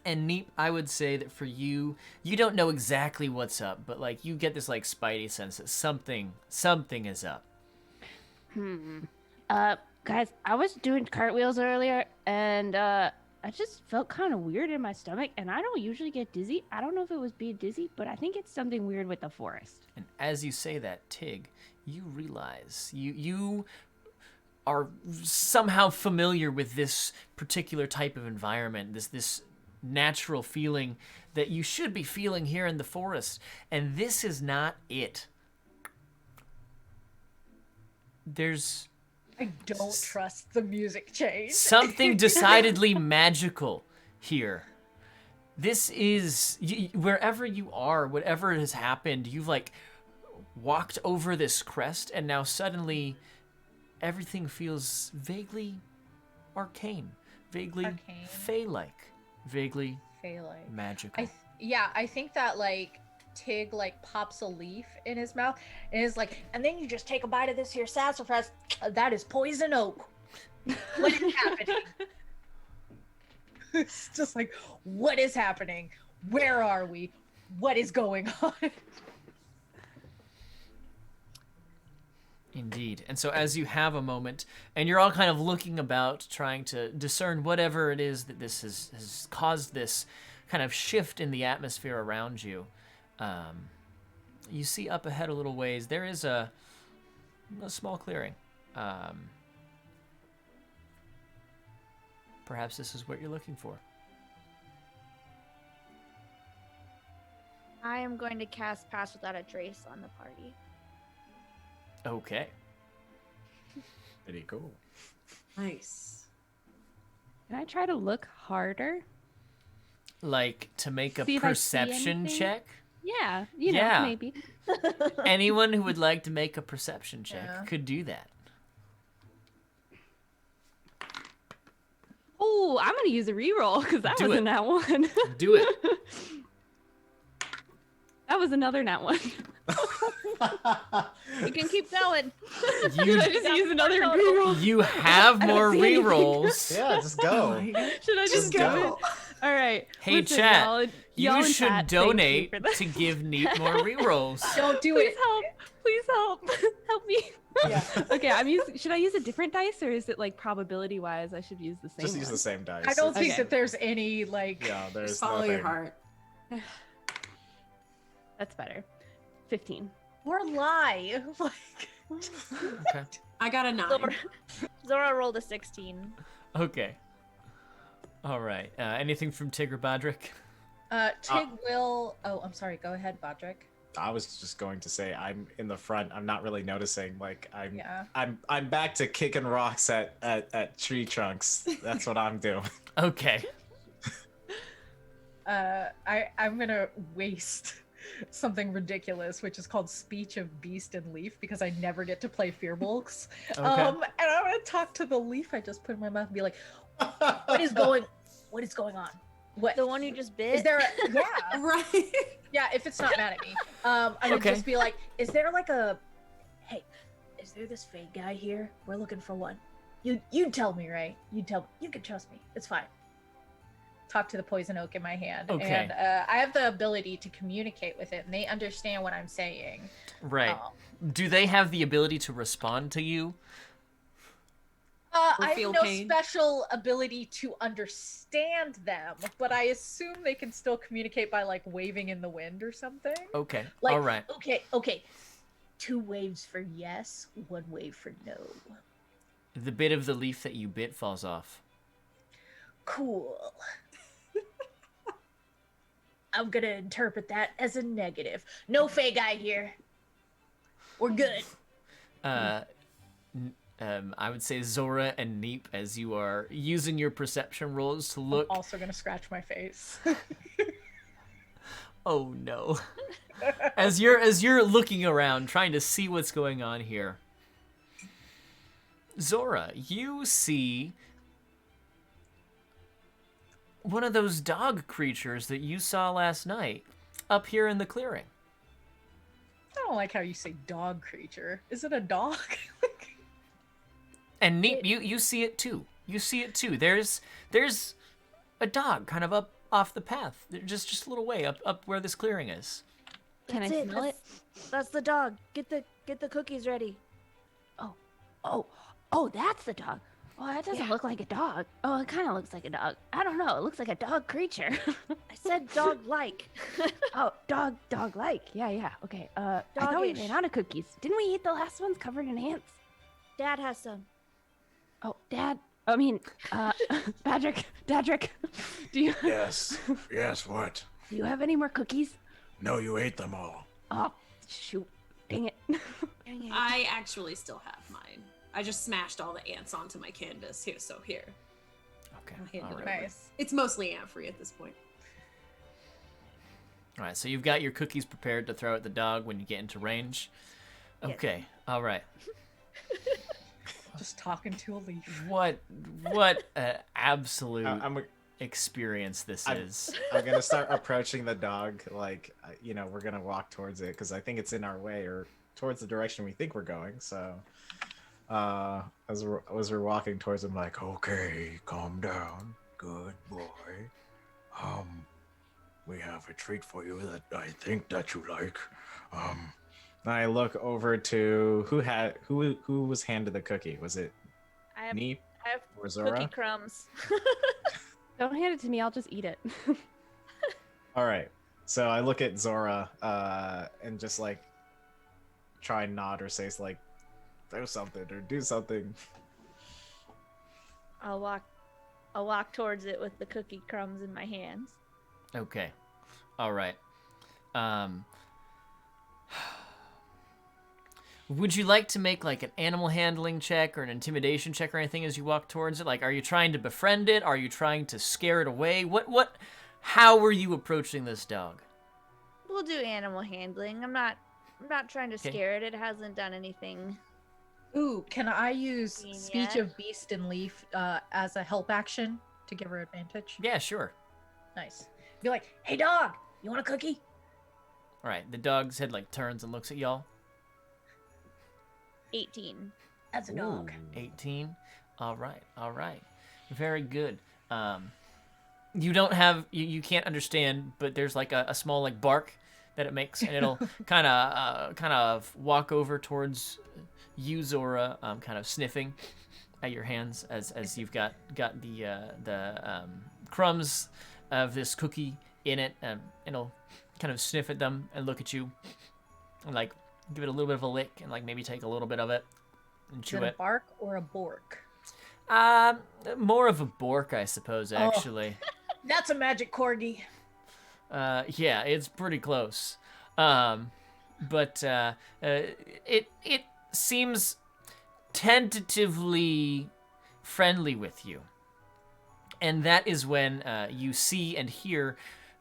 Neep, I would say that for you, you don't know exactly what's up, but like you get this like spidey sense that something is up. Guys, I was doing cartwheels earlier, and I just felt kind of weird in my stomach, and I don't usually get dizzy. I don't know if it was being dizzy, but I think it's something weird with the forest. And as you say that, Tig, you realize you are somehow familiar with this particular type of environment, this natural feeling that you should be feeling here in the forest, and this is not it. There's I don't trust the music change. something decidedly magical here. This is wherever you are, whatever has happened, you've like walked over this crest, and now suddenly everything feels vaguely arcane, vaguely fey-like, vaguely Fey-like. magical. I think that like Tig like pops a leaf in his mouth and is like, and then you just take a bite of this here sassafras. That is poison oak. What is happening? It's just like, what is happening? Where are we? What is going on? Indeed. And so as you have a moment, and you're all kind of looking about, trying to discern whatever it is that this has caused this kind of shift in the atmosphere around you, you see up ahead a little ways, there is a small clearing. Perhaps this is what you're looking for. I am going to cast Pass Without a Trace on the party. Okay. Pretty cool. Nice. Can I try to look harder? Like to make a See if I see perception anything? check? Yeah, Yeah. maybe. Anyone who would like to make a perception check Yeah. could do that. Oh, I'm gonna use a reroll because that Do was it. a nat one. Do it. That was another nat one. You can keep going. You, Should I just use another reroll? you have I don't more see anything. rerolls. Yeah, just go. Should I just go? All right. Hey, listen, chat, y'all you in should chat, thank you donate for that. to give Neat more rerolls. Don't do Please it. help. Please help. Help me. Yeah. Okay, should I use a different dice or is it like probability wise I should use the same Just use one? the same dice. I don't think Okay. that there's any like. Yeah, there's Just follow your nothing. heart. That's better. 15. Or lie. Like. Okay. I got a 9. Zora rolled a 16. Okay. All right. Anything from Tigger Bodrick? Tig will. Oh, I'm sorry. Go ahead, Bodrick. I was just going to say I'm in the front. I'm not really noticing. Like Yeah. I'm back to kicking rocks at tree trunks. That's what I'm doing. Okay. I'm gonna waste something ridiculous, which is called Speech of Beast and Leaf, because I never get to play Fearbulks. Okay. And I'm gonna talk to the leaf I just put in my mouth and be like, what is going on? What The one you just bit? is there? Yeah, Right. yeah. If it's not mad at me, I would Okay. just be like, is there like a, hey, is there this fake guy here? We're looking for one. You tell me, right? You can trust me. It's fine. Talk to the poison oak in my hand, Okay. and I have the ability to communicate with it, and they understand what I'm saying. Right. Do they have the ability to respond to you? Or I have feel no pain. special ability to understand them, but I assume they can still communicate by like waving in the wind or something. Okay. Like, All right. Okay. 2 waves for yes, 1 wave for no. The bit of the leaf that you bit falls off. Cool. I'm gonna interpret that as a negative. No Fey guy here. We're good. I would say Zora and Neep, as you are using your perception rolls to look. I'm also gonna scratch my face. Oh no. As you're looking around, trying to see what's going on here. Zora, you see one of those dog creatures that you saw last night up here in the clearing. I don't like how you say dog creature. Is it a dog? And Neep, you see it too. You see it too. There's a dog kind of up off the path. Just a little way up where this clearing is. Can I That's smell it? That's the dog. Get the cookies ready. Oh, that's the dog. Oh, that doesn't look like a dog. Oh, it kind of looks like a dog. I don't know. It looks like a dog creature. I said dog-like. Oh, dog-like. Yeah. Okay. I thought we Doggish. ran out of cookies. Didn't we eat the last ones covered in ants? Dad has some. Oh, Dad. I mean, Dadrick. Do you Yes. Yes, what? do you have any more cookies? No, you ate them all. Oh, shoot. Dang it. Dang it. I actually still have mine. I just smashed all the ants onto my canvas here, so here. Okay. I'll hand All it right. over. Nice. It's mostly ant free at this point. All right. So you've got your cookies prepared to throw at the dog when you get into range. Okay. All right. Just talking to a leaf. What absolute I'm experience this I'm- is. I'm gonna start approaching the dog. Like we're gonna walk towards it because I think it's in our way or towards the direction we think we're going. So, as we're walking towards him, like, Okay, calm down. Good boy. We have a treat for you that I think that you like. and I look over to who was handed the cookie. Was it I have Neep or cookie Zora? crumbs. Don't hand it to me. I'll just eat it. All right. So I look at Zora and just like try and nod or say like, throw something or do something. I'll walk towards it with the cookie crumbs in my hands. Okay. All right. Would you like to make like an animal handling check or an intimidation check or anything as you walk towards it? Like, are you trying to befriend it? Are you trying to scare it away? How are you approaching this dog? We'll do animal handling. I'm not trying to scare it. It hasn't done anything. Ooh, can I use Mean speech yet. of beast and leaf as a help action to give her advantage? Yeah, sure. Nice. Be like, hey dog, you want a cookie? All right, the dog's head like turns and looks at y'all. 18. That's a dog. 18. All right. Very good. You don't have you can't understand, but there's like a small like bark that it makes, and it'll kind of walk over towards you, Zora, kind of sniffing at your hands as you've got the crumbs of this cookie in it, and it'll kind of sniff at them and look at you, and like give it a little bit of a lick, and like maybe take a little bit of it and Is chew it a it. bark or a bork? More of a bork, I suppose, actually. That's a magic corgi. Yeah, it's pretty close. But it seems tentatively friendly with you. And that is when you see and hear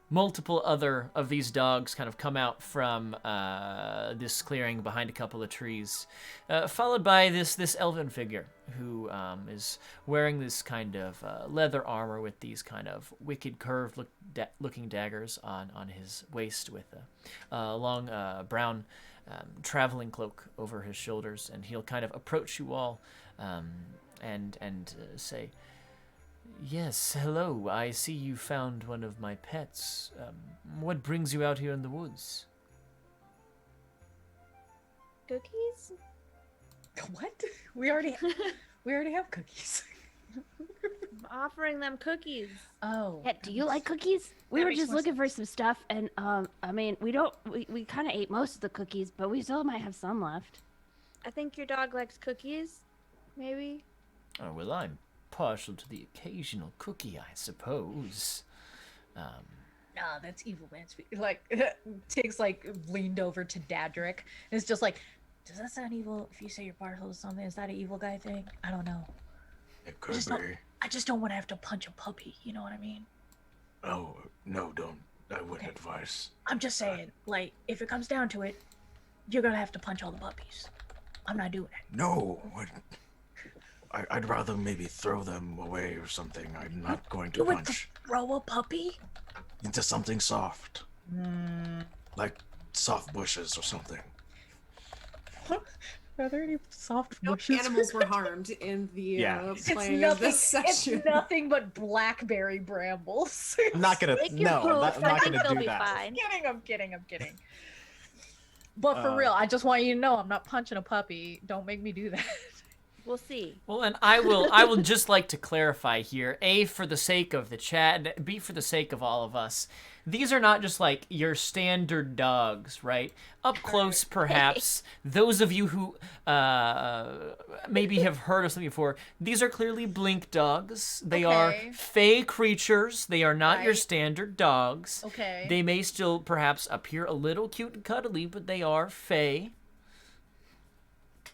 multiple other of these dogs kind of come out from this clearing behind a couple of trees, followed by this elven figure who is wearing this kind of leather armor with these kind of wicked curved looking daggers on his waist, with a long brown traveling cloak over his shoulders, and he'll kind of approach you all and say, "Yes, hello. I see you found one of my pets. What brings you out here in the woods?" Cookies? What? We already have cookies. I'm offering them cookies. Oh. Yeah, do you like cookies? We That were makes just more looking for some stuff, and I mean, we kind of ate most of the cookies, but we still might have some left. I think your dog likes cookies. Maybe. Oh, well, I'm partial to the occasional cookie, I suppose. Nah, that's evil man speak. Like, Tig's like leaned over to Dadrick, and it's just like, does that sound evil? If you say you're partial to something, is that an evil guy thing? I don't know. It could be. I just don't want to have to punch a puppy. You know what I mean? Oh, no, don't. I wouldn't advise. I'm just saying, like, if it comes down to it, you're gonna have to punch all the puppies. I'm not doing it. No. I'd rather maybe throw them away or something. I'm not going to You would punch throw a puppy? into something soft. Like soft bushes or something. Are there any soft No bushes? animals were harmed in the Yeah. playing of this session. It's nothing but blackberry brambles. I'm not gonna. Lick your No, I'm not, poof. I'm not I think gonna they'll do be that. fine. I'm kidding. But for real, I just want you to know I'm not punching a puppy. Don't make me do that. We'll see. Well, and I will just like to clarify here, A, for the sake of the chat, and B, for the sake of all of us. These are not just like your standard dogs, right? Up close, perhaps. Those of you who maybe have heard of something before, these are clearly blink dogs. They are Okay. fey creatures. They are not your Right. standard dogs. Okay. They may still perhaps appear a little cute and cuddly, but they are fey.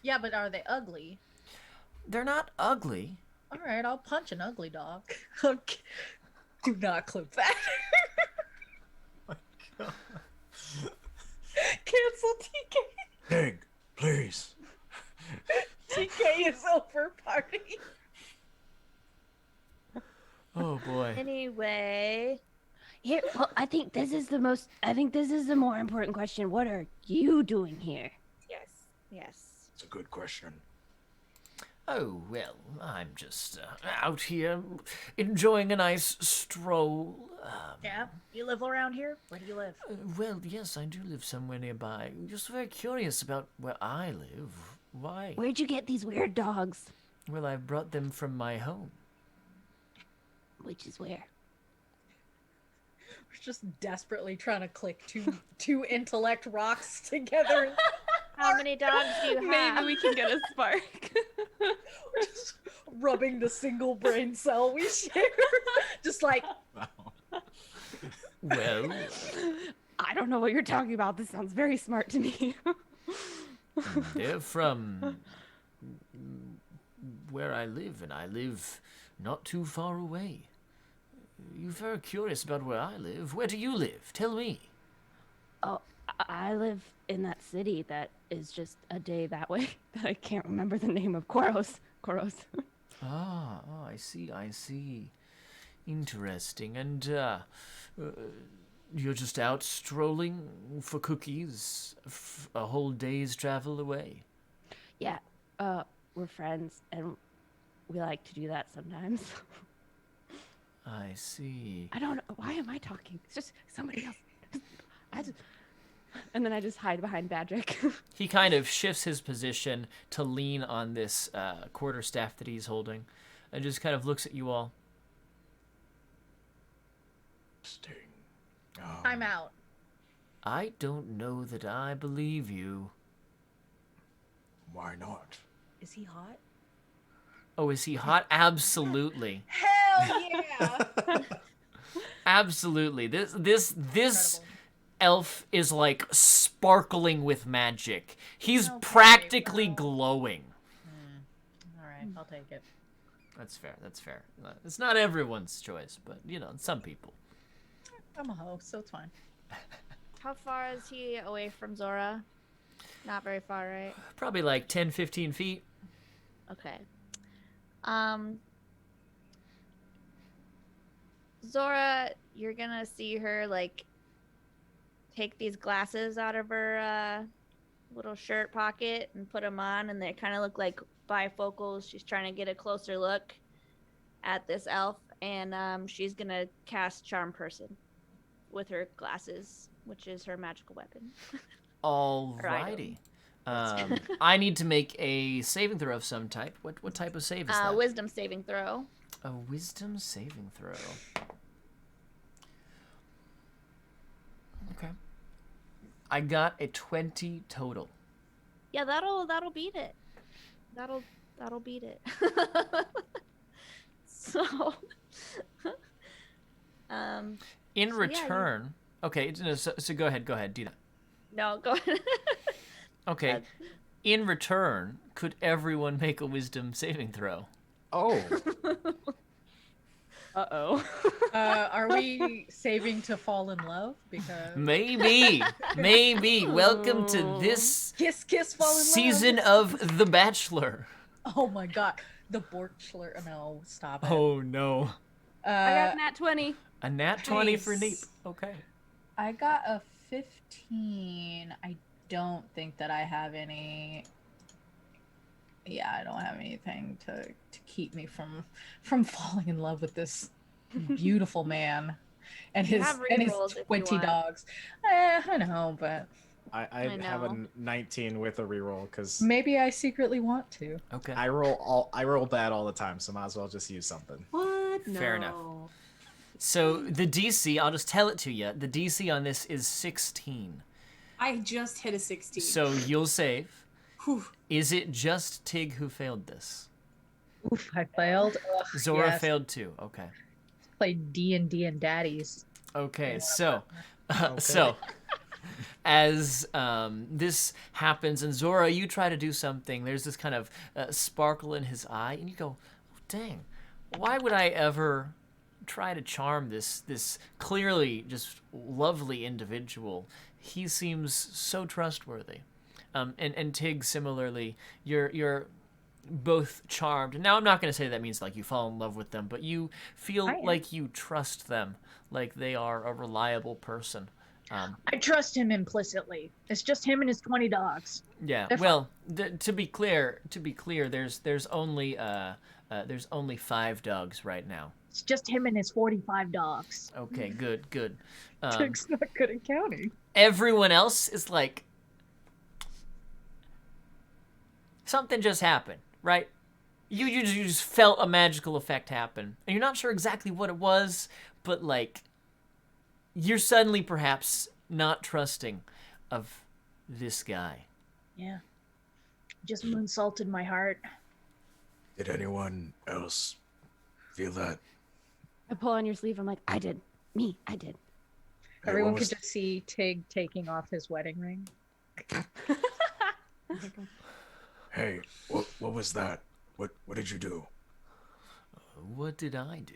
Yeah, but are they ugly? They're not ugly. All right, I'll punch an ugly dog. Do not clip that. Cancel TK. Pig, please. TK is over party. Oh boy. Anyway, Here, well, I think this is the more important question. What are you doing here? yes. It's a good question. Oh, well, I'm just out here enjoying a nice stroll. Yeah, you live around here? Where do you live? Well, yes, I do live somewhere nearby. Just very curious about where I live. Why? Where'd you get these weird dogs? Well, I brought them from my home. Which is where? We're just desperately trying to click two intellect rocks together. How many dogs do you have? Maybe we can get a spark. We're just rubbing the single brain cell we share. Just like, Well, I don't know what you're talking about. This sounds very smart to me. They're from where I live, and I live not too far away. You're very curious about where I live. Where do you live? Tell me. Oh, I live in that city that is just a day that way. That I can't remember the name of. Koros. I see, I see. Interesting. And you're just out strolling for cookies a whole day's travel away? Yeah, we're friends, and we like to do that sometimes. I see. I don't know. Why am I talking? It's just somebody else. And then I just hide behind Badrick. He kind of shifts his position to lean on this quarterstaff that he's holding and just kind of looks at you all. I'm out. I don't know that I believe you. Why not? Is he hot? Oh, is he hot? Absolutely. Hell yeah! Absolutely. This elf is like sparkling with magic. He's Okay, practically well. glowing. All right, I'll take it. That's fair. That's fair. It's not everyone's choice, but some people. I'm a hoe, so it's fine. How far is he away from Zora? Not very far, right? Probably like 10, 15 feet. Okay. Zora, you're gonna see her like take these glasses out of her little shirt pocket and put them on, and they kind of look like bifocals. She's trying to get a closer look at this elf, and she's gonna cast Charm Person with her glasses, which is her magical weapon. Alrighty. I need to make a saving throw of some type. What type of save is that? Wisdom saving throw. A wisdom saving throw. Okay. I got a 20 total. Yeah, that'll beat it. That'll beat it. So, In so return, okay. So go ahead. Do that. No, go ahead. Okay. In return, could everyone make a wisdom saving throw? Oh. Uh-oh. Are we saving to fall in love? Because Maybe. Welcome to this kiss, fall in love. season of The Bachelor. Oh my god, the Borchler. No, stop it. Oh no. I got nat 20. A nat 20 for Nice. Neep. Okay. I got a 15. I don't think that I have any. Yeah, I don't have anything to keep me from falling in love with this beautiful man and You his have and his rerolls if you 20 want. dogs. I know, but I have a 19 with a reroll because maybe I secretly want to. Okay. I roll bad all the time, so might as well just use something. What? No. Fair enough. So the DC, I'll just tell it to you. The DC on this is 16. I just hit a 16. So you'll save. Whew. Is it just Tig who failed this? Oof, I failed. Ugh, Zora yes. failed too. Okay. Played D&D and Daddies. Okay. So, so as this happens, and Zora, you try to do something. There's this kind of sparkle in his eye, and you go, oh, "Dang, why would I ever try to charm this clearly just lovely individual? He seems so trustworthy." And Tig, similarly, you're both charmed. Now, I'm not going to say that means like you fall in love with them, but you feel like you trust them, like they are a reliable person. I trust him implicitly. It's just him and his 20 dogs. Yeah. They're Well, to be clear, there's only 5 dogs right now. It's just him and his 45 dogs. Okay. Good. Tig's not good at counting. Everyone else is like, something just happened, right? You just felt a magical effect happen, and you're not sure exactly what it was, but like, you're suddenly perhaps not trusting of this guy. Yeah. Just moonsaulted my heart. Did anyone else feel that? I pull on your sleeve. I'm like, I did. Me, I did. Everyone what could was- just see Tig taking off his wedding ring. Hey, what was that? What did you do? What did I do?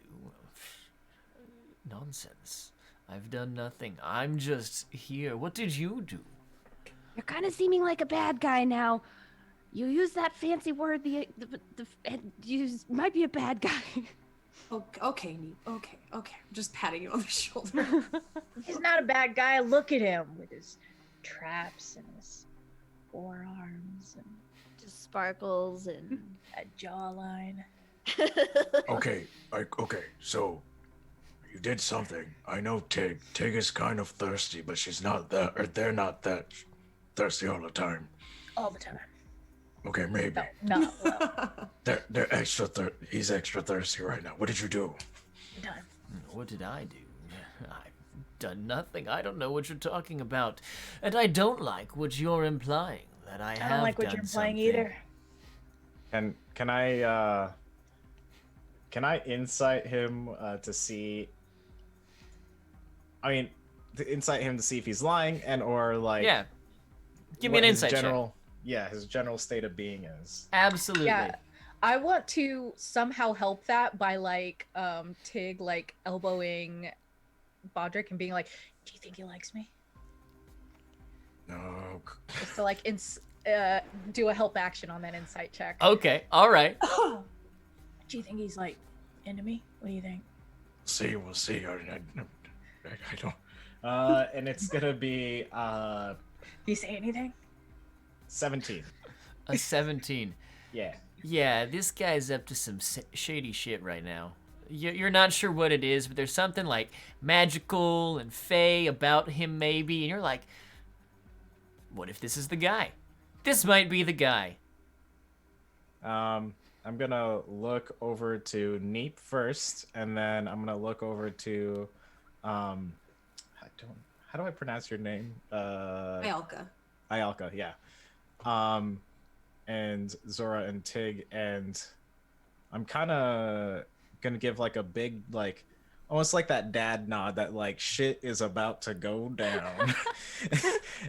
Nonsense. I've done nothing. I'm just here. What did you do? You're kind of seeming like a bad guy now. You use that fancy word. You might be a bad guy. Okay, Neep. Okay. I'm just patting you on the shoulder. He's not a bad guy. Look at him with his traps and his forearms and Just sparkles and that jawline. Okay, so you did something. I know Tig. Tig is kind of thirsty, but she's not that, or they're not that thirsty all the time. All the time. Okay, maybe. No. Well, They're he's extra thirsty right now. What did you do? done. What did I do? I've done nothing. I don't know what you're talking about. And I don't like what you're implying, that I have I don't like what done you're implying something. either. Can I insight him to see? I mean, to insight him to see if he's lying and or like Yeah. Give me what an his insight check. general, yeah, his general state of being is. Absolutely. Yeah. I want to somehow help that by like Tig like elbowing Bodrick and being like, "Do you think he likes me?" No. Just to like do a help action on that insight check. Okay. All right. Do you think he's like into me? What do you think? We'll see. I don't. And it's gonna be Do you say anything? 17. A 17. Yeah. Yeah, this guy's up to some shady shit right now. You're not sure what it is, but there's something like magical and fey about him maybe, and you're like, what if this is the guy? This might be the guy. I'm gonna look over to Neep first, and then I'm gonna look over to how do I pronounce your name? Ialka. Ialka, yeah. And Zora and Tig, and I'm kind of gonna give like a big like almost like that dad nod that like shit is about to go down.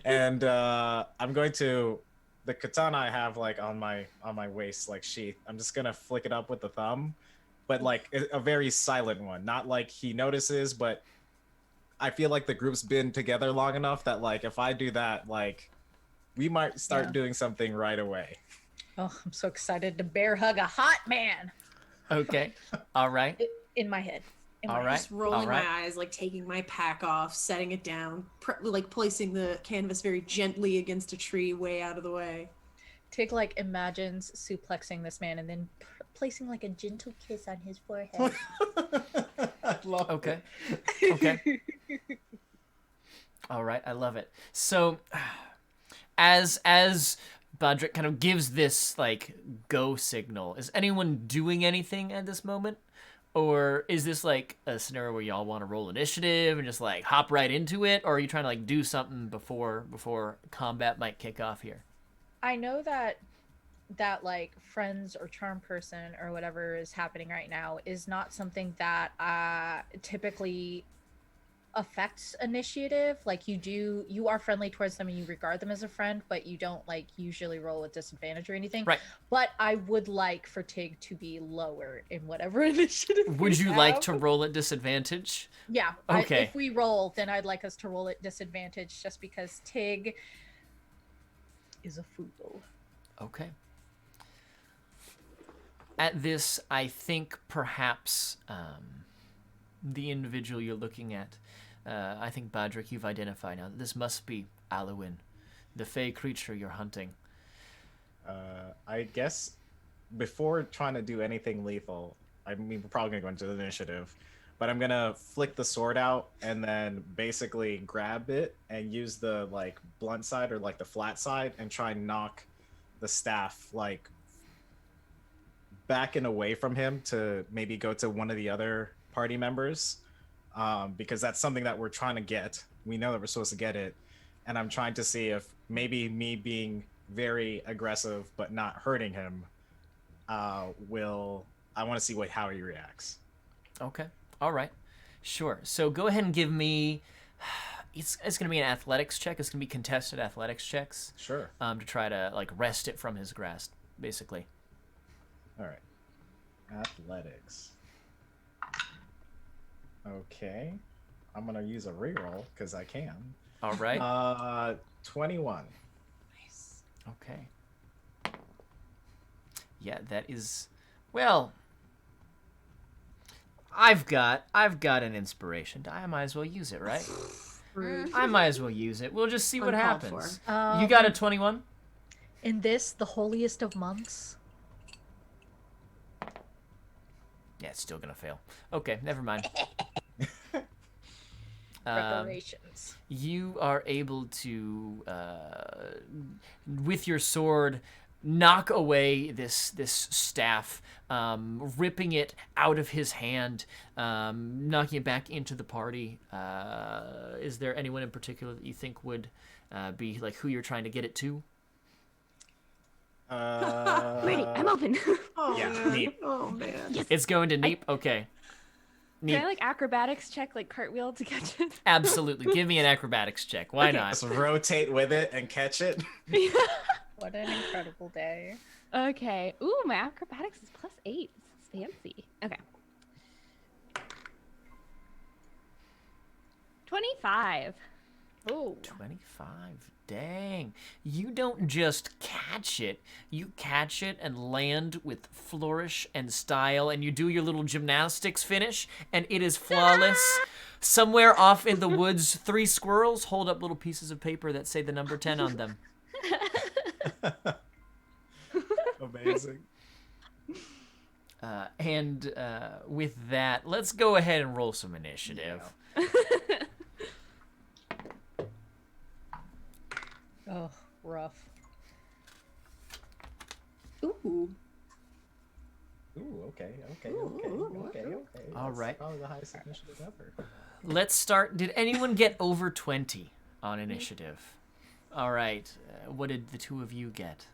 And I'm going to the katana I have like on my waist like sheath. I'm just gonna flick it up with the thumb, but like a very silent one, not like he notices, but I feel like the group's been together long enough that like if I do that, like we might start doing something right away. Oh, I'm so excited to bear hug a hot man. Okay. All right. In my head. All right. Just rolling All right. my eyes, like taking my pack off, setting it down, like placing the canvas very gently against a tree way out of the way. Tig like imagines suplexing this man and then placing like a gentle kiss on his forehead. I love Okay. Okay. All right. I love it. So, as Bodrick kind of gives this like go signal, is anyone doing anything at this moment? Or is this like a scenario where y'all want to roll initiative and just like hop right into it? Or are you trying to like do something before combat might kick off here? I know that like friends or charm person or whatever is happening right now is not something that typically affects initiative. Like you are friendly towards them and you regard them as a friend, but you don't like usually roll with disadvantage or anything. Right. But I would like for Tig to be lower in whatever initiative. Would we you like have. to roll at disadvantage? Yeah. Okay. If we roll, then I'd like us to roll at disadvantage just because Tig is a fool. Okay. At this, I think perhaps the individual you're looking at, I think, Bodrick, you've identified now that this must be Alwyn, the fey creature you're hunting. I guess before trying to do anything lethal, I mean, we're probably going to go into the initiative, but I'm going to flick the sword out and then basically grab it and use the like blunt side or like the flat side and try and knock the staff like back and away from him to maybe go to one of the other party members, because that's something that we're trying to get. We know that we're supposed to get it, and I'm trying to see if maybe me being very aggressive but not hurting him I want to see how he reacts. Okay. All right. Sure. So go ahead and give me it's going to be an athletics check. It's going to be contested athletics checks. Sure. To try to like wrest it from his grasp, basically. All right. Athletics. Okay. I'm gonna use a reroll because I can. All right. 21. Nice. Okay. Yeah, that is. Well, I've got an inspiration. I might as well use it, right? Rude. I might as well use it. We'll just see what Uncalled happens. for. You got a 21? In this, the holiest of months. Yeah, it's still gonna fail. Okay, never mind. Preparations. You are able to, with your sword, knock away this staff, ripping it out of his hand, knocking it back into the party. Is there anyone in particular that you think would be like who you're trying to get it to? Ready, I'm open. Oh, Yeah, man. Neep. Oh, man. It's going to Neep? Okay. Can I like acrobatics check, like cartwheel to catch it? Absolutely. Give me an acrobatics check. Why not? Just rotate with it and catch it. What an incredible day. Okay. Ooh, my acrobatics is +8. This is fancy. Okay. 25. Oh. 25. Dang. You don't just catch it. You catch it and land with flourish and style, and you do your little gymnastics finish, and it is flawless. Somewhere off in the woods, 3 squirrels hold up little pieces of paper that say the number 10 on them. Amazing. And with that, let's go ahead and roll some initiative. Oh, rough. Ooh. Ooh, okay. All That's right. probably the highest initiative ever. Let's start. Did anyone get over 20 on initiative? All right. What did the two of you get?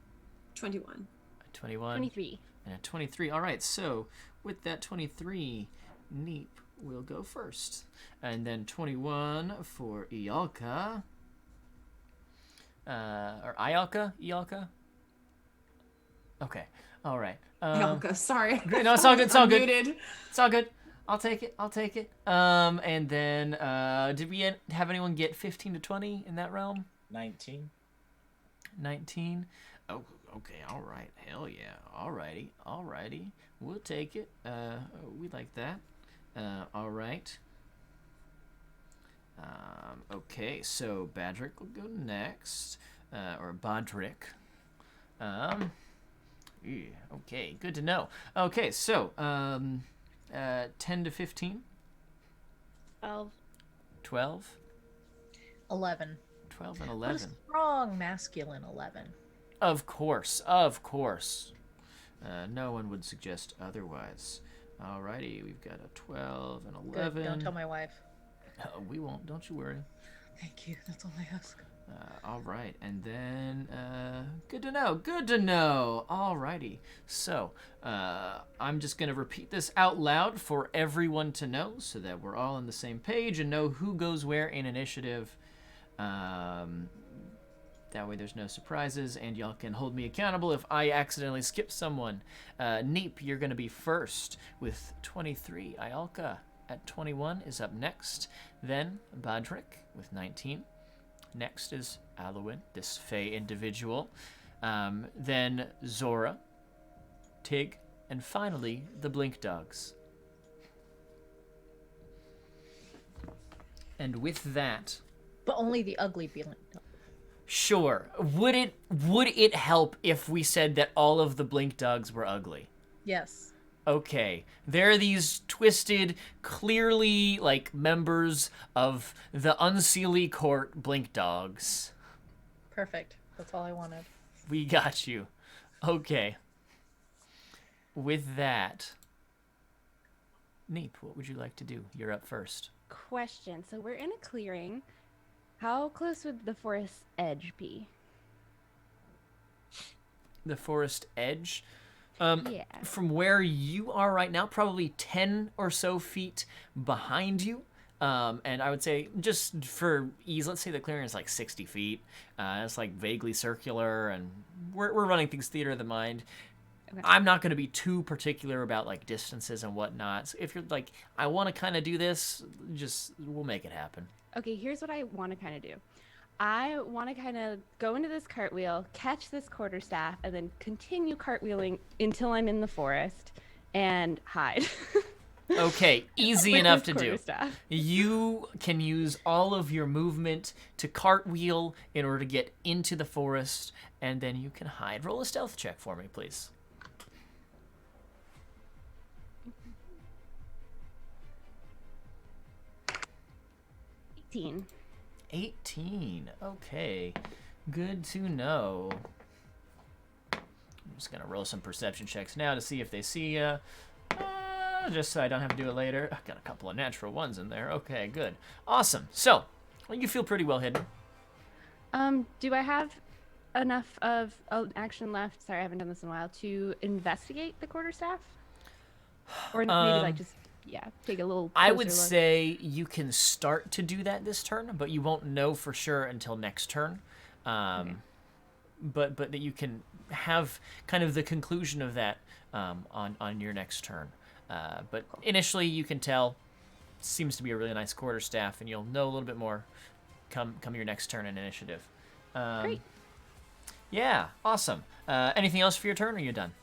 21. A 21? 23. And a 23. All right. So with that 23, Neep will go first. And then 21 for Ialka. Or Ialka? Ialka? Okay. All right. Yelka, sorry. No, it's all good. It's all good. Unmuted. It's all good. I'll take it. And then, did we have anyone get 15 to 20 in that realm? 19. 19? Oh, okay. All right. Hell yeah. Alrighty. We'll take it. We like that. All right. Okay, so Badrick will go next. Or Badrick. Yeah, okay, good to know. Okay, so 10 to 15. 12. 12. 11. 12 and What a 11. strong masculine 11. Of course. No one would suggest otherwise. Alrighty, we've got a 12 and 11. Good. Don't tell my wife. We won't, don't you worry. Thank you. That's all I ask. All right, and then good to know. Alrighty, so I'm just gonna repeat this out loud for everyone to know, so that we're all on the same page and know who goes where in initiative. That way, there's no surprises, and y'all can hold me accountable if I accidentally skip someone. Neep, you're gonna be first with 23. Ialka at 21 is up next. Then Badrick with 19. Next is Alwyn, this Fey individual. Then Zora, Tig, and finally the Blink Dogs. And with that, But only the ugly feeling. sure. Would it help if we said that all of the Blink Dogs were ugly? Yes. Okay, they're these twisted, clearly like members of the Unseelie Court Blink Dogs. Perfect. That's all I wanted. We got you. Okay. With that, Neep, what would you like to do? You're up first. Question. So we're in a clearing. How close would the forest edge be? The forest edge? Yeah. From where you are right now, probably 10 or so feet behind you. And I would say, just for ease, let's say the clearing is like 60 feet. It's like vaguely circular, and we're running things theater of the mind. Okay. I'm not going to be too particular about like distances and whatnot. So if you're like, I want to kind of do this, we'll make it happen. Okay, here's what I want to kind of do. I want to kind of go into this cartwheel, catch this quarterstaff, and then continue cartwheeling until I'm in the forest and hide. Okay, easy With enough this to do. quarterstaff. You can use all of your movement to cartwheel in order to get into the forest, and then you can hide. Roll a stealth check for me, please. $18. 18. Okay, good to know. I'm just gonna roll some perception checks now to see if they see you. Just so I don't have to do it later. I've got a couple of natural ones in there. Okay, good. Awesome. So, well, you feel pretty well hidden. Do I have enough of action left? Sorry, I haven't done this in a while. To investigate the quarterstaff, or maybe like just take a little. I would closer look? say you can start to do that this turn, but you won't know for sure until next turn. Okay. But that you can have kind of the conclusion of that on your next turn. But initially, you can tell seems to be a really nice quarterstaff, and you'll know a little bit more come your next turn in initiative. Great. Yeah, awesome. Anything else for your turn, or are you done?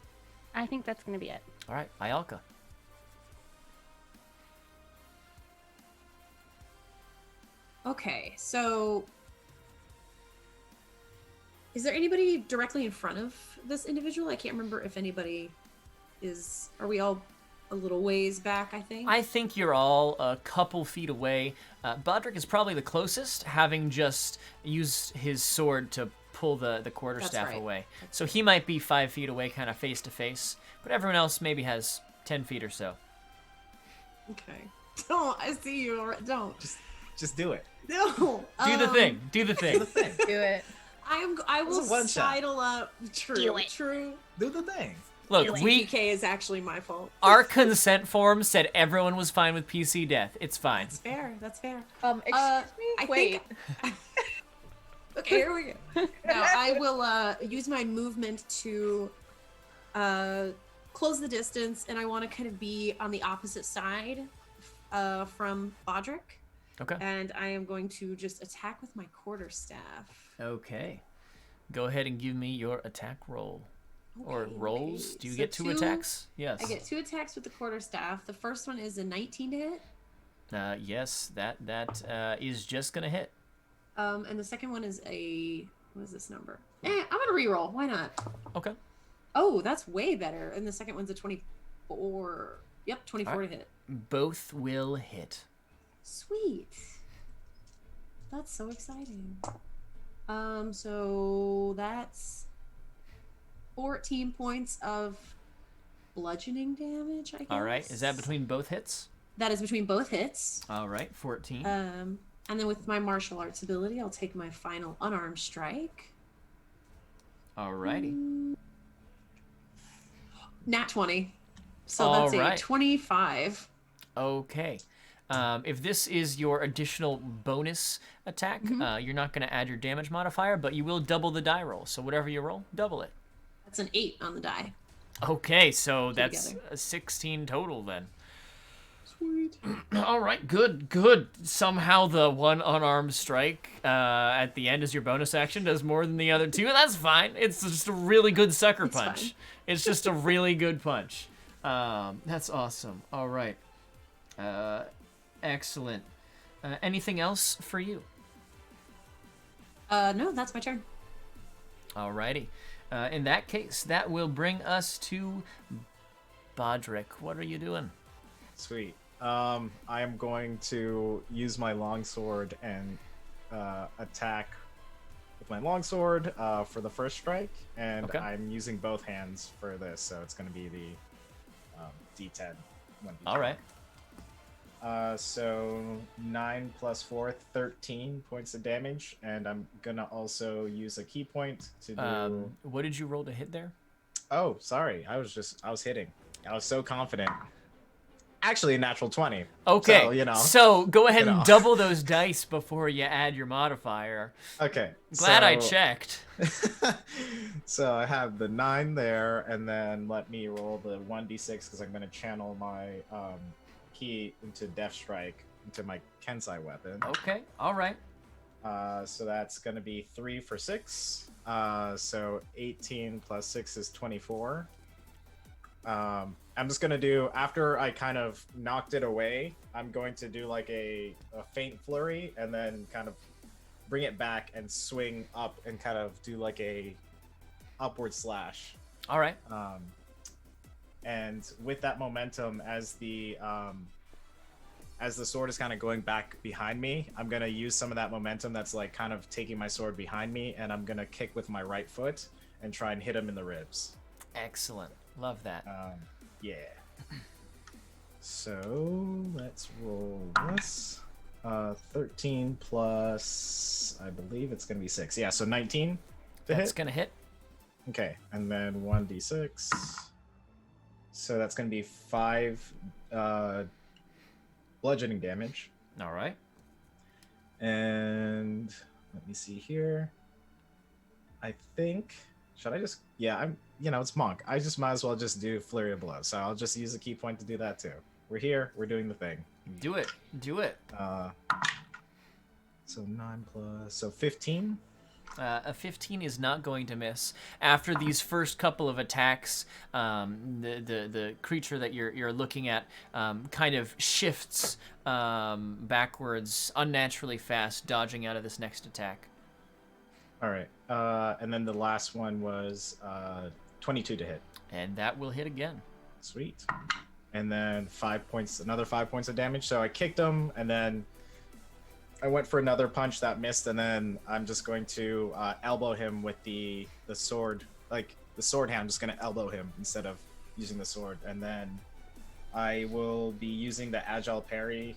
I think that's gonna be it. All right, Ayalka. Okay, so is there anybody directly in front of this individual? I can't remember if anybody is. Are we all a little ways back, I think? I think you're all a couple feet away. Bodrick is probably the closest, having just used his sword to pull the quarterstaff right. away. So he might be 5 feet away, kind of face to face, but everyone else maybe has 10 feet or so. Okay. Don't. I see you. Don't. Just do it. No. Do the thing. Do the thing. Do the thing. Do it. I will It's a one shot. sidle up. True. Do it. True. Do the thing. Look, PK is actually my fault. our consent form said everyone was fine with PC death. It's fine. That's fair. That's fair. Excuse me. I Wait. think. Okay, here we go. Now I will use my movement to close the distance, and I want to kind of be on the opposite side from Bodrick. Okay. And I am going to just attack with my quarterstaff. Okay. Go ahead and give me your attack roll. Or Okay, rolls. okay. Do you So get two attacks? Yes. I get 2 attacks with the quarterstaff. The first one is a 19 to hit. Yes, that is just going to hit. And the second one is a, what is this number? I'm gonna re-roll. Why not? Okay. Oh, that's way better. And the second one's a 24. Yep, 24 Alright. to hit. Both will hit. Sweet. That's so exciting. So that's 14 points of bludgeoning damage, I guess. All right. Is that between both hits? That is between both hits. All right. 14. And then with my martial arts ability, I'll take my final unarmed strike. All righty. Nat 20. So that's Alright. a 25. Okay. If this is your additional bonus attack, you're not going to add your damage modifier, but you will double the die roll. So whatever you roll, double it. That's an 8 on the die. Okay, so that's together. a 16 total then. Sweet. All right, good. Somehow the one unarmed strike at the end as your bonus action does more than the other two. That's fine. It's just a really good sucker punch. Fine. It's just a really good punch. That's awesome. All right. Excellent. Anything else for you? No, that's my turn. Alrighty. In that case, that will bring us to Bodrick. What are you doing? Sweet. I am going to use my longsword and attack with my longsword for the first strike, and Okay. I'm using both hands for this, so it's going to be the D10. 1d10. All right. So 9 plus 4, 13 points of damage, and I'm gonna also use a key point to do. What did you roll to hit there? Oh, sorry. I was hitting. I was so confident. actually a natural 20. Okay, So, you know. so go ahead you know. and double those dice before you add your modifier. Okay. Glad I so- checked. So I have the 9 there, and then let me roll the 1d6 because I'm going to channel my key into Death Strike into my Kensai weapon. Okay, all right. So that's going to be 3 for 6. So 18 plus 6 is 24. I'm just going to do, after I kind of knocked it away, I'm going to do like a faint flurry and then kind of bring it back and swing up and kind of do like a upward slash. All right. And with that momentum, as the sword is kind of going back behind me, I'm gonna use some of that momentum that's like kind of taking my sword behind me, and I'm gonna kick with my right foot and try and hit him in the ribs. Excellent. Love that. Yeah. So let's roll this. 13 plus, I believe it's gonna be 6. Yeah, so 19 to That's hit. gonna hit. Okay, and then 1d6. So that's going to be 5 bludgeoning damage. All right. And let me see here. I think, should I just, yeah, it's Monk. I just might as well just do Flurry of Blows. So I'll just use a key point to do that too. We're here, we're doing the thing. Do it. Do it. So 9 plus, so 15. A 15 is not going to miss. After these first couple of attacks, the creature that you're looking at kind of shifts backwards unnaturally fast, dodging out of this next attack. All right. And then the last one was 22 to hit. And that will hit again. Sweet. And then 5 points, another 5 points of damage. So I kicked him, and then I went for another punch that missed, and then I'm just going to elbow him with the sword, like the sword hand. I'm just going to elbow him instead of using the sword, and then I will be using the agile parry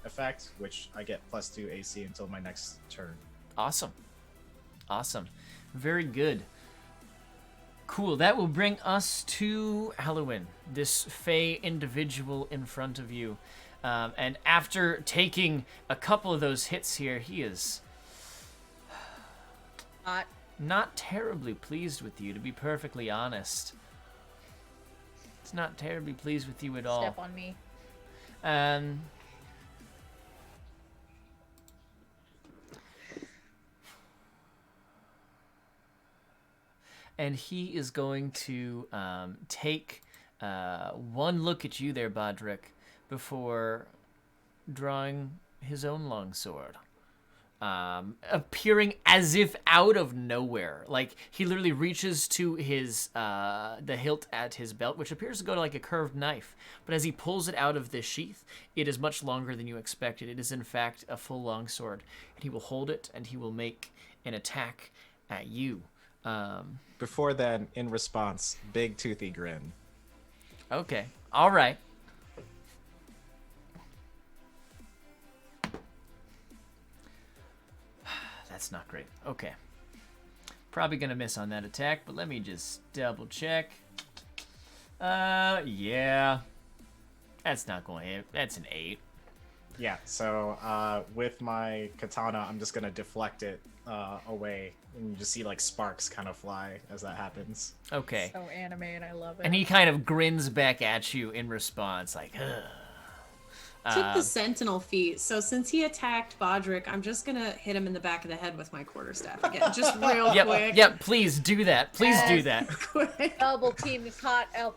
effect, which I get +2 AC until my next turn. Awesome. Awesome. Very good. Cool. That will bring us to Halloween, this Fey individual in front of you. And after taking a couple of those hits here, he is not terribly pleased with you, to be perfectly honest. It's not terribly pleased with you at all. Step on me. And he is going to take one look at you there, Bodrick, before drawing his own longsword. Appearing as if out of nowhere. Like, he literally reaches to his the hilt at his belt, which appears to go to like a curved knife. But as he pulls it out of this sheath, it is much longer than you expected. It is, in fact, a full longsword. And he will hold it, and he will make an attack at you. Before then, in response, big toothy grin. Okay. All right. That's not great. Okay. Probably gonna miss on that attack, but let me just double check. Yeah. That's not going to hit. That's an 8. Yeah, so with my katana, I'm just going to deflect it away. And you just see like sparks kind of fly as that happens. Okay. So anime, and I love it. And he kind of grins back at you in response, like, ugh. Took the sentinel feat, so since he attacked Bodrick, I'm just gonna hit him in the back of the head with my quarterstaff again, just real quick. Yep, please do that. Please do that. Double team this hot elf.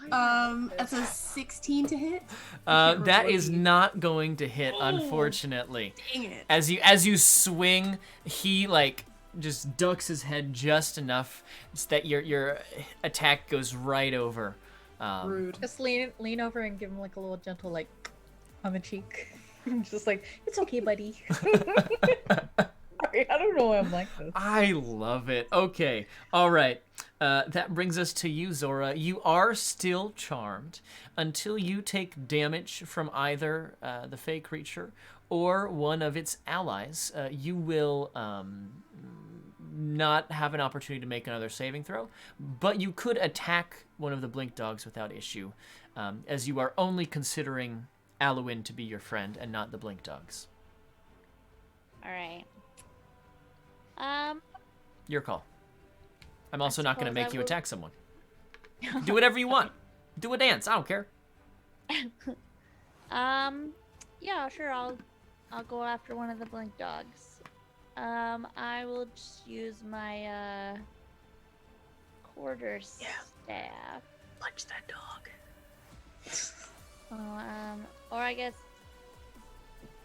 God, that's a 16 to hit. That is not going to hit, unfortunately. Dang it. As you swing, he like just ducks his head just enough so that your attack goes right over. Rude. Just lean over and give him like a little gentle like on the cheek. Just like, it's okay, buddy. Sorry, I don't know why I'm like this. I love it. Okay. All right. That brings us to you, Zora. You are still charmed until you take damage from either the Fey creature or one of its allies. You will not have an opportunity to make another saving throw, but you could attack one of the blink dogs without issue. as you are only considering Alwyn to be your friend and not the Blink Dogs. All right. Your call. I'm also not going to suppose I make you will- attack someone. Do whatever you want. Do a dance. I don't care. Yeah, sure. I'll go after one of the Blink Dogs. I will just use my quarter staff. Punch that dog. Or I guess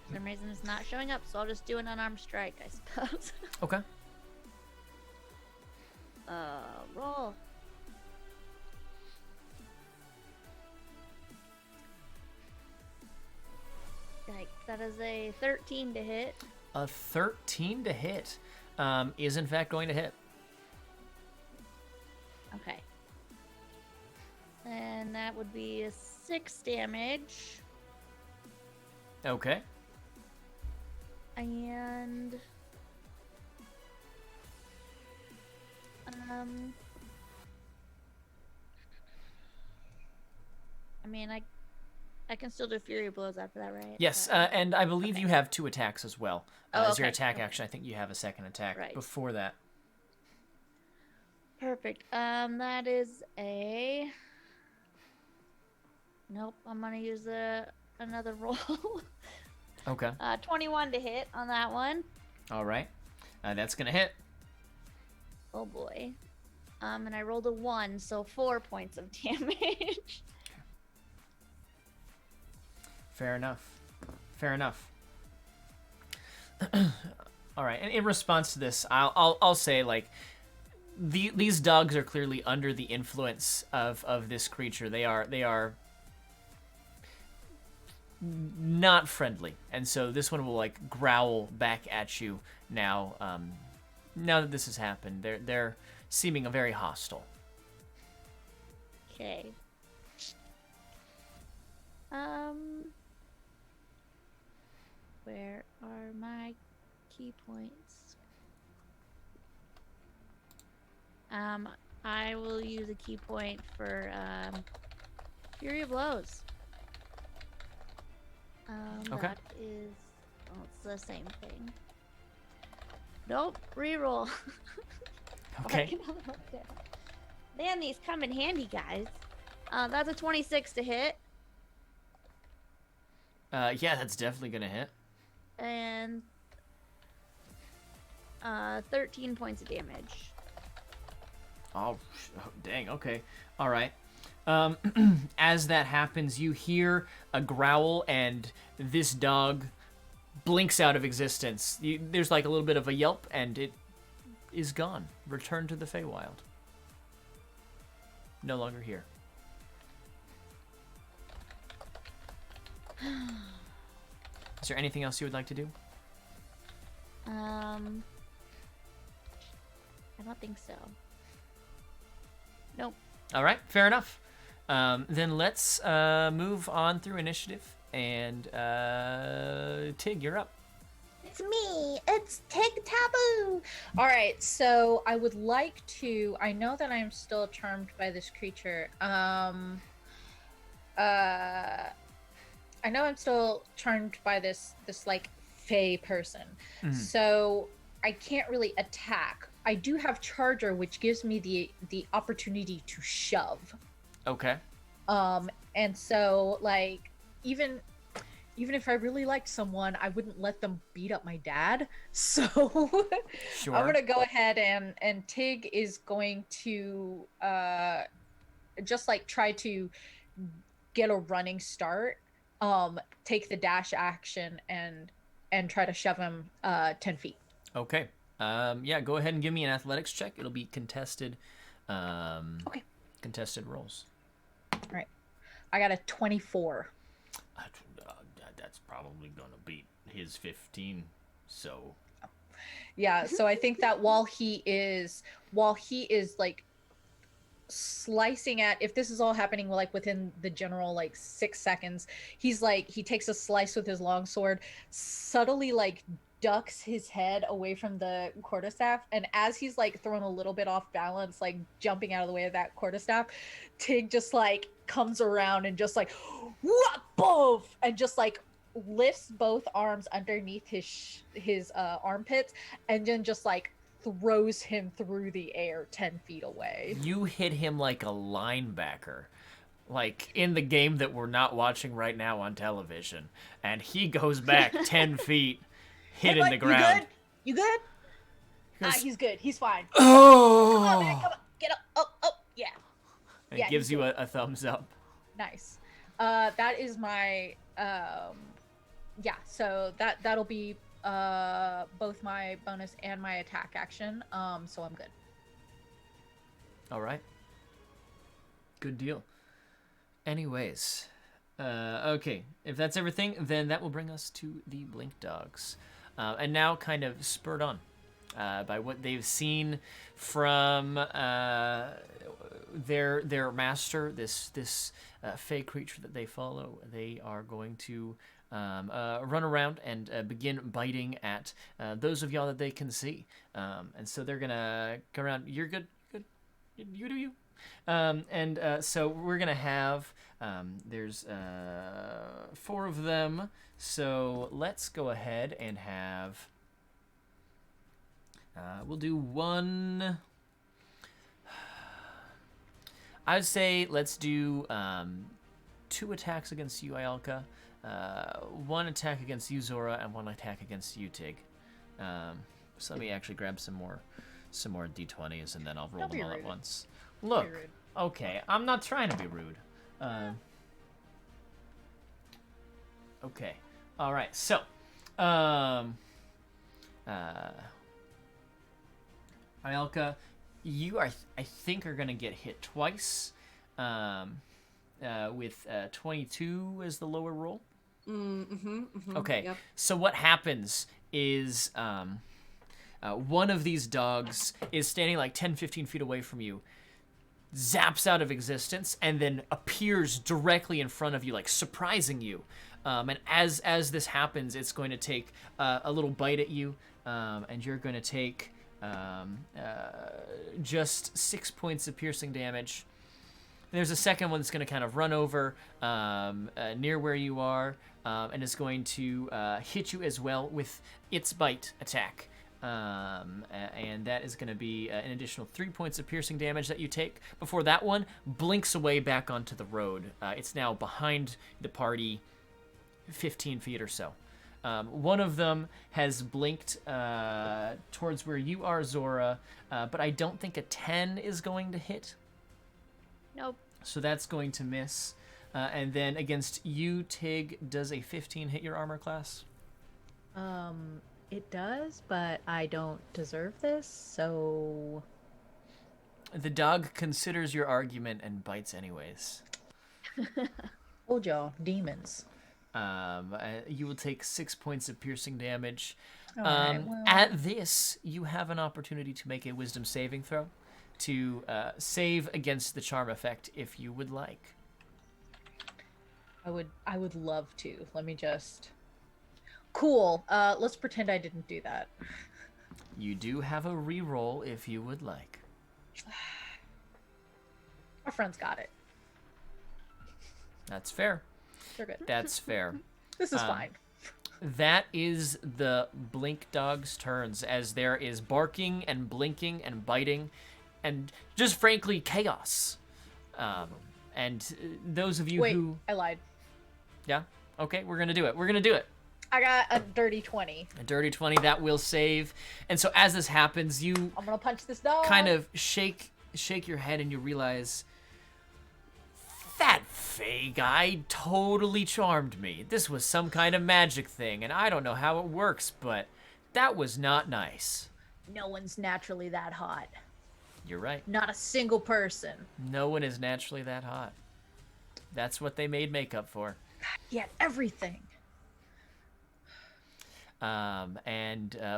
for some reason it's not showing up, so I'll just do an unarmed strike, I suppose. Okay. Roll. Yikes, that is a 13 to hit. A 13 to hit is in fact going to hit. Okay. And that would be a 6 damage. Okay. And I mean, I can still do fury blows after that, right? Yes, and I believe you have 2 attacks as well. As your okay, attack okay. action, I think you have a second attack Right. before that. Perfect. That is a. Nope, I'm gonna use another roll. Okay. 21 to hit on that one. All right. That's going to hit. Oh boy. And I rolled a 1, so 4 points of damage. Fair enough. Fair enough. All right. And in response to this, I'll say, like, these dogs are clearly under the influence of this creature. They are not friendly, and so this one will like growl back at you now. Now that this has happened, they're seeming very hostile. Okay. Where are my key points? I will use a key point for Fury of Blows. Okay. That is, well, it's the same thing. Nope, reroll. Okay. Man, these come in handy, guys. That's a 26 to hit, Yeah, that's definitely gonna hit. and 13 points of damage. Oh, dang. Okay. All right. As that happens, you hear a growl, and this dog blinks out of existence. There's like a little bit of a yelp, and it is gone. Returned to the Feywild. No longer here. Is there anything else you would like to do? I don't think so. Nope. All right, fair enough. Then let's move on through initiative. And Tig, you're up. It's me. It's Tig Taboo. All right, so I would like to. I know that I'm still charmed by this creature. I know I'm still charmed by this like fey person. Mhm. So I can't really attack. I do have Charger, which gives me the opportunity to shove. Okay. And so like even if I really liked someone, I wouldn't let them beat up my dad. So Sure. I'm gonna go ahead and Tig is going to just like try to get a running start, take the dash action and try to shove him 10 feet. Okay. Yeah, go ahead and give me an athletics check. It'll be contested. Okay. Contested rolls. All right. I got a 24. That's probably gonna beat his 15. So. Yeah, so I think that while he is like slicing at, if this is all happening like within the general like 6 seconds, he's like, he takes a slice with his longsword, subtly like ducks his head away from the quarterstaff, and as he's like thrown a little bit off balance, like jumping out of the way of that quarterstaff, Tig just like comes around and just like what boof, and just like lifts both arms underneath his armpits, and then just like throws him through the air 10 feet away. You hit him like a linebacker, like in the game that we're not watching right now on television, and he goes back 10 feet, hitting Hey, the bud, ground. You good? He's good. He's fine. Oh! Come on, man. Come on. Get up. Oh, yeah. And Yeah, it gives he's you good. a thumbs up. Nice. That is my yeah, so that'll be both my bonus and my attack action. So I'm good. All right. Good deal. Anyways, okay, if that's everything, then that will bring us to the Blink Dogs. And now kind of spurred on by what they've seen from their master, this fey creature that they follow, they are going to run around and begin biting at those of y'all that they can see. And so they're gonna go around. You're good. You do you. So we're gonna have there's 4 of them. So let's go ahead and have we'll do one. I would say let's do 2 attacks against you, Ialka, 1 attack against you, Zora, and 1 attack against you, Tig. So let me actually grab some more d20s, and then I'll roll them all at once. Look, okay, I'm not trying to be rude. Okay, all right. So, Ialka, you are, I think, are gonna get hit twice, with 22 as the lower roll. Okay. Yep. So what happens is one of these dogs is standing like 10, 15 feet away from you, zaps out of existence, and then appears directly in front of you, like surprising you. And as this happens, it's going to take a little bite at you, and you're going to take just 6 points of piercing damage. There's a second one that's going to kind of run over near where you are, and is going to hit you as well with its bite attack. And that is going to be an additional 3 points of piercing damage that you take before that one blinks away back onto the road. It's now behind the party 15 feet or so. One of them has blinked towards where you are, Zora, but I don't think a 10 is going to hit. Nope. So that's going to miss. And then against you, Tig, does a 15 hit your armor class? It does, but I don't deserve this, so... The dog considers your argument and bites anyways. Hold y'all, demons. You will take 6 points of piercing damage. Alright, well... At this, you have an opportunity to make a wisdom saving throw to save against the charm effect if you would like. I would love to. Let me just... Cool. Let's pretend I didn't do that. You do have a reroll if you would like. Our friends got it. That's fair. They're good. That's fair. This is fine. That is the Blink Dog's turns, as there is barking and blinking and biting and just frankly chaos. And those of you who... Wait, I lied. Yeah? Okay, we're going to do it. I got a dirty 20. A dirty 20, that will save. And so as this happens, you I'm gonna punch this dog. kind of shake your head and you realize that Fey guy totally charmed me. This was some kind of magic thing, and I don't know how it works, but that was not nice. No one's naturally that hot. You're right. Not a single person. No one is naturally that hot. That's what they made makeup for. Yet everything.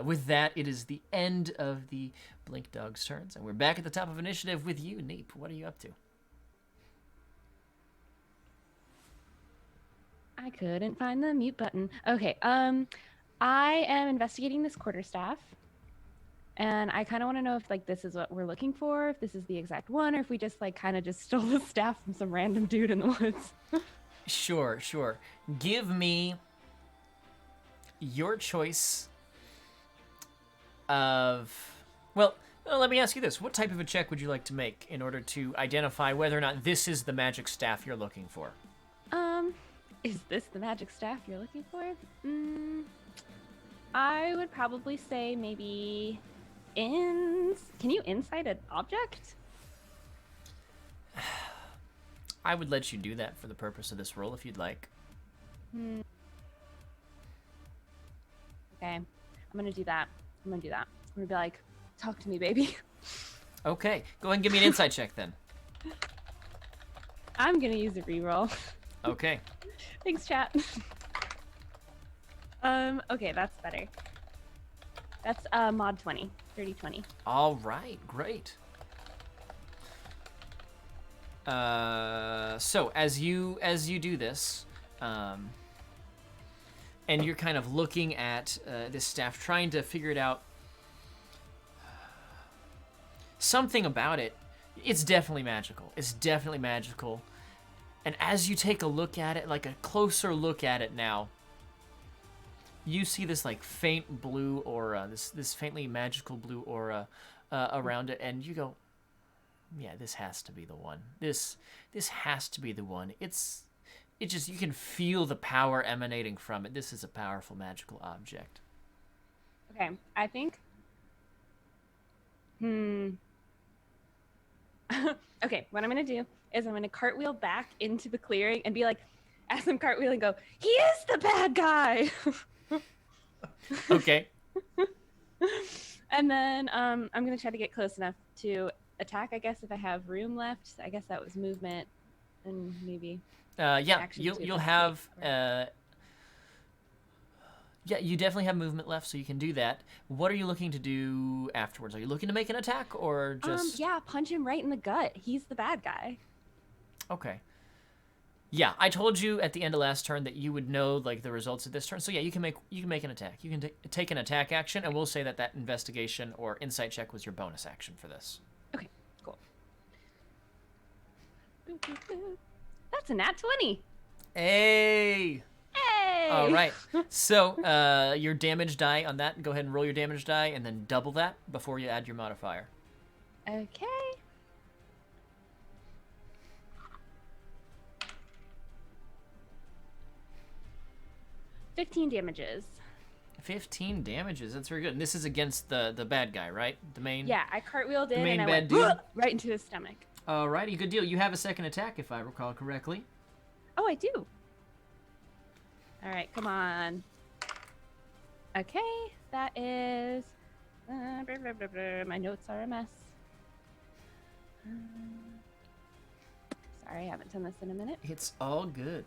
With that, it is the end of the Blink Dog's turns, and we're back at the top of initiative with you, Neep. What are you up to? I couldn't find the mute button. Okay, I am investigating this quarterstaff, and I kind of want to know if like this is what we're looking for, if this is the exact one, or if we just like kind of just stole the staff from some random dude in the woods. Sure, sure. Give me your choice of... Well, let me ask you this. What type of a check would you like to make in order to identify whether or not this is the magic staff you're looking for? Is this the magic staff you're looking for? I would probably say maybe can you insight an object? I would let you do that for the purpose of this roll if you'd like. Okay. I'm gonna do that. I'm gonna be like, talk to me, baby. Okay, go ahead and give me an insight check then. I'm gonna use a reroll. Okay. Thanks, chat. Okay, that's better. That's mod 20, 30-20. All right, great. So as you do this, and you're kind of looking at this staff, trying to figure it out, something about it, it's definitely magical. It's definitely magical. And as you take a look at it, like a closer look at it now, you see this like faint blue aura, this faintly magical blue aura around it, and you go, yeah, this has to be the one. This has to be the one. It just, you can feel the power emanating from it. This is a powerful magical object. Okay, I think. Okay, what I'm gonna do is I'm gonna cartwheel back into the clearing and be like, as I'm cartwheeling, go, he is the bad guy. Okay. And then I'm gonna try to get close enough to attack, I guess, if I have room left. I guess that was movement and maybe yeah, action you'll to have investigate. yeah, you definitely have movement left, so you can do that. What are you looking to do afterwards? Are you looking to make an attack or just Yeah, punch him right in the gut. He's the bad guy. Okay. Yeah, I told you at the end of last turn that you would know like the results of this turn. So yeah, you can make an attack. You can take an attack action, and we'll say that investigation or insight check was your bonus action for this. Okay, cool. That's a nat 20. Hey! Hey! All right. So your damage die on that, go ahead and roll your damage die, and then double that before you add your modifier. Okay. $15 damages. 15 damages. That's very good. And this is against the bad guy, right? The main. Yeah, I cartwheeled in main and I bad went dude? right into his stomach. Alrighty, good deal. You have a second attack, if I recall correctly. Oh, I do. All right, come on. Okay, that is. My notes are a mess. Sorry, I haven't done this in a minute. It's all good.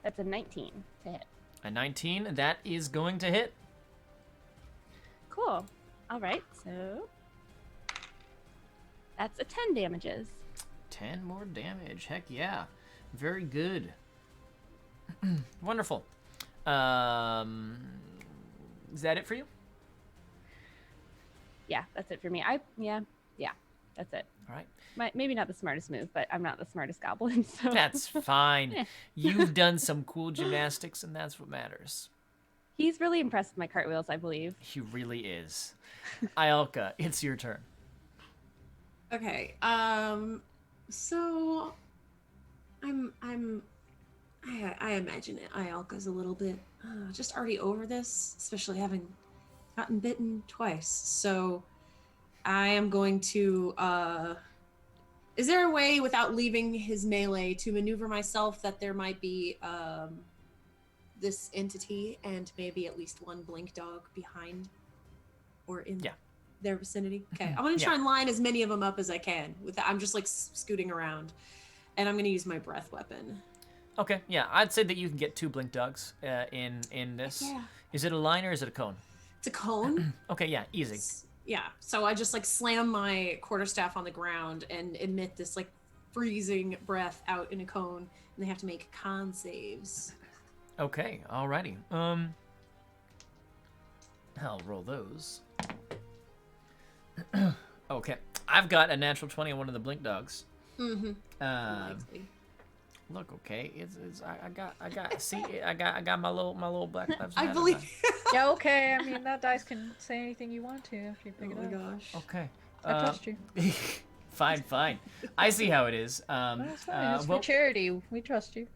That's a 19 to hit. A 19, that is going to hit. Cool. All right, so that's a 10 damages. 10 more damage. Heck yeah. Very good. Wonderful. Is that it for you? Yeah, that's it for me. Yeah, that's it. All right. Maybe not the smartest move, but I'm not the smartest goblin, so That's fine. You've done some cool gymnastics, and that's what matters. He's really impressed with my cartwheels, I believe. He really is. Ialka, it's your turn. Okay. So I imagine it. Ialka's a little bit just already over this, especially having gotten bitten twice. So I am going to is there a way without leaving his melee to maneuver myself that there might be this entity and maybe at least one blink dog behind or in their vicinity? Okay, I'm gonna try and line as many of them up as I can. I'm just like scooting around, and I'm gonna use my breath weapon. Okay, yeah, I'd say that you can get 2 blink dogs in this. Yeah. Is it a line or is it a cone? It's a cone. Okay, yeah, easy. Yeah, so I just like slam my quarterstaff on the ground and emit this like freezing breath out in a cone, and they have to make con saves. Okay, alrighty. I'll roll those. Okay, I've got a natural 20 on one of the blink dogs. Mm-hmm. Look, okay, I got my little black lives I matter believe. die. Yeah, okay. I mean, that dice can say anything you want to if you pick it Oh up. my gosh. Okay. I trust you. Fine. I see how it is. That's fine. It's well, for charity. We trust you.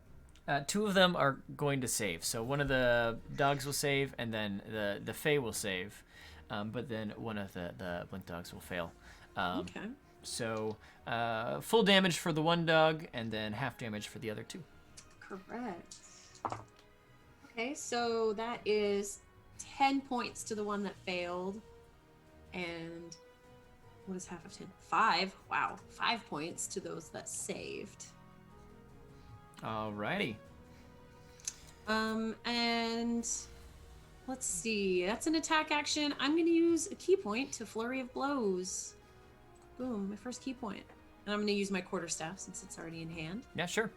two of them are going to save. So one of the dogs will save, and then the Fae will save. But then one of the blink dogs will fail. Okay. So full damage for the one dog, and then half damage for the other two. Correct. Okay, so that is 10 points to the one that failed. And what is half of 10? 5. Wow. 5 points to those that saved. Alrighty. And let's see. That's an attack action. I'm going to use a key point to Flurry of Blows. Boom, my first key point. And I'm going to use my quarterstaff since it's already in hand. Yeah, sure.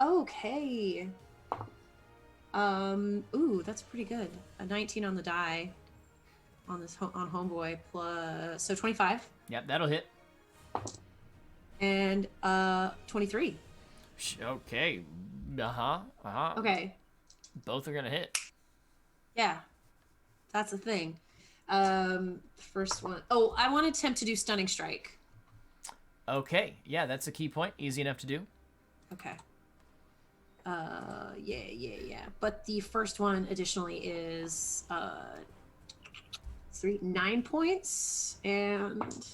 Okay. Ooh, that's pretty good. A 19 on the die on this on Homeboy plus, so 25. Yep, that'll hit. And 23. Okay. Okay. Both are gonna hit. Yeah. That's the thing. First one. Oh, I want to attempt to do Stunning Strike. Okay. Yeah, that's a key point. Easy enough to do. Okay. Yeah. But the first one additionally is 9 points and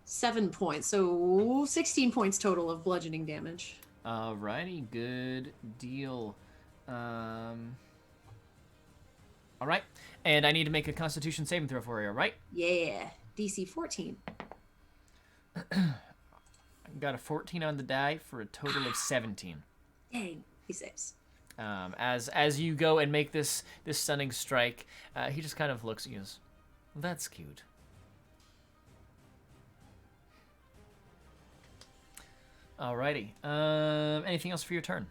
7 points. So 16 points total of bludgeoning damage. Alrighty, good deal. All right, and I need to make a Constitution saving throw for you. All right? Yeah. DC 14. Got a 14 on the die for a total of 17. Dang, he saves. As you go and make this stunning strike, he just kind of looks at you and goes, well, that's cute. Alrighty. Anything else for your turn?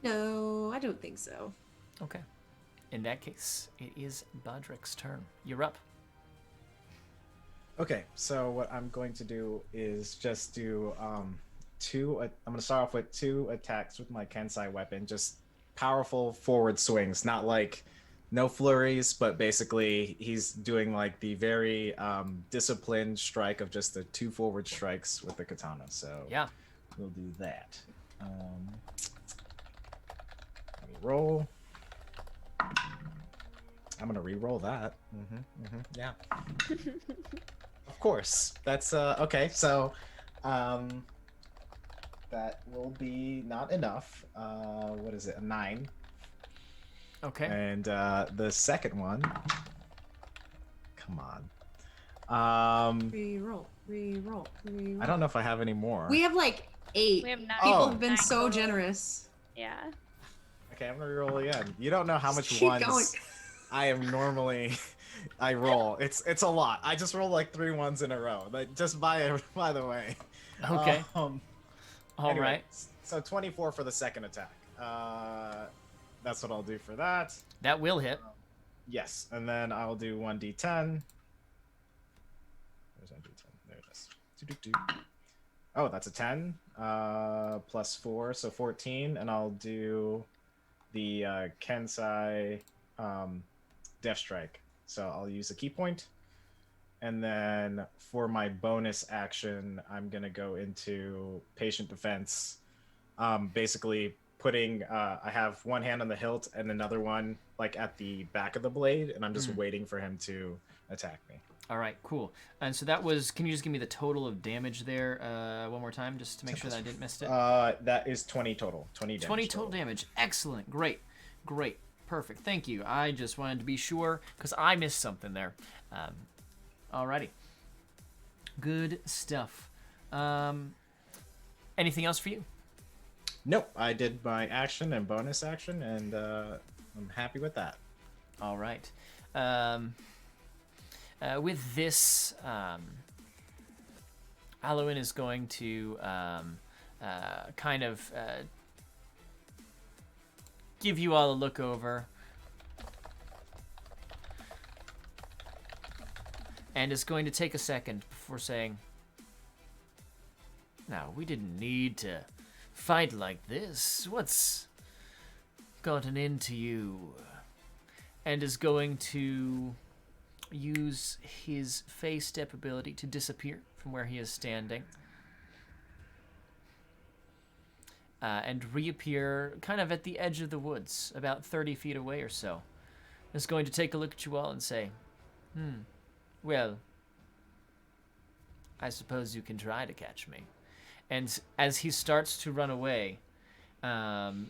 No, I don't think so. Okay. In that case, it is Bodrick's turn. You're up. Okay, so what I'm going to do is just do I'm going to start off with 2 attacks with my Kensai weapon, just powerful forward swings, not like no flurries, but basically he's doing like the very disciplined strike of just the 2 forward strikes with the katana. So yeah, we'll do that. Let me roll. I'm gonna re-roll that. Yeah. Of course. That's okay. So, that will be not enough. What is it? A 9. Okay. And the second one. Come on. Re-roll. I don't know if I have any more. We have like 8. We have 9. People have been 9 so total. generous. Yeah. Okay, I'm gonna re-roll again. You don't know how much Keep ones going. I am normally. I roll. It's a lot. I just roll like 3 ones in a row. Like, just by the way. Okay. All Anyway, right. So 24 for the second attack. That's what I'll do for that. That will hit. Yes, and then I'll do 1d10. Where's 1d10? There it is. Doo-doo-doo. Oh, that's a 10. Plus 4, so 14. And I'll do the Kensai Death Strike. So I'll use a key point. And then for my bonus action, I'm going to go into Patient Defense. Basically putting, I have one hand on the hilt and another one like at the back of the blade. And I'm just waiting for him to attack me. All right, cool. And so that was, can you just give me the total of damage there one more time just to make sure that I didn't miss it? That is 20 total. 20 damage. 20 total damage. Excellent. Great. Perfect. Thank you. I just wanted to be sure because I missed something there. Alrighty. Good stuff. Anything else for you? Nope. I did my action and bonus action, and I'm happy with that. All right. With this Alwyn is going to kind of give you all a look over. And is going to take a second before saying, "Now, we didn't need to fight like this. What's gotten into you?" And is going to use his phase step ability to disappear from where he is standing. And reappear kind of at the edge of the woods, about 30 feet away or so. Is going to take a look at you all and say, well, I suppose you can try to catch me. And as he starts to run away,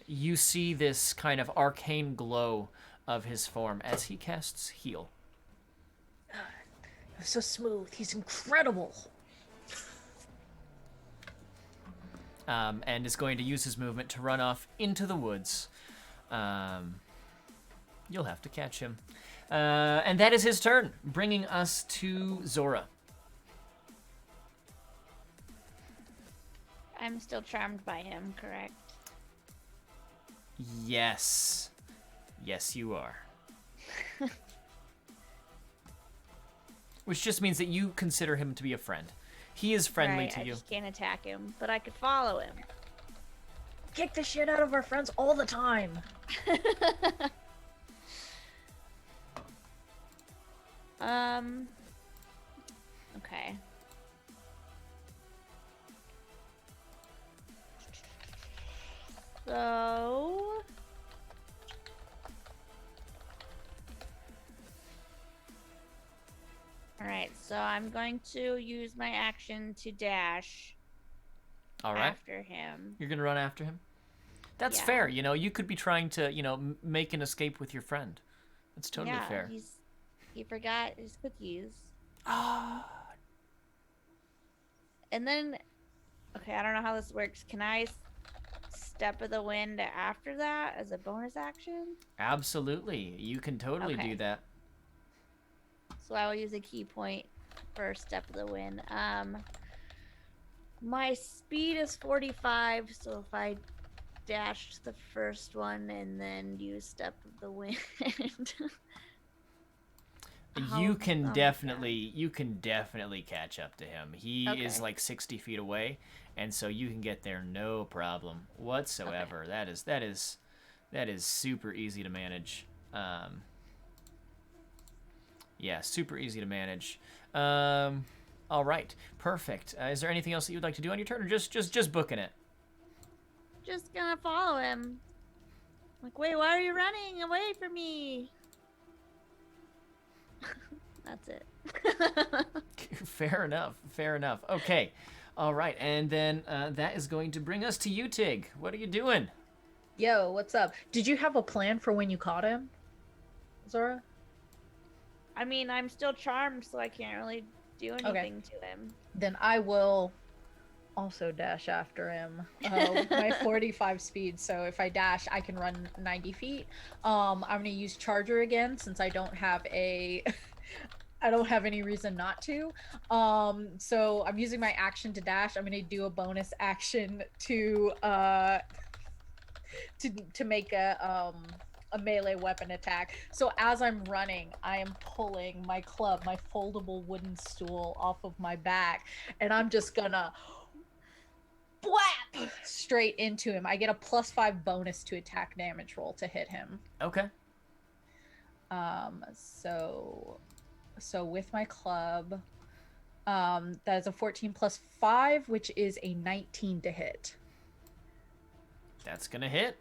you see this kind of arcane glow of his form as he casts Heal. So smooth. He's incredible. And is going to use his movement to run off into the woods. You'll have to catch him. And that is his turn, bringing us to Zora. I'm still charmed by him, correct? Yes. Yes, you are. Which just means that you consider him to be a friend. He is friendly Right, to I you. just can't attack him, but I could follow him. Kick the shit out of our friends all the time. Okay. So... Alright, so I'm going to use my action to dash All right. after him. You're going to run after him? That's Yeah. fair. You know, you could be trying to, make an escape with your friend. That's totally Yeah, fair. he forgot his cookies. And then, okay, I don't know how this works. Can I step of the wind after that as a bonus action? Absolutely. You can totally Okay. do that. So I will use a key point for step of the wind. My speed is 45, so if I dash the first one and then use step of the wind. You can definitely catch up to him. He is Okay. like 60 feet away, and so you can get there no problem whatsoever. Okay. That is super easy to manage. Yeah, super easy to manage. All right, perfect. Is there anything else that you'd like to do on your turn, or just booking it? Just gonna follow him. Like, wait, why are you running away from me? That's it. Fair enough. Fair enough. Okay. All right, and then that is going to bring us to you, Tig. What are you doing? Yo, what's up? Did you have a plan for when you caught him, Zora? I mean, I'm still charmed, so I can't really do anything to him. Then I will also dash after him with my 45 speed. So if I dash, I can run 90 feet. I'm gonna use Charger again since I don't have a I don't have any reason not to. So I'm using my action to dash. I'm gonna do a bonus action to make a melee weapon attack. So as I'm running, I am pulling my club, my foldable wooden stool off of my back, and I'm just gonna blap straight into him. I get a +5 bonus to attack damage roll to hit him. Okay. So with my club, that is a 14 + 5, which is a 19 to hit. That's gonna hit.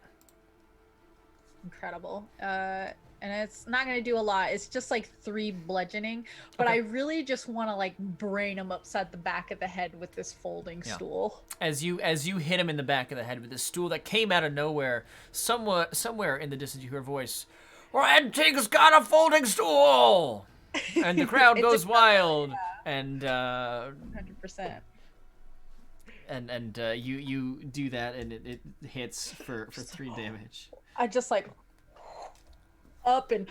Incredible. And it's not gonna do a lot. It's just like 3 bludgeoning, but I really just want to like brain him upside the back of the head with this folding stool. As you hit him in the back of the head with this stool that came out of nowhere, somewhere in the distance you hear a voice, "Red Tig's got a folding stool!" And the crowd goes wild. And 100%. And you do that, and it hits for 3 damage. I just like up and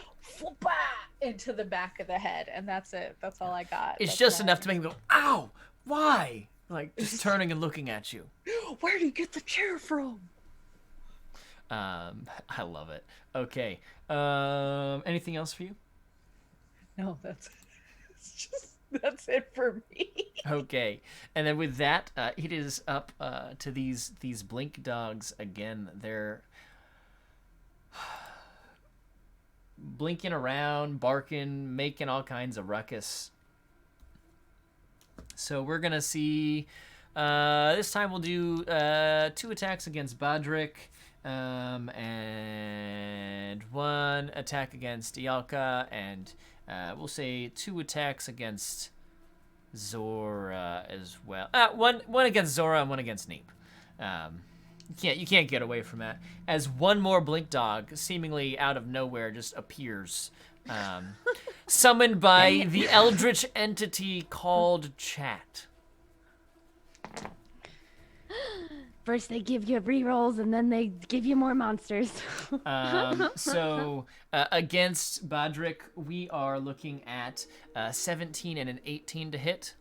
into the back of the head, and that's it. That's all I got. It's That's just my- enough to make him go, "Ow! Why? like just turning and looking at you. Where'd he get the chair from? I love it. Okay. Anything else for you? No, that's it for me. Okay. And then with that, it is up to these blink dogs again. They're blinking around, barking, making all kinds of ruckus. So we're gonna see. This time we'll do 2 attacks against Badrik, and 1 attack against Ialka, and we'll say 2 attacks against Zora as well. One against Zora and 1 against Neep. You can't get away from that. As one more blink dog, seemingly out of nowhere, just appears, summoned by the eldritch entity called Chat. First they give you rerolls, and then they give you more monsters. So against Badrik, we are looking at 17 and an 18 to hit.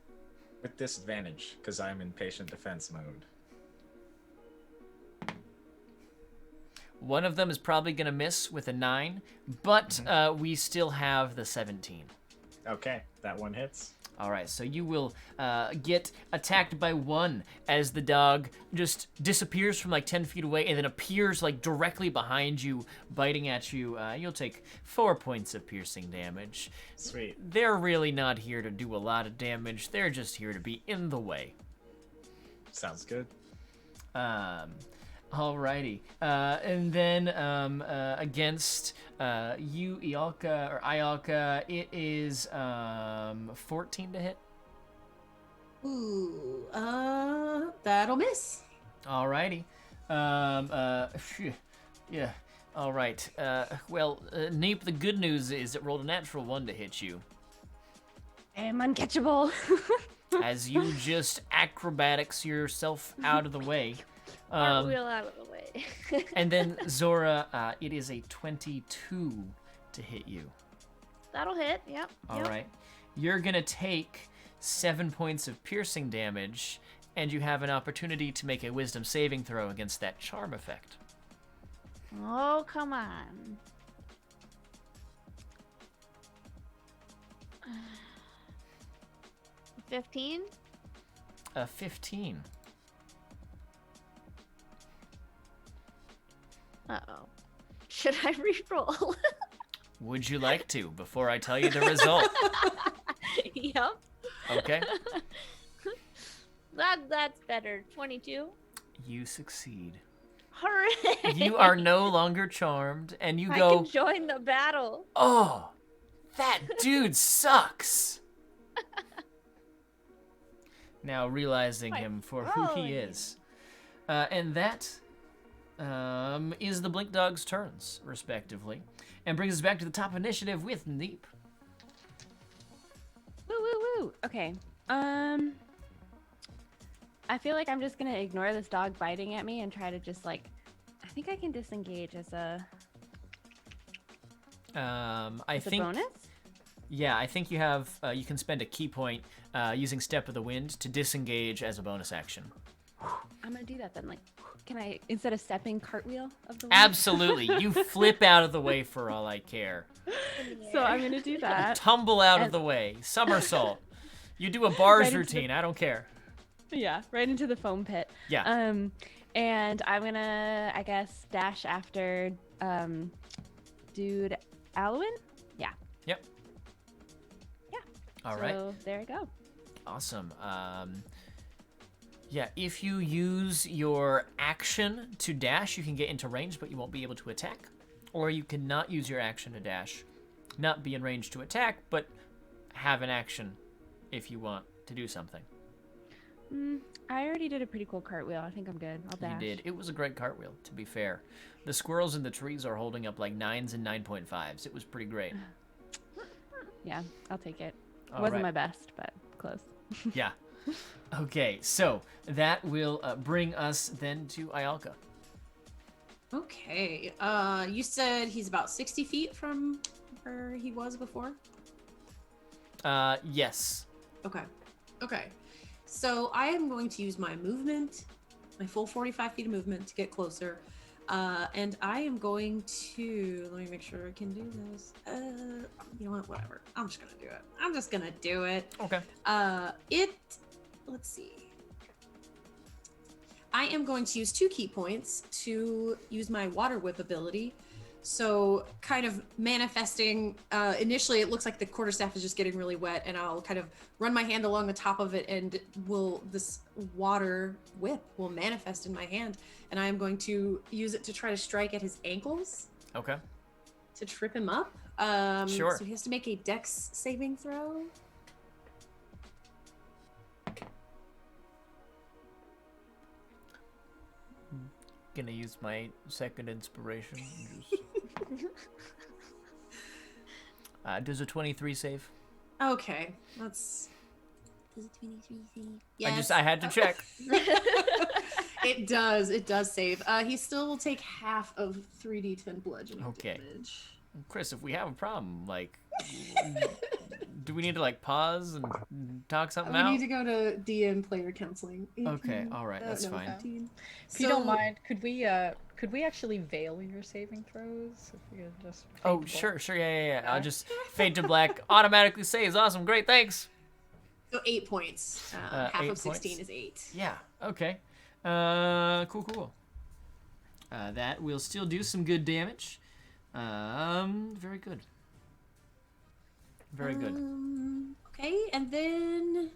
With disadvantage, because I'm in patient defense mode. One of them is probably going to miss with a 9, but we still have the 17. Okay, that one hits. All right, so you will get attacked by 1 as the dog just disappears from like 10 feet away and then appears like directly behind you, biting at you. You'll take 4 points of piercing damage. Sweet. They're really not here to do a lot of damage. They're just here to be in the way. Sounds good. Alrighty. And then against you, Ialka, it is 14 to hit. Ooh, that'll miss. Alrighty. Phew. Yeah. All right. Neep, the good news is it rolled a natural 1 to hit you. I'm uncatchable. As you just acrobatics yourself out of the way. Cartwheel out of the way. And then Zora, it is a 22 to hit you. That'll hit. Yep. All right. You're gonna take 7 points of piercing damage, and you have an opportunity to make a wisdom saving throw against that charm effect. Oh, come on. Uh, 15? 15. Uh-oh. Should I reroll? Would you like to before I tell you the result? Yep. Okay. That's better. 22. You succeed. Hooray! You are no longer charmed, and you I go, can join the battle. "Oh, that dude sucks." Now realizing him for who he is. And that is the Blink Dog's turns, respectively. And brings us back to the top initiative with Neep. Woo, woo, woo. Okay. I feel like I'm just gonna ignore this dog biting at me and try to just I think I can disengage as a I think bonus? Yeah, I think you have you can spend a key point using Step of the Wind to disengage as a bonus action. I'm gonna do that then. Can I, instead of stepping, cartwheel of the wind? Absolutely. You flip out of the way for all I care. So I'm gonna do that. Tumble out of the way. Somersault. You do a bars routine. I don't care. Yeah, right into the foam pit. Yeah. And I'm gonna, I guess, dash after dude Alwyn? Yeah. Yep. Yeah. All right. So there we go. Awesome. Yeah, if you use your action to dash, you can get into range, but you won't be able to attack. Or you cannot use your action to dash, not be in range to attack, but have an action if you want to do something. I already did a pretty cool cartwheel. I think I'm good. I'll dash. You did. It was a great cartwheel, to be fair. The squirrels in the trees are holding up like 9s and 9.5s. It was pretty great. Yeah, I'll take it. All Wasn't right. my best, but close. Yeah. Okay, so that will bring us then to Ialka. Okay. You said he's about 60 feet from where he was before? Yes. Okay. Okay. So I am going to use my movement, my full 45 feet of movement to get closer. And I am going to, let me make sure I can do this. You know what, whatever. I'm just gonna do it. I'm just gonna do it. Okay. Let's see. I am going to use 2 key points to use my water whip ability. So kind of manifesting, initially it looks like the quarterstaff is just getting really wet, and I'll kind of run my hand along the top of it, and this water whip will manifest in my hand, and I am going to use it to try to strike at his ankles Okay. to trip him up. Sure. So he has to make a dex saving throw. Gonna use my second inspiration. and just- does a 23 save? Okay, that's. Does it 23 save? Yes. I had to check. It does save. He still will take half of 3d10 bludgeoning Okay. damage. Chris, if we have a problem, like, do we need to like pause and talk something We out? need to go to DM player counseling. Okay, all right, that's fine. 15. If you don't mind, could we actually veil your saving throws? If you could just Oh, fade to sure, black? sure, yeah. I'll just fade to black. Automatically saves. Awesome, great, thanks. So 8 points. Half 8 of 16 points? is 8. Yeah. Okay. Cool. That will still do some good damage. Very good. Very good. Okay, and then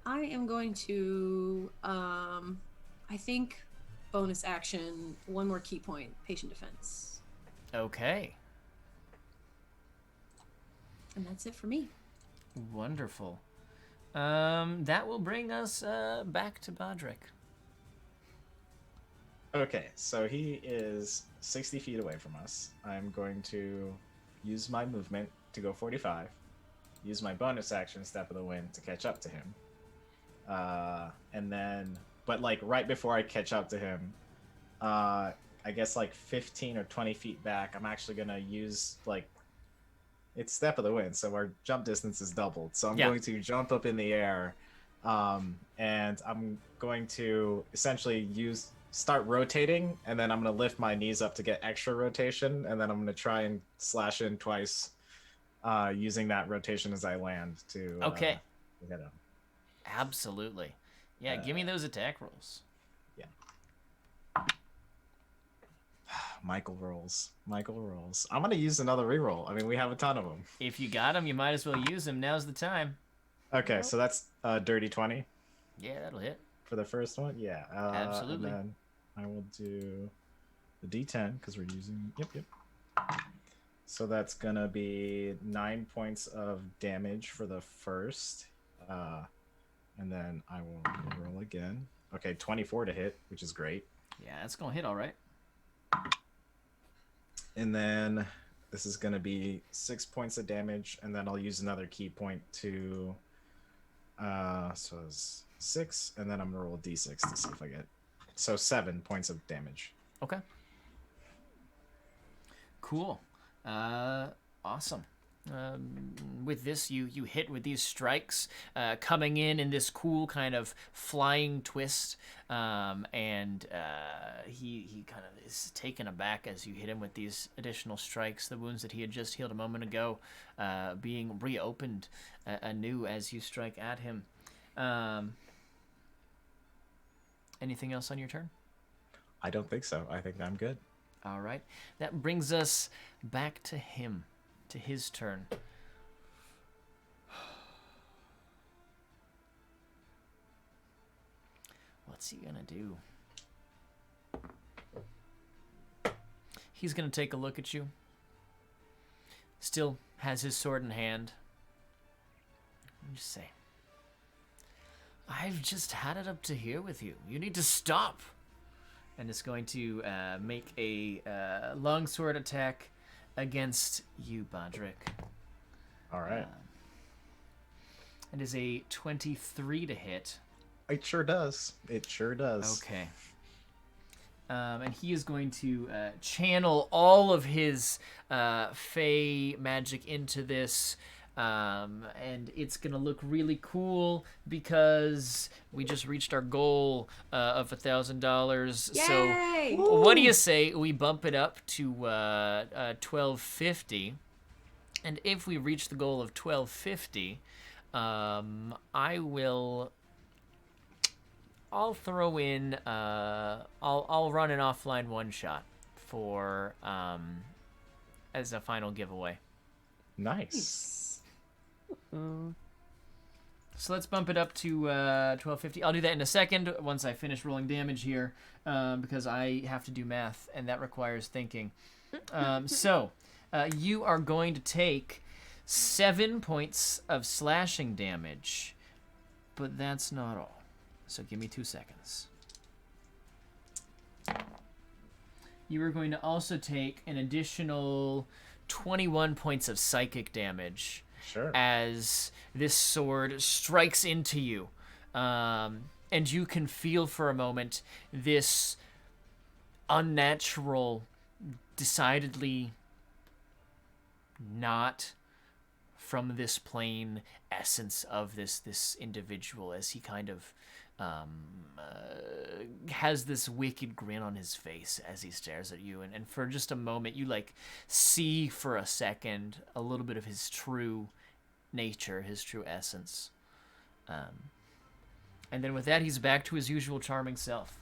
I am going to, I think, bonus action, 1 more key point, patient defense. Okay. And that's it for me. Wonderful. That will bring us back to Bodrick. Okay, so he is 60 feet away from us. I'm going to use my movement to go 45. Use my bonus action, Step of the Wind, to catch up to him. And then, but like right before I catch up to him, I guess like 15 or 20 feet back, I'm actually going to use like, it's Step of the Wind, so our jump distance is doubled. So I'm going to jump up in the air, and I'm going to essentially start rotating, and then I'm going to lift my knees up to get extra rotation, and then I'm going to try and slash in twice, using that rotation as I land to Okay. hit him. Absolutely. Yeah, give me those attack rolls. Yeah. Michael rolls. I'm going to use another reroll. I mean, we have a ton of them. If you got them, you might as well use them. Now's the time. Okay, so that's dirty 20. Yeah, that'll hit. For the first one? Yeah. Absolutely. And then I will do the D10 because we're using. Yep. So that's going to be 9 points of damage for the first. And then I will roll again. Okay, 24 to hit, which is great. Yeah, that's going to hit all right. And then this is going to be 6 points of damage, and then I'll use another key point to. So it's 6, and then I'm going to roll a d6 to see if I get. So 7 points of damage. Okay. Cool. Awesome. With this, you hit with these strikes, coming in this cool kind of flying twist, and he kind of is taken aback as you hit him with these additional strikes. The wounds that he had just healed a moment ago, being reopened anew as you strike at him. Anything else on your turn? I don't think so. I think I'm good. All right. That brings us back to him, to his turn. What's he gonna do? He's gonna take a look at you. Still has his sword in hand. Let me just say, I've just had it up to here with you. You need to stop. And is going to make a longsword attack against you, Bodrick. All right. It is a 23 to hit. It sure does. Okay. And he is going to channel all of his Fey magic into this and it's gonna look really cool because we just reached our goal of $1,000. Yay! So what do you say we bump it up to $1,250? And if we reach the goal of $1,250, I'll throw in I'll run an offline one shot for as a final giveaway. Nice. So let's bump it up to 1250. I'll do that in a second once I finish rolling damage here, because I have to do math and that requires thinking. So you are going to take 7 points of slashing damage, but that's not all. So give me 2 seconds. You are going to also take an additional 21 points of psychic damage. Sure. As this sword strikes into you. And you can feel for a moment this unnatural, decidedly not from this plane essence of this individual, as he kind of has this wicked grin on his face as he stares at you, and for just a moment you like see for a second a little bit of his true nature, his true essence, and then with that he's back to his usual charming self,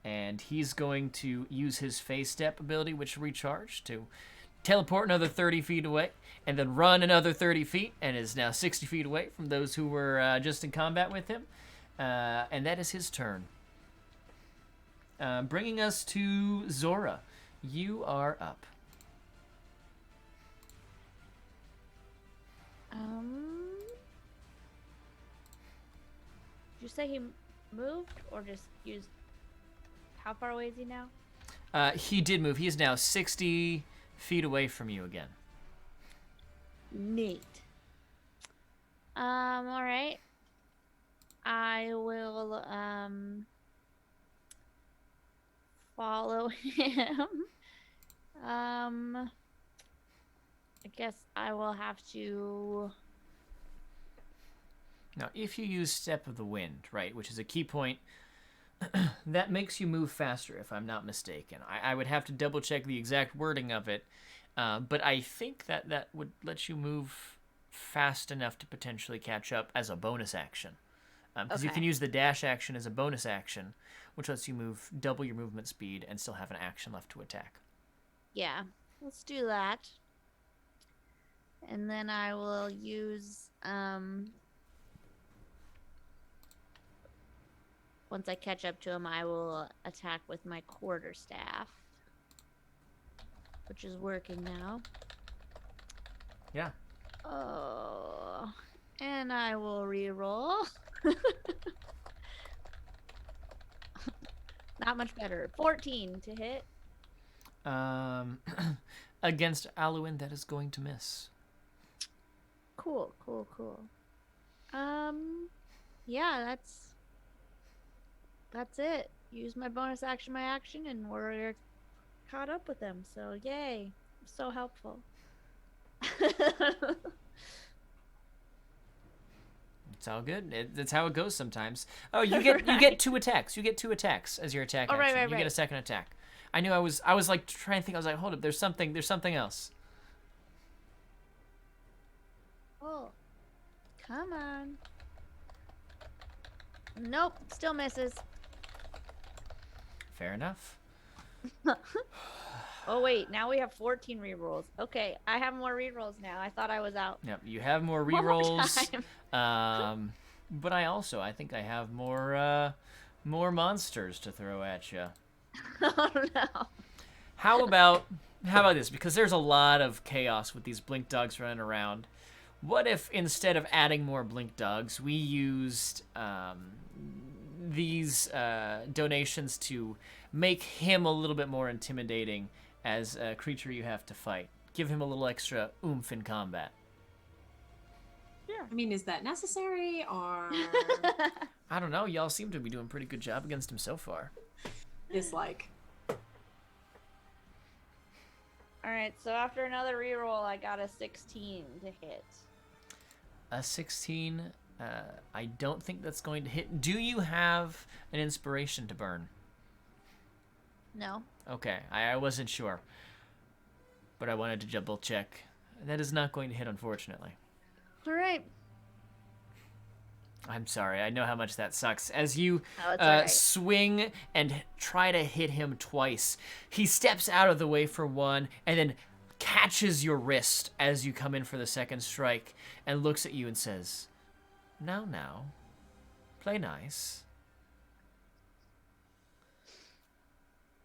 and he's going to use his phase step ability, which recharge, to teleport another 30 feet away, and then run another 30 feet, and is now 60 feet away from those who were just in combat with him. And that is his turn. Bringing us to Zora. You are up. Did you say he moved or just used? How far away is he now? He did move. He is now 60 feet away from you again. Neat. All right. I will follow him. I guess I will have to. Now, if you use Step of the Wind, right, which is a key point, that makes you move faster, if I'm not mistaken. I would have to double check the exact wording of it, but I think that would let you move fast enough to potentially catch up as a bonus action. Because you can use the dash action as a bonus action, which lets you move double your movement speed and still have an action left to attack. Yeah, let's do that. And then I will use once I catch up to him, I will attack with my quarterstaff, which is working now. Yeah. Oh, and I will re-roll. Not much better. 14 to hit. Against Alwyn, that is going to miss. Cool. Yeah, that's it. Use my bonus action, my action, and we're caught up with them. So yay, so helpful. It's all good. That's how it goes sometimes. Oh, you get 2 attacks. You get 2 attacks as your attack action. Right. You get a second attack. I knew I was like trying to think. I was like, hold up, there's something else. Oh, come on. Nope, still misses. Fair enough. Oh wait, now we have 14 rerolls. Okay, I have more rerolls now. I thought I was out. Yep, you have more One more rerolls. time. But I think I have more monsters to throw at you. Oh no. How about this? Because there's a lot of chaos with these blink dogs running around. What if instead of adding more blink dogs, we used these donations to make him a little bit more intimidating as a creature you have to fight? Give him a little extra oomph in combat. Yeah. I mean, is that necessary or I don't know. Y'all seem to be doing a pretty good job against him so far. dislike? All right, so after another reroll, I got a 16 to hit. A 16. I don't think that's going to hit. Do you have an inspiration to burn? No. Okay, I wasn't sure, but I wanted to double check. That is not going to hit, unfortunately. All right. I'm sorry. I know how much that sucks. As you it's all right. swing and try to hit him twice, he steps out of the way for one and then catches your wrist as you come in for the second strike and looks at you and says, now, play nice.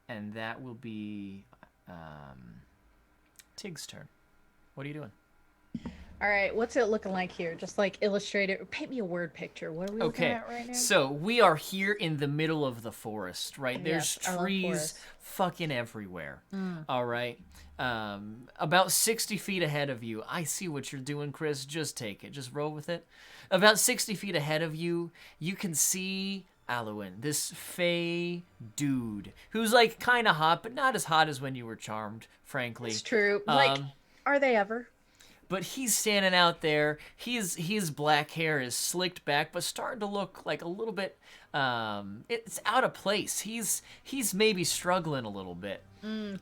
And that will be Tig's turn. What are you doing? All right, what's it looking like here? Just like illustrate it. Paint me a word picture. What are we looking Okay, at right now? so we are here in the middle of the forest, right? There's Yes, I love trees forest. fucking everywhere. Mm. All right. About 60 feet ahead of you. I see what you're doing, Chris. Just take it. Just roll with it. About 60 feet ahead of you, you can see Alwyn, this fey dude who's like kind of hot, but not as hot as when you were charmed, frankly. It's true. Like, are they ever? But he's standing out there. His black hair is slicked back, but starting to look like a little bit. It's out of place. He's maybe struggling a little bit.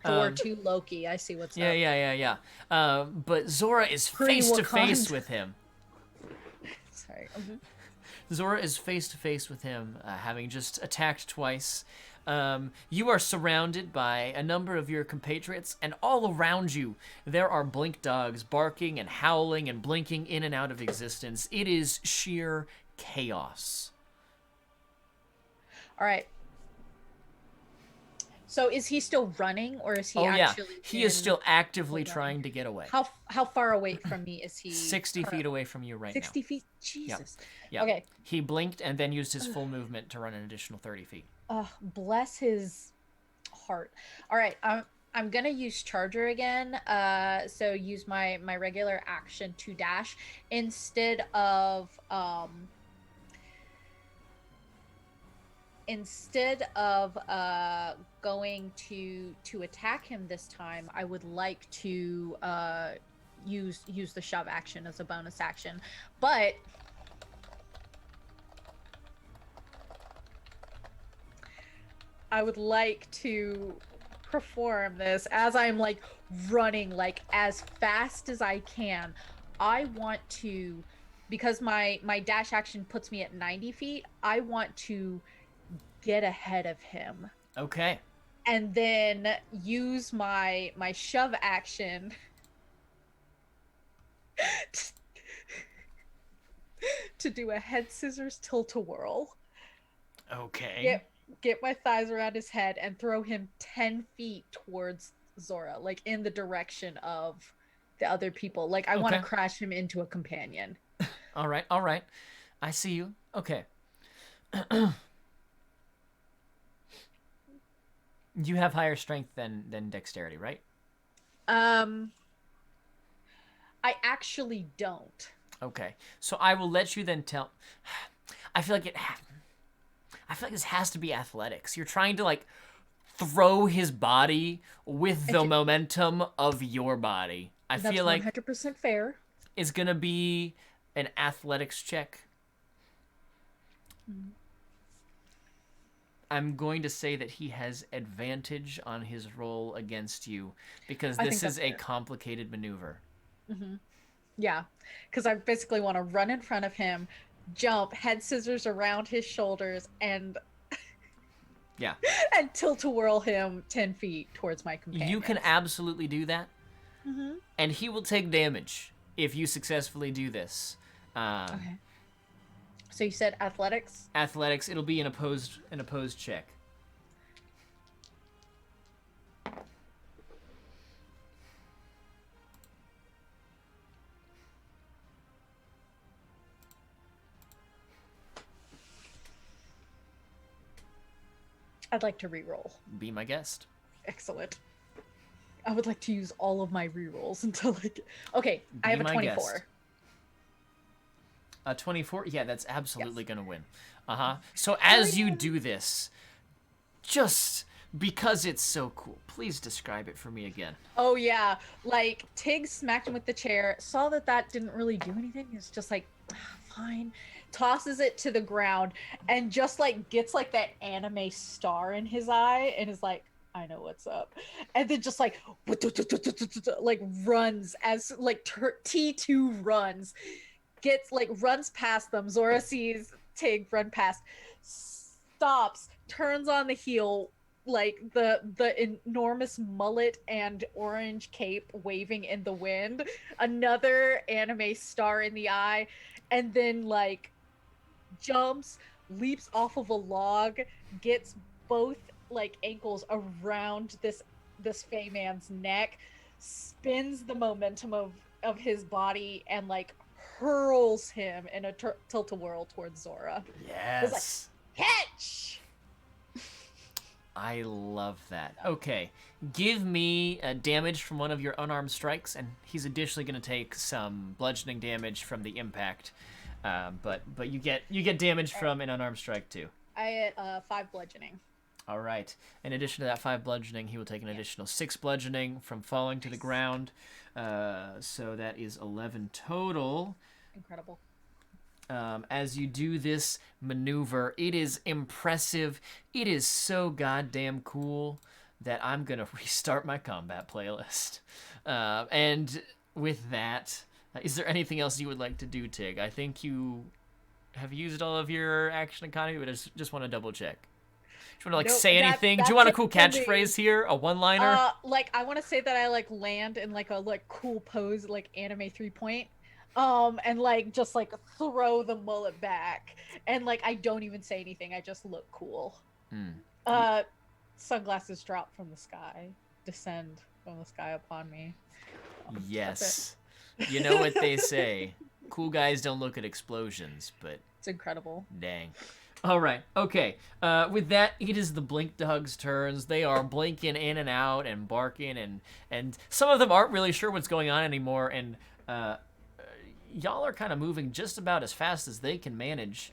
Thor 2 Loki. I see what's up. Yeah. But Zora is face to face with him. Sorry. Zora is face to face with him, having just attacked twice. You are surrounded by a number of your compatriots, and all around you, there are blink dogs barking and howling and blinking in and out of existence. It is sheer chaos. All right. So is he still running, or is he actually? He is still actively trying to get away. How far away from me is he? 60 feet away from you right 60 now. feet? Jesus. Yep. Okay. He blinked and then used his full movement to run an additional 30 feet. Bless his heart. All right. I'm gonna use Charger again. So use my regular action to dash instead of going to attack him this time. I would like to use the shove action as a bonus action, but I would like to perform this as I'm like running like as fast as I can. I want to, because my dash action puts me at 90 feet, I want to get ahead of him. Okay. And then use my shove action to do a head scissors tilt-a-whirl. Okay. Get my thighs around his head and throw him 10 feet towards Zora, like in the direction of the other people. Like I want to crash him into a companion. All right. I see you. Okay. You have higher strength than dexterity, right? I actually don't. Okay. So I will let you then tell. I feel like this has to be athletics. You're trying to like throw his body with the momentum of your body. I feel like 100% fair. It's gonna be an athletics check. I'm going to say that he has advantage on his roll against you because this is a complicated maneuver. Yeah, because I basically want to run in front of him, jump, head scissors around his shoulders, and and tilt-a-whirl him 10 feet towards my companion. You can absolutely do that, and he will take damage if you successfully do this. Okay. So you said athletics? Athletics. It'll be an opposed check. I'd like to re-roll. Be my guest. Excellent. I would like to use all of my re-rolls until like. Okay, I have a 24. Guest. A 24? Yeah, that's absolutely gonna win. So as you do this, just because it's so cool. Please describe it for me again. Oh yeah, like Tig smacked him with the chair, saw that didn't really do anything. It's just like, fine, tosses it to the ground, and just like gets like that anime star in his eye, and is like, I know what's up, and then just like runs as like T2 runs, runs past them. Zora sees Tig run past, stops, turns on the heel, like the enormous mullet and orange cape waving in the wind, another anime star in the eye, and then like jumps, leaps off of a log, gets both like ankles around this Fey man's neck, spins the momentum of his body, and like hurls him in a tilt-a-whirl towards Zora. Yes. It's like, catch! I love that. Okay, give me a damage from one of your unarmed strikes, and he's additionally going to take some bludgeoning damage from the impact. But you get damage from an unarmed strike too. I had 5 bludgeoning. All right. In addition to that 5 bludgeoning, he will take an additional 6 bludgeoning from falling to the ground. So that is 11 total. Incredible. As you do this maneuver, it is impressive. It is so goddamn cool that I'm going to restart my combat playlist. And with that, is there anything else you would like to do, Tig? I think you have used all of your action economy, but I just want to double check. Do you want to say anything? Do you want a cool catchphrase here? A one-liner? I want to say that I land in a cool pose, like anime 3-point. And just throw the mullet back, and I don't even say anything. I just look cool. Sunglasses drop from the sky, descend from the sky upon me. Yes. You know what they say. Cool guys don't look at explosions, but it's incredible. Dang. All right. Okay. With that, it is the Blink Dogs' turns. They are blinking in and out and barking, and some of them aren't really sure what's going on anymore. And y'all are kind of moving just about as fast as they can manage.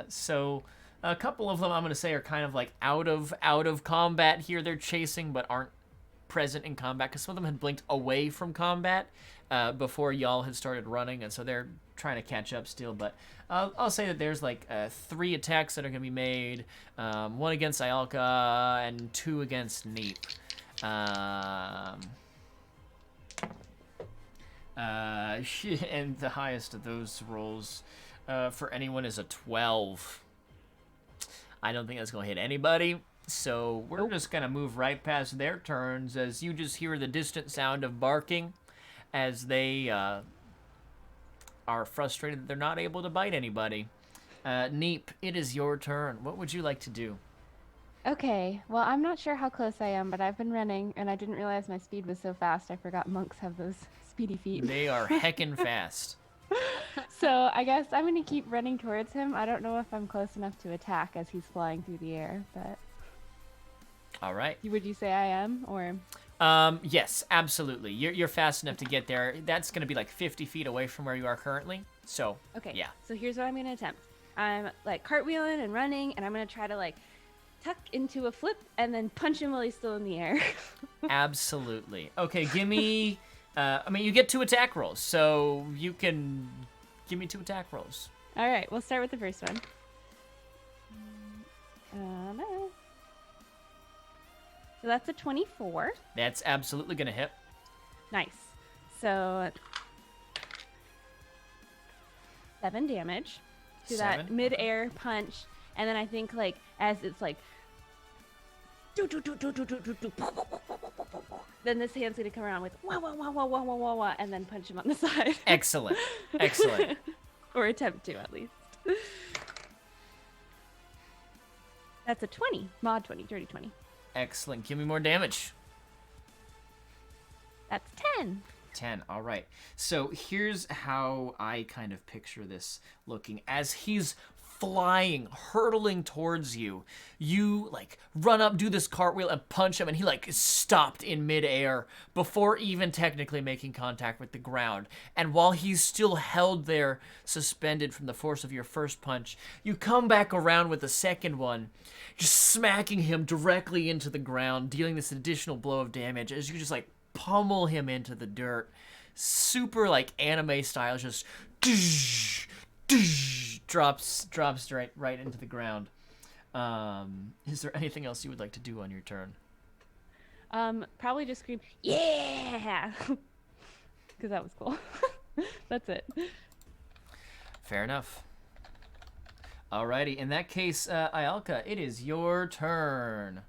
So a couple of them I'm going to say are kind of out of combat here. They're chasing but aren't present in combat because some of them had blinked away from combat before y'all had started running, and so they're trying to catch up still. But I'll say that there's 3 attacks that are going to be made, 1 against Ialka and 2 against Neep. And the highest of those rolls for anyone is a 12. I don't think that's going to hit anybody, so we're just going to move right past their turns as you just hear the distant sound of barking as they are frustrated that they're not able to bite anybody. Neep, it is your turn. What would you like to do? Okay, well, I'm not sure how close I am, but I've been running, and I didn't realize my speed was so fast. I forgot monks have those speedy feet. They are heckin' fast. So I guess I'm going to keep running towards him. I don't know if I'm close enough to attack as he's flying through the air, but... All right. Would you say I am, or...? Yes, absolutely. You're fast enough to get there. That's going to be 50 feet away from where you are currently, so... Okay, yeah. So here's what I'm going to attempt. I'm, cartwheeling and running, and I'm going to try to, tuck into a flip and then punch him while he's still in the air. Absolutely. Okay, give me... you get 2 attack rolls, so you can give me 2 attack rolls. All right, we'll start with the first one. No. So that's a 24. That's absolutely going to hit. Nice. So 7 damage to that mid-air punch, and then I think as it's then this hand's gonna come around with wah wah wah wah wah wah wah wah, and then punch him on the side. Excellent. Or attempt to, at least. That's a 20. Mod 20, dirty 20. Excellent. Give me more damage. That's 10. 10. All right. So here's how I kind of picture this looking. As he's flying, hurtling towards you, you like run up, do this cartwheel, and punch him, and he like is stopped in midair before even technically making contact with the ground. And while he's still held there, suspended from the force of your first punch, you come back around with the second one, just smacking him directly into the ground, dealing this additional blow of damage as you just like pummel him into the dirt. Super like anime style, just drops right into the ground. Is there anything else you would like to do on your turn? Probably just scream, yeah, because that was cool. That's it. Fair enough. Alrighty, in that case, Ayalka, it is your turn.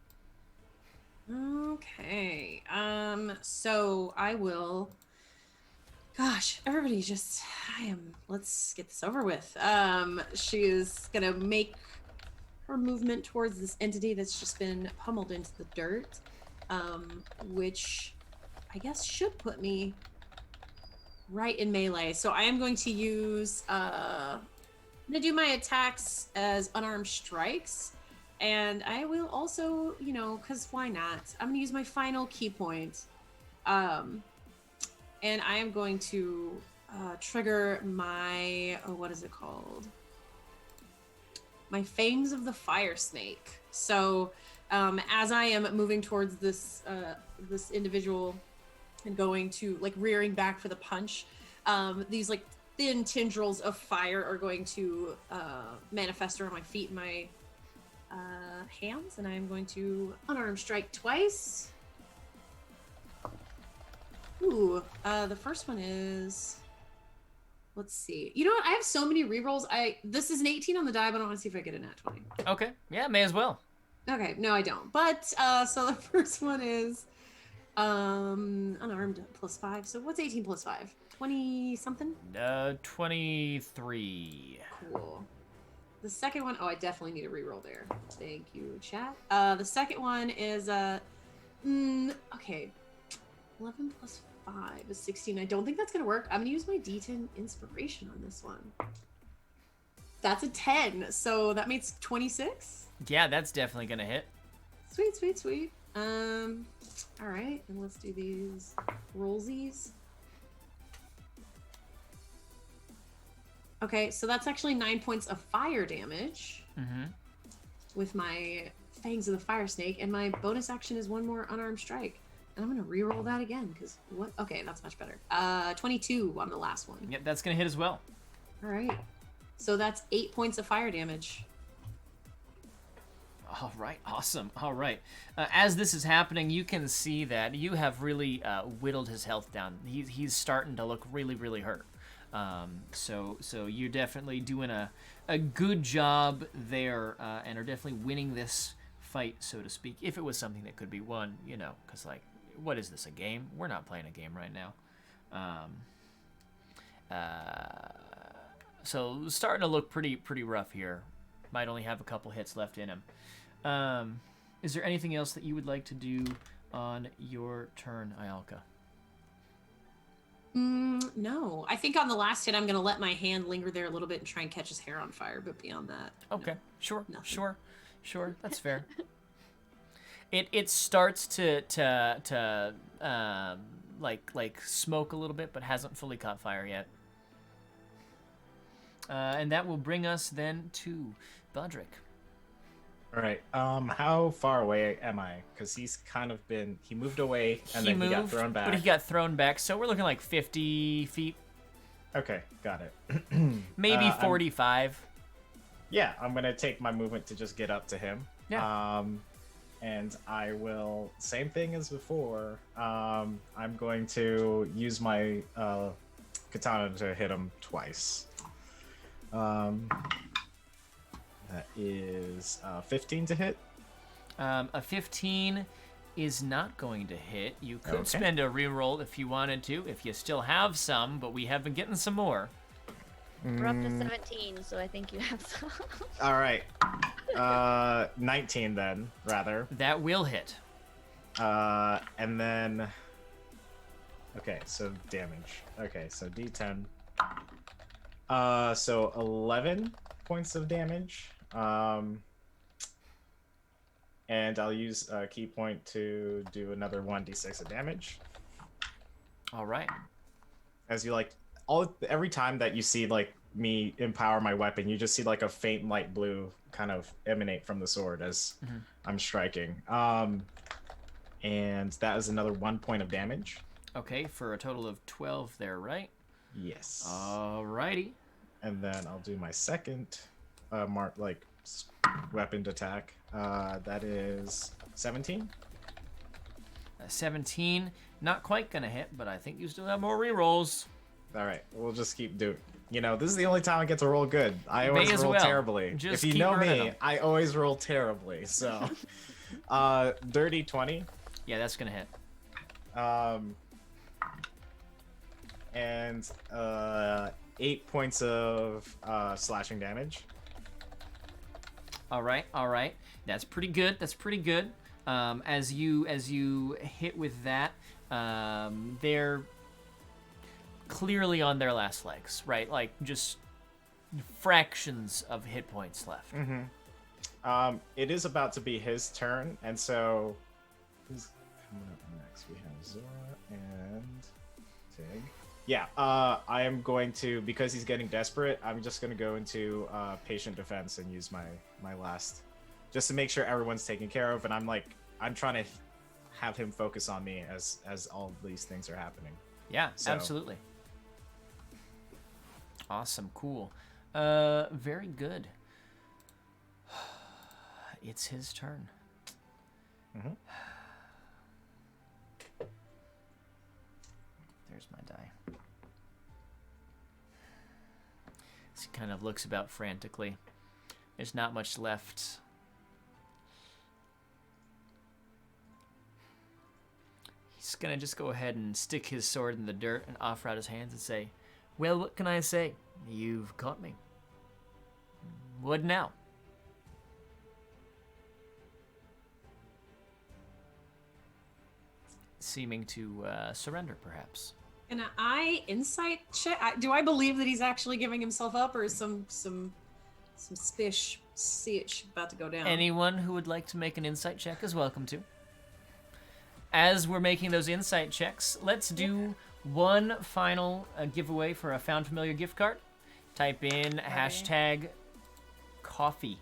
Okay. So I will. Gosh, everybody just. Let's get this over with. She is gonna make her movement towards this entity that's just been pummeled into the dirt, which I guess should put me right in melee. So I am going to use. I'm gonna do my attacks as unarmed strikes. And I will also, because why not? I'm going to use my final key point. And I am going to trigger my, what is it called? My Fangs of the Fire Snake. So as I am moving towards this this individual and going to, like, rearing back for the punch, these, like, thin tendrils of fire are going to manifest around my feet and my hands, and I'm going to unarmed strike twice. Ooh, the first one is, let's see. You know what? I have so many rerolls. This is an 18 on the die, but I want to see if I get a nat 20. Okay, yeah, may as well. Okay, no, I don't. But so the first one is unarmed +5. So what's 18 +5? 20 something? 23. Cool. The second one, I definitely need a reroll there. Thank you, chat. The second one is, okay, 11 +5 is 16. I don't think that's gonna work. I'm gonna use my D10 inspiration on this one. That's a 10, so that makes 26. Yeah, that's definitely gonna hit. Sweet, sweet, sweet. All right, and let's do these rollsies. Okay, so that's actually 9 points of fire damage with my Fangs of the Fire Snake, and my bonus action is one more unarmed strike. And I'm gonna re-roll that again, because what? Okay, that's much better. 22 on the last one. Yep, that's gonna hit as well. All right, so that's 8 points of fire damage. All right, awesome. All right. As this is happening, you can see that you have really whittled his health down. He's starting to look really, really hurt. So you're definitely doing a good job there, and are definitely winning this fight, so to speak. If it was something that could be won, because like, what is this, a game? We're not playing a game right now. So starting to look pretty rough here. Might only have a couple hits left in him. Is there anything else that you would like to do on your turn, Ayalka? No. I think on the last hit, I'm going to let my hand linger there a little bit and try and catch his hair on fire. But beyond that, okay, no, sure. That's fair. It starts to like smoke a little bit, but hasn't fully caught fire yet. And that will bring us then to Bodrick. All right. How far away am I? Because he's kind of he moved away and then he got thrown back. But he got thrown back, so we're looking like 50 feet. Okay, got it. Maybe 45. Yeah, I'm gonna take my movement to just get up to him. Yeah. And I will, same thing as before. I'm going to use my katana to hit him twice. That is 15 to hit. A 15 is not going to hit. You could spend a reroll if you wanted to, if you still have some, but we have been getting some more. We're up to 17, so I think you have some. All right. 19 then, rather. That will hit. And then Okay, so damage. Okay, so D10. So 11 points of damage. And I'll use a key point to do another 1d6 of damage. All right. As you every time that you see me empower my weapon, you just see a faint light blue kind of emanate from the sword as I'm striking. And that is another 1 point of damage. Okay, for a total of 12 there, right? Yes. Alrighty. And then I'll do my second weapon attack. That is 17. 17, not quite gonna hit, but I think you still have more rerolls. All right, we'll just keep doing. This is the only time I get to roll good. I always May as roll well. terribly. Just if you keep know burning me, them. I always roll terribly. So, dirty 20. Yeah, that's gonna hit. And 8 points of slashing damage. All right. That's pretty good. As you hit with that, they're clearly on their last legs, right? Like just fractions of hit points left. It is about to be his turn, and so who's coming up next? We have Zora and Tig. Yeah, I am going to, because he's getting desperate, I'm just going to go into patient defense and use my last, just to make sure everyone's taken care of. And I'm trying to have him focus on me as all these things are happening. Yeah, So- absolutely. Awesome, cool. Very good. It's his turn. Mhm. There's my die. He kind of looks about frantically. There's not much left. He's gonna just go ahead and stick his sword in the dirt and offer out his hands and say, "Well, what can I say? You've caught me. What now?" Seeming to surrender, perhaps. Can I insight check? Do I believe that he's actually giving himself up, or is some spish about to go down? Anyone who would like to make an insight check is welcome to. As we're making those insight checks, let's do one final giveaway for a Found Familiar gift card. Type in hashtag coffee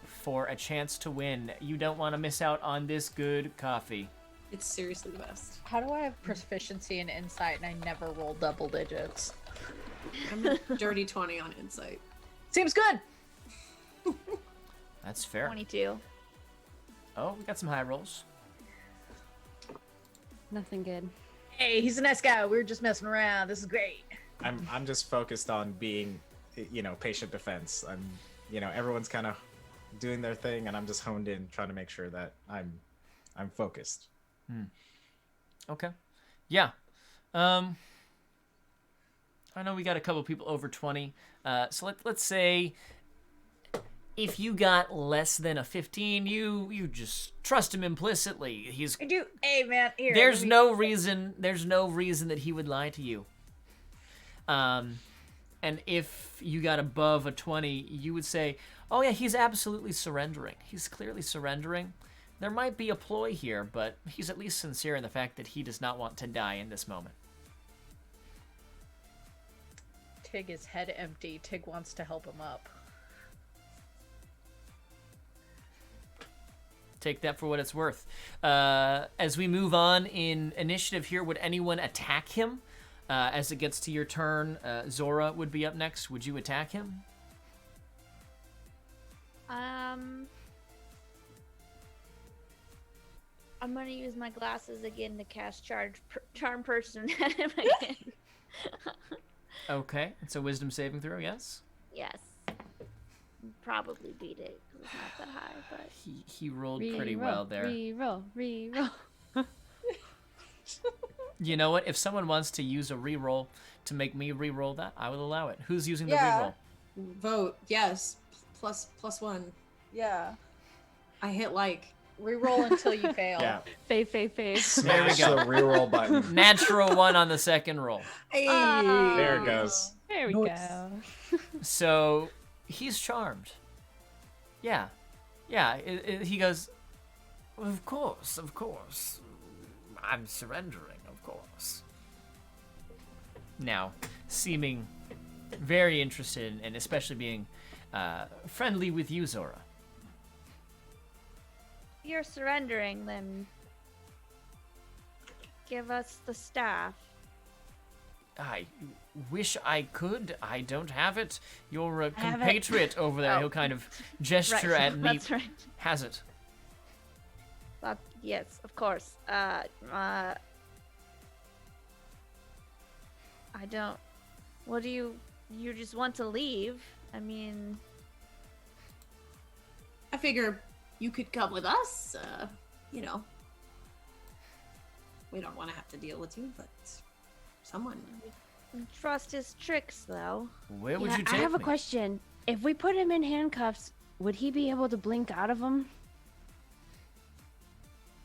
for a chance to win. You don't want to miss out on this good coffee. It's seriously the best. How do I have proficiency in insight and I never roll double digits? I'm a dirty 20 on insight. Seems good. That's fair. 22. Oh, we got some high rolls. Nothing good. Hey, he's a nice guy. We were just messing around. This is great. I'm just focused on being, patient defense. Everyone's kind of doing their thing, and I'm just honed in, trying to make sure that I'm focused. Okay. Yeah. I know we got a couple people over 20. So let's say if you got less than a 15, you just trust him implicitly. I do. Hey, man, here. There's no reason that he would lie to you. And if you got above a 20, you would say, "Oh yeah, he's absolutely surrendering. He's clearly surrendering. There might be a ploy here, but he's at least sincere in the fact that he does not want to die in this moment." Tig is head empty. Tig wants to help him up. Take that for what it's worth. As we move on in initiative here, would anyone attack him? As it gets to your turn, Zora would be up next. Would you attack him? I'm gonna use my glasses again to cast charm person at him again. Okay, it's a wisdom saving throw, yes? Yes. Probably beat it 'cause it's not that high, but He rolled pretty well there. Reroll. You know what? If someone wants to use a reroll to make me reroll that, I will allow it. Who's using the Yeah. reroll? Vote yes. Plus one. Yeah. I hit like. Reroll until you fail. Yeah. Faith. There we Smash go. the reroll button. Natural 1 on the second roll. Hey. There it goes. There we go. So he's charmed. Yeah. He goes, of course. I'm surrendering, of course. Now, seeming very interested and especially being friendly with you, Zora. You're surrendering, then give us the staff. I wish I could. I don't have it. Your have it. compatriot over there, Oh. he'll kind of gesture Right, at me. that's right. Has it. Yes, of course. I don't. What do you just want to leave? I mean, I figure you could come with us. You know, we don't want to have to deal with you, but someone. trust his tricks, though. Where would Yeah, you I take have a me? question. If we put him in handcuffs, would he be able to blink out of them?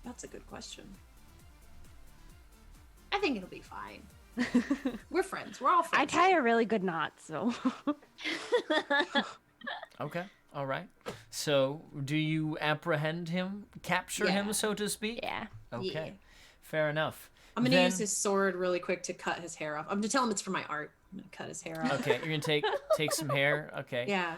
That's a good question. I think it'll be fine. We're friends. We're all friends. I tie a really good knot, so. Okay, all right. So, do you apprehend him, capture him, Yeah. so to speak? Yeah. Okay, Yeah. fair enough. I'm gonna Then- use his sword really quick to cut his hair off. I'm gonna tell him it's for my art. I'm gonna cut his hair off. Okay, you're gonna take some hair. Okay. Yeah.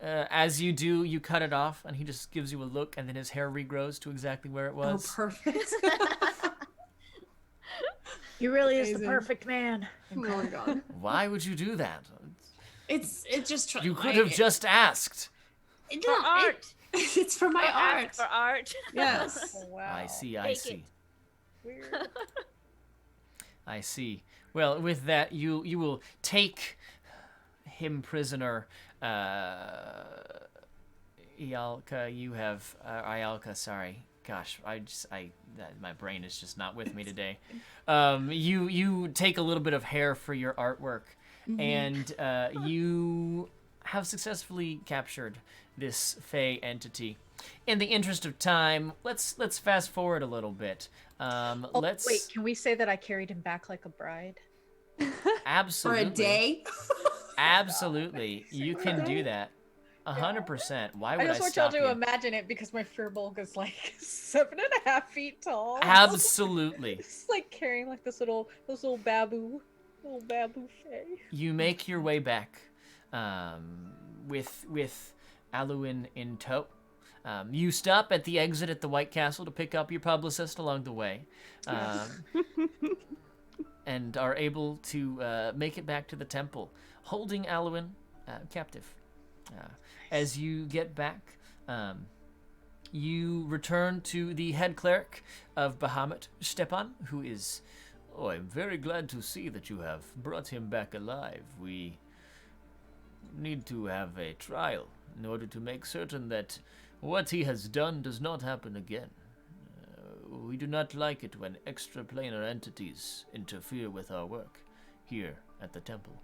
As you do, you cut it off, and he just gives you a look, and then his hair regrows to exactly where it Oh, was. perfect. He really is the Amazing. perfect man. Oh my god. Why would you do that? It's just. You could have just asked. No, art. It's for my art. Ask for art. Yes. Oh, wow. I see. I Take see. it. Weird. I see. Well, with that, you will take him prisoner. Ialka, you have Ialka. Sorry, gosh, my brain is just not with me today. You take a little bit of hair for your artwork, and you have successfully captured this Fey entity. In the interest of time, let's fast forward a little bit. Oh, Let's wait, can we say that I carried him back like a bride? absolutely For a day. Absolutely, you can do that. 100%. Why would I just want stop y'all to you? imagine it because my Firbolg is like 7.5 feet tall. Absolutely. It's like carrying like this little babu Fey. You make your way back with Aluin in tow. You stop at the exit at the White Castle to pick up your publicist along the way, and are able to make it back to the temple, holding Aluin captive. As you get back, you return to the head cleric of Bahamut, Stepan, who is, I'm very glad to see that you have brought him back alive. We need to have a trial in order to make certain that what he has done does not happen again. We do not like it when extraplanar entities interfere with our work here at the temple.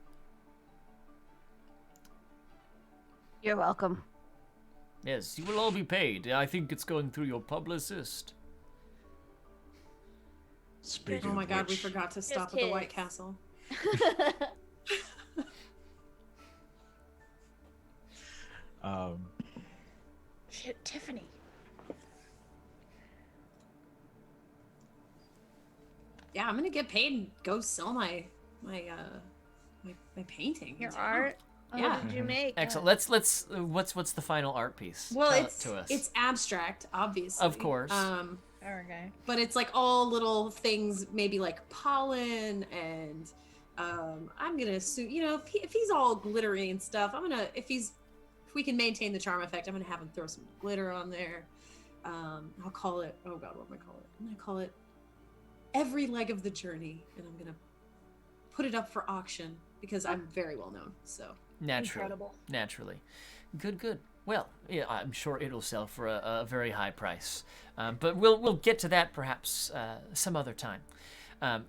You're welcome. Yes, you will all be paid. I think it's going through your publicist. Speaking Oh my of god, we which, forgot to stop at the White Castle. Shit, Tiffany. Yeah, I'm gonna get paid and go sell my painting. Your art. Yeah. What did you make? Excellent. Let's. What's the final art piece? Well, Tell it's it to us. it's abstract, obviously. Of course. Okay. But it's like all little things, maybe like pollen and I'm gonna assume, you know, if he's all glittery and stuff, if we can maintain the charm effect, I'm gonna have him throw some glitter on there. I'll call it, oh god, what am I call it? I'm gonna call it Every Leg of the Journey, and I'm gonna put it up for auction because I'm very well known. So Naturally. Incredible. Naturally. Good. Well, yeah, I'm sure it'll sell for a very high price. But we'll get to that perhaps some other time.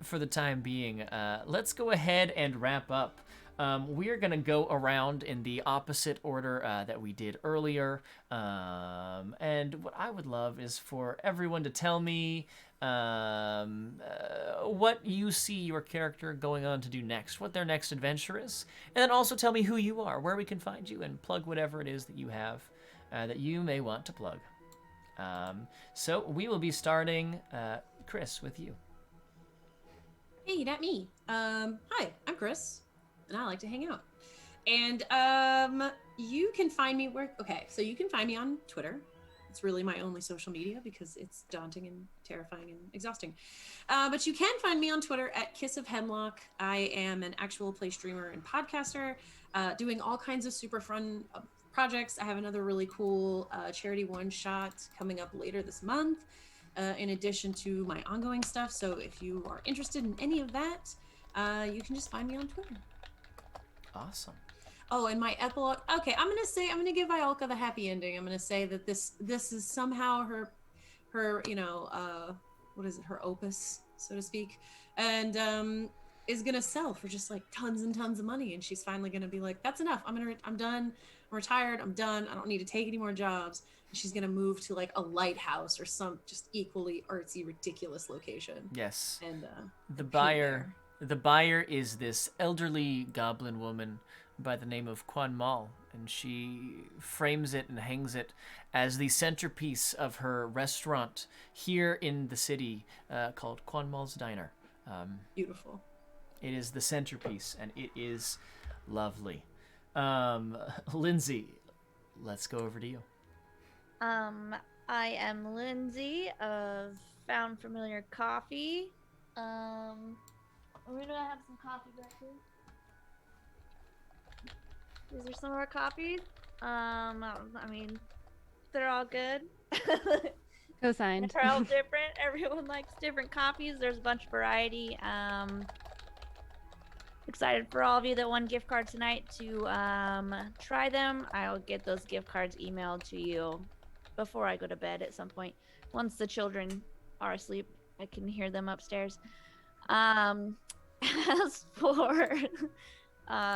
For the time being, let's go ahead and wrap up We are going to go around in the opposite order that we did earlier. And what I would love is for everyone to tell me what you see your character going on to do next, what their next adventure is. And then also tell me who you are, where we can find you, and plug whatever it is that you have that you may want to plug. So we will be starting, Chris, with you. Hey, that me. Hi, I'm Chris, and I like to hang out. And you can find me so you can find me on Twitter. It's really my only social media because it's daunting and terrifying and exhausting. But you can find me on Twitter at Kiss of Hemlock. I am an actual play streamer and podcaster, doing all kinds of super fun projects. I have another really cool charity one-shot coming up later this month, in addition to my ongoing stuff. So if you are interested in any of that, you can just find me on Twitter. Awesome. Oh, and my epilogue. Okay, I'm gonna give Iolka the happy ending. I'm gonna say that this is somehow her what is it, her opus, so to speak, and is gonna sell for just like tons and tons of money, and she's finally gonna be like, that's enough. I'm done. I'm retired. I'm done. I don't need to take any more jobs. And she's gonna move to like a lighthouse or some just equally artsy, ridiculous location. Yes. And the buyer is this elderly goblin woman by the name of Quan Mal, and she frames it and hangs it as the centerpiece of her restaurant here in the city called Quan Mal's Diner. Beautiful. It is the centerpiece, and it is lovely. Lindsay, let's go over to you. I am Lindsay of Found Familiar Coffee. We're gonna have some coffee back here. These are some of our coffees. I mean, they're all good. Co-signed. They're all different. Everyone likes different coffees. There's a bunch of variety. Excited for all of you that won gift cards tonight to try them. I'll get those gift cards emailed to you before I go to bed at some point. Once the children are asleep, I can hear them upstairs. As for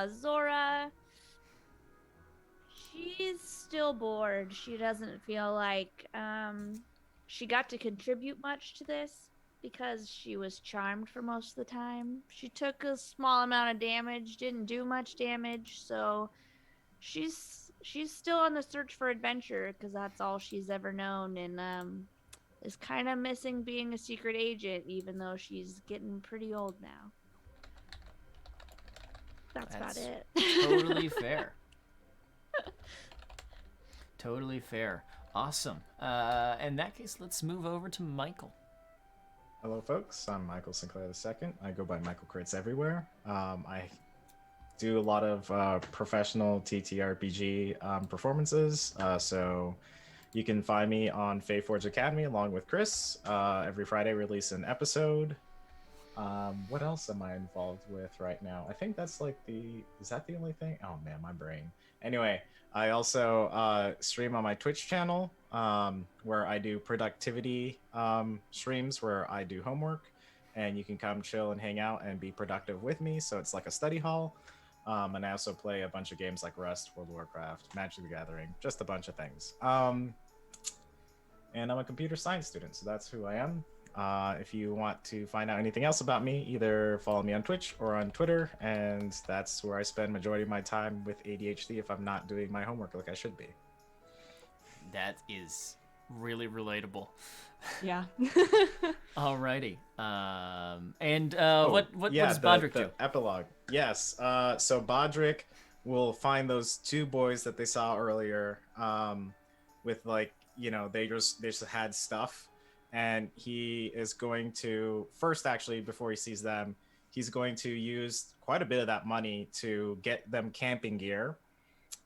Zora, she's still bored. She doesn't feel like she got to contribute much to this because she was charmed for most of the time. She took a small amount of damage, didn't do much damage, so she's still on the search for adventure because that's all she's ever known, and is kind of missing being a secret agent, even though she's getting pretty old now. That's about it. Totally fair. Totally fair. Awesome. In that case, let's move over to Michael. Hello, folks. I'm Michael Sinclair II. I go by Michael Crits everywhere. I do a lot of professional TTRPG performances. So you can find me on Faeforge Academy along with Chris. Every Friday, release an episode. What else am I involved with right now? I think that's like is that the only thing? Oh man, my brain. Anyway, I also stream on my Twitch channel where I do productivity streams where I do homework, and you can come chill and hang out and be productive with me. So it's like a study hall. And I also play a bunch of games like Rust, World of Warcraft, Magic the Gathering, just a bunch of things. And I'm a computer science student, so that's who I am. If you want to find out anything else about me, either follow me on Twitch or on Twitter, and that's where I spend majority of my time with ADHD if I'm not doing my homework like I should be. That is really relatable. Yeah. Alrighty. What does Bodrick do? Epilogue. Yes. So Bodrick will find those two boys that they saw earlier, with they just had stuff. And he is going to first, actually, before he sees them, he's going to use quite a bit of that money to get them camping gear,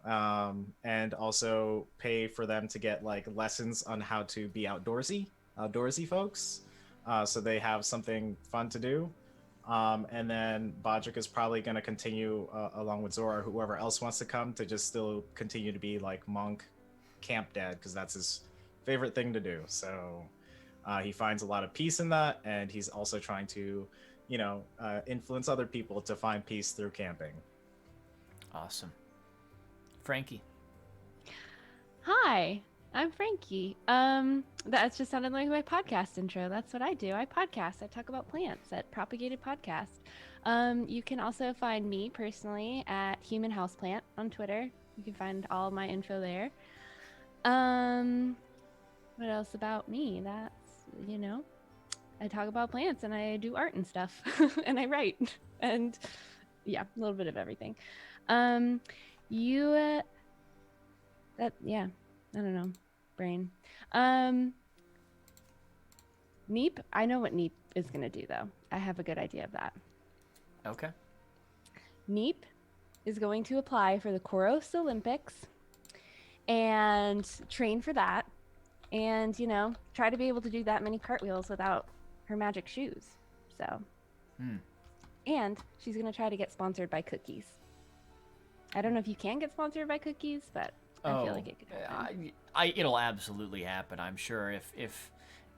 and also pay for them to get like lessons on how to be outdoorsy folks, so they have something fun to do. And then Bodrick is probably going to continue along with Zora or whoever else wants to come to just still continue to be like monk camp dad, because that's his favorite thing to do. So he finds a lot of peace in that, and he's also trying to, influence other people to find peace through camping. Awesome. Frankie. Hi, I'm Frankie. That just sounded like my podcast intro. That's what I do. I podcast. I talk about plants at Propagated Podcast. You can also find me personally at Human Houseplant on Twitter. You can find all my info there. What else about me? That's, I talk about plants and I do art and stuff and I write and yeah, a little bit of everything. I don't know, brain. Neep, I know what Neep is going to do though. I have a good idea of that. Okay. Neep is going to apply for the Koros Olympics and train for that and, try to be able to do that many cartwheels without her magic shoes. So, and she's going to try to get sponsored by cookies. I don't know if you can get sponsored by cookies, but I feel like it could happen. It'll absolutely happen. I'm sure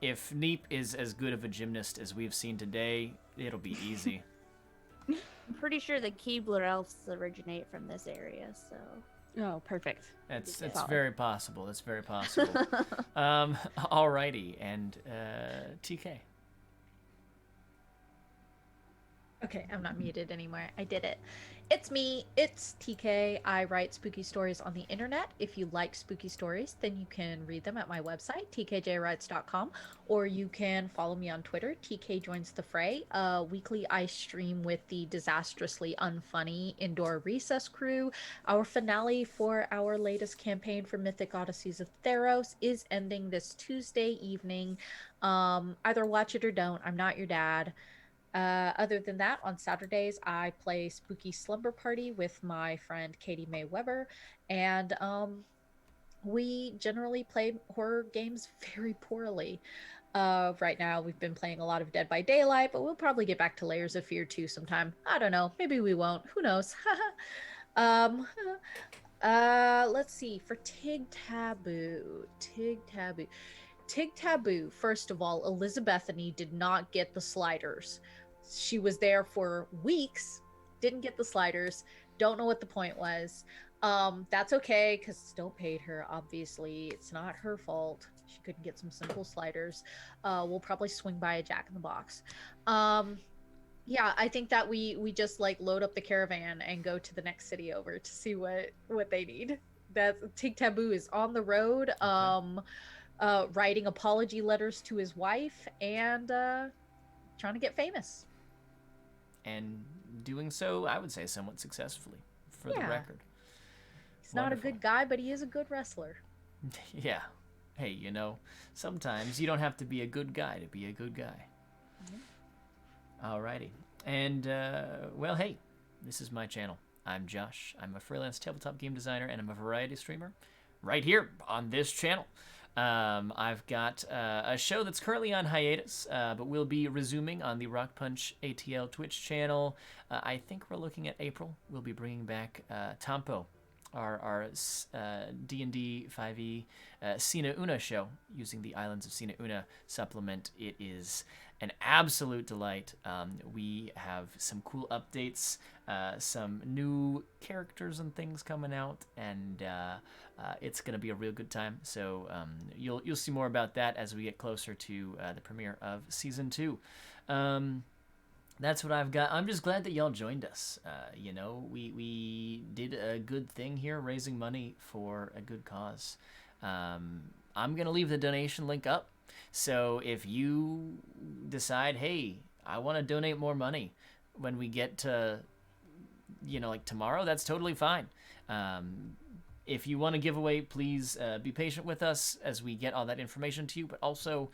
if Neep is as good of a gymnast as we've seen today, it'll be easy. I'm pretty sure the Keebler elves originate from this area, so. Oh, perfect. That's very possible. That's very possible. Alrighty, and TK. Okay, I'm not muted anymore. I did it. It's me. It's TK. I write spooky stories on the internet. If you like spooky stories, then you can read them at my website, tkjwrites.com, or you can follow me on Twitter, TK Joins the Fray. Weekly, I stream with the disastrously unfunny Indoor Recess crew. Our finale for our latest campaign for Mythic Odysseys of Theros is ending this Tuesday evening. Either watch it or don't. I'm not your dad. Other than that, on Saturdays, I play Spooky Slumber Party with my friend Katie Mae Weber, and we generally play horror games very poorly. Right now, we've been playing a lot of Dead by Daylight, but we'll probably get back to Layers of Fear 2 sometime. I don't know. Maybe we won't. Who knows? Let's see. For Tig Taboo. Tig Taboo, first of all, Elizabethany did not get the sliders. She was there for weeks, didn't get the sliders, don't know what the point was. That's okay, because Stowe paid her, obviously. It's not her fault. She couldn't get some simple sliders. We'll probably swing by a Jack in the Box. Yeah, I think that we just load up the caravan and go to the next city over to see what they need. That Tig Taboo is on the road. Writing apology letters to his wife and trying to get famous. And doing so, I would say, somewhat successfully, for the record. He's not a good guy, but he is a good wrestler. Yeah. Hey, sometimes you don't have to be a good guy to be a good guy. Alrighty. And, hey, this is my channel. I'm Josh. I'm a freelance tabletop game designer, and I'm a variety streamer right here on this channel. I've got a show that's currently on hiatus, but we'll be resuming on the Rock Punch ATL Twitch channel. I think we're looking at April. We'll be bringing back Tampo, our D&D 5e Sina Una show, using the Islands of Sina Una supplement. It is an absolute delight. We have some cool updates, some new characters and things coming out, and it's going to be a real good time. So you'll see more about that as we get closer to the premiere of Season 2. That's what I've got. I'm just glad that y'all joined us. We did a good thing here, raising money for a good cause. I'm going to leave the donation link up. So if you decide, hey, I want to donate more money when we get to, tomorrow, that's totally fine. If you want to give away, please be patient with us as we get all that information to you. But also,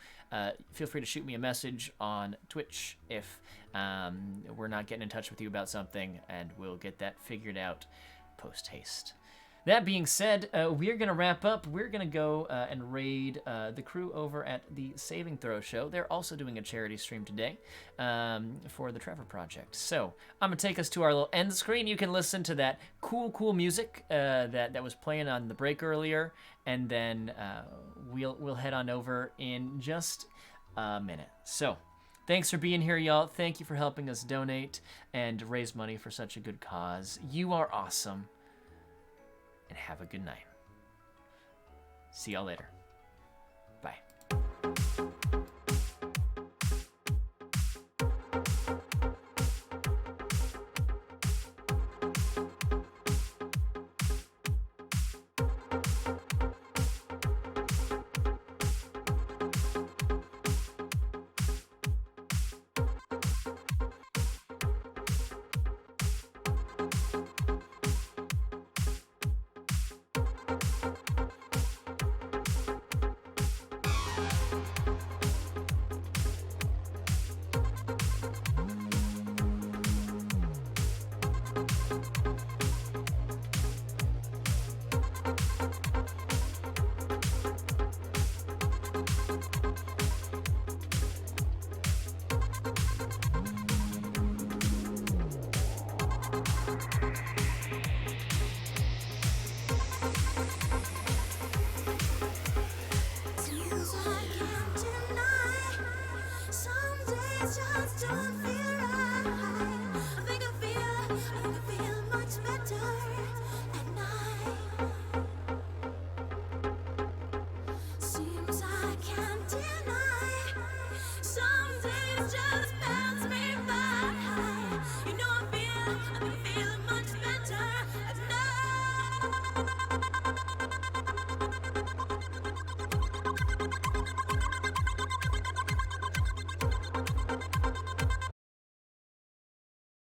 feel free to shoot me a message on Twitch if we're not getting in touch with you about something, and we'll get that figured out post-haste. That being said, we're going to wrap up. We're going to go and raid the crew over at the Saving Throw show. They're also doing a charity stream today for the Trevor Project. So I'm going to take us to our little end screen. You can listen to that cool music that was playing on the break earlier, and then we'll head on over in just a minute. So Thanks for being here, y'all. Thank you for helping us donate and raise money for such a good cause. You are awesome. And have a good night. See y'all later.